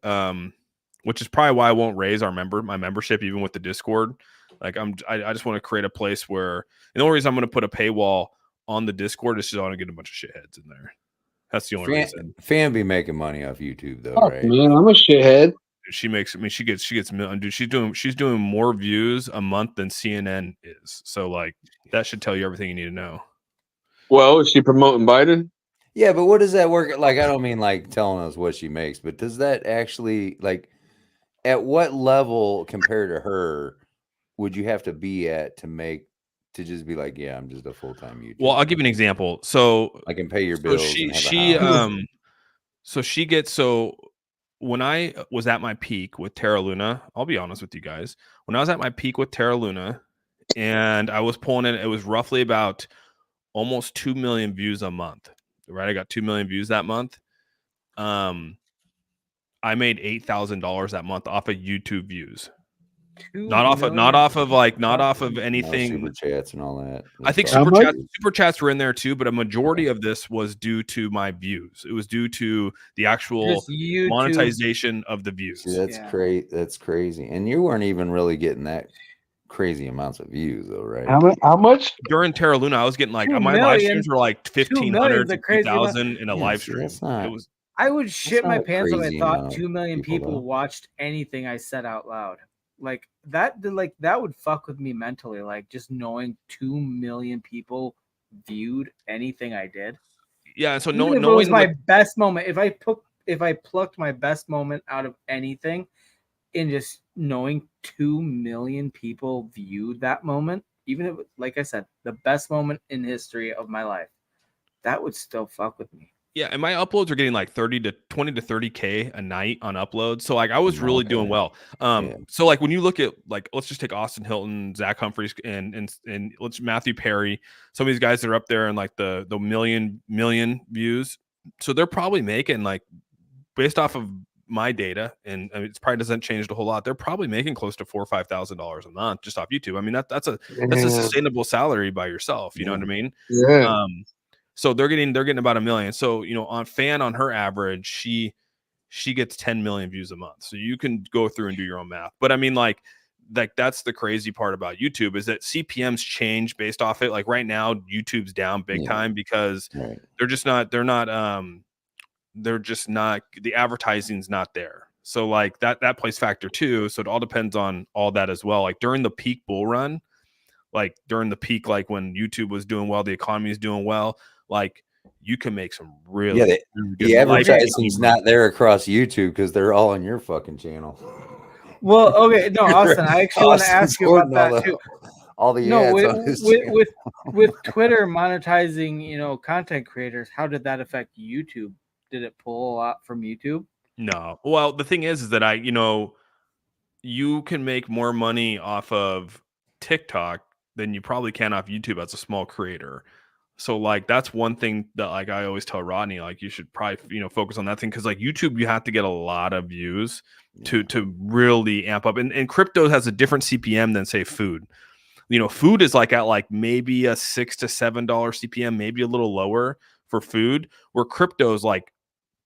Which is probably why I won't raise my membership even with the Discord. Like I just want to create a place where, and the only reason I'm going to put a paywall on the Discord is just I want to get a bunch of shitheads in there. That's the only reason. Fan be making money off YouTube though, right? Man, I'm a shithead. She gets dude, she's doing more views a month than CNN is. So like that should tell you everything you need to know. Well, is she promoting Biden? Yeah, but what does that work? Like, I don't mean like telling us what she makes, but does that actually, like, at what level compared to her would you have to be at to just be like, yeah, I'm just a full-time YouTuber? Well, I'll give you an example. So I can pay your bills. when I was at my peak with Terra Luna, I'll be honest with you guys. When I was at my peak with Terra Luna, and I was pulling in, it was roughly about almost 2 million views a month. Right, I got 2 million views that month. I made $8,000 that month off of YouTube views. Not off of anything. Super chats and all that. I think That's super chats were in there too, but a majority of this was due to my views. It was due to the actual monetization of the views. See, that's crazy. And you weren't even really getting that crazy amounts of views though, right? How much? During Terra Luna, I was getting like my live streams were like 1,500 to 2,000 in a live stream. It was. I would shit my pants if I thought 2 million people watched anything I said out loud. Like that would fuck with me mentally. Like just knowing 2 million people viewed anything I did. Yeah, so Even if it was my best moment. If I plucked my best moment out of anything, in just knowing 2 million people viewed that moment, even if, like I said, the best moment in history of my life, that would still fuck with me. Yeah, and my uploads are getting like 20 to 30K a night on uploads. So like I was really doing well. So like when you look at like, let's just take Austin Hilton, Zach Humphreys, and let's Matthew Perry, some of these guys that are up there in like the million views. So they're probably making, like, based off of my data, and I mean, it probably doesn't change a whole lot, they're probably making close to $4,000 or $5,000 a month just off YouTube. I mean, that's a sustainable salary by yourself. You know what I mean? Yeah. So they're getting about 1 million. So, you know, on her average, she gets 10 million views a month. So you can go through and do your own math. But I mean, like that's the crazy part about YouTube, is that CPMs change based off it. Like right now, YouTube's down big time because the advertising's not there. So like that plays factor too. So it all depends on all that as well. Like during the peak bull run, like during the peak, like when YouTube was doing well, the economy is doing well, like you can make some really the advertising's not there across YouTube because they're all on your fucking channel. Well, okay, no, Austin, I actually want to ask you about that too. All the ads on his with Twitter monetizing, you know, content creators, how did that affect YouTube? Did it pull a lot from YouTube? No. Well, the thing is that you can make more money off of TikTok than you probably can off YouTube as a small creator. So like that's one thing that like I always tell Rodney, like you should probably, you know, focus on that thing, because like YouTube, you have to get a lot of views to really amp up. And crypto has a different CPM than say food. You know, food is like at like maybe a $6 to $7 CPM, maybe a little lower for food, where crypto is like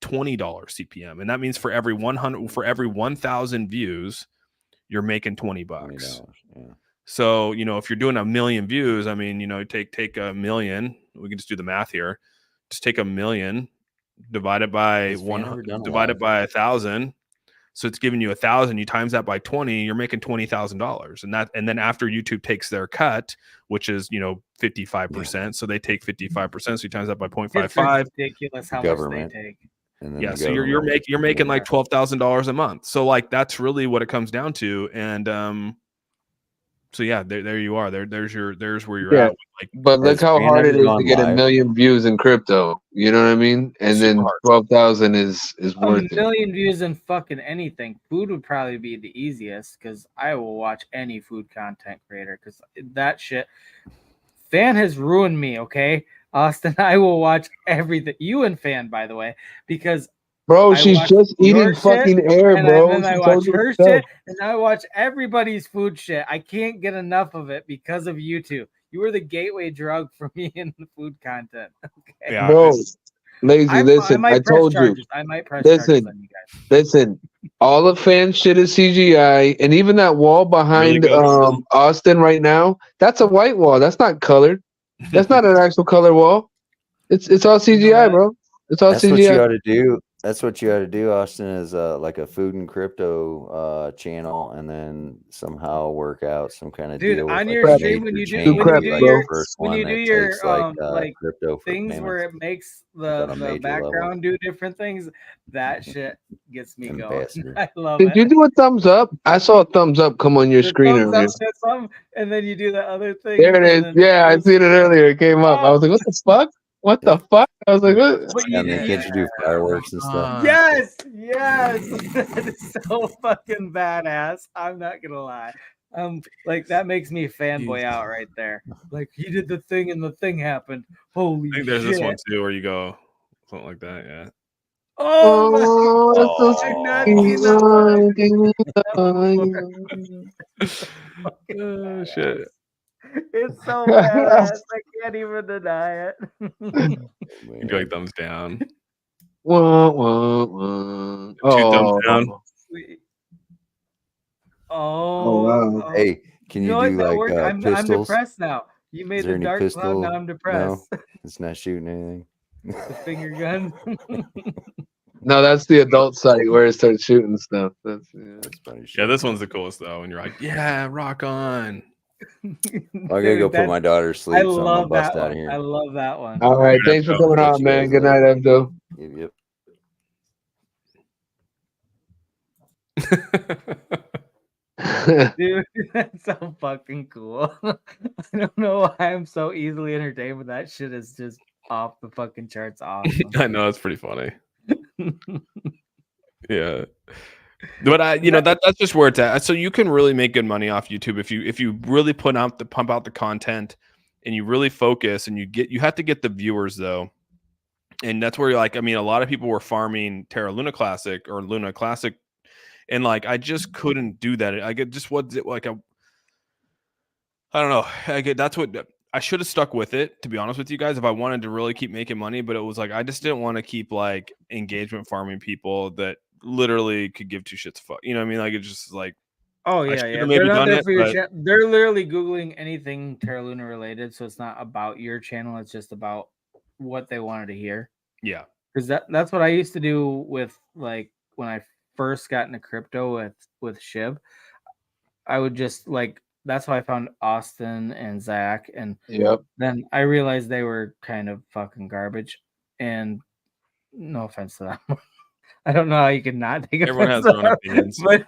$20 CPM, and that means for every 1,000 views, you're making $20. Yeah. So, you know, if you're doing 1 million views, I mean, you know, take 1 million. We can just do the math here. Just take 1 million, divided by 1,000. So it's giving you 1,000. You times that by 20, you're making $20,000. And then after YouTube takes their cut, which is, you know, 55%. So they take 55%. So you times that by 0.55. Ridiculous how much they take. Yeah, so you're making like $12,000 a month. So like that's really what it comes down to. And so yeah, there you are. There's where you're at. Like, but look how hard it is to get 1 million views in crypto. You know what I mean? And then 12,000 is worth it. 1 million views in fucking anything. Food would probably be the easiest, because I will watch any food content creator, because that shit. Fan has ruined me. Okay, Austin, I will watch everything. You and Fan, by the way, because. Bro, she's just eating fucking air, bro. And then I watch her shit, and I watch everybody's food shit. I can't get enough of it because of YouTube. You were the gateway drug for me in the food content. Okay. Yeah, bro, Lazy, listen, I told you. I might press charges on you guys. Listen, all the fan shit is CGI, and even that wall behind Austin right now, that's a white wall. That's not colored. That's not an actual color wall. It's all CGI, bro. It's all CGI. What you ought to do. That's what you ought to do, Austin, is like a food and crypto channel, and then somehow work out some kind of deal on with your like stream when you do your crypto things where it makes the background do different things. That shit gets me going. I love it. Did you do a thumbs up? I saw a thumbs up come on your screen earlier. And then you do the other thing. There it is. Yeah, I seen it earlier. It came up. I was like, what the fuck? What the fuck? I was like, what? And they get you do fireworks and stuff. Yes, that is so fucking badass. I'm not gonna lie. Like that makes me fanboy out right there. Like he did the thing and the thing happened. Holy I think there's shit. this one too where you go something like that. Yeah. Oh my that's so I've not seen that one. Oh shit. It's so badass. I can't even deny it. You'd be like thumbs down. Wah, wah, wah. 2 thumbs down. Sweet. Oh, wow. Hey, can you know do what? That like worked. I'm pistols? depressed now. You made Is there the any dark pistol? cloud. Now I'm depressed. No, it's not shooting anything. The finger gun. No, that's the adult site where it starts shooting stuff. That's funny shit. Yeah, this one's the coolest though. And you're like, yeah, rock on. I gotta go put my daughter to sleep, so I'm gonna bust out of here. I love that one. All right, thanks for coming on, man. Good night, Abdo. Yep. Dude, that's so fucking cool. I don't know why I'm so easily entertained, but that shit is just off the fucking charts awesome. I know, it's pretty funny. Yeah. But that's just where it's at. So you can really make good money off YouTube if you really pump out the content and you really focus, and you have to get the viewers though. And that's where you're like, I mean, a lot of people were farming Terra Luna Classic or Luna Classic, and like I just couldn't do that. I get just what like I don't know. That's what I should have stuck with it, to be honest with you guys, if I wanted to really keep making money. But it was like I just didn't want to keep like engagement farming people that literally could give two shits fuck. You know what I mean? Like it's just like, oh yeah, They're not there for your channel. They're literally Googling anything Terra Luna related, so it's not about your channel. It's just about what they wanted to hear. Yeah, because that's what I used to do with like when I first got into crypto with Shib. I would just like, that's how I found Austin and Zach, and then I realized they were kind of fucking garbage. And no offense to them. I don't know how you could not take everyone offense has their own to opinions. But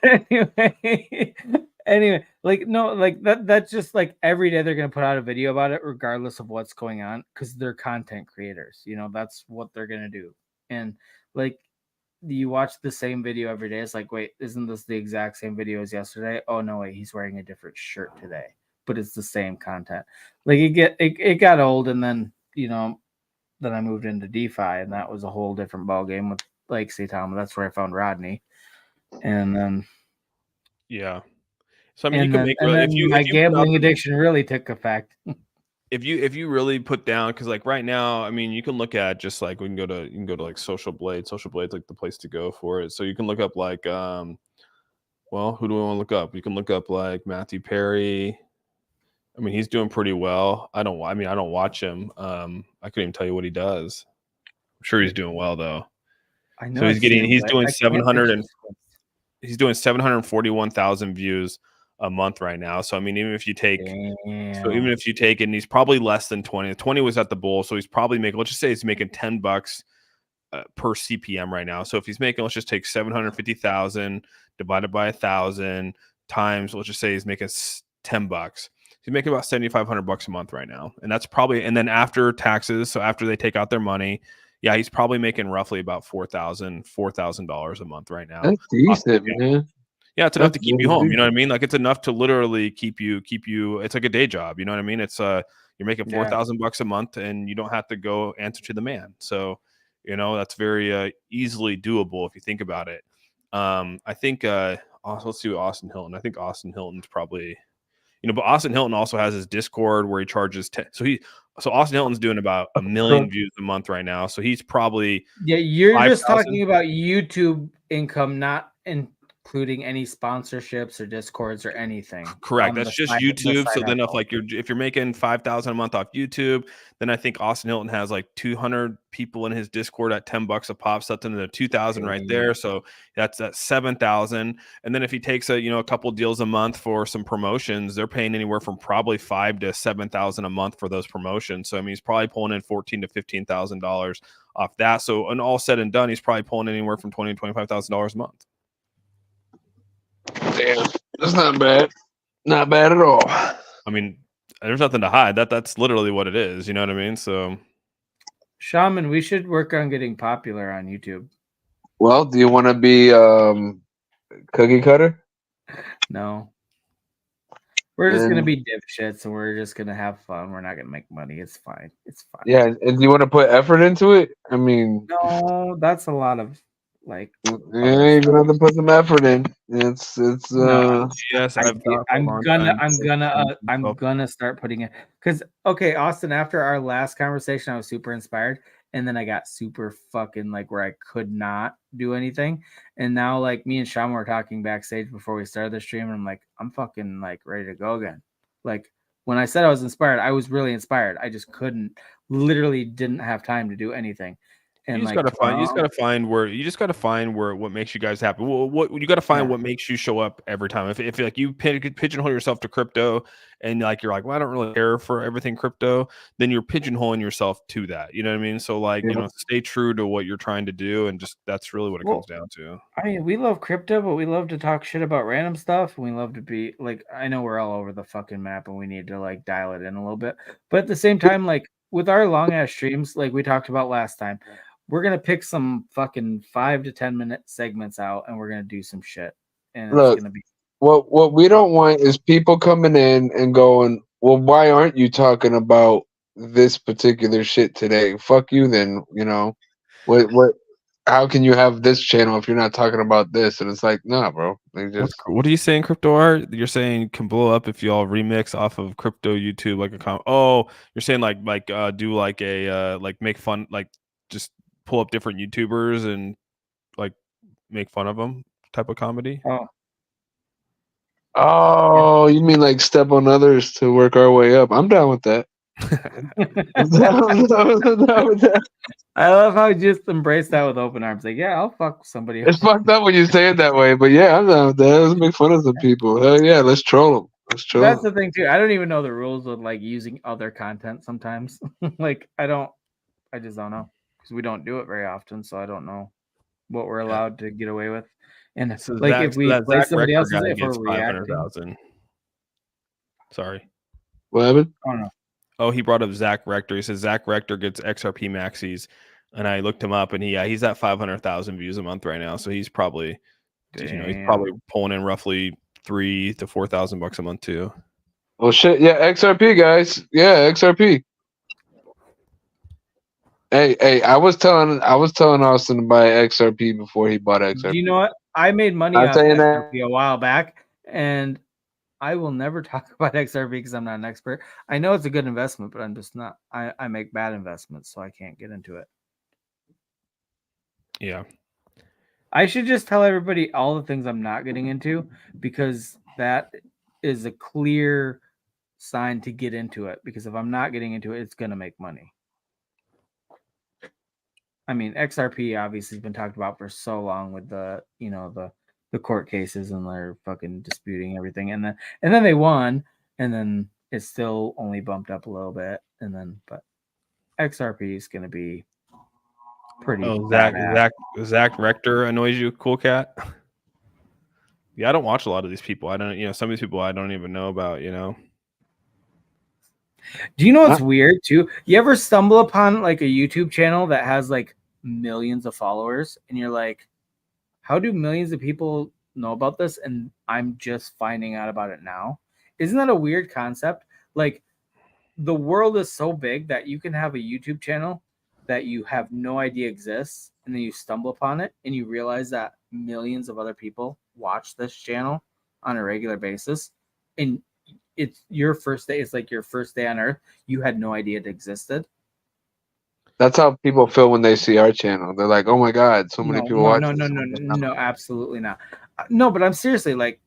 anyway, like no, like that's just like every day they're gonna put out a video about it, regardless of what's going on, because they're content creators. You know, that's what they're gonna do. And like, you watch the same video every day. It's like, wait, isn't this the exact same video as yesterday? Oh no, wait, he's wearing a different shirt today, but it's the same content. Like it got old, and then then I moved into DeFi, and that was a whole different ball game with like say Tom. That's where I found Rodney, and then yeah. So I mean, you can make really, if you gambling addiction really took effect. If you really put down, because like right now, I mean, you can look at just like you can go to like Social Blade. Social Blade's like the place to go for it. So you can look up like well, who do we want to look up? You can look up like Matthew Perry. I mean, he's doing pretty well. I don't watch him. I couldn't even tell you what he does. I'm sure he's doing well though. I know. So he's doing 741,000 views a month right now. So I mean, even if you take it, and he's probably less than 20. 20 was at the bowl, so he's probably making, let's just say he's making $10 per CPM right now. So if he's making, let's just take 750,000 divided by 1,000 times, let's just say he's making $10. He's making about $7,500 a month right now, and that's probably, and then after taxes, so after they take out their money, yeah, he's probably making roughly about $4,000 a month right now. That's decent, man. Yeah, it's enough to keep you home. You know what I mean? Like it's enough to literally keep you. It's like a day job. You know what I mean? It's you're making $4,000 a month, and you don't have to go answer to the man. So, that's very easily doable if you think about it. I think let's see what Austin Hilton. I think Austin Hilton's probably, but Austin Hilton also has his Discord where he charges So Austin Hilton's doing about 1 million views a month right now. So he's probably you're 5, just talking about YouTube income, not including any sponsorships or Discords or anything. Correct. That's just YouTube. So then if you're making 5,000 a month off YouTube, then I think Austin Hilton has like 200 people in his Discord at $10 a pop. So that's another 2,000 right there. So that's 7,000. And then if he takes a couple deals a month for some promotions, they're paying anywhere from probably $5,000 to $7,000 a month for those promotions. So I mean, he's probably pulling in $14,000 to $15,000 off that. So and all said and done, he's probably pulling anywhere from $20,000 to $25,000 a month. Damn, that's not bad. Not bad at all. I mean, there's nothing to hide. That's literally what it is. You know what I mean? So Shaman, we should work on getting popular on YouTube. Well, do you want to be cookie cutter? No. We're just gonna And be dipshits and we're just gonna have fun. We're not gonna make money. It's fine. It's fine. yeah, and do you want to put effort into it? I mean, No, that's a lot of like. yeah, you're gonna have to put some effort in. It's No, Yes, I've thought for a long time. I'm gonna start putting it because okay, Austin. After our last conversation, I was super inspired, and then I got super fucking like where I could not do anything, and now like me and Sean were talking backstage before we started the stream, and I'm like, I'm fucking like ready to go again. Like when I said I was inspired, I was really inspired. I just couldn't, literally didn't have time to do anything. And You just like gotta find. You just gotta find where. You just gotta find where what makes you guys happy. Well, what you gotta find what makes you show up every time. If like you pigeonhole yourself to crypto, and like you're like, well, I don't really care for everything crypto, then you're pigeonholing yourself to that. You know what I mean? So like, you know, stay true to what you're trying to do, and just that's really what it comes down to. I mean, we love crypto, but we love to talk shit about random stuff. And we love to be like, I know we're all over the fucking map and we need to like dial it in a little bit. But at the same time, like with our long ass streams, like we talked about last time, we're going to pick some fucking 5 to 10 minute segments out and we're going to do some shit. And it's look. going to be. What we don't want is people coming in and going, well, why aren't you talking about this particular shit today? Fuck you, then. You know, what? How can you have this channel if you're not talking about this? And it's like, nah, bro. They just What are you saying, crypto art? You're saying can blow up if y'all remix off of crypto YouTube like a oh, you're saying like do like a like make fun, like just pull up different YouTubers and like make fun of them type of comedy. Oh, you mean like step on others to work our way up? I'm down with that. I'm down with that. I love how you just embrace that with open arms. Like, yeah, I'll fuck somebody. It's fucked up when you say it that way, but yeah, I'm down with that. Let's make fun of some people. Hell yeah, let's troll them. Let's troll That's them. the thing too. I don't even know the rules with like using other content sometimes. Like I just don't know because we don't do it very often. So I don't know what we're allowed to get away with. And So like if we play somebody else's, else's, if gets we're reacting. 500,000. Sorry. What happened? Oh no. Oh, he brought up Zach Rector. He says Zach Rector gets XRP maxis, and I looked him up, and he's at 500,000 views a month right now. So he's probably, he's probably pulling in roughly $3,000 to $4,000 a month too. Oh shit! Yeah, XRP guys. Yeah, XRP. Hey, I was telling Austin to buy XRP before he bought XRP. Do you know what? I made money I'm off saying XRP a while back, and I will never talk about XRP because I'm not an expert. I know it's a good investment, but I'm just not. I make bad investments, so I can't get into it. Yeah. I should just tell everybody all the things I'm not getting into because that is a clear sign to get into it. Because if I'm not getting into it, it's going to make money. I mean, XRP obviously has been talked about for so long with the, you know, the court cases and they're fucking disputing everything. And then they won and then it's still only bumped up a little bit. And then, but XRP is going to be pretty. Oh, Zach Rector annoys you, cool cat? Yeah, I don't watch a lot of these people. I don't, some of these people I don't even know about, Do you know what's weird too? You ever stumble upon like a YouTube channel that has like millions of followers and you're like, how do millions of people know about this? And I'm just finding out about it now. Isn't that a weird concept? Like the world is so big that you can have a YouTube channel that you have no idea exists. And then you stumble upon it and you realize that millions of other people watch this channel on a regular basis. And it's your first day. It's like your first day on earth. You had no idea it existed. That's how people feel when they see our channel. They're like, "Oh my god, so many people watch." No, absolutely not. No, but I'm seriously like,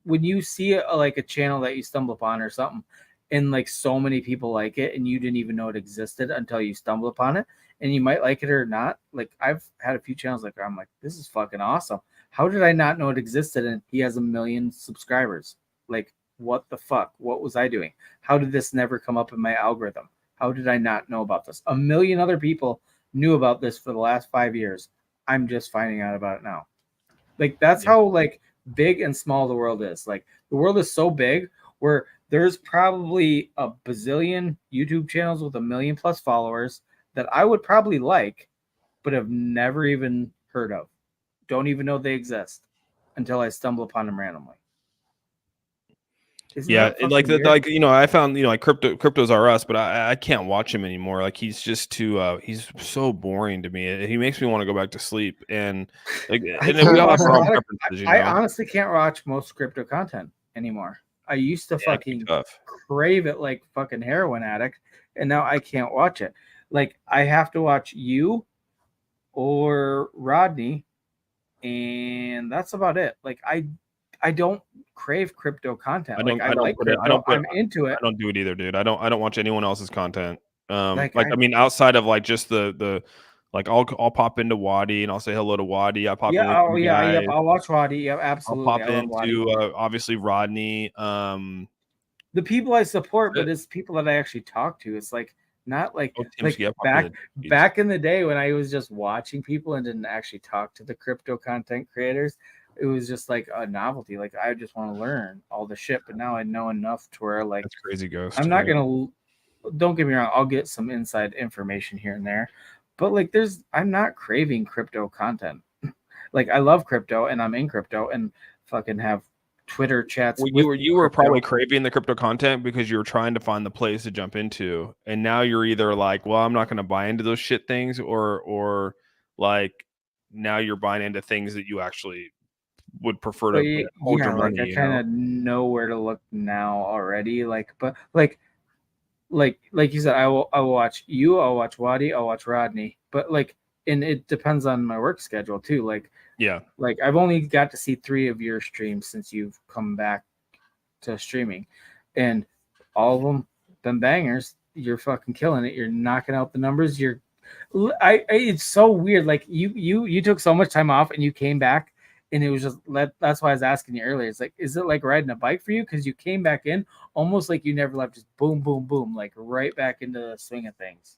when you see like a channel that you stumble upon or something, and like so many people like it, and you didn't even know it existed until you stumble upon it, and you might like it or not. Like I've had a few channels like I'm like, this is fucking awesome. How did I not know it existed? And he has 1 million subscribers. Like, what the fuck? What was I doing? How did this never come up in my algorithm? How did I not know about this? 1 million other people knew about this for the last 5 years. I'm just finding out about it now. Like that's how like big and small the world is. Like the world is so big where there's probably a bazillion YouTube channels with 1 million plus followers, that I would probably like, but have never even heard of. Don't even know they exist until I stumble upon them randomly. Isn't Yeah, that and like fucking weird? like I found like cryptos are us, but I can't watch him anymore. Like he's just too he's so boring to me. He makes me want to go back to sleep. And like I and then we can't all have watch our a own lot of, preferences, I honestly can't watch most crypto content anymore. I used to Yeah, it can be fucking tough. crave it like fucking heroin addict, and now I can't watch it. Like I have to watch you or Rodney, and that's about it. Like I don't crave crypto content. Like I like crypto. I'm into it. I don't do it either, dude. I don't watch anyone else's content. Like, I mean, outside of like just the like I'll pop into Wadi and I'll say hello to Wadi. I pop in with you yeah, guys. yep. I'll watch Wadi. Yep, I'll absolutely. pop I love Wadi. into obviously Rodney. The people I support, but it's people that I actually talk to. It's like not like back in the day when I was just watching people and didn't actually talk to the crypto content creators. It was just like a novelty. Like I just want to learn all the shit, but now I know enough to where like that's crazy ghost. I'm not gonna. Don't get me wrong. I'll get some inside information here and there, but like I'm not craving crypto content. Like I love crypto and I'm in crypto and fucking have Twitter chats. Well, you were probably craving the crypto content because you were trying to find the place to jump into, and now you're either like, well, I'm not going to buy into those shit things, or like now you're buying into things that you actually would prefer to hold your money. Like I kind of know where to look now already. Like, but like you said, I will watch you. I'll watch Wadi. I'll watch Rodney. But like, and it depends on my work schedule too. Like. Yeah. Like I've only got to see 3 of your streams since you've come back to streaming, and all of them been bangers. You're fucking killing it. You're knocking out the numbers. It's so weird. Like you took so much time off and you came back, and it was just that's why I was asking you earlier. It's like, is it like riding a bike for you? Because you came back in almost like you never left. Just boom, boom, boom, like right back into the swing of things.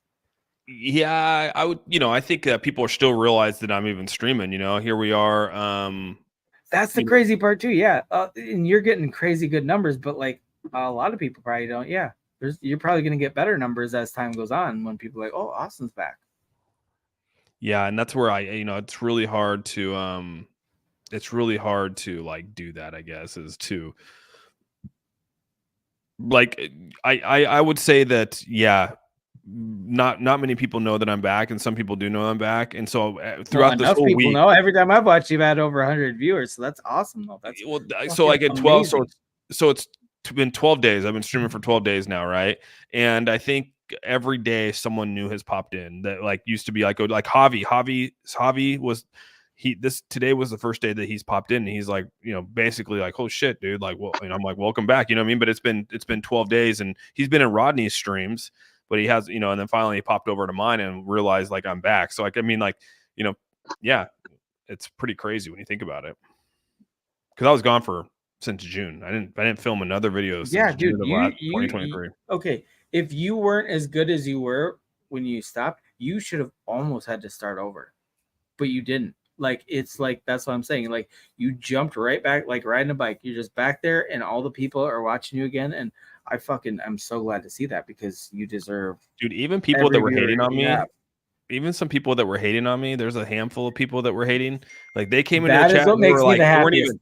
Yeah, I would. I think that people are still realize that I'm even streaming. Here we are. That's the crazy part too. Yeah, and you're getting crazy good numbers, but like a lot of people probably don't. Yeah, you're probably going to get better numbers as time goes on when people are like, oh, Austin's back. Yeah, and that's where it's really hard to like do that. I guess is to like I would say that not many people know that I'm back, and some people do know I'm back, and so throughout this whole week, know. Every time I've watched, you've had over 100 viewers, so that's awesome. Though that's so I get 12. So it's been 12 days. I've been streaming for 12 days now, right? And I think every day someone new has popped in that like used to be like Javi was today was the first day that he's popped in, and he's like, basically like, oh shit, dude, like, well, I'm like, welcome back, you know what I mean? But it's been 12 days, and he's been in Rodney's streams. But he has, and then finally he popped over to mine and realized like I'm back. So like, I mean, like, yeah, it's pretty crazy when you think about it. Because I was gone since June. I didn't film another video since June of 2023. Okay, if you weren't as good as you were when you stopped, you should have almost had to start over, but you didn't. Like it's like that's what I'm saying. Like you jumped right back, like riding a bike. You're just back there, and all the people are watching you again. And I'm so glad to see that because you deserve. Dude, even people that were hating on me, even some people that were hating on me, there's a handful of people that were hating. Like they came into the chat. That is what makes me the happiest.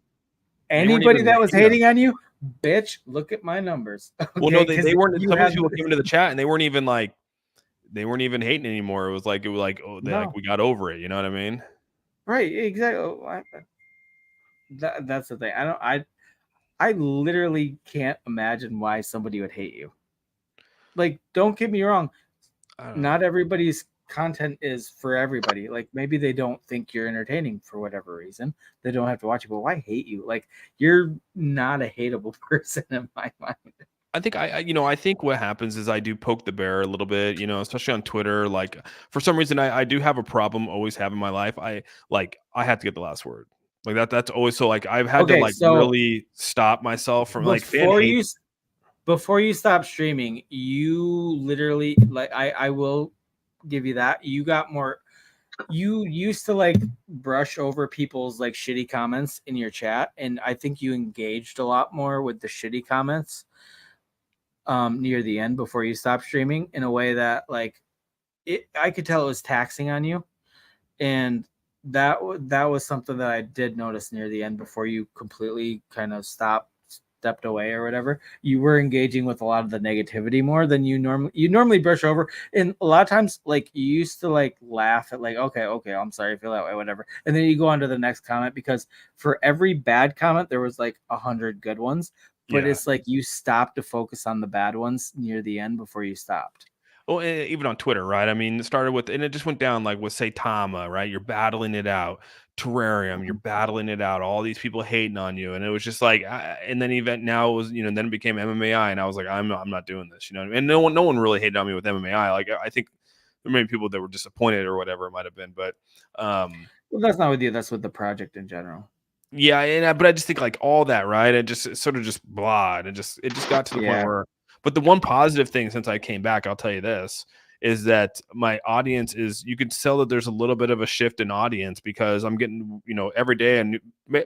Anybody that was hating on you, bitch, look at my numbers. Okay? Well, no, they weren't. Some of people came into the chat and they weren't even hating anymore. It was like like we got over it. You know what I mean? Right. Exactly. That's the thing. I literally can't imagine why somebody would hate you. Like, don't get me wrong. Not everybody's content is for everybody. Like, maybe they don't think you're entertaining for whatever reason. They don't have to watch you, but why hate you? Like, you're not a hateable person in my mind. I think I think what happens is I do poke the bear a little bit, especially on Twitter. Like for some reason, I do have a problem always have in my life. I have to get the last word. Like that's always so. Like I've had to really stop myself from like before you stop streaming. You literally like I will give you that. You got more. You used to like brush over people's like shitty comments in your chat, and I think you engaged a lot more with the shitty comments near the end before you stopped streaming in a way that like I could tell it was taxing on you, and that was something that I did notice near the end before you completely kind of stepped away or whatever. You were engaging with a lot of the negativity more than you normally brush over. And a lot of times, like, you used to like laugh at like, okay, I'm sorry, I feel that way, whatever. And then you go on to the next comment, because for every bad comment, there was like 100 good ones. But it's like you stopped to focus on the bad ones near the end before you stopped. Well, even on Twitter, right? I mean, it started with, and it just went down like with Saitama, right? You're battling it out. Terrarium, you're battling it out. All these people hating on you, and it was just like, and then now it was, then it became MMAI, and I was like, I'm not doing this, And no one really hated on me with MMAI. Like, I think there may be people that were disappointed or whatever it might have been, but well, that's not with you. That's with the project in general. Yeah, but I just think like all that, right? It sort of just blah. And it just got to the point where. But the one positive thing since I came back, I'll tell you this, is that my audience is, you can tell that there's a little bit of a shift in audience, because I'm getting, every day,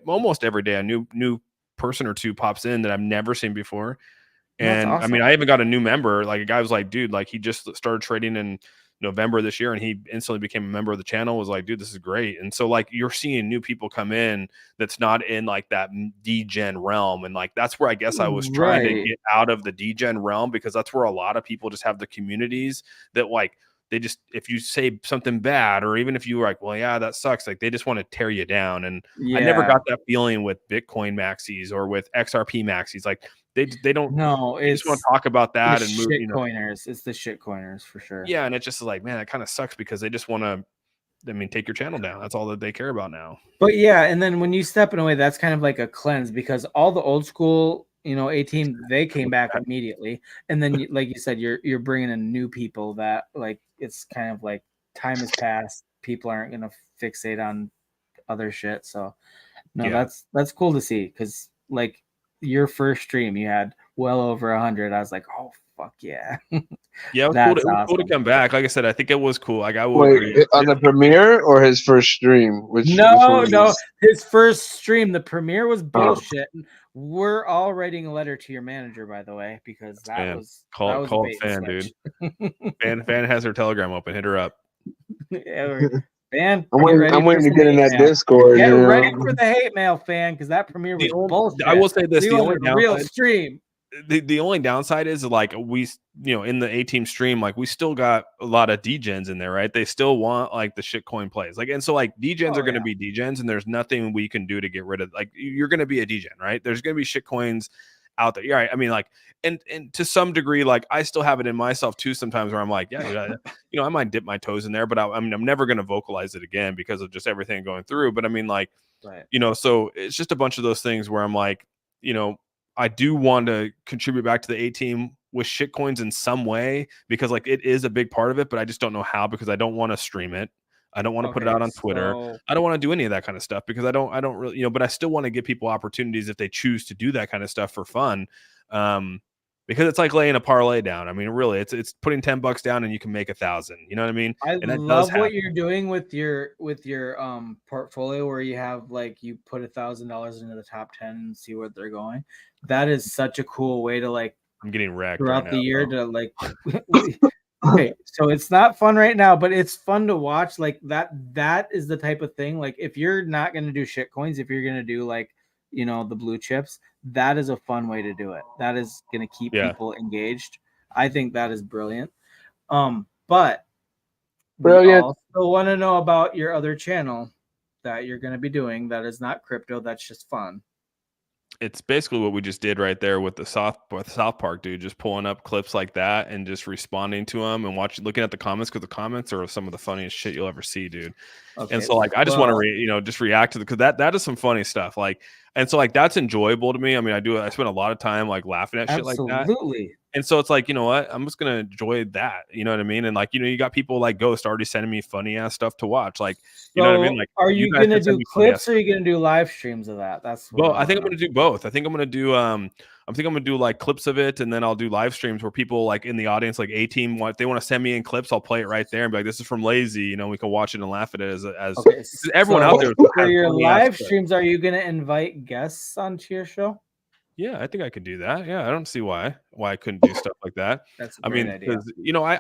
almost every day, a new person or two pops in that I've never seen before. And awesome. I mean, I even got a new member. Like, a guy was like, dude, like, he just started trading in November this year, and he instantly became a member of the channel. Was like, dude, this is great. And so, like, you're seeing new people come in that's not in like that degen realm, and like that's where I guess I was trying to get out of the degen realm, because that's where a lot of people just have the communities that, like, they just, if you say something bad, or even if you were like, well, yeah, that sucks, like, they just want to tear you down. And I never got that feeling with Bitcoin maxis or with XRP maxis. Like, they don't. No, they just want to talk about that and move. Coiners. It's the shit coiners for sure. Yeah, and it's just like, man, that kind of sucks, because they just want to, take your channel down. That's all that they care about now. But yeah, and then when you step in away, that's kind of like a cleanse, because all the old school, A team, they came back immediately, and then like you said, you're bringing in new people that, like, it's kind of like time has passed. People aren't gonna fixate on other shit. So no, that's cool to see, because like your first stream, you had well over 100. I was like, oh fuck yeah. Yeah, it was cool to come back. Like I said, I think it was cool. Like, I will agree. On the premiere or his first stream? No, his first stream. The premiere was bullshit. We're all writing a letter to your manager, by the way, because that was call it Fan, dude. Fan has her Telegram open. Hit her up. Fan, I'm waiting to get in that Discord. Get ready for the hate mail, Fan, because that premiere was bullshit. I will say this: the only real stream. The only downside is, like, we, in the A-team stream, like, we still got a lot of degens in there, right? They still want, like, the shitcoin plays, like, and so, like, degens are going to be degens, and there's nothing we can do to get rid of, like, you're going to be a degen, right? There's going to be shitcoins out there. Yeah, right. I mean, like, and to some degree, like, I still have it in myself too sometimes, where I'm like, yeah, dude, I might dip my toes in there, but I mean, I'm never going to vocalize it again because of just everything going through. But I mean, like, so it's just a bunch of those things where I'm like, I do want to contribute back to the A-team with shitcoins in some way, because, like, it is a big part of it, but I just don't know how, because I don't want to stream it. I don't want to put it out on Twitter. I don't want to do any of that kind of stuff, because I don't really, but I still want to give people opportunities if they choose to do that kind of stuff for fun. Because it's like laying a parlay down. I mean, really, it's putting $10 down and you can make 1,000. You know what I mean? I love what you're doing with your portfolio, where you have, like, you put $1,000 into the top 10 and see where they're going. That is such a cool way to, like, I'm getting wrecked throughout the year to, like, okay, so it's not fun right now, but it's fun to watch. Like, that is the type of thing. Like, if you're not going to do shit coins, if you're going to do, like, the blue chips, that is a fun way to do it. That is going to keep people engaged. I think that is brilliant. But we also want to know about your other channel that you're going to be doing that is not crypto. That's just fun. It's basically what we just did right there with the South Park dude, just pulling up clips like that and just responding to them and looking at the comments, because the comments are some of the funniest shit you'll ever see, dude. Okay. And so, like, I just want to just react to because that is some funny stuff. Like, and so, like, that's enjoyable to me. I mean, I spend a lot of time, like, laughing at shit like that. Absolutely. And so it's like, you know what? I'm just gonna enjoy that. You know what I mean? And, like, you got people like Ghost already sending me funny ass stuff to watch. Like, you know what I mean? Like, are you gonna do clips or are you gonna do live streams of that? That's well, I think I'm gonna do both. I think I'm gonna do I'm gonna do like clips of it, and then I'll do live streams where people, like, in the audience, like A-team, they want to send me in clips. I'll play it right there and be like, "This is from Lazy." We can watch it and laugh at it as everyone out there. For your live streams, are you gonna invite guests onto your show? Yeah, I think I could do that. Yeah, I don't see why I couldn't do stuff like that. That's a I great mean, idea. because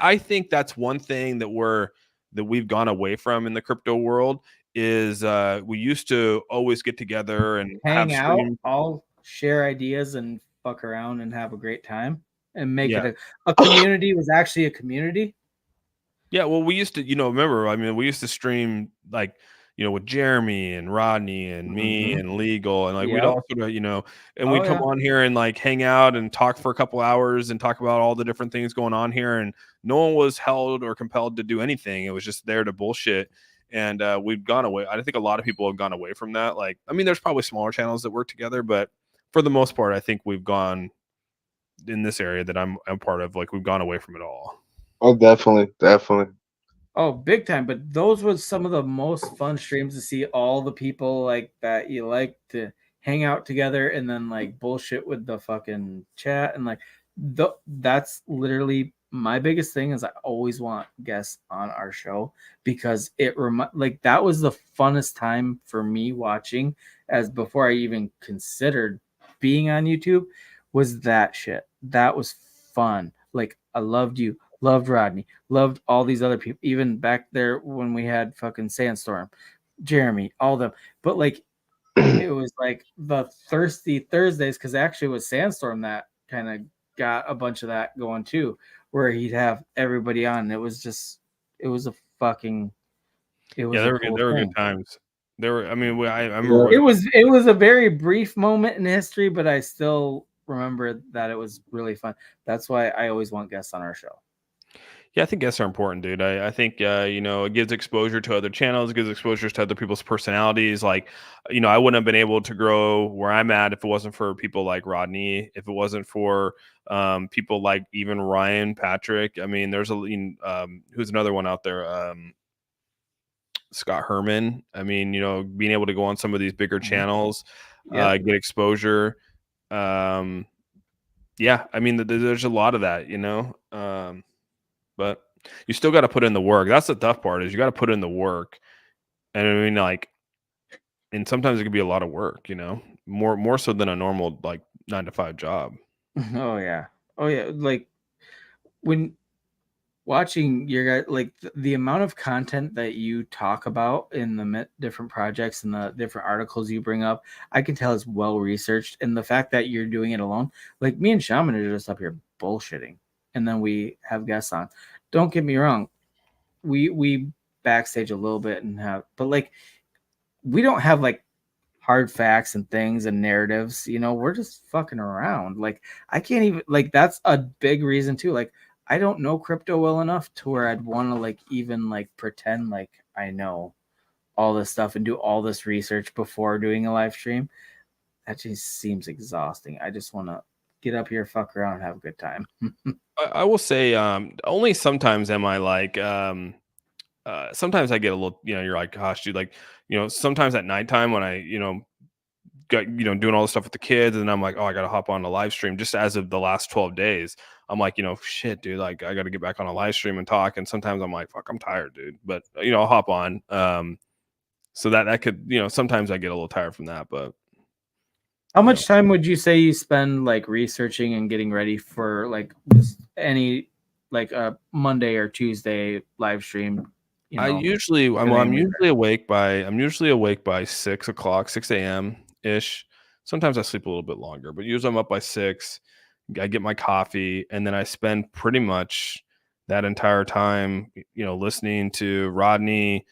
I think that's one thing that we've gone away from in the crypto world is we used to always get together and have Hang out, streams. all share ideas and fuck around and have a great time and make Yeah. it a community was actually a community. Yeah, well, we used to, remember, I mean, we used to stream like, with Jeremy and Rodney and me Mhm. and Legal, and like we'd Yep. all sort of, and Oh, we'd come yeah. on here and like hang out and talk for a couple hours and talk about all the different things going on here, and no one was held or compelled to do anything. It was just there to bullshit. And we've gone away. I think a lot of people have gone away from that. Like, I mean, there's probably smaller channels that work together, but for the most part, I think we've gone in this area that I'm part of. Like, we've gone away from it all. Oh, definitely. Oh, big time. But those were some of the most fun streams to see all the people like that you like to hang out together and then like bullshit with the fucking chat. And like that's literally my biggest thing is I always want guests on our show because like that was the funnest time for me watching as before I even considered being on YouTube was that shit. That was fun. Like I loved you. Loved Rodney, loved all these other people, even back there when we had fucking Sandstorm, Jeremy, all of them. But like, it was like the Thirsty Thursdays because actually it was Sandstorm that kind of got a bunch of that going too, where he'd have everybody on. It was a fucking, it was Yeah, a cool there were thing. good times. There were, I mean, I remember It was a very brief moment in history, but I still remember that it was really fun. That's why I always want guests on our show. Yeah, I think guests are important, dude. I think it gives exposure to other channels, it gives exposure to other people's personalities. Like, I wouldn't have been able to grow where I'm at if it wasn't for people like Rodney, if it wasn't for people like even Ryan Patrick. I mean, there's who's another one out there, Scott Herman. I mean, being able to go on some of these bigger channels, Yep. get exposure. Yeah, I mean, there's a lot of that, but you still got to put in the work. That's the tough part is you got to put in the work. And I mean, like, and sometimes it can be a lot of work, more so than a normal like 9-to-5 job. Oh yeah. Like when watching your guys, like the amount of content that you talk about in the different projects and the different articles you bring up, I can tell is well researched. And the fact that you're doing it alone, like me and Shaman are just up here bullshitting, and then we have guests on. Don't get me wrong, we backstage a little bit but like we don't have like hard facts and things and narratives, we're just fucking around. Like I can't even like that's a big reason too. Like I don't know crypto well enough to where I'd want to like even like pretend like I know all this stuff and do all this research before doing a live stream. That just seems exhausting. I just want to get up here, fuck around, and have a good time. I will say, only sometimes am I like, sometimes I get a little, you're like, gosh, dude, like, sometimes at nighttime when I, got, doing all this stuff with the kids, and I'm like, oh, I got to hop on a live stream. Just as of the last 12 days, I'm like, shit, dude, like I got to get back on a live stream and talk. And sometimes I'm like, fuck, I'm tired, dude. But, I'll hop on. So that could, sometimes I get a little tired from that, but. How much time would you say you spend like researching and getting ready for like just any like a Monday or Tuesday live stream? I'm usually awake by 6 o'clock, 6 a.m. ish. Sometimes I sleep a little bit longer, but usually I'm up by 6. I get my coffee, and then I spend pretty much that entire time, listening to Rodney,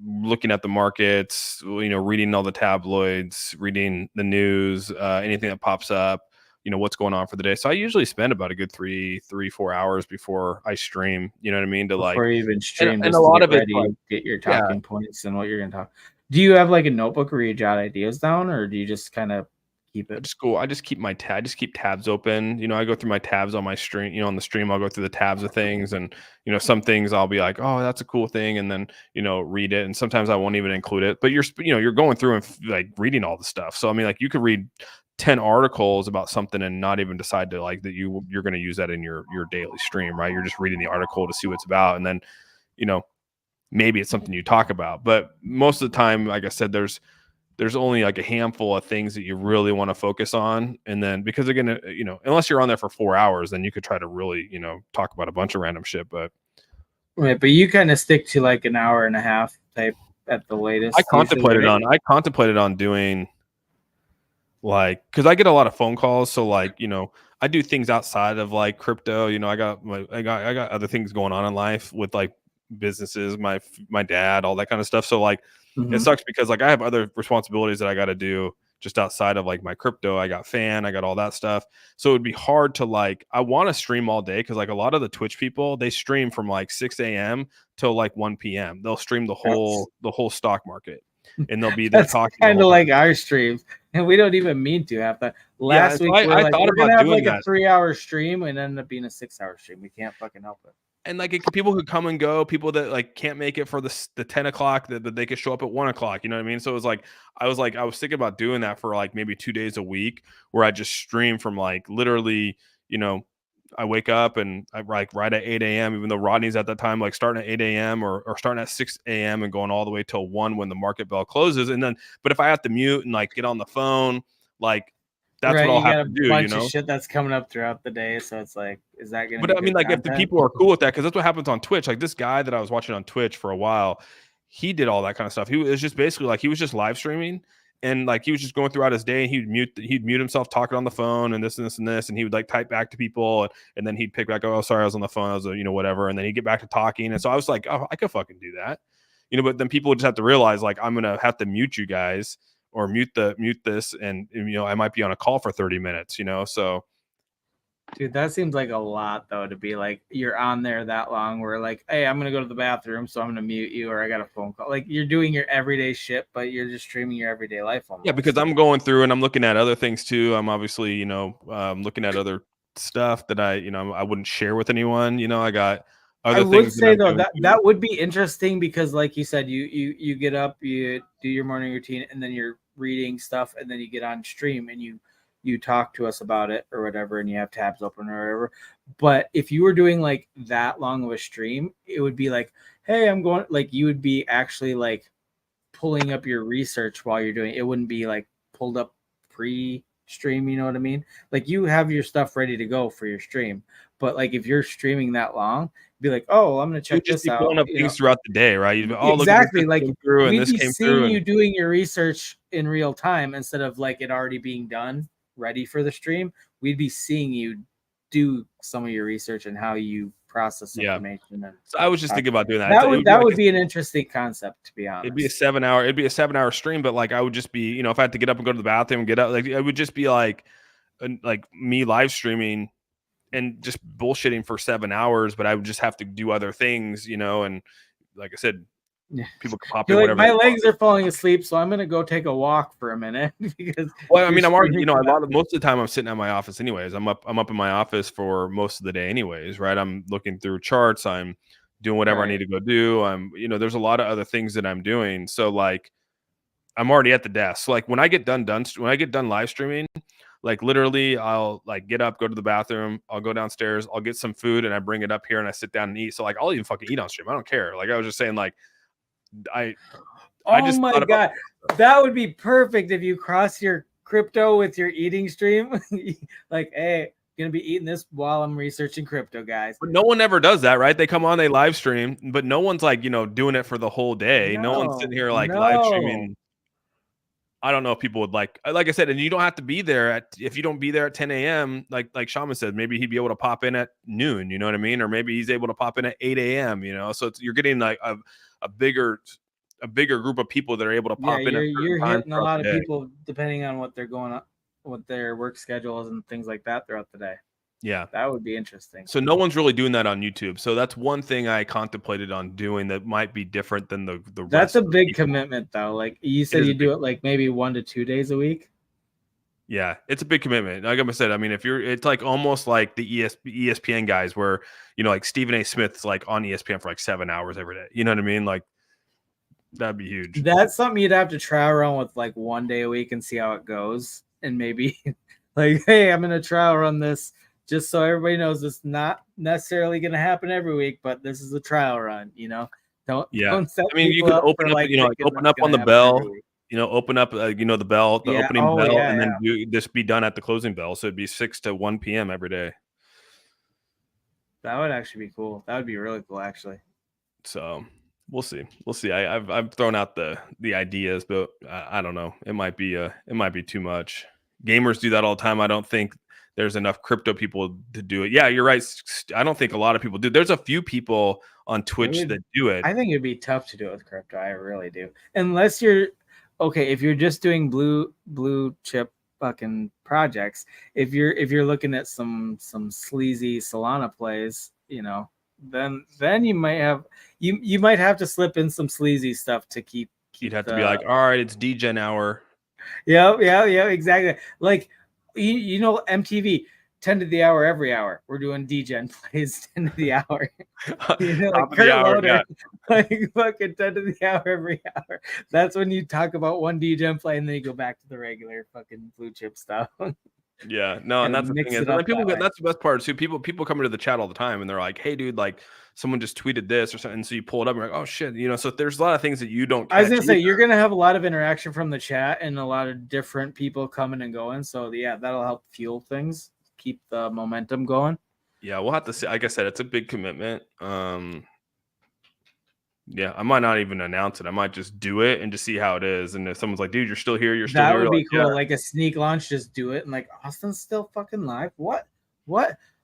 looking at the markets, reading all the tabloids, reading the news, anything that pops up, what's going on for the day. So I usually spend about a good 3-4 hours before I stream, you know what I mean? To before you even stream, and just a to lot get of it, ready, like, get your talking points and what you're gonna talk. Do you have like a notebook where you jot ideas down, or do you just kind of keep it? I just keep tabs open. I go through my tabs on my stream. On the stream, I'll go through the tabs of things, and some things I'll be like, oh, that's a cool thing, and then read it. And sometimes I won't even include it. But you're going through and like reading all the stuff. So I mean, like you could read 10 articles about something and not even decide to like that you're going to use that in your daily stream, right? You're just reading the article to see what it's about, and then maybe it's something you talk about. But most of the time, like I said, there's there's only like a handful of things that you really want to focus on. And then because again, you know, unless you're on there for 4 hours, then you could try to really, you know, talk about a bunch of random shit. But right, but you kind of stick to like an hour and a half type at the latest. I contemplated on doing like, because I get a lot of phone calls. So like, you know, I do things outside of like crypto. You know, I got other things going on in life with like businesses, my dad, all that kind of stuff. So like, it sucks because like I have other responsibilities that I got to do just outside of like my crypto. I got I got all that stuff. So it would be hard to like, I want to stream all day because like a lot of the Twitch people, they stream from like 6 a.m. till like 1 p.m. They'll stream the whole stock market, and they'll be there talking. Kind of like our streams, and we don't even mean to have that. Last week I thought we're gonna have like a 3-hour stream and end up being a 6-hour stream. We can't fucking help it. And like people who come and go, people that like can't make it for the 10 o'clock that they could show up at 1 o'clock. You know what I mean? So it was like I was thinking about doing that for like maybe 2 days a week, where I just stream from like literally, you know, I wake up and I like right at 8 a.m. Even though Rodney's at that time like starting at 8 a.m. or starting at 6 a.m. and going all the way till 1 when the market bell closes. And then, but if I have to mute and like get on the phone, like that's right, what I'll have to do. Bunch you know, of shit that's coming up throughout the day. So it's like, is that gonna? But I mean, like if the people are cool with that, because that's what happens on Twitch. Like this guy that I was watching on Twitch for a while, he did all that kind of stuff. He was just basically like he was just live streaming. And like he was just going throughout his day, and he'd mute himself talking on the phone and this and this and this, and he would like type back to people, and then he'd pick back, oh sorry, I was on the phone, I was you know whatever, and then he'd get back to talking. And so I was like, oh, I could fucking do that, you know. But then people would just have to realize like I'm gonna have to mute you guys or mute this, and you know I might be on a call for 30 minutes, you know. So dude, that seems like a lot though, to be like you're on there that long. Where like, hey, I'm gonna go to the bathroom, so I'm gonna mute you, or I got a phone call. Like you're doing your everyday shit, but you're just streaming your everyday life almost. Yeah, because I'm going through and I'm looking at other things too. I'm obviously, you know, looking at other stuff that I wouldn't share with anyone. You know, I got other things. I would say though that would be interesting because, like you said, you get up, you do your morning routine, and then you're reading stuff, and then you get on stream and you talk to us about it or whatever, and you have tabs open or whatever. But if you were doing like that long of a stream, it would be like, hey, I'm going, like you would be actually like pulling up your research while you're doing it. It wouldn't be like pulled up pre-stream, you know what I mean? Like you have your stuff ready to go for your stream. But like if you're streaming that long, be like, oh, I'm gonna check this out. Pulling up things throughout the day, right? You'd be, oh, exactly. Look, like through and we'd this be came seeing through you doing your research in real time instead of like it already being done, ready for the stream. We'd be seeing you do some of your research and how you process information. And so I was just thinking about doing that. That would be an interesting concept, to be honest. It'd be a 7-hour stream, but like I would just be, you know, if I had to get up and go to the bathroom and get up, like it would just be like me live streaming and just bullshitting for 7 hours, but I would just have to do other things, you know, and like I said, people can pop in whatever. My legs are falling asleep, so I'm gonna go take a walk for a minute because. Well, I mean, I'm already, you know, most of the time I'm sitting at my office anyways. I'm up in my office for most of the day anyways, right? I'm looking through charts. I'm doing whatever I need to go do. I'm, you know, there's a lot of other things that I'm doing. So like, I'm already at the desk. So like when I get done live streaming, like literally I'll like get up, go to the bathroom, I'll go downstairs, I'll get some food, and I bring it up here and I sit down and eat. So like I'll even fucking eat on stream. I don't care. Like I was just saying, like I just my god, that would be perfect if you cross your crypto with your eating stream. Like, hey, gonna be eating this while I'm researching crypto, guys. But no one ever does that, right? They come on, they live stream, but no one's like, you know, doing it for the whole day. No one's sitting here like live streaming. I don't know if people would like I said, and you don't have to be there if you don't be there at 10 a.m. Like Shaman said, maybe he'd be able to pop in at noon, you know what I mean? Or maybe he's able to pop in at 8 a.m., you know? So you're getting like a bigger group of people that are able to pop in. You're hitting a lot of people depending on what they're going on, what their work schedule is and things like that throughout the day. Yeah, that would be interesting. So no one's really doing that on YouTube. So that's one thing I contemplated on doing that might be different than the That's a big commitment though. Like you said, you do it like maybe 1 to 2 days a week. Yeah, it's a big commitment. Like I said, I mean, it's like almost like the ESPN guys where, you know, like Stephen A. Smith's like on ESPN for like 7 hours every day. You know what I mean? Like that'd be huge. That's something you'd have to try around with like 1 day a week and see how it goes. And maybe like, hey, I'm going to trial run this just so everybody knows it's not necessarily going to happen every week, but this is a trial run, you know? Don't set I mean, you can open up, like, you know, like open up on the bell. You know, open up, the bell, the Yeah. opening Oh, bell, yeah, and yeah. then do this be done at the closing bell. So it'd be 6 to 1 p.m. every day. That would actually be cool. That would be really cool, actually. So we'll see. We'll see. I've thrown out the ideas, but I don't know. It might be too much. Gamers do that all the time. I don't think there's enough crypto people to do it. Yeah, you're right. I don't think a lot of people do. There's a few people on Twitch that do it. I think it'd be tough to do it with crypto. I really do. Unless you're okay, if you're just doing blue chip fucking projects, if you're looking at some sleazy Solana plays, then you might have to slip in some sleazy stuff to keep You'd have to be like, all right, it's DGen hour. Yeah, exactly. Like MTV 10 to the hour every hour. We're doing DGen plays 10 to the hour. Like Kurt Loder, like fucking 10 to the hour every hour. That's when you talk about one DGen play and then you go back to the regular fucking blue chip stuff. Yeah, no, and that's the thing is, that's the best part too. People come into the chat all the time and they're like, "Hey, dude, like someone just tweeted this or something," and so you pull it up and you're like, "Oh shit," So there's a lot of things that you don't. I was gonna say you're gonna have a lot of interaction from the chat and a lot of different people coming and going. So yeah, that'll help fuel things, keep the momentum going. Yeah, we'll have to see. Like I said, it's a big commitment. Yeah, I might not even announce it. I might just do it and just see how it is. And if someone's like, "Dude, you're still here. You're still here," that would be like, cool. yeah. Like a sneak launch, just do it. And like Austin's still fucking live. What?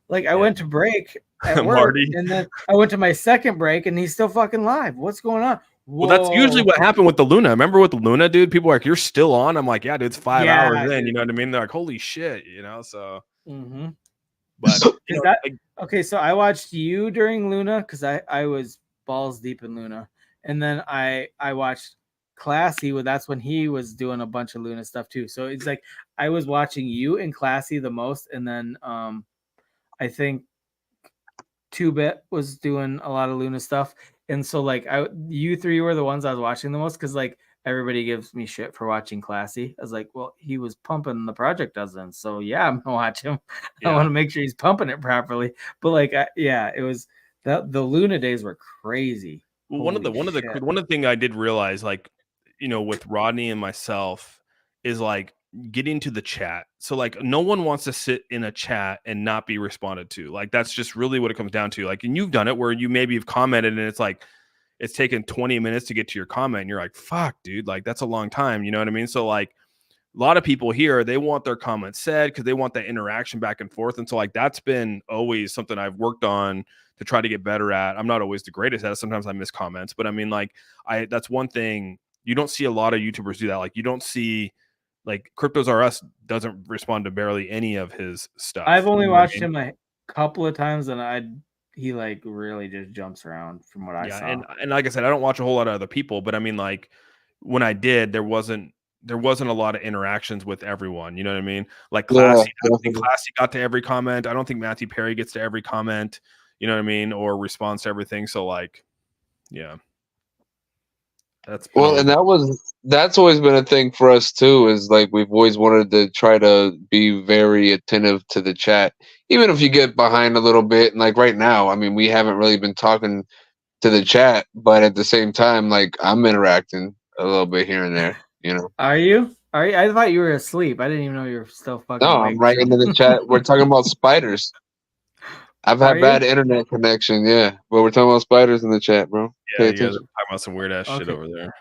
Like I went to break at work, Marty. and then I went to my second break, and he's still fucking live. What's going on? Well, that's usually what happened with the Luna. Remember with the Luna, dude? People are like, "You're still on." I'm like, "Yeah, dude, it's 5 hours in." You know what I mean? They're like, "Holy shit," So. Mm-hmm. But okay? So I watched you during Luna because I was balls deep in Luna, and then I watched Classy. That's when he was doing a bunch of Luna stuff too. So it's like I was watching you and Classy the most, and then I think 2-Bit was doing a lot of Luna stuff, and so like you three were the ones I was watching the most because like everybody gives me shit for watching Classy. I was like, well, he was pumping the project doesn't, so yeah, I'm gonna watch him. I want to make sure he's pumping it properly. But like, it was the Luna days were crazy. Well, one of the thing I did realize, like, with Rodney and myself, is like getting to the chat. So like, no one wants to sit in a chat and not be responded to. Like, that's just really what it comes down to. Like, and you've done it where you maybe have commented and it's like it's taken 20 minutes to get to your comment. And you're like, fuck, dude, like that's a long time. You know what I mean? So like a lot of people here, they want their comments said because they want that interaction back and forth. And so like that's been always something I've worked on to try to get better at. I'm not always the greatest at it. Sometimes I miss comments, but I mean, like that's one thing you don't see a lot of YouTubers do that. Like you don't see like Cryptos R Us doesn't respond to barely any of his stuff. I've only watched him a couple of times and he like really just jumps around from what I saw. And like I said, I don't watch a whole lot of other people, but I mean, like when I did, there wasn't a lot of interactions with everyone. You know what I mean? Like Classy, I don't think Classy got to every comment. I don't think Matthew Perry gets to every comment. You know what I mean? Or responds to everything. So like, yeah. And that's always been a thing for us too, is like we've always wanted to try to be very attentive to the chat, even if you get behind a little bit. And like right now, I mean, we haven't really been talking to the chat, but at the same time, like I'm interacting a little bit here and there, Are you? I thought you were asleep. I didn't even know you were still fucking No, awake. I'm right into the chat. We're talking about spiders. I've had bad internet connection, yeah, but we're talking about spiders in the chat, bro. Yeah, you guys are talking about some weird ass shit over there.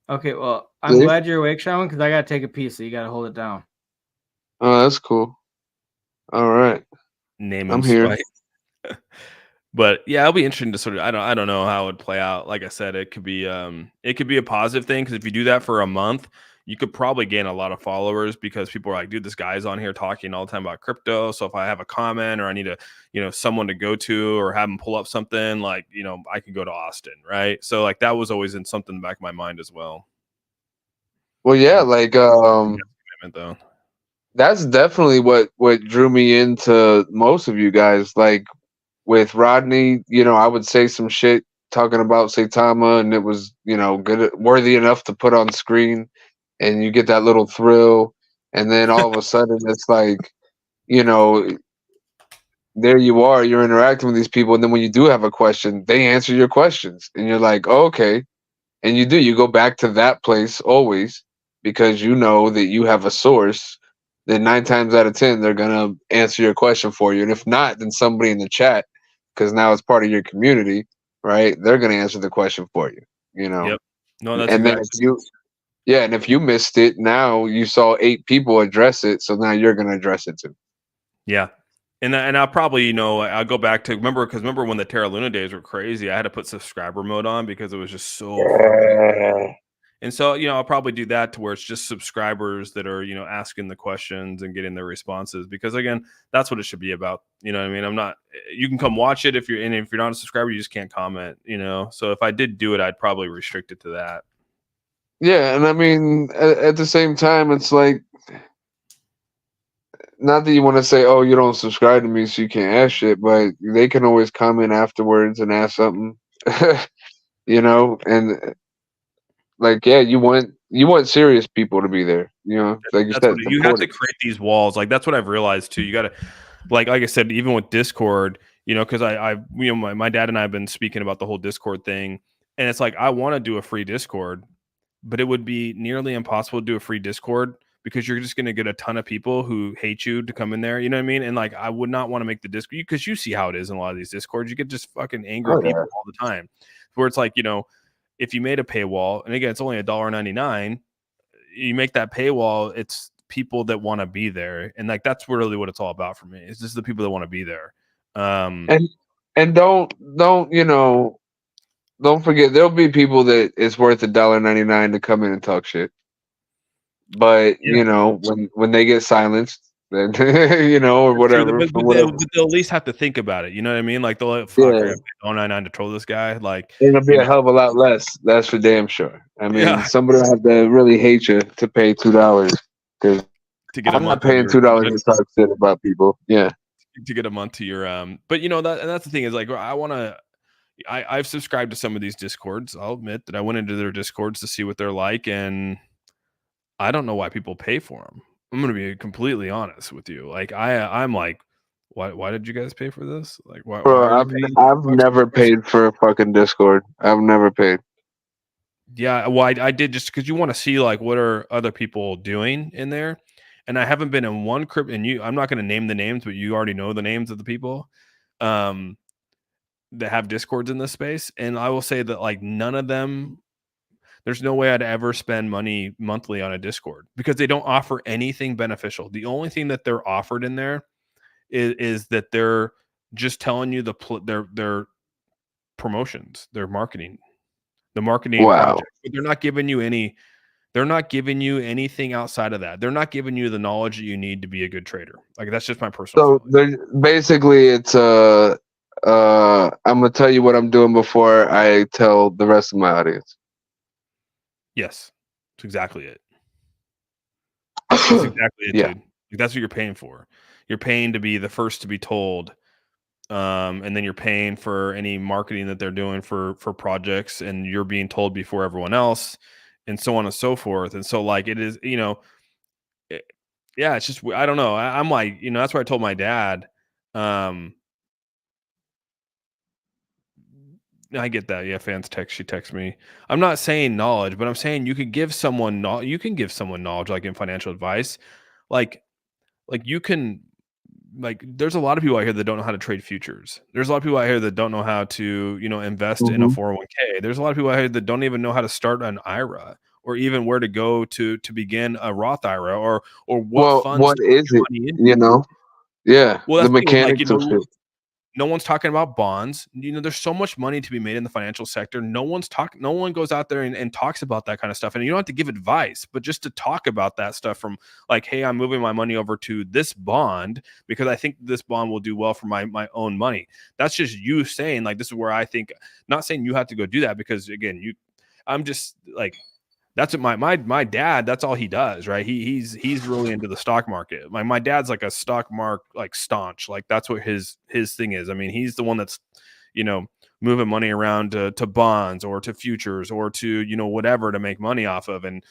Okay, well, I'm glad you're awake, Shaman, because I gotta take a piece, so you gotta hold it down. Oh, that's cool. All right, I'm here. But yeah, it'll be interesting to sort of. I don't know how it would play out. Like I said, it could be a positive thing because if you do that for a month, you could probably gain a lot of followers because people are like, dude, this guy's on here talking all the time about crypto. So if I have a comment or I need someone to go to or have them pull up something, like, I can go to Austin, right? So like that was always in something in the back of my mind as well. Well, yeah, like though. That's definitely what drew me into most of you guys. Like with Rodney, I would say some shit talking about Saitama, and it was, good, worthy enough to put on screen. And you get that little thrill, and then all of a sudden it's like, there you are, you're interacting with these people, and then when you do have a question, they answer your questions, and you're like, oh, okay, and you go back to that place always, because you know that you have a source, then 9 times out of 10 they're gonna answer your question for you. And if not, then somebody in the chat, because now it's part of your community, right? They're gonna answer the question for you. You know. Yep. No, that's And then exactly. and if you missed it, now you saw 8 people address it, so now you're gonna address it too. Yeah. And I'll probably, I'll go back to remember when the Terra Luna days were crazy. I had to put subscriber mode on because it was just so fucking. And so, I'll probably do that to where it's just subscribers that are, asking the questions and getting their responses, because again, that's what it should be about. You know what I mean? You can come watch it if you're not a subscriber, you just can't comment, So if I did do it, I'd probably restrict it to that. Yeah, and I mean, at the same time, it's like, not that you want to say, oh, you don't subscribe to me, so you can't ask shit, but they can always comment afterwards and ask something, and like, yeah, you want serious people to be there, like you That's said, what you have to create these walls. Like, that's what I've realized too. You got to, like I said, even with Discord, because my dad and I have been speaking about the whole Discord thing, and it's like, I want to do a free Discord, but it would be nearly impossible to do a free Discord because you're just going to get a ton of people who hate you to come in there. You know what I mean? And like, I would not want to make the Discord, because you see how it is in a lot of these Discords. You get just fucking angry people all the time, where it's like, if you made a paywall, and again, it's only $1.99, you make that paywall, it's people that want to be there. And like, that's really what it's all about for me. It's just the people that want to be there. And don't forget, there'll be people that it's worth $1.99 to come in and talk shit. But when they get silenced, then or whatever, but they'll at least have to think about it. You know what I mean? Like, they'll like, fuck, I got $1.99 to troll this guy. Like, it'll be a hell of a lot less. That's for damn sure. I mean, somebody will have to really hate you to pay $2, because I'm not paying $2 to talk shit about people. Yeah, to get a month to your But that's the thing, is like, I've subscribed to some of these Discords. I'll admit that I went into their Discords to see what they're like, and I don't know why people pay for them. I'm going to be completely honest with you. Like, I'm like, why did you guys pay for this? Like, why are you paying? I've never paid for a fucking Discord. I've never paid. Yeah, well, I did, just because you want to see like what are other people doing in there, and I haven't been in one crypt. And I'm not going to name the names, but you already know the names of the people that have Discords in this space, and I will say that like none of them. There's no way I'd ever spend money monthly on a Discord, because they don't offer anything beneficial. The only thing that they're offered in there is that they're just telling you their promotions, their marketing, the marketing projects. But they're not giving you anything outside of that. They're not giving you the knowledge that you need to be a good trader. Like, that's just my personal feeling. Basically, it's I'm gonna tell you what I'm doing before I tell the rest of my audience. Yes, that's exactly it. That's exactly it, dude. That's what you're paying for. You're paying to be the first to be told, and then you're paying for any marketing that they're doing for projects, and you're being told before everyone else, and so on and so forth. And so, like, it is, it's just, I don't know. I'm like, that's why I told my dad. I get that. Yeah, fans she texts me. I'm not saying knowledge, but I'm saying you can give someone knowledge, like in financial advice. Like you can, like, there's a lot of people out here that don't know how to trade futures. There's a lot of people out here that don't know how to, invest in a 401k. There's a lot of people out here that don't even know how to start an IRA, or even where to go to begin a Roth IRA, or what funds. What is it? Yeah. Well, the mechanics of shit. No one's talking about bonds. There's so much money to be made in the financial sector. No one goes out there and talks about that kind of stuff. And you don't have to give advice, but just to talk about that stuff, from like, hey, I'm moving my money over to this bond because I think this bond will do well for my own money. That's just you saying, like, this is where I think, not saying you have to go do that, because again, I'm just like, that's what my dad, that's all he does, right? He's really into the stock market. My dad's like a stock like staunch, like that's what his thing is. I mean, he's the one that's, moving money around to bonds or to futures or to, whatever to make money off of. And,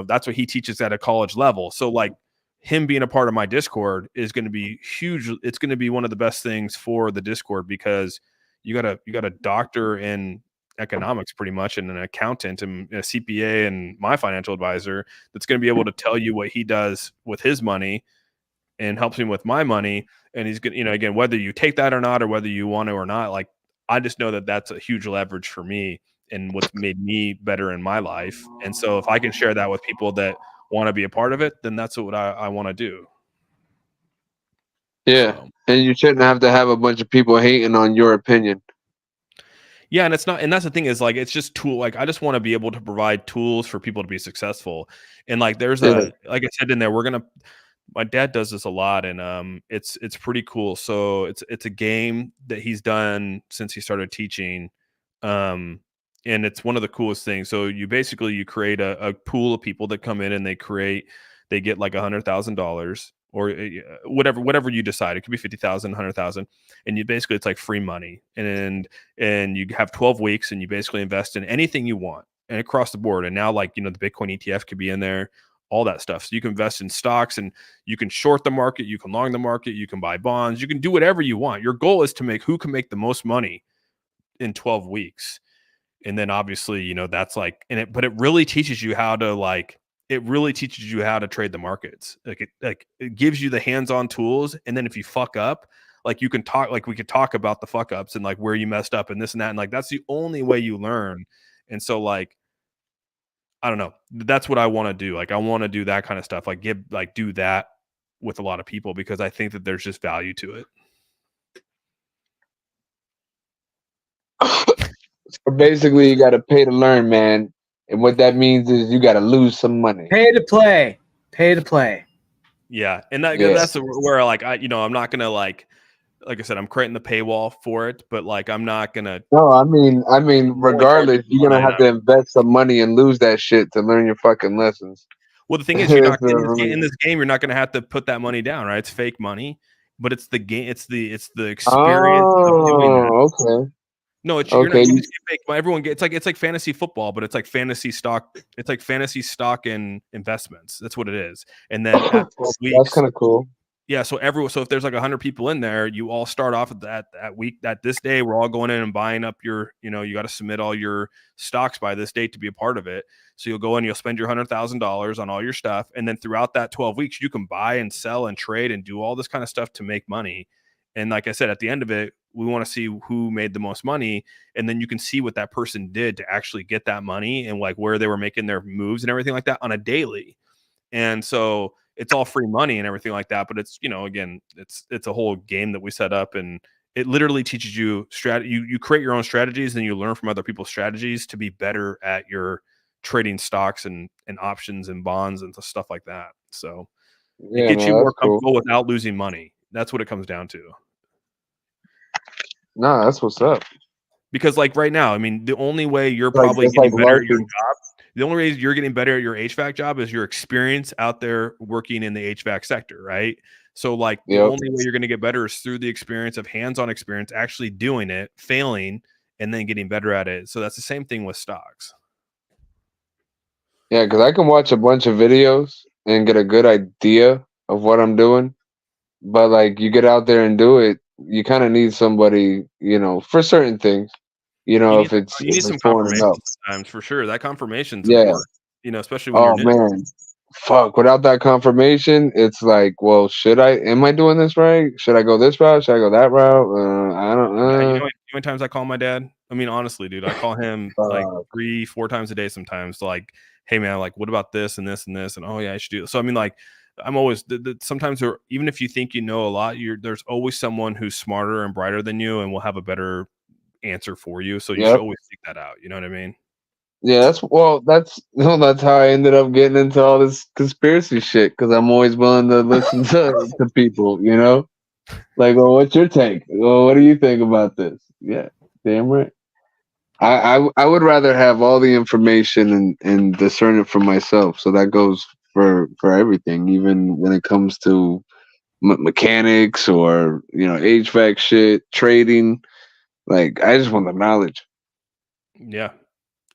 that's what he teaches at a college level. So like, him being a part of my Discord is going to be huge. It's going to be one of the best things for the Discord, because you got a doctor in economics pretty much, and an accountant and a CPA and my financial advisor that's going to be able to tell you what he does with his money and helps me with my money. And he's going to, again, whether you take that or not, or whether you want to or not, like, I just know that that's a huge leverage for me and what's made me better in my life. And so if I can share that with people that want to be a part of it, then that's what I want to do. Yeah. So. And you shouldn't have to have a bunch of people hating on your opinion. Yeah, and it's not, and that's the thing is, like, it's just tool. Like, I just want to be able to provide tools for people to be successful. And like, there's like I said in there, my dad does this a lot, and it's pretty cool. So it's a game that he's done since he started teaching, and it's one of the coolest things. So you create a pool of people that come in and they get like $100,000 or whatever you decide. It could be 50,000, 100,000, and it's like free money. And you have 12 weeks, and you basically invest in anything you want and across the board. And now, like, the Bitcoin ETF could be in there, all that stuff. So you can invest in stocks, and you can short the market, you can long the market, you can buy bonds, you can do whatever you want. Your goal is to who can make the most money in 12 weeks. And then obviously, that's like, but it really teaches you how to trade the markets. It gives you the hands-on tools. And then if you fuck up, like, we could talk about the fuck ups and like where you messed up and this and that. And like, that's the only way you learn. And so, like, I don't know. That's what I want to do. Like, I want to do that kind of stuff. Like, do that with a lot of people, because I think that there's just value to it. So basically, you got to pay to learn, man. And what that means is you got to lose some money. Pay to play. Pay to play. Yeah, and that's where, like, I'm not gonna like I said, I'm creating the paywall for it, but like, I'm not gonna. No, I mean, regardless, you're gonna have to invest some money and lose that shit to learn your fucking lessons. Well, the thing is, you're not in this game. You're not gonna have to put that money down, right? It's fake money, but it's the game. It's the experience of doing that. Okay. No, you're not. You just get fake. Everyone gets it's like fantasy football, but it's like fantasy stock. It's like fantasy stock and investments. That's what it is. And then at 12 weeks, that's kind of cool. Yeah, so if there's like 100 people in there, you all start off at that week, this day, we're all going in and buying up your, you got to submit all your stocks by this date to be a part of it. So you'll go in, you'll spend your $100,000 on all your stuff, and then throughout that 12 weeks, you can buy and sell and trade and do all this kind of stuff to make money. And like I said, at the end of it, we want to see who made the most money, and then you can see what that person did to actually get that money and like where they were making their moves and everything like that on a daily. And so it's all free money and everything like that. But it's, again, it's a whole game that we set up, and it literally teaches you strategy. You create your own strategies, and you learn from other people's strategies to be better at your trading stocks and options and bonds and stuff like that. So it gets you more comfortable without losing money. That's what it comes down to. No, that's what's up. Because like right now, I mean, the only way you're probably getting better at your job, the only way you're getting better at your HVAC job is your experience out there working in the HVAC sector, right? So like the only way you're going to get better is through the experience of hands-on experience, actually doing it, failing, and then getting better at it. So that's the same thing with stocks. Yeah, because I can watch a bunch of videos and get a good idea of what I'm doing. But like, you get out there and do it, you kind of need somebody, for certain things. You need some confirmation sometimes, for sure. That confirmation's important, especially when you're new. Man, fuck, without that confirmation, it's like, well, am I doing this right? Should I go this route? Should I go that route? I don't know. Yeah, you know how many times I call my dad? I mean, honestly, dude, I call him like 3-4 times a day sometimes. Like, hey man, like, what about this and this and this? And oh yeah, I should do it. So I mean, like, I'm always sometimes, even if you think you know a lot, there's always someone who's smarter and brighter than you and will have a better answer for you. So you should always seek that out. You know what I mean? Yeah, that's how I ended up getting into all this conspiracy shit, because I'm always willing to listen to people, like, well, what's your take? Well, what do you think about this? Yeah, damn right. I would rather have all the information and discern it for myself. So that goes for everything, even when it comes to mechanics or HVAC shit, trading. Like, I just want the knowledge. Yeah,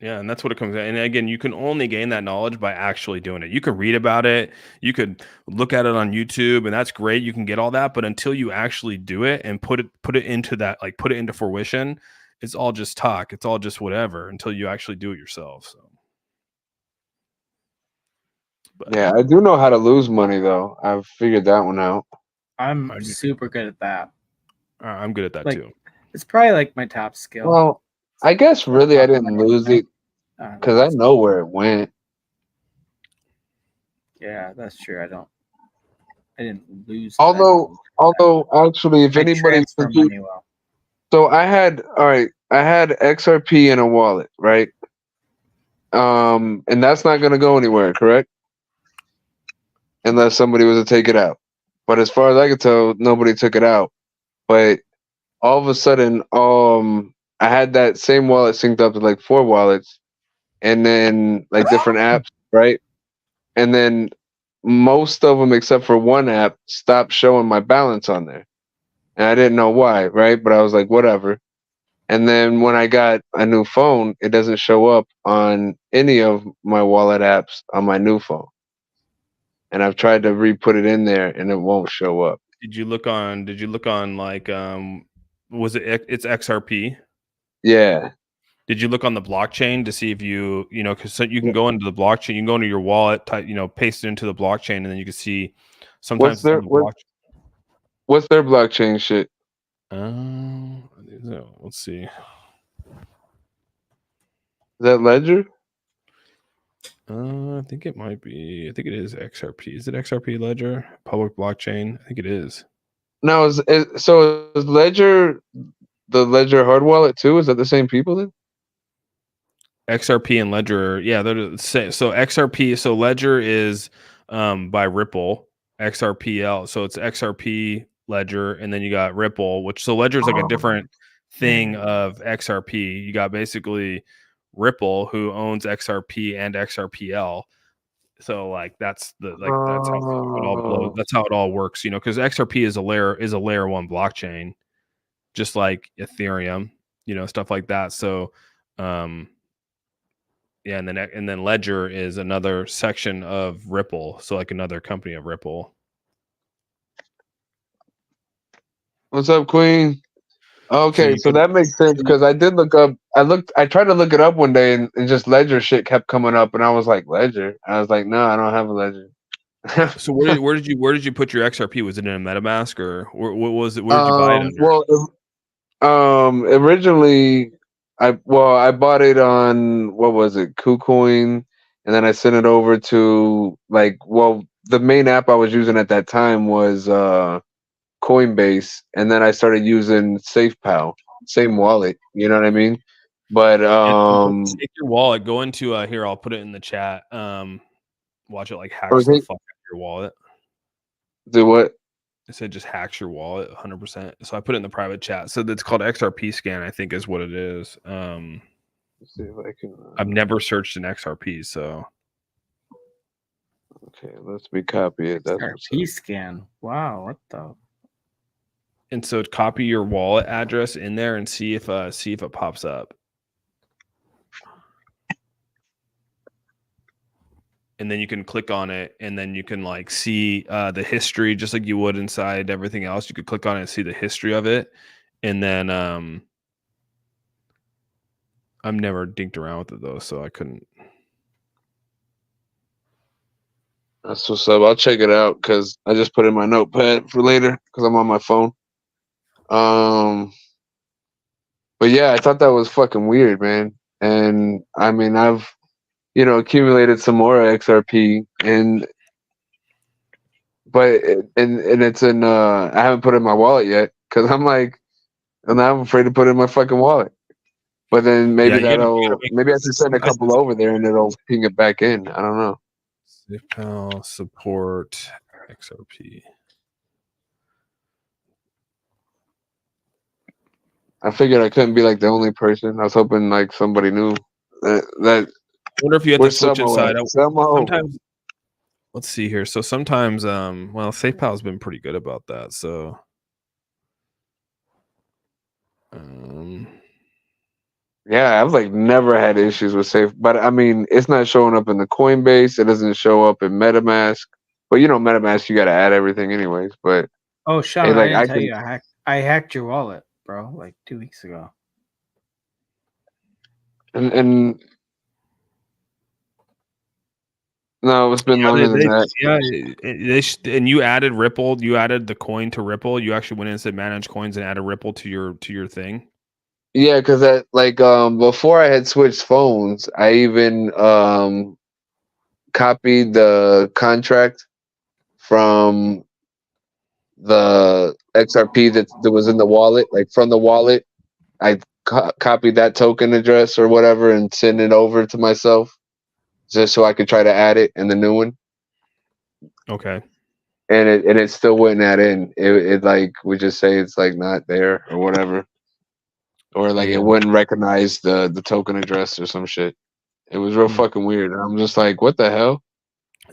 and that's what it comes down. And again, you can only gain that knowledge by actually doing it. You can read about it, you could look at it on YouTube, and that's great. You can get all that, but until you actually do it and put it into that, like, put it into fruition, it's all just talk. It's all just whatever until you actually do it yourself. So. But, yeah, I do know how to lose money though. I've figured that one out. I'm super good at that. I'm good at that too. It's probably like my top skill. Well, I guess really I didn't lose it because I know where it went. Yeah, that's true. I didn't lose. Although actually, if anybody, so I had XRP in a wallet, right? And that's not going to go anywhere, correct? Unless somebody was to take it out. But as far as I could tell, nobody took it out. But all of a sudden, I had that same wallet synced up to like 4 wallets, and then like different apps, right? And then most of them, except for one app, stopped showing my balance on there, and I didn't know why, right? But I was like, whatever. And then when I got a new phone, it doesn't show up on any of my wallet apps on my new phone. And I've tried to re-put it in there, and it won't show up. Did you look on like was it's XRP? Yeah. Did you look on the blockchain to see if because you can go into the blockchain, you can go into your wallet, type, paste it into the blockchain, and then you can see sometimes what's their blockchain shit? Let's see. Is that Ledger? I think it might be. I think it is XRP. Is it XRP Ledger? Public blockchain? I think it is. No, is Ledger the Ledger hard wallet too? Is that the same people then? XRP and Ledger, yeah, they're the same. So XRP, so Ledger is by Ripple, XRPL. So it's XRP Ledger, and then you got Ripple, so Ledger is like a different thing of XRP. You got basically Ripple, who owns XRP and XRPL. So like that's how it all blows. That's how it all works, because XRP is a layer 1 blockchain, just like Ethereum, stuff like that. So yeah, and then Ledger is another section of Ripple, so like another company of Ripple. What's up, Queen? Okay, so that makes sense because I did look up. I tried to look it up one day, and just Ledger shit kept coming up, and I was like, Ledger. I was like, no, I don't have a Ledger. So where did you put your XRP? Was it in a MetaMask or what was it? Where did you buy it under? Well, originally, I bought it on what was it, KuCoin, and then I sent it over to the main app I was using at that time was Coinbase, and then I started using SafePal, same wallet. You know what I mean? But take your wallet, go into here. I'll put it in the chat. Watch it like hacks the fuck out of your wallet. Do what? I said just hacks your wallet 100%. So I put it in the private chat. So it's called XRP scan, I think is what it is. Let's see if I can. I've never searched an XRP, so. Okay, let's copy it. That's XRP scan. Wow, what the? And so copy your wallet address in there and see if it pops up. And then you can click on it, and then you can like see the history, just like you would inside everything else. You could click on it and see the history of it. And then I've never dinked around with it though, so I couldn't. That's what's up. I'll check it out because I just put it in my notepad for later because I'm on my phone. But yeah, I thought that was fucking weird, man. And I mean, I've accumulated some more XRP, but it's in I haven't put it in my wallet yet because I'm afraid to put it in my fucking wallet. But then maybe maybe I should send a couple over there and it'll ping it back in. I don't know. SafePal support XRP. I figured I couldn't be like the only person. I was hoping like somebody knew that. I wonder if you had to switch inside. Sometimes, let's see here. So sometimes, SafePal's been pretty good about that. So, yeah, I've never had issues with Safe, but I mean, it's not showing up in the Coinbase. It doesn't show up in MetaMask. But MetaMask, you got to add everything anyways. But Sean, I didn't tell you I hacked your wallet, bro, like 2 weeks ago. And no, it's been longer than that. Yeah, and you added Ripple. You added the coin to Ripple. You actually went in and said manage coins and added Ripple to your thing. Yeah, because that before I had switched phones, I even copied the contract from the XRP that was in the wallet, like from the wallet. I copied that token address or whatever and send it over to myself, just so I could try to add it in the new one. Okay. And it still wouldn't add in. It like would just say it's like not there or whatever, or like it wouldn't recognize the token address or some shit. It was real fucking weird. And I'm just like, what the hell?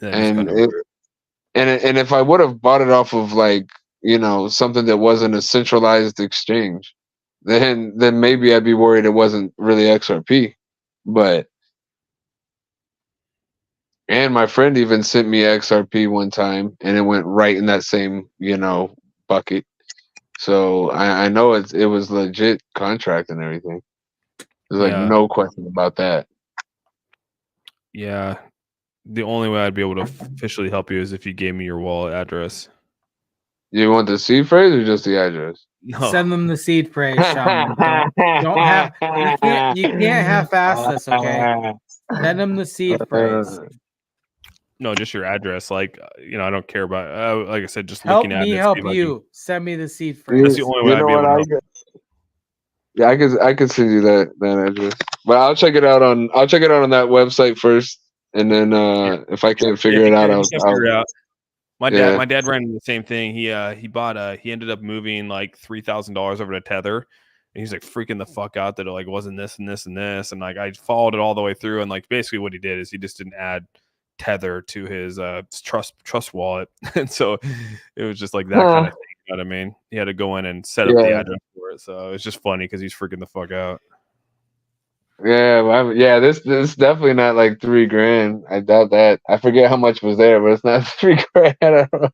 And and if I would have bought it off of like something that wasn't a centralized exchange, then maybe I'd be worried it wasn't really XRP. But and my friend even sent me XRP one time, and it went right in that same bucket. So I know it was legit contract and everything. There's like no question about that. Yeah. The only way I'd be able to officially help you is if you gave me your wallet address. You want the seed phrase or just the address? No. Send them the seed phrase, Shaman. Don't have you can't half-ass this, okay? Send them the seed phrase. No, just your address. Like I don't care about. Like I said, just Help looking at me it. help you. Send me the seed phrase. That's the only way I'd be able to help. Yeah, I could send you that address, but I'll check it out on that website first, and then if I can't figure it out, I'll figure it out. My Yeah. dad ran into the same thing. He ended up moving like $3,000 over to Tether, and he's like freaking the fuck out that it like wasn't this and this and this, and like I followed it all the way through, and like basically what he did is he just didn't add Tether to his trust wallet, and so it was just like that kind of thing. You know what I mean? He had to go in and set up the address for it, so it's just funny because he's freaking the fuck out. Yeah, this definitely not like $3,000. I doubt that. I forget how much was there, but it's not $3,000. I don't know.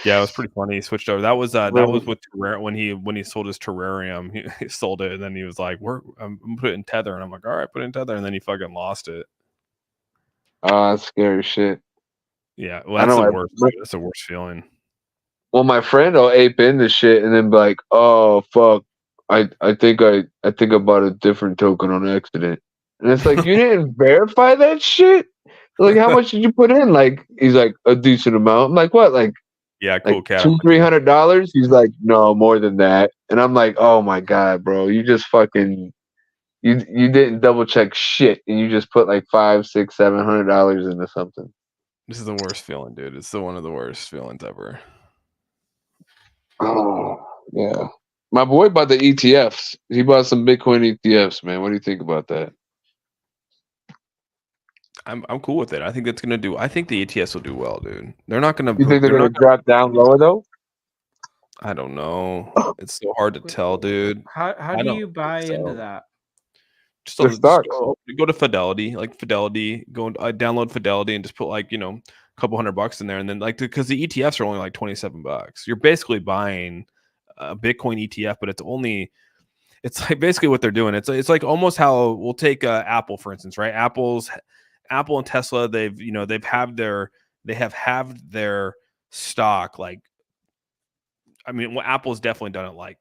Yeah, it was pretty funny. He switched over. That was with when he sold his terrarium. He sold it, and then he was like, I'm put it in Tether," and I'm like, "All right, put it in Tether," and then he fucking lost it. Oh, that's scary shit. Yeah, well, that's the worst. That's the worst feeling. Well, my friend will ape into shit and then be like, "Oh fuck, I think I bought a different token on accident," and it's like you didn't verify that shit. Like, how much did you put in? Like, he's like a decent amount. I'm like, what? Like, cool cat. $200-$300? He's like, no, more than that. And I'm like, oh my god, bro, you just fucking you didn't double check shit, and you just put like $500, $600, $700 into something. This is the worst feeling, dude. It's one of the worst feelings ever. Oh yeah, my boy bought the ETFs. He bought some Bitcoin ETFs, man. What do you think about that? I'm cool with it. I think that's gonna do. I think the ETFs will do well, dude. They're not gonna. You think they're gonna drop down lower though? I don't know. It's so hard to tell, dude. How do you buy into that? Just go to Fidelity, go download Fidelity and just put like a couple $100 in there, and then like because the ETFs are only like $27. You're basically buying a Bitcoin ETF, but it's like basically what they're doing. It's like almost how we'll take Apple for instance, right? Apple and Tesla, they have halved their stock. Like, I mean, Apple's definitely done it like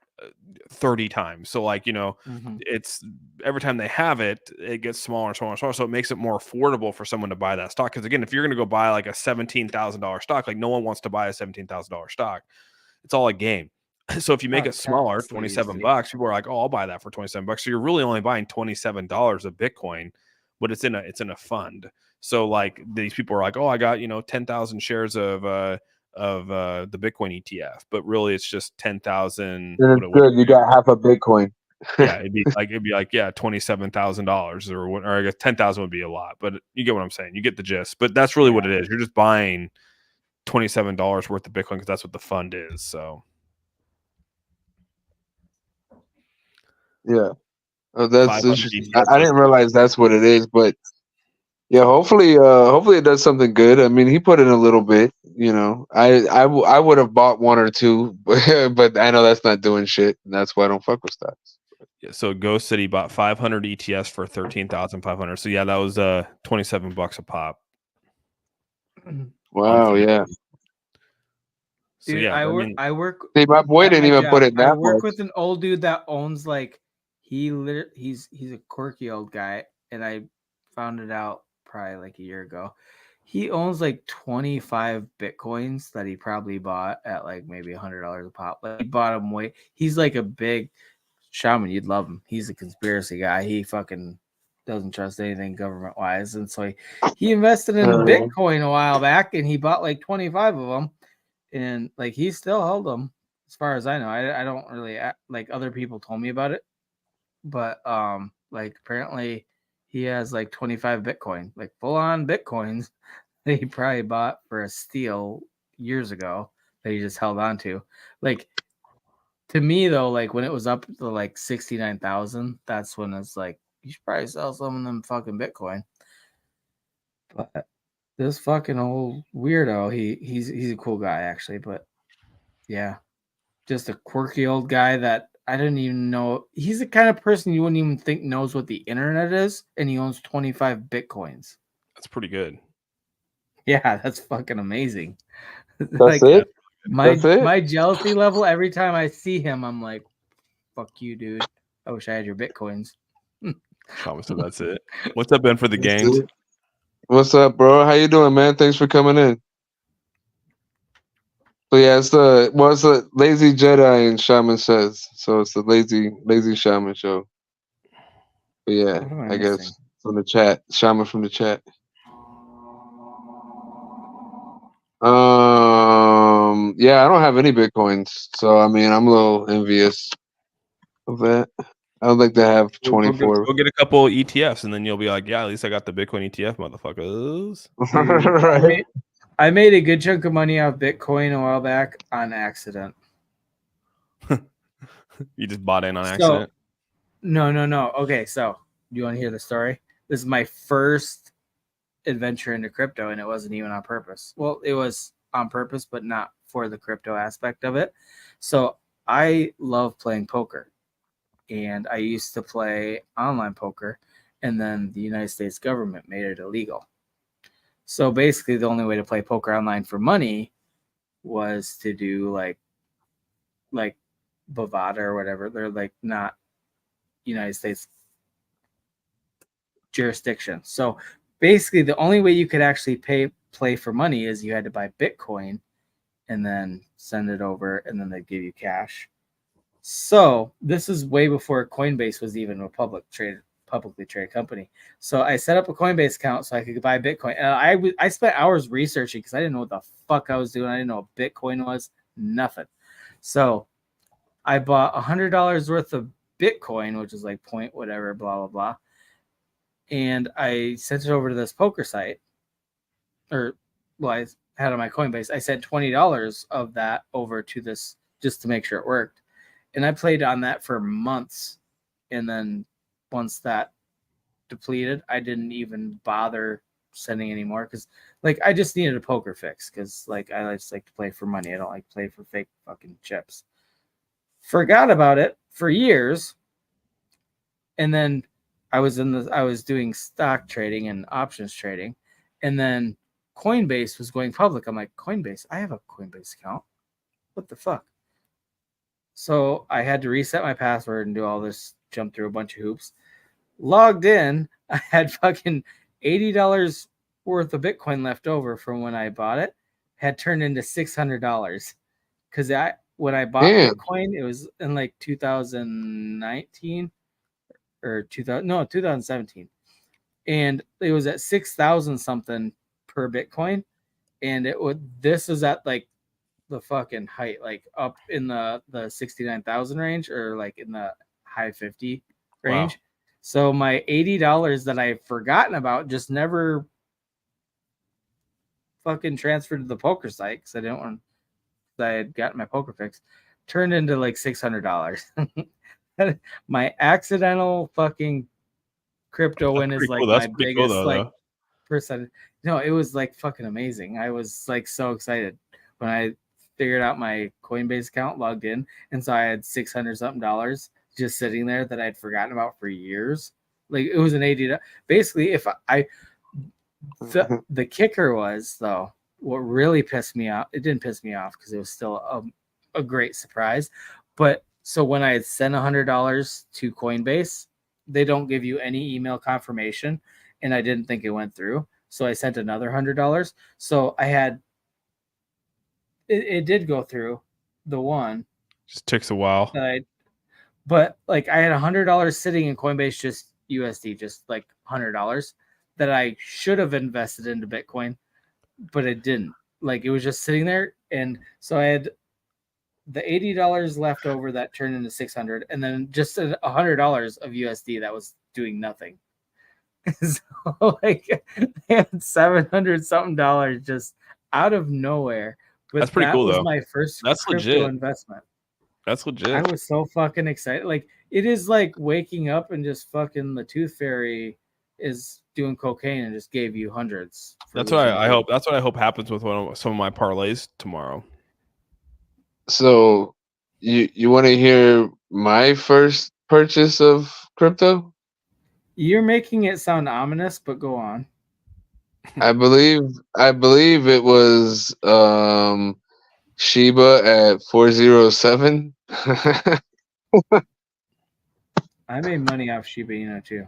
30 times. So like, it's every time they have it, it gets smaller and smaller and smaller. So it makes it more affordable for someone to buy that stock. Because again, if you're going to go buy like a $17,000 stock, like no one wants to buy a $17,000 stock. It's all a game. So if you make it smaller, $27, people are like, oh, I'll buy that for $27. So you're really only buying $27 of Bitcoin, but it's in a fund. So like these people are like, oh, I got 10,000 shares of the Bitcoin ETF, but really it's just 10,000. Good, you got half a Bitcoin. Yeah, it'd be like $27,000 or I guess 10,000 would be a lot, but you get what I'm saying. You get the gist. But that's really what it is. You're just buying $27 worth of Bitcoin because that's what the fund is. So yeah, that's interesting. I didn't realize that's what it is, but yeah, hopefully it does something good. I mean, he put in a little bit. I would have bought one or two, but I know that's not doing shit, and that's why I don't fuck with stocks. Yeah, so Ghost said he bought 500 ETFs for 13,500. So yeah, that was $27 a pop. Wow, yeah. So Dude, yeah, I work. See, my boy at didn't my even job. put it I that work much. with an old dude that owns like he's a quirky old guy, and I found it out probably like a year ago. He owns like 25 bitcoins that he probably bought at like maybe $100 a pop. Like he bought them way. He's like a big shaman. You'd love him. He's a conspiracy guy. He fucking doesn't trust anything government wise, and so he invested in Bitcoin a while back, and he bought like 25 of them. And like he still held them as far as I know. I don't really like other people told me about it, but like apparently he has like 25 Bitcoin, like full on Bitcoins that he probably bought for a steal years ago that he just held on to. Like to me though, like when it was up to like 69,000, that's when it's like you should probably sell some of them fucking Bitcoin. But this fucking old weirdo, he's a cool guy actually, but yeah. Just a quirky old guy that I didn't even know. He's the kind of person you wouldn't even think knows what the internet is, and he owns 25 Bitcoins. that's pretty good. Yeah, that's fucking amazing. That's it? That's it? My jealousy level every time I see him, I'm like, fuck you, dude. I wish I had your Bitcoins. Thomas said that's it. What's up, Ben, for the games? What's up, bro? How you doing, man? Thanks for coming in. So yeah, it's the Lazy Jedi and Shaman Says. So it's the Lazy Shaman Show. But yeah, What am I I missing? guess from the chat, Shaman from the chat. Yeah, I don't have any Bitcoins, so I mean, I'm a little envious of that. I would like to have Go 24. get a couple ETFs, and then you'll be like, yeah, at least I got the Bitcoin ETF, motherfuckers. Dude, I made a good chunk of money off Bitcoin a while back on accident. You just bought in on accident? No. Okay, so do you want to hear the story? This is my first adventure into crypto, and it wasn't even on purpose. Well, it was on purpose, but not for the crypto aspect of it. So I love playing poker, and I used to play online poker, and then the United States government made it illegal. So basically, the only way to play poker online for money was to do like Bovada or whatever. They're like not United States jurisdiction. So basically, the only way you could actually play for money is you had to buy Bitcoin and then send it over, and then they'd give you cash. So this is way before Coinbase was even a publicly traded company. So I set up a Coinbase account so I could buy Bitcoin. And I spent hours researching because I didn't know what the fuck I was doing. I didn't know what Bitcoin was. Nothing. So I bought $100 worth of Bitcoin, which is like point whatever, blah, blah, blah. And I sent it over to this poker site. I had on my Coinbase. I sent $20 of that over to this just to make sure it worked. And I played on that for months. And then once that depleted, I didn't even bother sending anymore because like I just needed a poker fix because like I just like to play for money. I don't like to play for fake fucking chips. Forgot about it for years. And then I was doing stock trading and options trading. And then Coinbase was going public. I'm like, Coinbase? I have a Coinbase account. What the fuck? So I had to reset my password and do all this, jump through a bunch of hoops. Logged in, I had fucking $80 worth of Bitcoin left over from when I bought it. Had turned into $600 because when I bought Bitcoin, it was in like 2019 or 2017, and it was at 6,000 something per Bitcoin, and this is at like the fucking height, like up in the 69,000 range or like in the high 50 range. Wow. So my $80 that I've forgotten about just never fucking transferred to the poker site because I had gotten my poker fix, turned into like $600. My accidental fucking crypto win is like my biggest percentage. No, it was like fucking amazing. I was like so excited when I figured out my Coinbase account, logged in, and so I had $600 something just sitting there that I'd forgotten about for years. Like it was an $80. Basically, if the kicker was though, what really pissed me off. It didn't piss me off because it was still a great surprise. But so when I had sent $100 to Coinbase, they don't give you any email confirmation, and I didn't think it went through. So I sent another $100. So I had it did go through the one. Just takes a while. But like I had $100 sitting in Coinbase, just USD, just like $100 that I should have invested into Bitcoin, but it didn't. Like it was just sitting there, and so I had the $80 left over that turned into $600, and then just $100 of USD that was doing nothing. So like I had $700 something just out of nowhere. But that's pretty cool was though. My first that's crypto legit investment. That's legit. I was so fucking excited. Like it is like waking up and just fucking the tooth fairy is doing cocaine and just gave you hundreds. That's what I hope. That's what I hope happens with some of my parlays tomorrow. So you want to hear my first purchase of crypto? You're making it sound ominous, but go on. I believe it was Shiba at 407. I made money off Shiba Inu too.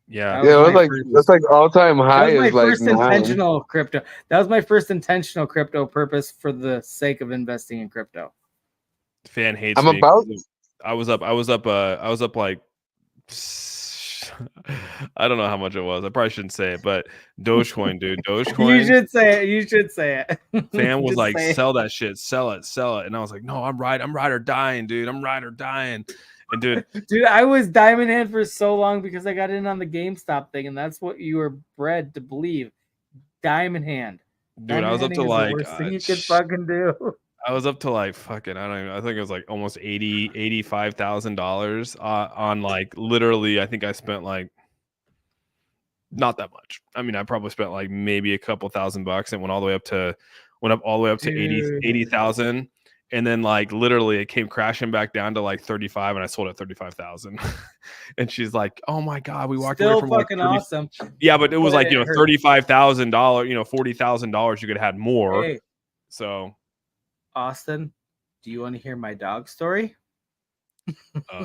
Yeah, that's like all time high. That was my is first like intentional crypto. That was my first intentional crypto purpose for the sake of investing in crypto. Fan hates me. I was up like I don't know how much it was. I probably shouldn't say it, but Dogecoin, dude. Dogecoin. You should say it. You should say it. Fan was like, sell that shit, sell it. And I was like, no, I'm ride or dying, dude. I'm ride or dying. And dude, I was diamond hand for so long because I got in on the GameStop thing, and that's what you were bred to believe. Diamond hand. Dude, diamond I was up to the like worst thing you could fucking do. I was up to like fucking I think it was like almost $85,000 on like literally. I think I spent like not that much. I mean, I probably spent like maybe a couple $1,000 and went up all the way up to 80,000. And then like literally it came crashing back down to like 35 and I sold at 35,000. And she's like, oh my God, we walked away from fucking like awesome. Yeah, but it was like, $35,000, $40,000 you could have had more. Hey, so Austin, do you want to hear my dog story?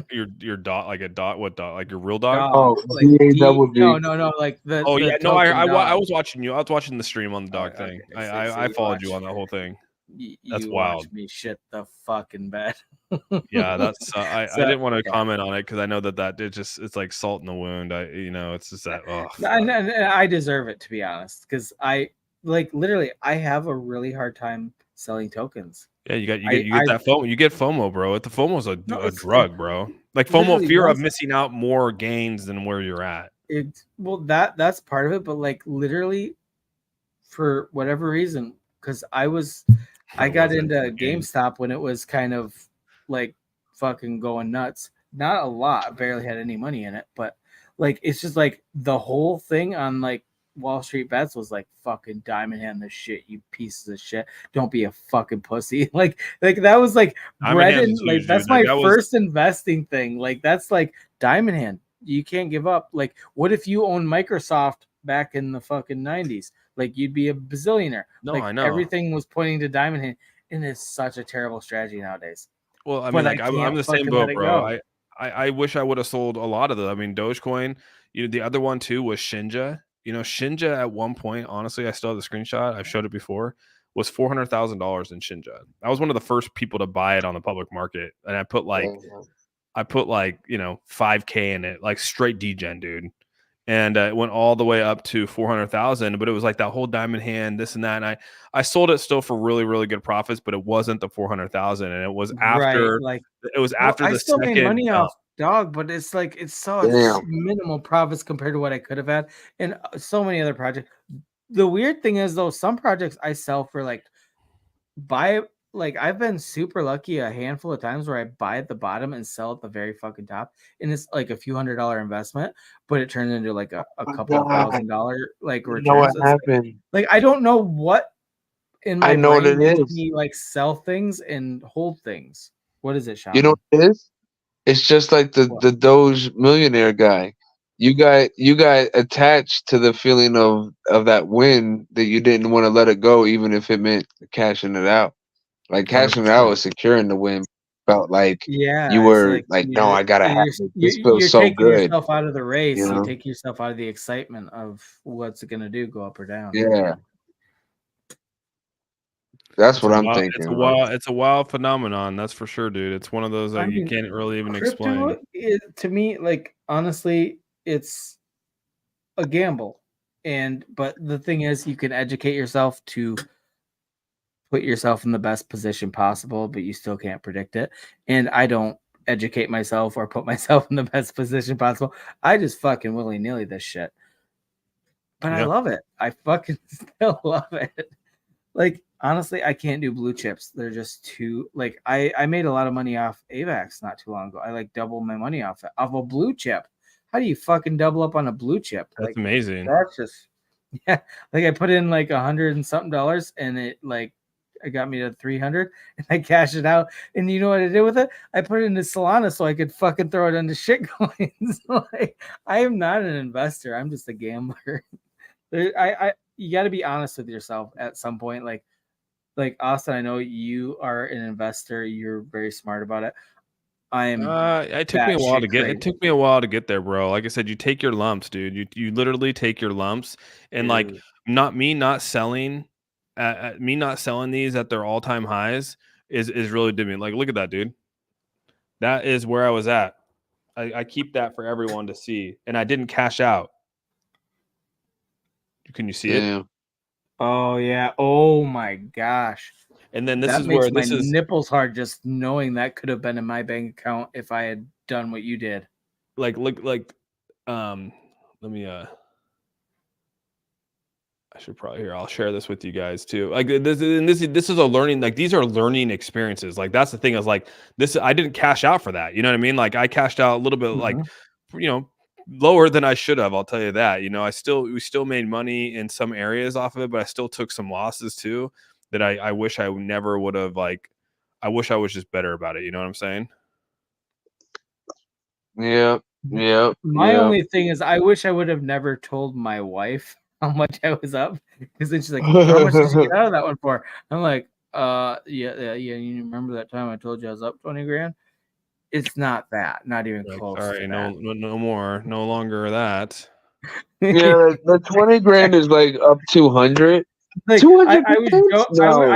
Your dog, like a dog, what dog? Like your real dog? Oh, like no, like the. Oh the yeah, no, I was watching you. I was watching the stream on the dog thing. Okay. I followed you on that whole thing. That's wild. Watch me shit the fucking bed. Yeah, that's. I didn't want to comment on it because I know that it's like salt in the wound. It's just that. Oh, I deserve it, to be honest, because I literally I have a really hard time selling tokens. Yeah, you get that FOMO. You get FOMO, bro. The FOMO's a drug, bro. Like FOMO, fear of missing out more gains than where you're at. That's part of it, but like literally, for whatever reason, because I got into GameStop when it was kind of like fucking going nuts. Not a lot, I barely had any money in it, but like it's just like the whole thing on like Wall Street Bets was like fucking diamond hand this shit, you pieces of shit. Don't be a fucking pussy. Like that was like bread and like that's my first investing thing. Like that's like diamond hand. You can't give up. Like what if you owned Microsoft back in the fucking 90s? Like you'd be a bazillionaire. No, like, I know everything was pointing to diamond hand, and it's such a terrible strategy nowadays. Well, I mean, like I'm the same boat, bro. I wish I would have sold a lot of them. I mean, Dogecoin. The other one too was Shinja. Shinja at one point, honestly, I still have the screenshot. I've showed it before. Was $400,000 in Shinja. I was one of the first people to buy it on the public market, and I put like $5K in it, like straight degen, dude. And it went all the way up to 400,000, but it was like that whole diamond hand, this and that. And I sold it still for really, really good profits, but it wasn't the 400,000. And it was after, I still made money off dog, but it's like, it's so minimal profits compared to what I could have had. And so many other projects. The weird thing is though, some projects I sell for I've been super lucky a handful of times where I buy at the bottom and sell at the very fucking top, and it's like a few $100 investment, but it turns into like a couple of $1,000 like returns. You know what happened? Like I don't know what in my I know what it brain is. me like sell things and hold things. What is it, Shaman? You know what it is? It's just like the Doge millionaire guy. You got attached to the feeling of that win that you didn't want to let it go, even if it meant cashing it out. Like cashing it out 100%. was securing the win. Felt like you Yeah, it's were like like, no, I gotta have it. This feels you're so taking good. yourself out of the race. You You know? take yourself out of the excitement of what's it gonna do, go up or down. Yeah. That's It's what a I'm wild, thinking. Like, it's a wild phenomenon, that's for sure, dude. It's one of those I like you mean, can't really even crypto explain. to me, like honestly, it's a gamble. But the thing is, you can educate yourself to put yourself in the best position possible, but you still can't predict it. And I don't educate myself or put myself in the best position possible. I just fucking willy-nilly this shit. But I Yeah. love it. I fucking still love it. Like honestly, I can't do blue chips. They're just too like I made a lot of money off AVAX not too long ago. I like doubled my money off a blue chip. How do you fucking double up on a blue chip? That's Like amazing. that's just yeah. Like I put in like $100 and something and it got me to 300 and I cashed it out. And you know what I did with it? I put it into Solana so I could fucking throw it into shit coins. Like I am not an investor. I'm just a gambler. You got to be honest with yourself at some point. Like Austin, I know you are an investor. You're very smart about it. It took me a while to get. It took me a while to get there, bro. Like I said, you take your lumps, dude. You literally take your lumps, and like not selling, me not selling these at their all time highs is really dimming. Like, look at that, dude. That is where I was at. I keep that for everyone to see, and I didn't cash out. Can you see it? Oh yeah. Oh my gosh. And then this that is makes where my this is nipples hard just knowing that could have been in my bank account if I had done what you did. like let me I should probably here. I'll share this with you guys too. Like this is a learning. Like these are learning experiences. Like that's the thing is like this. I didn't cash out for that. You know what I mean? Like I cashed out a little bit, like lower than I should have. I'll tell you that. We still made money in some areas off of it, but I still took some losses too. That I wish I never would have. Like I wish I was just better about it. You know what I'm saying? yeah. My only thing is I wish I would have never told my wife how much I was up, because then she's like, so how much did you get out of that one for? I'm like, yeah. You remember that time I told you I was up 20 grand? It's not that, not even close. All right, to no more, no longer that. Yeah, the 20 grand is like up 200. Like 200 I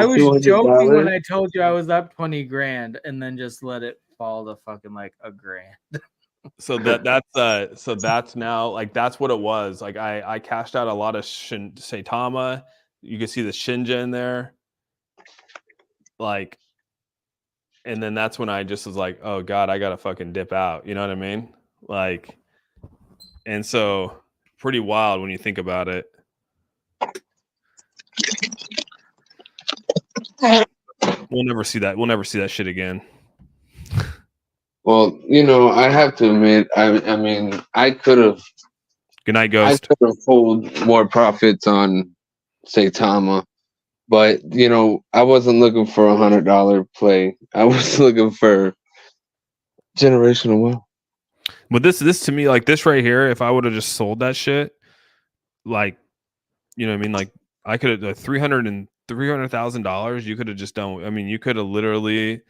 was $200. joking when I told you I was up 20 grand and then just let it fall to fucking like a grand. So that's now like that's what it was. Like I cashed out a lot of Saitama. You can see the Shinja in there. Like, and then that's when I just was like, oh God, I gotta fucking dip out. You know what I mean? Like, and so pretty wild when you think about it. We'll never see that. We'll never see that shit again. Well, I have to admit, I mean, I could have. Good night, Ghost. I could have pulled more profits on Saitama, but I wasn't looking for $100 play. I was looking for generational wealth. But this to me, like this right here, if I would have just sold that shit, like, you know what I mean? Like I could have $300,000. You could have just done. I mean, you could have literally.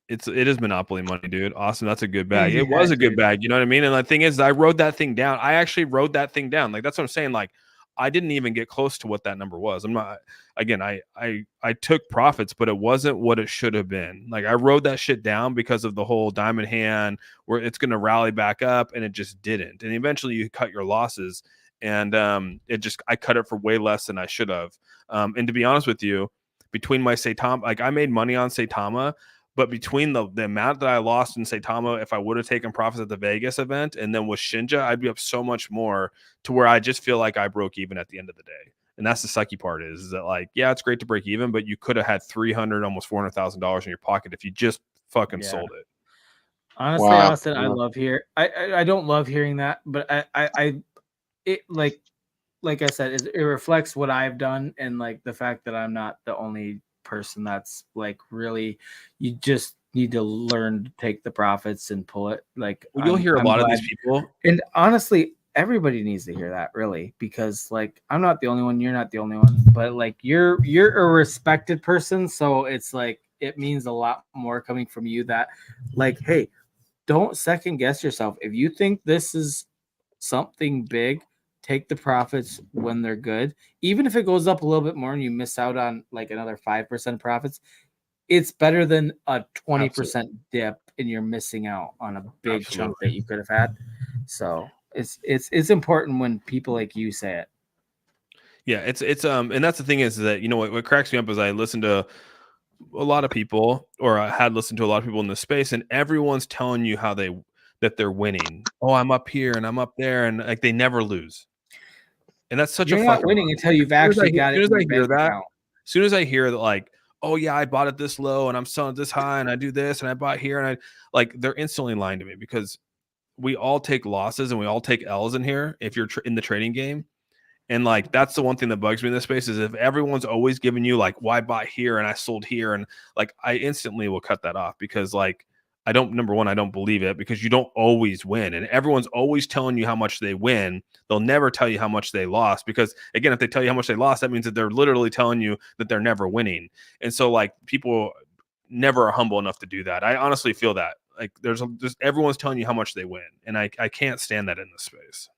It is monopoly money, dude. Awesome, that's a good bag. It was a good bag. You know what I mean? And the thing is, I wrote that thing down. I actually wrote that thing down. Like that's what I'm saying. Like I didn't even get close to what that number was. I'm not. Again, I took profits, but it wasn't what it should have been. Like I wrote that shit down because of the whole diamond hand where it's going to rally back up, and it just didn't. And eventually, you cut your losses, and I cut it for way less than I should have. And to be honest with you, between my Saitama, like I made money on Saitama. But between the amount that I lost in Saitama, if I would have taken profits at the Vegas event and then with Shinja, I'd be up so much more to where I just feel like I broke even at the end of the day. And that's the sucky part is that like, yeah, it's great to break even, but you could have had $300,000, almost $400,000 in your pocket if you just fucking sold it. Honestly, wow. Austin, I love I don't love hearing that, but it like I said, it reflects what I've done and like the fact that I'm not the only person that's like really you just need to learn to take the profits and pull it. Like, well, you'll hear a lot of these people, and honestly, everybody needs to hear that, really, because like I'm not the only one, you're not the only one, but like you're a respected person, so it's like it means a lot more coming from you that like, hey, don't second guess yourself. If you think this is something big, take the profits when they're good. Even if it goes up a little bit more and you miss out on like another 5% profits, it's better than a 20% dip and you're missing out on a big chunk that you could have had. So it's important when people like you say it. Yeah, it's and that's the thing is that, you know, what cracks me up is I listen to a lot of people, or I had listened to a lot of people in this space, and everyone's telling you how that they're winning. Oh, I'm up here and I'm up there, and like they never lose. And that's such You're a not fucking winning until you've actually got it in your bank account. As soon as I hear that, like, oh yeah, I bought it this low and I'm selling it this high and I do this and I bought here and I like, they're instantly lying to me, because we all take losses and we all take L's in here if you're in the trading game. And like, that's the one thing that bugs me in this space is if everyone's always giving you like, why buy here and I sold here, and like I instantly will cut that off, because like number one, I don't believe it, because you don't always win, and everyone's always telling you how much they win. They'll never tell you how much they lost, because again, if they tell you how much they lost, that means that they're literally telling you that they're never winning. And so like people never are humble enough to do that. I honestly feel that like there's everyone's telling you how much they win, and I can't stand that in this space.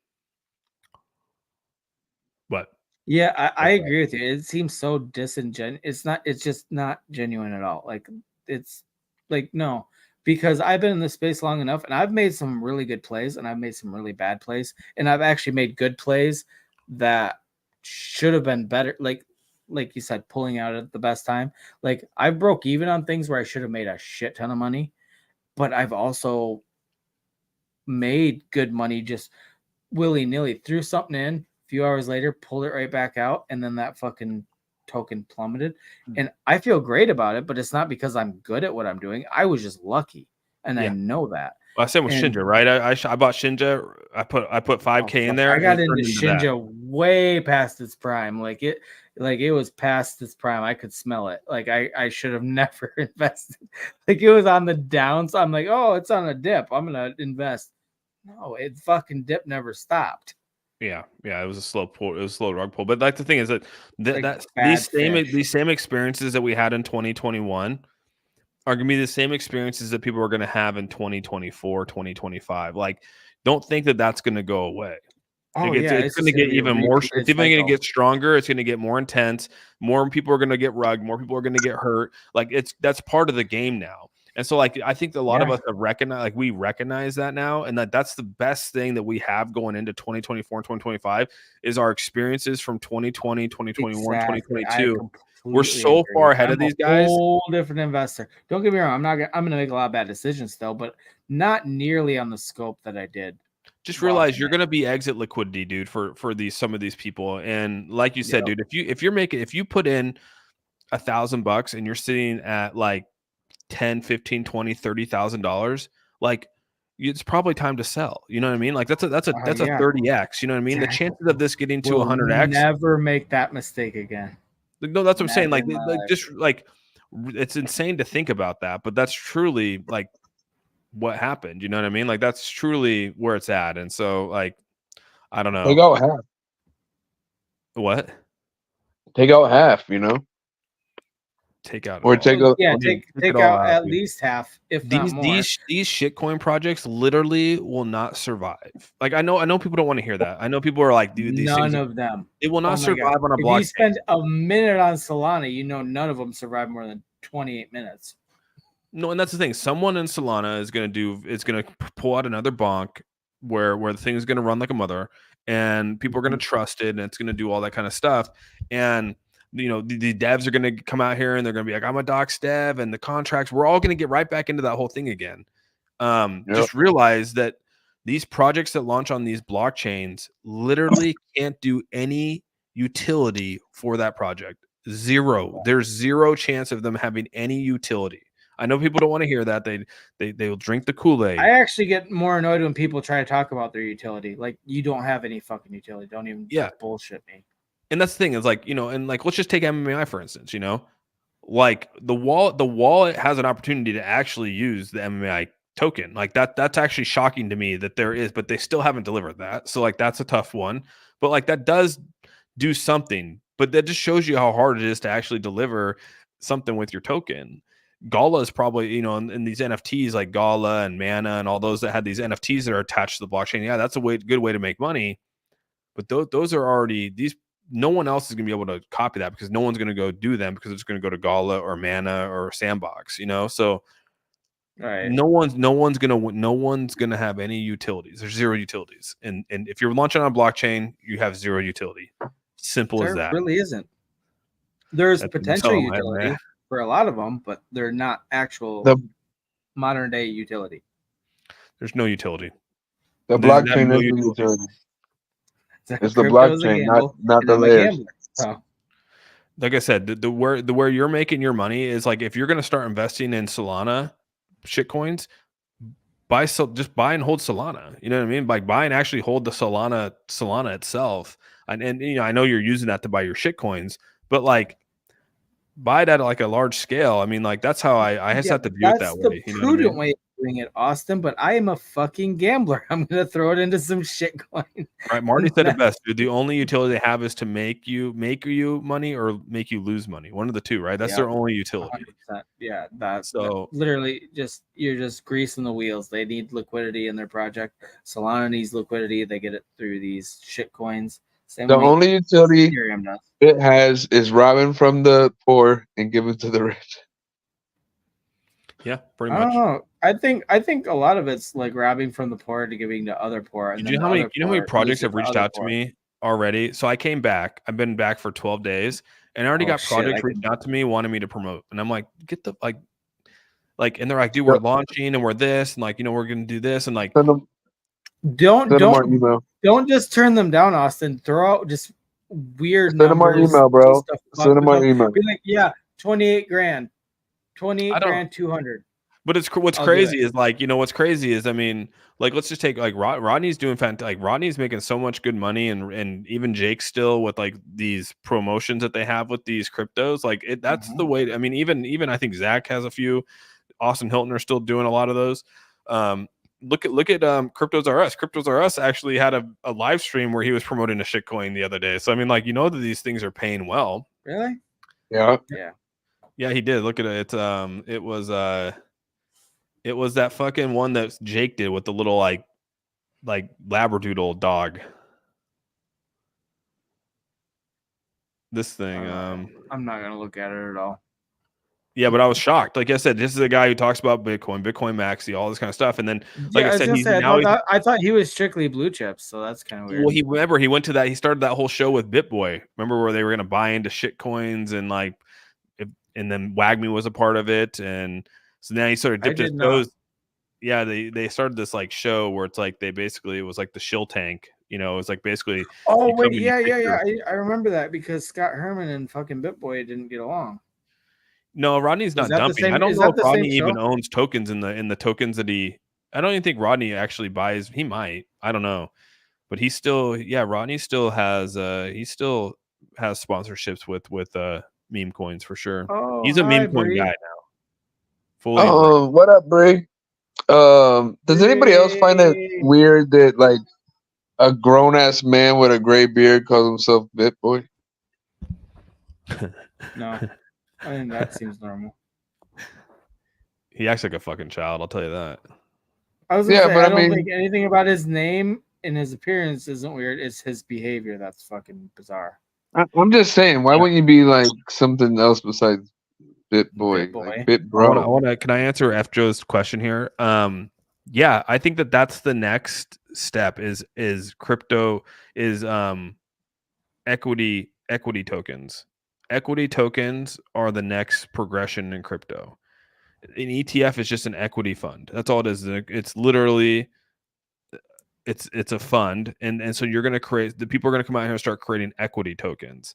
But yeah, I agree with you. It seems so disingenuous. It's just not genuine at all. Like it's like, no, because I've been in this space long enough and I've made some really good plays and I've made some really bad plays, and I've actually made good plays that should have been better. Like you said, pulling out at the best time. Like I broke even on things where I should have made a shit ton of money, but I've also made good money just willy-nilly, threw something in, a few hours later pulled it right back out, and then that fucking token plummeted. And I feel great about it, but it's not because I'm good at what I'm doing. I was just lucky, and I know that. Well, I said with Shinja, right? I bought Shinja. I put 5K in there. I got into Shinja way past its prime. Like it was past its prime. I could smell it. Like I should have never invested. Like it was on the down. So I'm like, oh, it's on a dip, I'm gonna invest. No, it fucking dip never stopped. Yeah, it was a slow pull. It was a slow rug pull. But like the thing is that Like these same experiences that we had in 2021 are going to be the same experiences that people are going to have in 2024, 2025. Like, don't think that that's going to go away. Oh, like, it's going to get even more. It's even going to get stronger. It's going to get more intense. More people are going to get rugged. More people are going to get hurt. Like that's part of the game now. And so, like, I think a lot of us have recognized, like, we recognize that now, and that's the best thing that we have going into 2024 and 2025 is our experiences from 2020, 2021, 2022. We're so far ahead of these guys. Whole different investor. Don't get me wrong. I'm going to make a lot of bad decisions still, but not nearly on the scope that I did. Just realize you're going to be exit liquidity, dude, for some of these people. And like you said, dude, if you put in $1,000 and you're sitting at like 10, 15, 20, $30,000, like it's probably time to sell. You know what I mean? Like that's a 30x. You know what I mean? The chances of this getting to 100x. Never make that mistake again. No, that's what I'm saying. Like just like it's insane to think about that, but that's truly like what happened. You know what I mean? Like that's truly where it's at. And so like I don't know. Take out half. What? Take out half, you know? Take out or take out take out at least half, if not more. These shitcoin projects literally will not survive. Like I know people don't want to hear that. I know people are like, dude, these none of them. They will not survive on a blockchain. If you spend a minute on Solana, you know none of them survive more than 28 minutes. No, and that's the thing. Someone in Solana is going to pull out another bonk where the thing is going to run like a mother, and people are going to trust it, and it's going to do all that kind of stuff. And you know, the devs are going to come out here and they're going to be like, I'm a docs dev, and the contracts, we're all going to get right back into that whole thing again. Just realize that these projects that launch on these blockchains literally can't do any utility for that project. Zero. There's zero chance of them having any utility. I know people don't want to hear that. They'll drink the Kool-Aid. I actually get more annoyed when people try to talk about their utility. Like, you don't have any fucking utility. Don't even bullshit me. And that's the thing is like, you know, and like, let's just take MMI, for instance, you know, like the wallet has an opportunity to actually use the MMI token. Like that's actually shocking to me that there is, but they still haven't delivered that. So like that's a tough one. But like that does do something, but that just shows you how hard it is to actually deliver something with your token. Gala is probably, you know, in these NFTs like Gala and Mana and all those that had these NFTs that are attached to the blockchain. Yeah, that's a good way to make money. But those are already no one else is going to be able to copy that because no one's going to go do them because it's going to go to Gala or Mana or Sandbox, you know? So right. no one's gonna have any utilities. There's zero utilities. And if you're launching on a blockchain, you have zero utility. Simple as that. Really isn't. There's That's potential so, utility man. for a lot of them, but they're not actual modern day utility. There's no utility. The blockchain is the utility. It's the blockchain, not the layers. So. Like I said, the where you're making your money is like if you're going to start investing in Solana shitcoins, just buy and hold Solana. You know what I mean? Like buy and actually hold the Solana itself. And you know, I know you're using that to buy your shitcoins, but like buy it at like a large scale. I mean, like that's how I just have to view it that way. That's the prudent way of doing it, Austin. But I am a fucking gambler. I'm gonna throw it into some shitcoin. Right, Marty said it best. Dude, the only utility they have is to make you money or make you lose money. One of the two, right? That's their only utility. 100%. Yeah, that's literally you're just greasing the wheels. They need liquidity in their project. Solana needs liquidity. They get it through these shitcoins. The only utility it has is robbing from the poor and giving to the rich. Yeah, pretty I much. don't know. I think a lot of it's like robbing from the poor to giving to other poor. And Do you know how many projects have reached out to me already? So I came back. I've been back for 12 days, and I already got projects reached out to me wanting me to promote. And I'm like, get the like, and they're like, dude, we're launching and we're this, and like, you know, we're gonna do this, and like, don't just turn them down, Austin. Throw out just weird numbers. Send them our email, bro. Send them our email. Be like, yeah, 28 grand, 28 grand, 200. But what's crazy is like, you know, what's crazy is, I mean, like, let's just take like Rodney's doing fantastic. Like Rodney's making so much good money, and even Jake still with like these promotions that they have with these cryptos. Like that's the way. I mean, even I think Zach has a few. Austin Hilton are still doing a lot of those. Look at Cryptos R Us. Cryptos R Us actually had a live stream where he was promoting a shitcoin the other day. So I mean, like, you know that these things are paying well. Really? Yeah. Yeah, he did. Look at it. It was that fucking one that Jake did with the little like Labradoodle dog. This thing. I'm not gonna look at it at all. Yeah, but I was shocked. Like I said, this is a guy who talks about Bitcoin Maxi, all this kind of stuff. And then, like I said, I thought he was strictly blue chips, so that's kind of weird. Well, he went to that. He started that whole show with BitBoy. Remember where they were going to buy into shit coins and like, and then WAGMI was a part of it, and so now he sort of dipped his toes. Yeah, they started this like show where it's like it was like the shill tank. You know, it was like basically. Oh wait, yeah. I remember that because Scott Herman and fucking BitBoy didn't get along. No, Rodney's not dumping. I don't know if Rodney even owns tokens in the tokens that he. I don't even think Rodney actually buys. He might. I don't know, but he still. Yeah, Rodney still has. He still has sponsorships with meme coins for sure. Oh, he's a meme coin guy now. Fully. What up, Brie? Does anybody else find it weird that like a grown ass man with a gray beard calls himself BitBoy? No. I think that seems normal. He acts like a fucking child, I'll tell you that. I was gonna say, I don't think anything about his name and his appearance isn't weird. It's his behavior that's fucking bizarre. I'm just saying, why wouldn't you be like something else besides BitBoy? Like BitBro. Can I answer F Joe's question here? Yeah, I think that's the next step is crypto is equity tokens. Equity tokens are the next progression in crypto. An ETF is just an equity fund. That's all it is. It's literally it's a fund, and so you're going to create. The people are going to come out here and start creating equity tokens.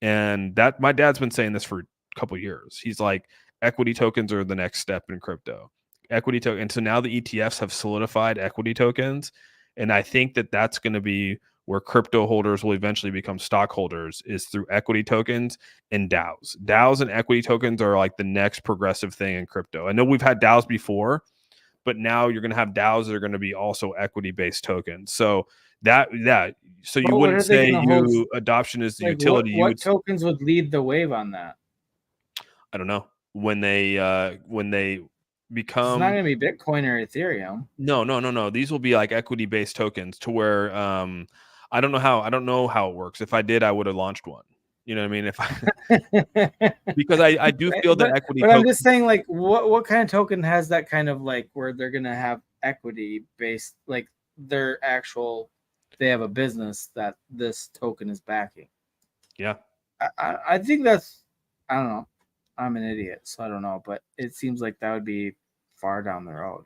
And that my dad's been saying this for a couple of years. He's like, equity tokens are the next step in crypto. Equity token. And so now the ETFs have solidified equity tokens, and I think that's going to be where crypto holders will eventually become stockholders is through equity tokens and DAOs. DAOs and equity tokens are like the next progressive thing in crypto. I know we've had DAOs before, but now you're going to have DAOs that are going to be also equity-based tokens. So so you But what wouldn't are they say gonna hold? adoption is the Like utility. what tokens would lead the wave on that? I don't know when they become. It's not going to be Bitcoin or Ethereum. No. These will be like equity-based tokens to where I don't know how it works. If I did, I would have launched one. You know what I mean? If I because I do feel that equity. But I'm just saying, like, what kind of token has that kind of like where they're going to have equity based, like their actual, they have a business that this token is backing. Yeah, I think that's, I don't know. I'm an idiot, so I don't know, but it seems like that would be far down the road.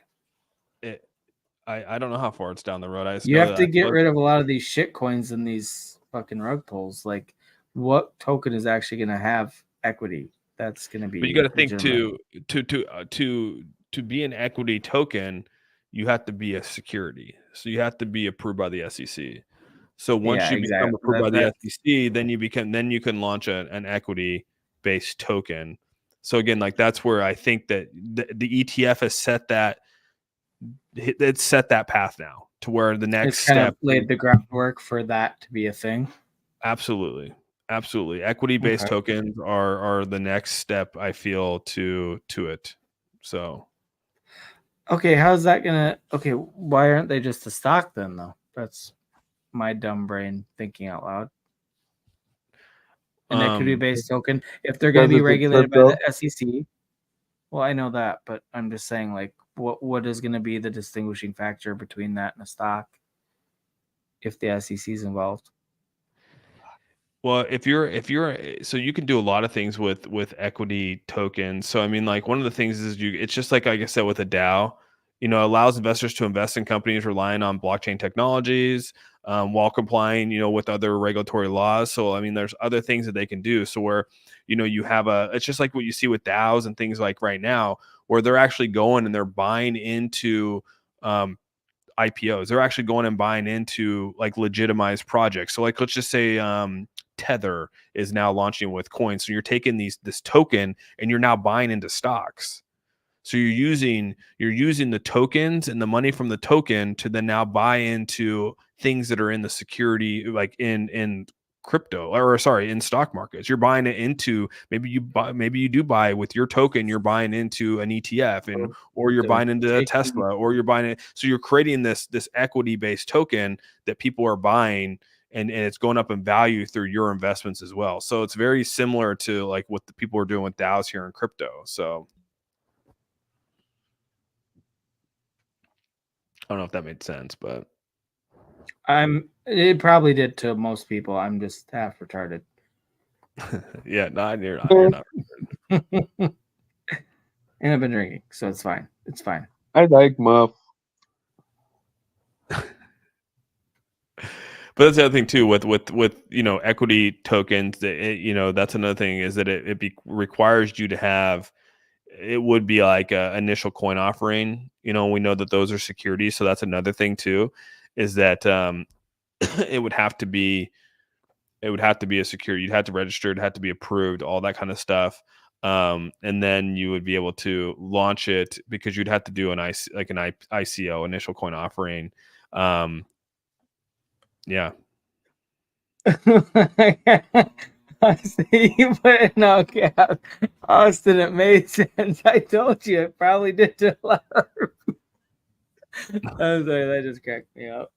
I don't know how far it's down the road. You have to get rid of a lot of these shit coins and these fucking rug pulls. Like, what token is actually going to have equity? That's going to be. But you got to think to be an equity token, you have to be a security. So you have to be approved by the SEC. So once you become approved by the SEC, then you can launch an equity based token. So again, like that's where I think that the ETF has set that path now to where the next step kind of laid the groundwork for that to be a thing. Absolutely. Equity based tokens are the next step, I feel, to it. So okay, how's that gonna why aren't they just a stock then though? That's my dumb brain thinking out loud. An equity-based token, if they're going to be regulated by the SEC. Well, I know that, but I'm just saying, like, what is going to be the distinguishing factor between that and a stock if the SEC is involved? Well, if you're so you can do a lot of things with equity tokens. So I mean, like one of the things is it's just like I said with a DAO, allows investors to invest in companies relying on blockchain technologies while complying, with other regulatory laws. So I mean, there's other things that they can do. So where you have it's just like what you see with DAOs and things like right now, where they're actually going and they're buying into IPOs. They're actually going and buying into like legitimized projects. So like let's just say Tether is now launching with coins. So you're taking this token and you're now buying into stocks. So you're using the tokens and the money from the token to then now buy into things that are in the security, like in crypto in stock markets. You're buying it into maybe you do buy with your token. You're buying into an ETF or you're buying into a Tesla or you're buying it. So you're creating this equity based token that people are buying. And it's going up in value through your investments as well. So it's very similar to like what the people are doing with DAOs here in crypto. So I don't know if that made sense, but it probably did to most people. I'm just half retarded. Yeah, you're not retarded. And I've been drinking, so it's fine. It's fine. I like Muff. But that's the other thing too with equity tokens. That that's another thing is that it requires you to have. It would be like a initial coin offering. We know that those are securities, so that's another thing too. Is that it would have to be a security. You'd have to register. It had to be approved. All that kind of stuff. And then you would be able to launch it because you'd have to do an ICO, initial coin offering. Yeah. I see you put it in all caps. Austin, it made sense. I told you it probably did to a lot of I'm sorry, that just cracked me up.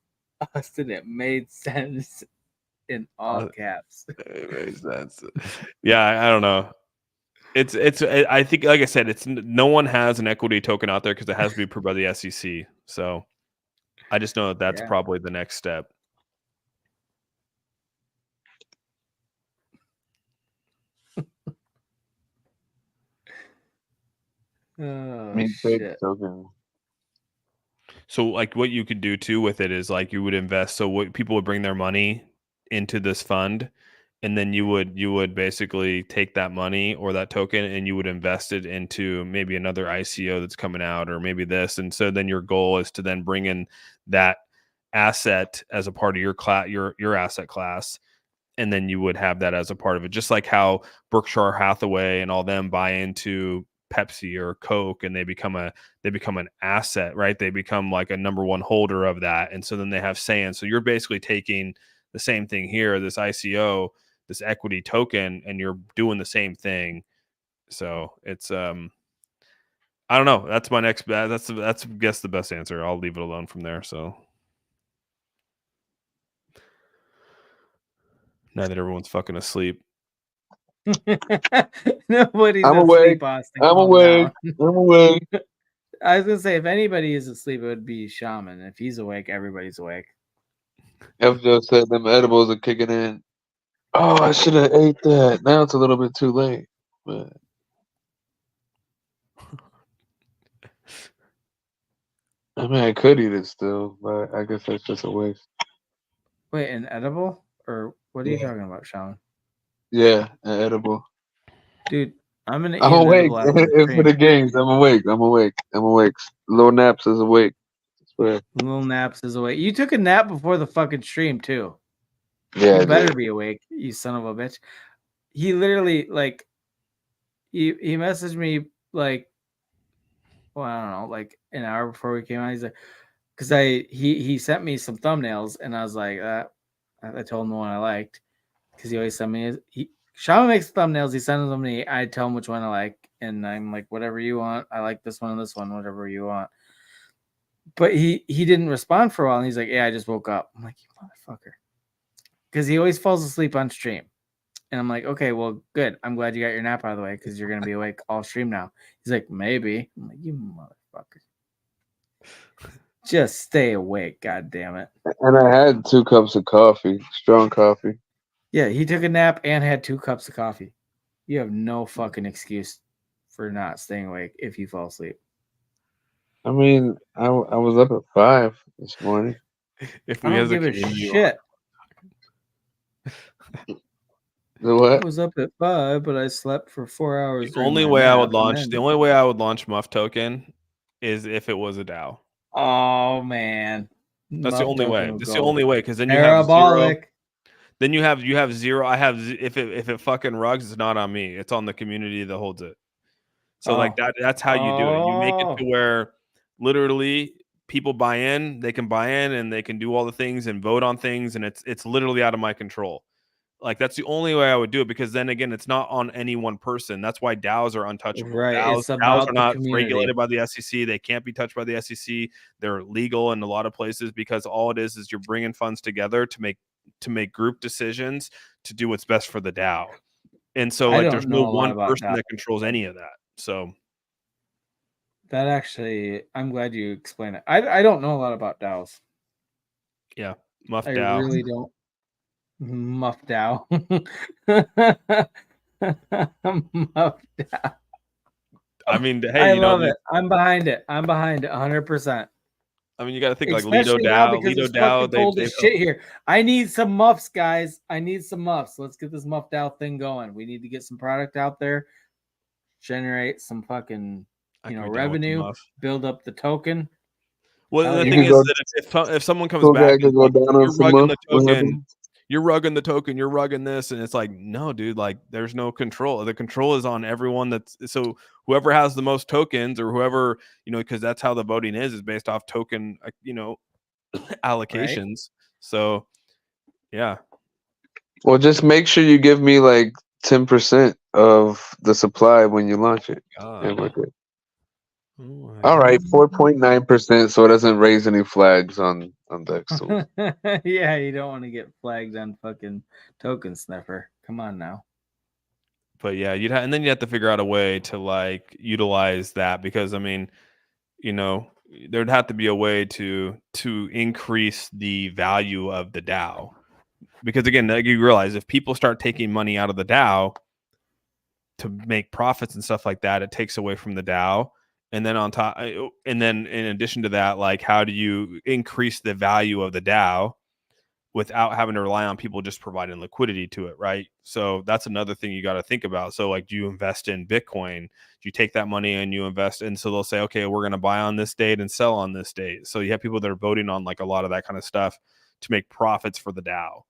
Austin, it made sense in all caps. It made sense. Yeah, I don't know. It's I think, like I said, it's no one has an equity token out there because it has to be approved by the SEC. So I just know that's probably the next step. Shit. So like what you could do too with it is like you would invest. So what people would bring their money into this fund, and then you would basically take that money or that token and you would invest it into maybe another ICO that's coming out or maybe this. And so then your goal is to then bring in that asset as a part of your class, your asset class, and then you would have that as a part of it. Just like how Berkshire Hathaway and all them buy into Pepsi or Coke, and they become an asset, right? They become like a number one holder of that, and so then they have say in. So you're basically taking the same thing here, this ICO, this equity token, and you're doing the same thing. So it's I don't know. That's my next. That's I guess the best answer. I'll leave it alone from there. So now that everyone's fucking asleep. Nobody's I'm asleep, awake. Austin. I'm Calm awake. down. I'm awake. I was gonna say, if anybody is asleep, it would be Shaman. If he's awake, everybody's awake. FJ said them edibles are kicking in. Oh, I should have ate that. Now it's a little bit too late. But I mean, I could eat it still, but I guess that's just a waste. Wait, an edible? Or what are you Yeah. talking about, Shaman? Yeah, an edible. Dude, I'm gonna eat I'm an awake. edible after the For the stream. games, I'm awake. I'm awake. I'm awake. Little naps is awake. I swear. Little naps is awake. You took a nap before the fucking stream too. Yeah, You I better did. be awake, you son of a bitch. He literally like he messaged me like, well, I don't know, like an hour before we came out. He's like, because he sent me some thumbnails and I was like, I told him the one I liked because he always sent me Shaman makes thumbnails, he sends them to me, I tell him which one I like, and I'm like, whatever you want, I like this one and this one, whatever you want. But he didn't respond for a while, and he's like, yeah, I just woke up. I'm like, you motherfucker. Because he always falls asleep on stream. And I'm like, okay, well, good. I'm glad you got your nap out of the way because you're going to be awake all stream now. He's like, maybe. I'm like, you motherfucker. Just stay awake, god damn it. And I had 2 cups of coffee, strong coffee. Yeah, he took a nap and had 2 cups of coffee. You have no fucking excuse for not staying awake if you fall asleep. I mean, I was up at 5 this morning. If I we don't as a give a community shit. The what? I was up at 5, but I slept for 4 hours. The only way I would launch Muff Token is if it was a DAO. Oh man, that's the only way. That's the only way, because then you parabolic. have 0. Then you have 0. I have if it fucking rugs, it's not on me. It's on the community that holds it. So like that's how you do it. You make it to where literally people buy in. They can buy in and they can do all the things and vote on things, and it's literally out of my control. Like that's the only way I would do it, because then again, it's not on any one person. That's why DAOs are untouchable. Right, it's DAOs about are the not community. regulated by the SEC. They can't be touched by the SEC. They're legal in a lot of places because all it is you're bringing funds together to make group decisions to do what's best for the DAO. And so like there's no one person that controls any of that. So that actually, I'm glad you explained it. I don't know a lot about DAOs. Yeah, Muff I DAO. really don't. Muff DAO. Muff DAO. I mean, hey, I you know, love it. I'm behind it. I'm behind it 100%. I mean, you got to think Especially like Lido now DAO. because Lido it's fucking DAO. cold as shit here. I need some muffs, guys. I need some muffs. Let's get this Muff DAO thing going. We need to get some product out there, generate some fucking revenue, build up the token. Well, the thing is that if someone comes back and like, you're rugging the token, you're rugging the token, you're rugging this, and it's like, no, dude, like there's no control. The control is on everyone. So whoever has the most tokens, or whoever, because that's how the voting is based off token, allocations. Right? So, yeah. Well, just make sure you give me like 10% of the supply when you launch it. And we're good. All right, 4.9%, so it doesn't raise any flags on Dex. Yeah, you don't want to get flagged on fucking token sniffer. Come on now. But yeah, and then you have to figure out a way to like utilize that, because I mean, there'd have to be a way to increase the value of the DAO, because again, like you realize if people start taking money out of the DAO to make profits and stuff like that, it takes away from the DAO. And then on top, and then in addition to that, like how do you increase the value of the DAO? without having to rely on people just providing liquidity to it, right? So that's another thing you got to think about. So like, do you invest in Bitcoin? Do you take that money and you invest? And so they'll say, okay, we're going to buy on this date and sell on this date. So you have people that are voting on like a lot of that kind of stuff to make profits for the DAO.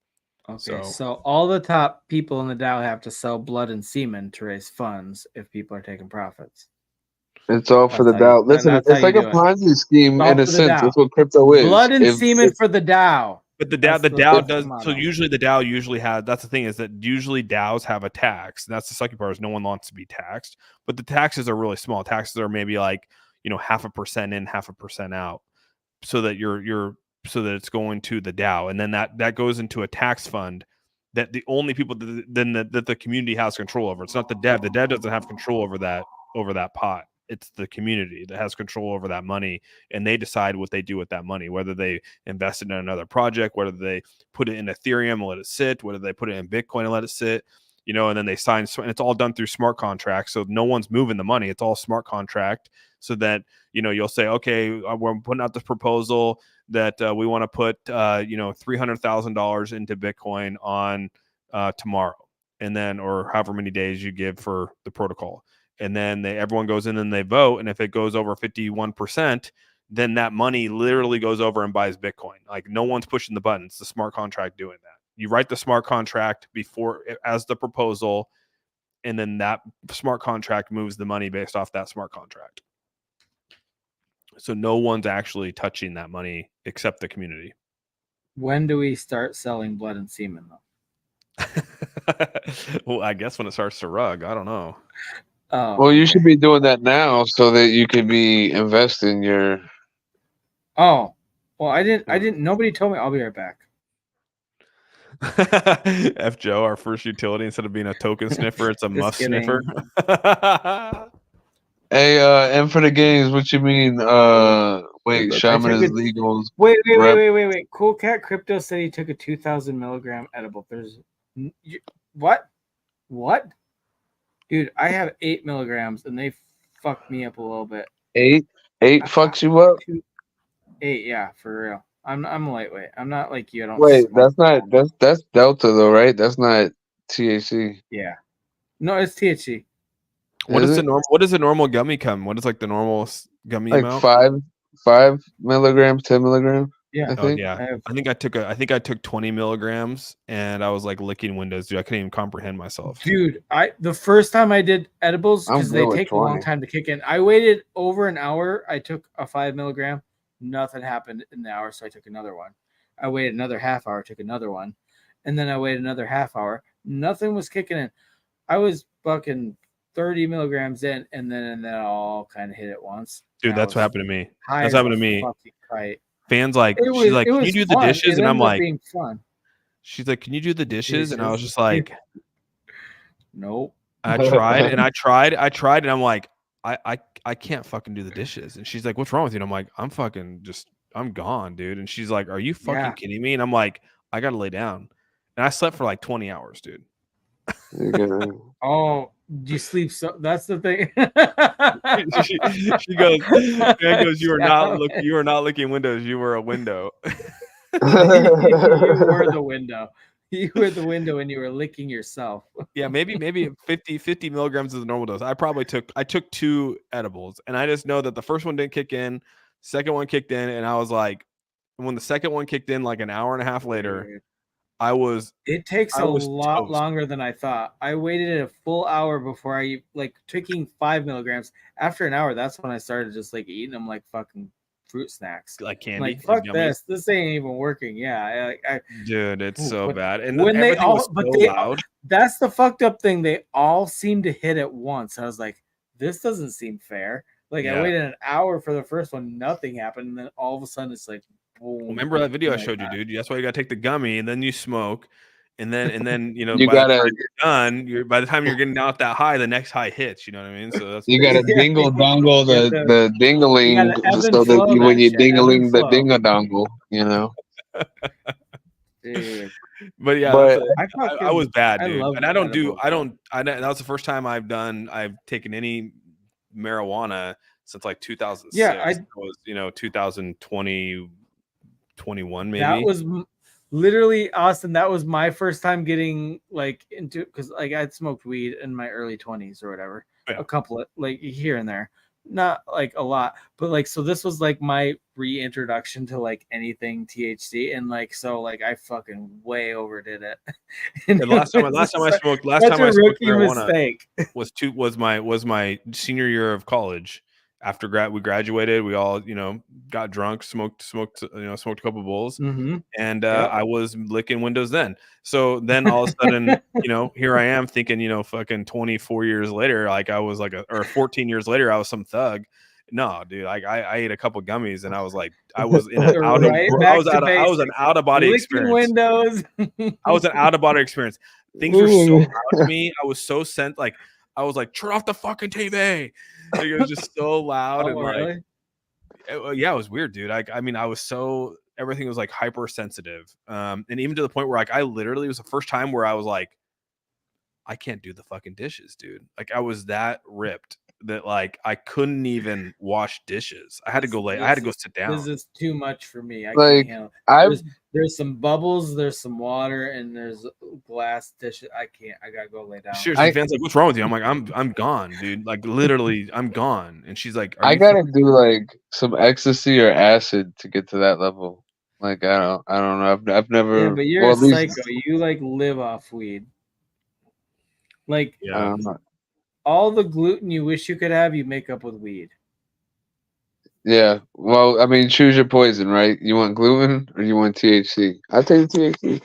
Okay, so all the top people in the DAO have to sell blood and semen to raise funds if people are taking profits. It's all for the That's how you- DAO. Listen, that's how it's you like a do it. Ponzi scheme All in a for the sense. DAO. That's what crypto is. Blood and If- semen for the DAO. But the That's DAO motto. so usually the DAO usually has, that's the thing, is that usually DAOs have a tax. And that's the sucky part, is no one wants to be taxed. But the taxes are really small. Taxes are maybe like, 0.5% in, 0.5% out. So that so that it's going to the DAO. And then that goes into a tax fund that the only people that the community has control over. It's not the dev. The dev doesn't have control over that pot. It's the community that has control over that money, and they decide what they do with that money, whether they invest it in another project, whether they put it in Ethereum and let it sit, whether they put it in Bitcoin and let it sit, and then they sign, and it's all done through smart contracts. So no one's moving the money. It's all smart contract, so that, you'll say, okay, we're putting out this proposal that we want to put, $300,000 into Bitcoin on tomorrow, and then, or however many days you give for the protocol. And then everyone goes in and they vote. And if it goes over 51%, then that money literally goes over and buys Bitcoin. Like, no one's pushing the button. It's the smart contract doing that. You write the smart contract before as the proposal, and then that smart contract moves the money based off that smart contract. So no one's actually touching that money except the community. When do we start selling blood and semen, though? Well, I guess when it starts to rug. I don't know. Oh, well, you should be doing that now so that you could be investing your. Oh, well, I didn't. Nobody told me. I'll be right back. F Joe, our first utility, instead of being a token sniffer, it's a muff sniffer. Hey, and for the games, what you mean? Wait, shaman is legal. Wait. Cool Cat Crypto said he took a 2,000 milligram edible. What? Dude, I have 8 milligrams and they fucked me up a little bit. 8 fucks you up? 8, yeah, for real. I'm a lightweight. I'm not like you. I don't. Wait, smoke. that's Delta though, right? That's not THC. Yeah. No, it's THC. What is the normal gummy come? What is like the normal gummy like amount? 5 milligrams, 10 milligrams. Yeah. I think. I think I took 20 milligrams and I was like licking windows, dude. I couldn't even comprehend myself. Dude, the first time I did edibles, because they good with take a long 20. time to kick in. I waited over an hour. I took a 5 milligram. Nothing happened in the hour, so I took another one. I waited another half hour, took another one, and then I waited another half hour. Nothing was kicking in. I was fucking 30 milligrams in, and then it all kind of hit at once. Dude, that's what happened to me. That's happened to me. Fans like, she's like, can you do the dishes? And I'm like, she's like, can you do the dishes? And I was just like, nope. I tried, and I'm like, I can't fucking do the dishes. And she's like, what's wrong with you? And I'm like, I'm gone, dude. And she's like, are you fucking kidding me? And I'm like, I gotta lay down. And I slept for like 20 hours, dude. Oh, you sleep so that's the thing. she goes, you are not looking windows, you were a window. You were the window. You were the window and you were licking yourself. Yeah, maybe 50 milligrams is the normal dose. I took 2 edibles, and I just know that the first one didn't kick in, second one kicked in, and I was like, when the second one kicked in like an hour and a half later, It takes a lot longer than I thought. I waited a full hour before I taking 5 milligrams. After an hour, that's when I started just like eating them like fucking fruit snacks, like candy. Like fuck this, this ain't even working. Yeah, dude, it's so bad. And when they all, was but so they, loud. That's the fucked up thing. They all seem to hit at once. I was like, this doesn't seem fair. Like I waited an hour for the first one, nothing happened, and then all of a sudden it's like. Remember that video I showed you, dude? That's why you gotta take the gummy and then you smoke, and then you by the time you're done, by the time you're getting out that high, the next high hits. You know what I mean? So that's you gotta dingle dongle the dingling so that when you dingling the dingle dongle, you know. Dude. But yeah, I was bad, dude. And that was the first time I've taken any marijuana since like 2006. Yeah, it was 2020. 21 maybe. literally, Austin, that was my first time getting like into, because like I'd smoked weed in my early 20s or whatever, a couple of like here and there, not like a lot, but like, so this was like my reintroduction to like anything THC, and like, so like I fucking way overdid it. And last time I smoked marijuana was my senior year of college. After we graduated, we all got drunk, smoked a couple bowls, and I was licking windows then. So then all of a sudden, here I am thinking, fucking 24 years later, like I was like or 14 years later, I was some thug. No, dude, I ate a couple gummies and I was like, I was in an out of body experience. Windows. I was an out of body experience. Things were so loud to me. I was so like I was like, turn off the fucking TV. Like, it was just so loud and like, yeah, it was weird, dude. I mean, I was so, everything was like hypersensitive, and even to the point where like I literally, it was the first time where I was like, I can't do the fucking dishes, dude. Like I was that ripped that like I couldn't even wash dishes. I had to go lay. I had to go sit down. This is too much for me. I Like, can't handle. There's some bubbles, there's some water, and there's glass dishes. I can't. I gotta go lay down. Seriously, fans like, what's wrong with you? I'm like, I'm gone, dude. Like literally, I'm gone. And she's like, I gotta do like some ecstasy or acid to get to that level. Like I don't know. I've never. Yeah, but you're a psycho. You like live off weed. Like all the gluten you wish you could have, you make up with weed. Yeah. Well, I mean, choose your poison, right? You want gluten or you want THC? I take THC.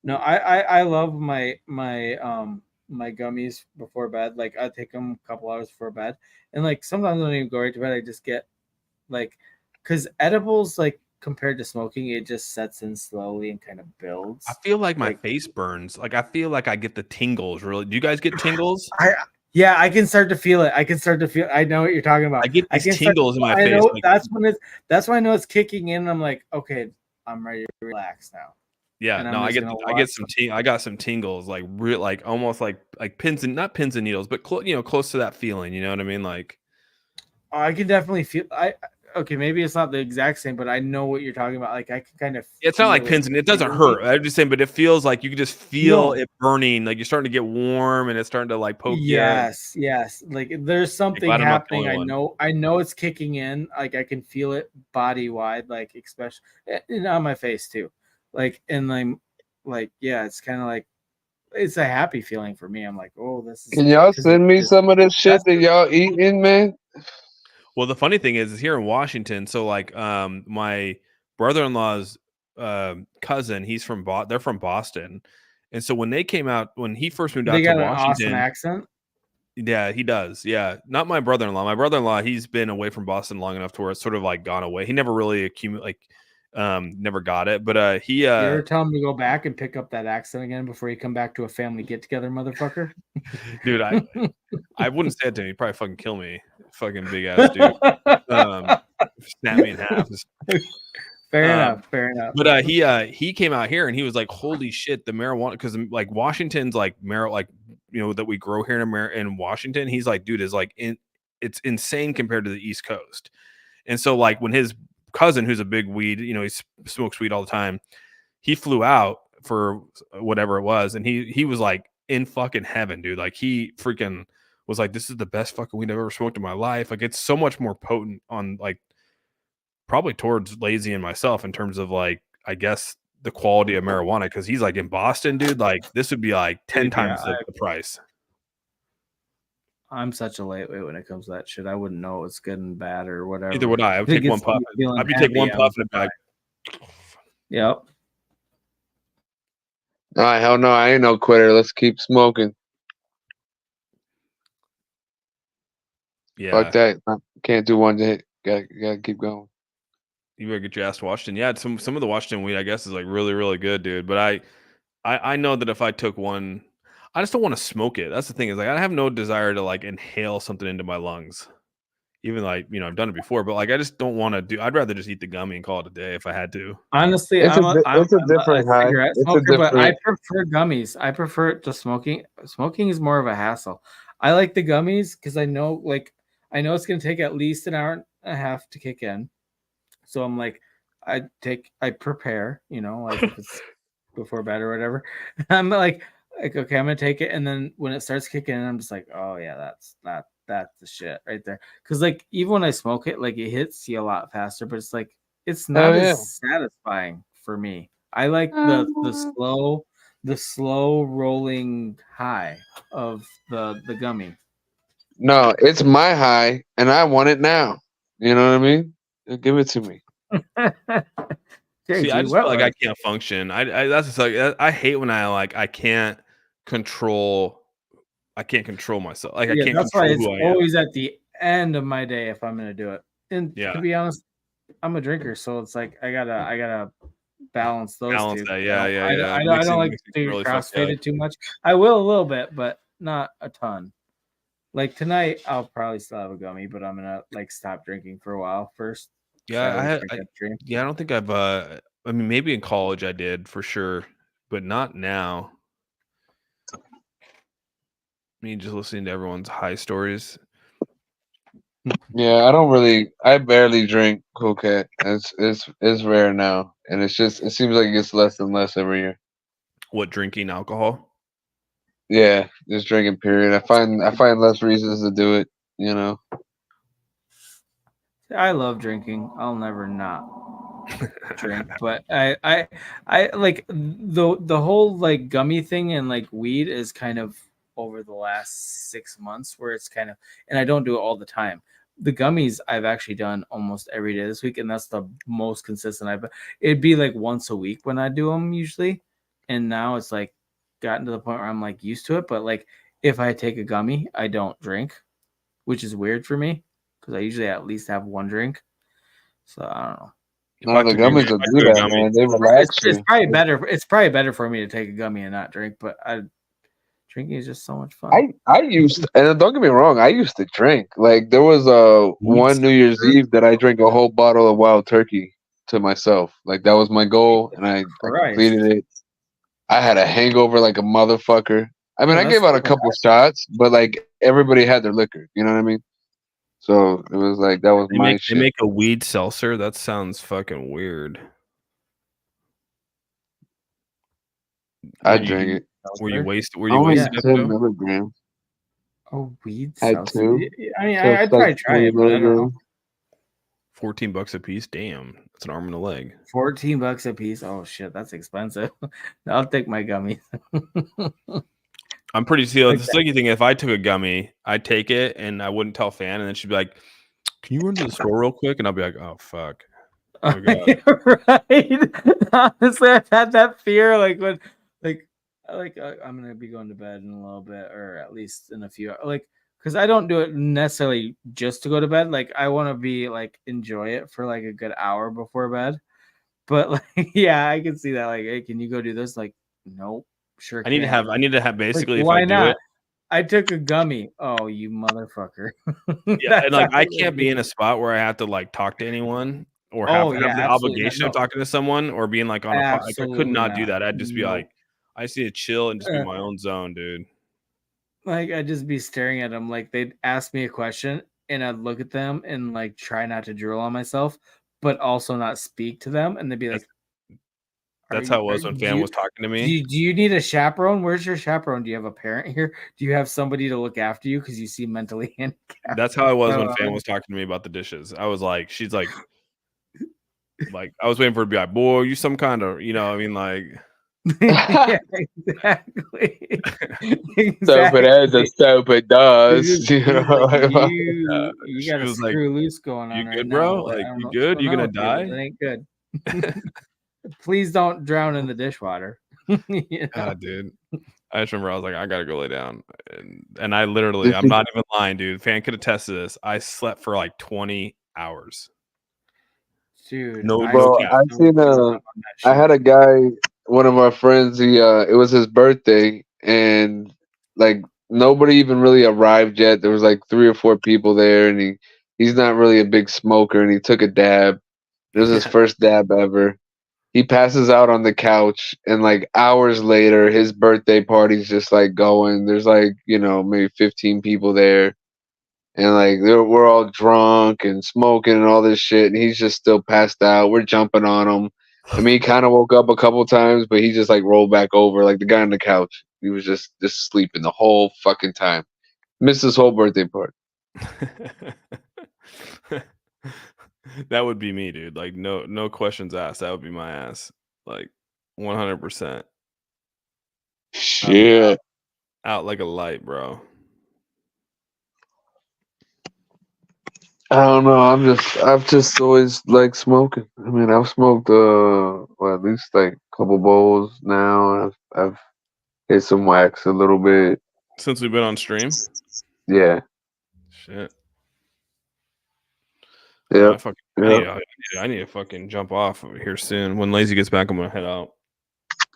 No, I love my gummies before bed. Like I take them a couple hours before bed, and like sometimes I don't even go right to bed. I just get like, because edibles, like compared to smoking, it just sets in slowly and kind of builds. I feel like my face burns. Like I feel like I get the tingles. Really, do you guys get tingles? Yeah, I can start to feel it. I know what you're talking about. I get these tingles in my face. Know, that's when I know it's kicking in. And I'm like, okay, I'm ready to relax now. Yeah, no, I got some tingles, like real, like almost like pins and not pins and needles, but close to that feeling. You know what I mean? Like, I can definitely feel. Okay, maybe it's not the exact same, but I know what you're talking about. Like I can kind of. It's not like pins and it doesn't hurt. I'm just saying, but it feels like you can just feel it burning. Like you're starting to get warm and it's starting to like poke. Yes. Like there's something happening. I know it's kicking in. Like I can feel it body wide, like especially on my face too. Like and like yeah, it's kind of like it's a happy feeling for me. I'm like, oh, this is. Can y'all send me some of this shit that y'all eating, man? Well, the funny thing is here in Washington. So like, my brother-in-law's cousin, they're from Boston, and so when he first moved out to Washington, an awesome accent. Yeah, he does. Yeah, not my brother-in-law. My brother-in-law, he's been away from Boston long enough to where it's sort of like gone away. He never really never got it, but he. You ever tell him to go back and pick up that accent again before you come back to a family get-together, motherfucker? Dude, I wouldn't say it to him. He'd probably fucking kill me. Fucking big ass dude. Snap me in half. Fair enough. But he came out here and he was like, "Holy shit, the marijuana!" Because like Washington's like that we grow here in Washington. He's like, dude, is like it's insane compared to the East Coast. And so like when his cousin, who's a big weed, he smokes weed all the time, he flew out for whatever it was, and he was like in fucking heaven, dude. Like he freaking was like, this is the best fucking weed I've ever smoked in my life. Like it's so much more potent on like probably towards Lazy and myself in terms of like, I guess the quality of marijuana. Cause he's like in Boston, dude, like this would be like 10 times the price. I'm such a lightweight when it comes to that shit. I wouldn't know it's good and bad or whatever. Either would I. I'd take one puff. I'd be taking one puff and bag. Yep. All right, hell no, I ain't no quitter. Let's keep smoking. Yeah. Fuck that. Can't do one hit. Gotta keep going. You better get your ass to Washington. Yeah, some of the Washington weed, I guess, is like really, really good, dude. But I know that if I took one, I just don't want to smoke it. That's the thing, is like I have no desire to like inhale something into my lungs. Even like, I've done it before, but like I just don't want to do. I'd rather just eat the gummy and call it a day if I had to. Honestly, I'm a different cigarette smoker, but I prefer gummies. I prefer it to smoking. Smoking is more of a hassle. I like the gummies because I know it's going to take at least an hour and a half to kick in. So I'm like, I prepare, like if it's before bed or whatever. I'm like okay, I'm gonna take it, and then when it starts kicking in, I'm just like, oh yeah, that's the shit right there. Because like even when I smoke it, like it hits you a lot faster, but it's like it's not as satisfying for me. I like the slow rolling high of the gummy. No, it's my high, and I want it now. You know what I mean? Give it to me. See, I just feel like I can't function. I that's like I hate when I can't control. I can't control myself. Like I Yeah, can't that's why control it's who I am. always at the end of my day if I'm gonna do it. And Yeah. to be honest, I'm a drinker, so it's like I gotta balance those Balance two. that, you know? yeah. I don't like Makes it to really fuck you up. crossfade it too much. I will a little bit, but not a ton. Like tonight, I'll probably still have a gummy, but I'm gonna like stop drinking for a while first. Yeah, always drink that drink. I don't think I've I mean maybe in college I did for sure, but not now. I mean just listening to everyone's high stories. Yeah, I barely drink Cool Cat. It's rare now, and it seems like it gets less and less every year. What, drinking alcohol? Yeah, just drinking. Period. I find less reasons to do it. You know. I love drinking. I'll never not drink, but I like the whole like gummy thing and like weed is kind of over the last 6 months where it's kind of, and I don't do it all the time. The gummies I've actually done almost every day this week, and that's the most consistent it'd be like once a week when I do them usually, and now it's like gotten to the point where I'm like used to it. But like if I take a gummy, I don't drink, which is weird for me because I usually at least have one drink. So I don't know. No, the gummies will do that, man. They relax It's you. probably better. It's probably better for me to take a gummy and not drink. But drinking is just so much fun. I used to, and don't get me wrong, I used to drink. Like there was one New Year's Eve that I drank a whole bottle of wild turkey to myself. Like that was my goal, and I completed it. I had a hangover like a motherfucker. I mean, I gave out a couple shots, but like everybody had their liquor. You know what I mean? So it was like that was my shit. They make a weed seltzer. That sounds fucking weird. I drank it. Were you wasted? Were you Only wasted? 10 milligrams. Oh, weed Had seltzer. two. I mean, So I'd it's probably like try 20 it, but I don't know. milligrams. $14 a piece. Damn, that's an arm and a leg. $14 a piece. Oh shit, that's expensive. I'll take my gummies. I'm pretty sure the sticky thing. If I took a gummy, I'd take it and I wouldn't tell Fan, and then she'd be like, "Can you run to the store real quick?" And I'll be like, "Oh fuck." Oh, God. Right. Honestly, I've had that fear. Like when, I'm gonna be going to bed in a little bit, or at least in a few. Like, because I don't do it necessarily just to go to bed. Like, I want to be like enjoy it for like a good hour before bed. But like, yeah, I can see that. Like, hey, can you go do this? Like, nope. Sure. I need to have basically. Like, why if I do not? it, I took a gummy. Oh, you motherfucker. yeah, and like I can't be in a spot where I have to like talk to anyone or have the obligation of talking to someone or being like on a like I could not do that. I'd just be like, I just need to chill and just be in my own zone, dude. Like I'd just be staring at them. Like they'd ask me a question and I'd look at them and like try not to drool on myself, but also not speak to them. And they'd be like, that's how it was when Fan was talking to me. Do you need a chaperone? Where's your chaperone? Do you have a parent here? Do you have somebody to look after you because you seem mentally handicapped? That's how it was when Fan was talking to me about the dishes. I was like, she's like I was waiting for her to be like, boy, you some kind of, I mean, like. Yeah, exactly. Stupid as a stupid does. You got a screw loose going on. You good, right bro? now. Like, you good? You gonna die? It ain't good. Please don't drown in the dishwater. God, dude. I just remember I was like, I gotta go lay down, and I literally, I'm not even lying, dude. Fan could attest to this. I slept for like 20 hours. Dude, no, bro, I had a guy, one of our friends. It was his birthday, and like nobody even really arrived yet. There was like 3 or 4 people there, and he's not really a big smoker, and he took a dab. It was his first dab ever. He passes out on the couch, and like hours later, his birthday party's just like going. There's like maybe 15 people there, and like we're all drunk and smoking and all this shit, and he's just still passed out. We're jumping on him. I mean, he kind of woke up a couple times, but he just like rolled back over, like the guy on the couch. He was just sleeping the whole fucking time. Missed his whole birthday party. That would be me, dude. Like no questions asked. That would be my ass. Like 100%. Shit. Out like a light, bro. I don't know. I've just always liked smoking. I mean, I've smoked at least like a couple bowls now. I've hit some wax a little bit. Since we've been on stream? Yeah. Shit. Yeah. I need to fucking jump off over here soon. When Lazy gets back, I'm gonna head out.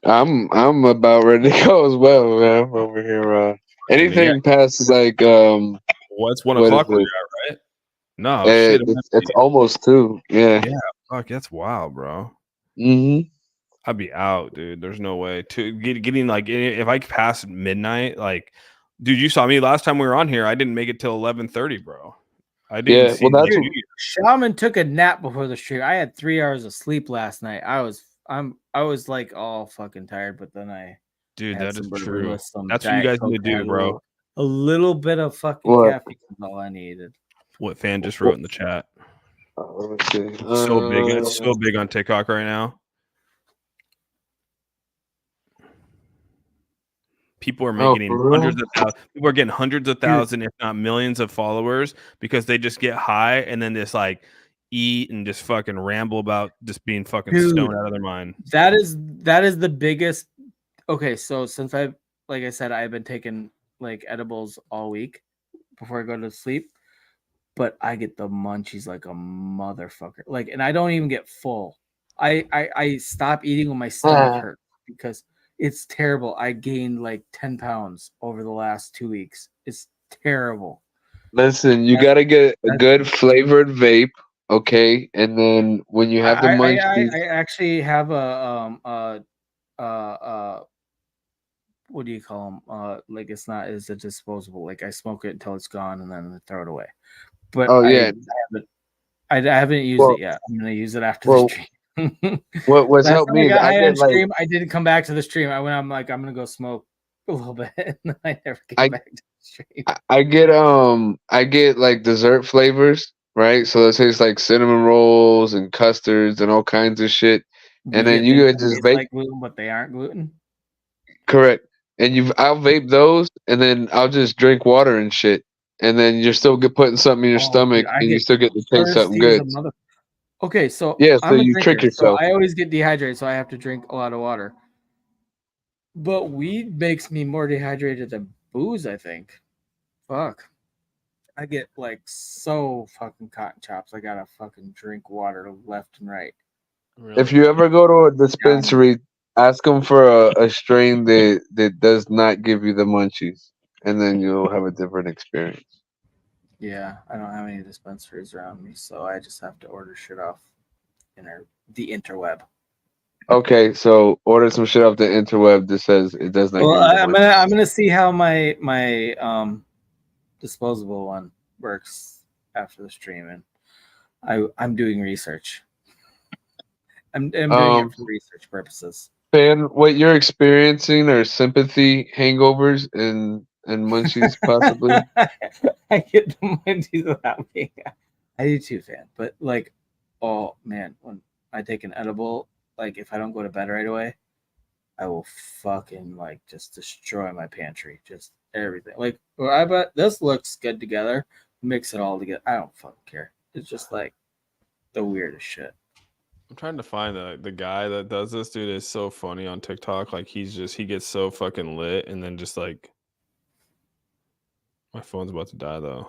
I'm about ready to go as well, man. I'm over here. Anything past like What's 1 what is o'clock where it? you're at, right? No, shit. It's almost 2. Yeah. Yeah, fuck, that's wild, bro. Mm-hmm. I'd be out, dude. There's no way to getting like if I pass midnight, like, dude, you saw me last time we were on here. I didn't make it till 11:30, bro. I didn't see. Well, that's Dude, Shaman took a nap before the stream. I had 3 hours of sleep last night. I was like all fucking tired, but then dude, had that is some true. Bourbon, some That's what you Diet guys need to Coke, do, had bro. A little bit of fucking What? caffeine is all I needed. What fan just wrote in the chat? Let me see. So big, it's so big on TikTok right now. People are making hundreds of thousands. People are getting hundreds of thousands, if not millions, of followers because they just get high and then just like eat and just fucking ramble about just being fucking stoned out of their mind. That is the biggest. Okay, so since I've been taking like edibles all week before I go to sleep, but I get the munchies like a motherfucker. Like, and I don't even get full. I stop eating when my stomach hurts because it's terrible. I gained like 10 pounds over the last 2 weeks. It's terrible. Listen, you got to get a good flavored vape, okay? And then when you have the munchies, I actually have what do you call them? Like it's a disposable. Like I smoke it until it's gone and then I throw it away. But I haven't used it yet. I'm gonna use it after the stream. What's helped me is I didn't come back to the stream. I'm gonna go smoke a little bit, and I never came back to the stream. I get like dessert flavors, right? So it tastes like cinnamon rolls and custards and all kinds of shit. And then you could just vape like gluten, but they aren't gluten. Correct. And I'll vape those, and then I'll just drink water and shit. And then you're still putting something in your stomach, Dude, and you still get to taste something good. Okay, so yeah, so I'm a you drinker, trick yourself. So I always get dehydrated, so I have to drink a lot of water. But weed makes me more dehydrated than booze, I think. Fuck. I get like so fucking cotton chops. I gotta fucking drink water left and right. If you ever go to a dispensary, ask them for a strain that does not give you the munchies, and then you'll have a different experience. Yeah, I don't have any dispensaries around me, so I just have to order shit off the interweb. Okay, so order some shit off the interweb that says it does not. Well, give you the I'm gonna see how my disposable one works after the stream, and I'm doing research. I'm doing it for research purposes. Fan, what you're experiencing are sympathy hangovers and munchies, possibly. I get the munchies without being. I do too, fan. But like, oh man, when I take an edible, like if I don't go to bed right away, I will fucking like just destroy my pantry, just everything. Like, well, I bet this looks good together. Mix it all together. I don't fucking care. It's just like the weirdest shit. I'm trying to find the guy that does this. Dude is so funny on TikTok. Like he gets so fucking lit, and then just like my phone's about to die though.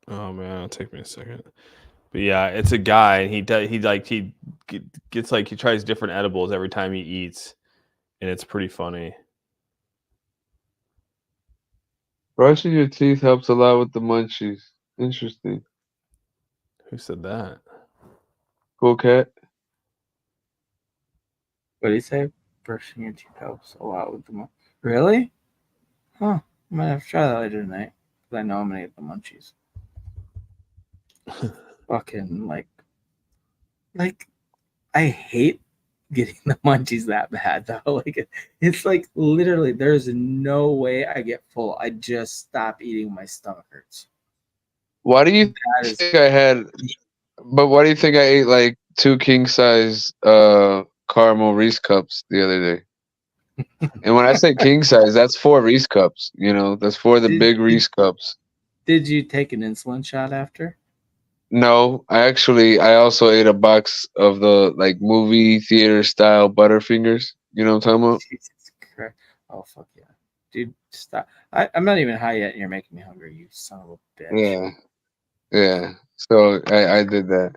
Oh man, it'll take me a second. But yeah, it's a guy, and he gets like he tries different edibles every time he eats, and it's pretty funny. Brushing your teeth helps a lot with the munchies. Interesting. Who said that? Cool cat. What did he say? Brushing your teeth helps a lot with the munchies. Really? Huh. I might have to try that later tonight. Because I know I'm going to get the munchies. Fucking, like, I hate getting the munchies that bad, though. Like, it's like, literally, there's no way I get full. I just stop eating. My stomach hurts. Why do you think I had? But why do you think I ate like 2 king size caramel Reese cups the other day? And when I say king size, that's 4 Reese cups. You know, that's 4 of the big Reese cups. Did you take an insulin shot after? No, I also ate a box of the like movie theater style Butterfingers. You know what I'm talking about? Jesus Christ. Oh, fuck yeah. Dude, stop. I'm not even high yet, and you're making me hungry, you son of a bitch. Yeah, yeah. So I did that,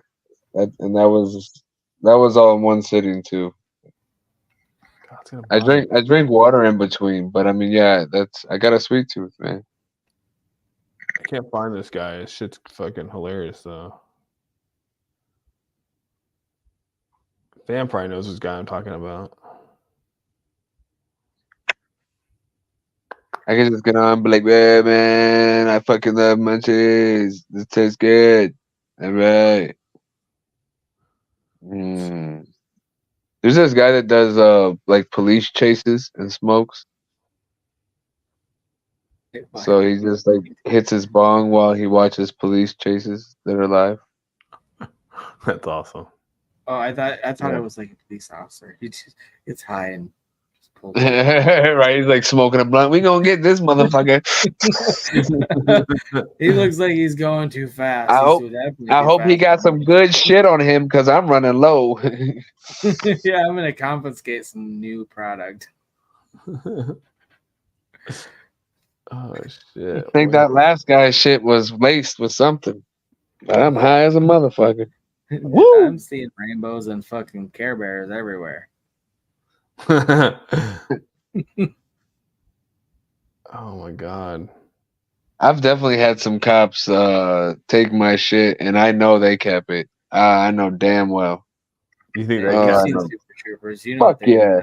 and that was all in one sitting too. I drink water in between, but I mean, yeah, I got a sweet tooth, man. I can't find this guy. This shit's fucking hilarious, though. Fan probably knows this guy I'm talking about. I can just get on and be like, yeah, man, I fucking love munchies. This tastes good. All right. There's this guy that does like police chases and smokes. So he just like hits his bong while he watches police chases that are live. That's awesome. Oh, I thought Yeah. it was like a police officer. He just gets high and just pulls Right? He's like smoking a blunt. We gonna get this motherfucker. He looks like he's going too fast. I hope he got some good shit on him because I'm running low. Yeah, I'm gonna confiscate some new product. Oh shit! I think that last guy's shit was laced with something. But I'm high as a motherfucker. Woo! I'm seeing rainbows and fucking Care Bears everywhere. Oh my god. I've definitely had some cops take my shit, and I know they kept it. I know damn well. You think You've seen Super Troopers. You know Fuck what they yeah.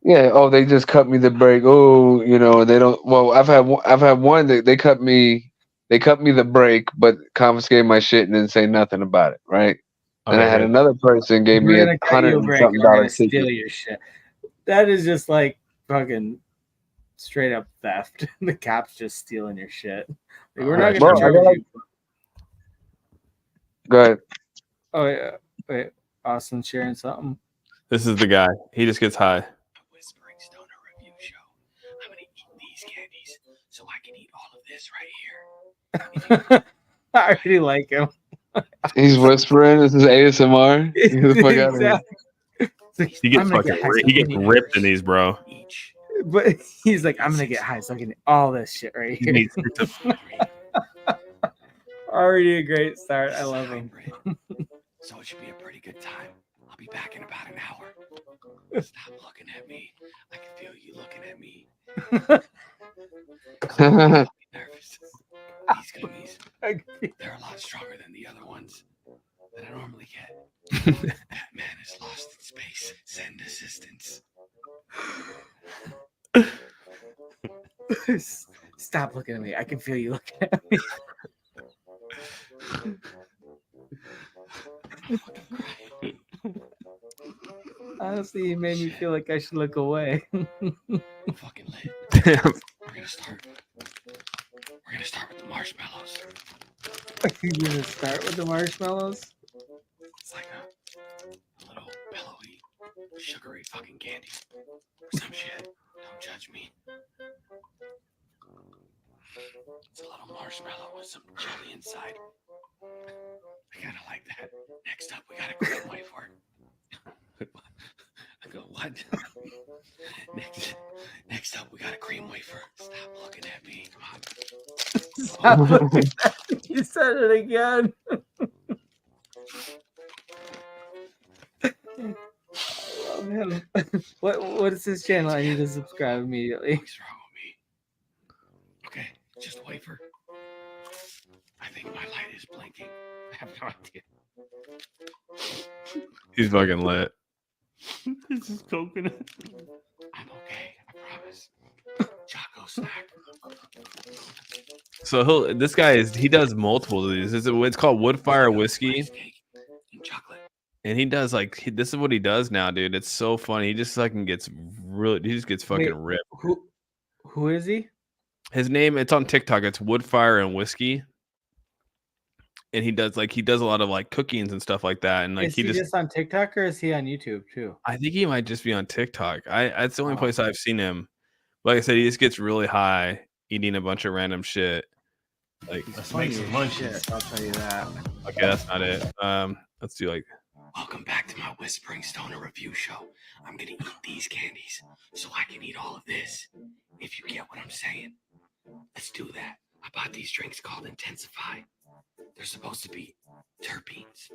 Yeah. Oh, they just cut me the brake. Oh, you know they don't. Well, I've had one that they cut me. They cut me the brake, but confiscated my shit and didn't say nothing about it. Right. And I had another person gave me We're a gonna cut you a break. $100-something We're gonna ticket. steal your shit. That is just like fucking straight up theft. The cops just stealing your shit. Like, we're not gonna charge you. Go ahead. Oh yeah. Wait, Austin sharing something. This is the guy. He just gets high. So I can eat all of this right here. I already like him. He's whispering. This is ASMR. Get the fuck out of here. He gets ripped in these, bro. But he's like, I'm gonna get high so I can eat all this shit right here. Already a great start. I love him. So it should be a pretty good time. I'll be back in about an hour. Stop looking at me. I can feel you looking at me. I'm nervous. These gummies, they're a lot stronger than the other ones that I normally get. That man is lost in space. Send assistance. Stop looking at me. I can feel you looking at me. Honestly, he made me feel like I should look away. Fucking lit. We're gonna start with the marshmallows. You're gonna start with the marshmallows? It's like a little pillowy, sugary fucking candy. Or some shit. Don't judge me. It's a little marshmallow with some jelly inside. I kinda like that. Next up, we got a cream wafer. I go, what? Next up, we got a cream wafer. Stop looking at me. Come on. Stop looking at me. You said it again. Oh, man. What is his channel? I need to subscribe immediately. What's wrong with me? Okay, just a wafer. I think my light is blinking. I have no idea. He's fucking lit. This is coconut. I'm okay, I promise. So this guy he does multiple of these. It's called Woodfire Whiskey. And he does this is what he does now, dude. It's so funny. He just fucking gets fucking ripped. Who is he? His name, it's on TikTok. It's Woodfire and Whiskey. And he does a lot of cookings and stuff like that. And is he just on TikTok or is he on YouTube too? I think he might just be on TikTok. That's the only place I've seen him. Like I said, he just gets really high, eating a bunch of random shit. Let's make some lunches. I'll tell you that. Okay, that's not it. Let's do Welcome back to my Whispering Stoner review show. I'm gonna eat these candies so I can eat all of this. If you get what I'm saying, let's do that. I bought these drinks called Intensify. They're supposed to be terpenes.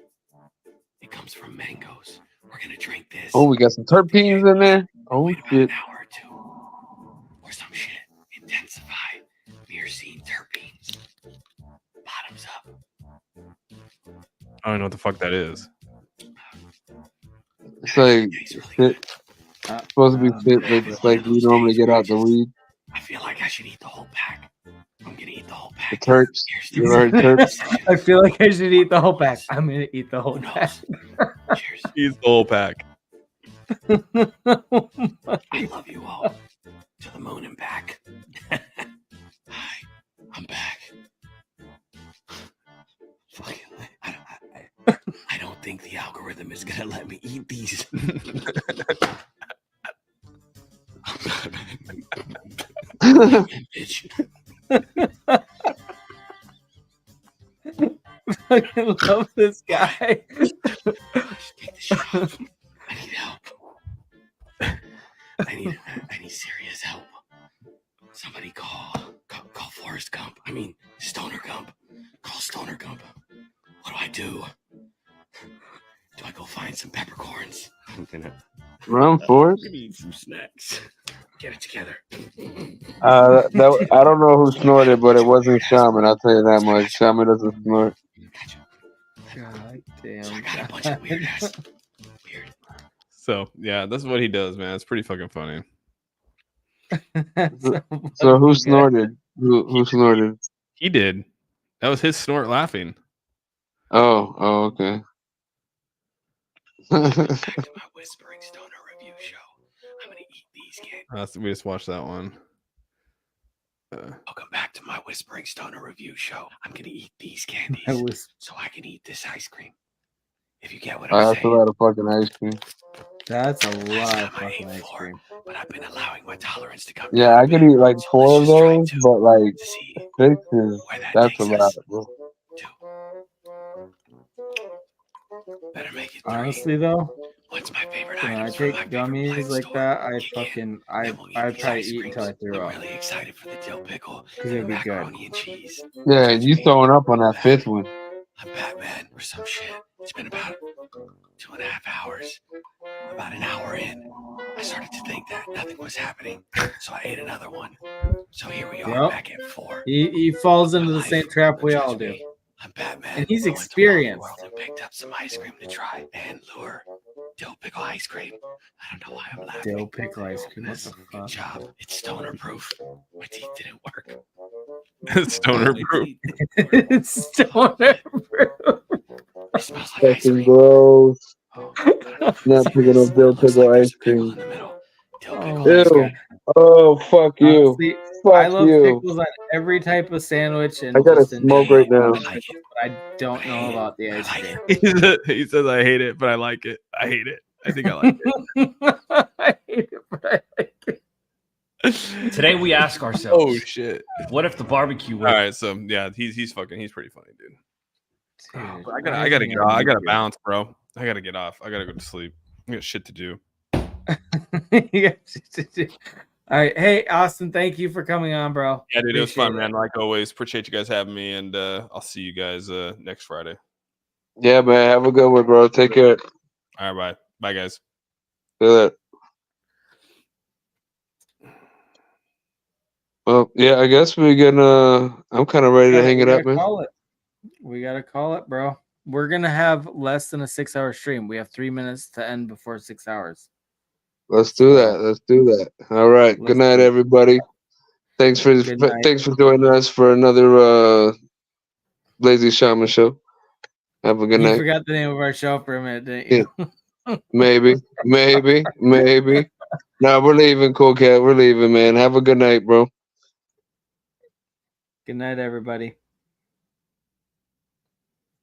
It comes from mangoes. We're gonna drink this. Oh, we got some terpenes in there. Oh shit. An hour or two, or some shit. Intensify. Myrcene terpenes. Bottoms up. I don't know what the fuck that is. It's like shit. Supposed to be shit that's you normally get out the weed. I feel like I should eat the whole pack. I'm gonna eat the whole pack. The terps. You ever heard terps? I feel like I should eat the whole pack. I'm gonna eat the whole pack. Cheers. Eat the whole pack. I love you all. To the moon and back. Hi, I'm back. Fucking, I don't think the algorithm is gonna let me eat these. Bitch. I fucking love this guy. Take the shit off. I need help. I need serious help. Somebody call Forrest Gump. I mean Stoner Gump. Call Stoner Gump. What do? Do I go find some peppercorns? I'm gonna Run, Forrest. I'm gonna eat some snacks. Get it together. I don't know who snorted, but it wasn't Shaman. I'll tell you that much. Shaman doesn't snort. God damn. So yeah, that's what he does, man. It's pretty fucking funny. So who snorted? Who snorted? He did. That was his snort laughing. Oh, okay. Back to my Whispering Stoner review show. I'm gonna eat these candies. We just watched that one. Welcome back to my Whispering Stoner review show. I'm gonna eat these candies so I can eat this ice cream. If you get what I'm That's a lot of fucking ice cream. That's a lot of fucking ice cream. But I've been allowing my tolerance to come Yeah, I could eat 4 of those, but 6 that's a lot, bro. Better make it 3. Honestly though, what's my favorite when I take gummies like that, I probably eat until I throw up. I'm really excited for the dill pickle Because it'd be good. macaroni and cheese. Yeah, you throwing up on that 5th one. I'm Batman or some shit. It's been about 2.5 hours. About an hour in, I started to think that nothing was happening, so I ate another one. So here we are back at 4. He falls into the same trap we all do. I'm Batman. And he's experienced. And picked up some ice cream to try and lure dill pickle ice cream. I don't know why I'm laughing. Dill pickle ice cream. What the fuck? Good job. It's stoner proof. My teeth didn't work. Stoner proof. It's stoner proof. It smells like ice Fucking cream. gross. Not picking up dill pickle ice cream. Ew. Oh, fuck you. Honestly, Fuck I love you. pickles on every type of sandwich. And I gotta just in smoke right now. but I don't know about the ice cream. He says, I hate it, but I like it. I hate it. I think I like it. I hate it, but I like it. Today we ask ourselves, Oh shit. what if the barbecue All went? right, so yeah, he's pretty funny, dude. Dude, I gotta get off. I gotta bounce, bro. I gotta get off. I gotta go to sleep. I got shit to do. You got shit to do. All right, hey Austin, thank you for coming on, bro. Yeah, dude, it was Appreciate fun, man. Like always, appreciate you guys having me, and I'll see you guys next Friday. Yeah, man. Have a good one, bro. Take care. All right, bye, guys. See you later. Well, yeah, I guess we're gonna. I'm kind of ready to hang it up, man. We gotta call it, bro. We're gonna have less than a 6-hour stream. We have 3 minutes to end before 6 hours. Let's do that. Let's do that. All right. Good night, everybody. Thanks for joining us for another Lazy-Shaman Show. Have a good You night. forgot the name of our show for a minute, didn't you? Yeah. Maybe. No, we're leaving, Cool Cat. We're leaving, man. Have a good night, bro. Good night, everybody.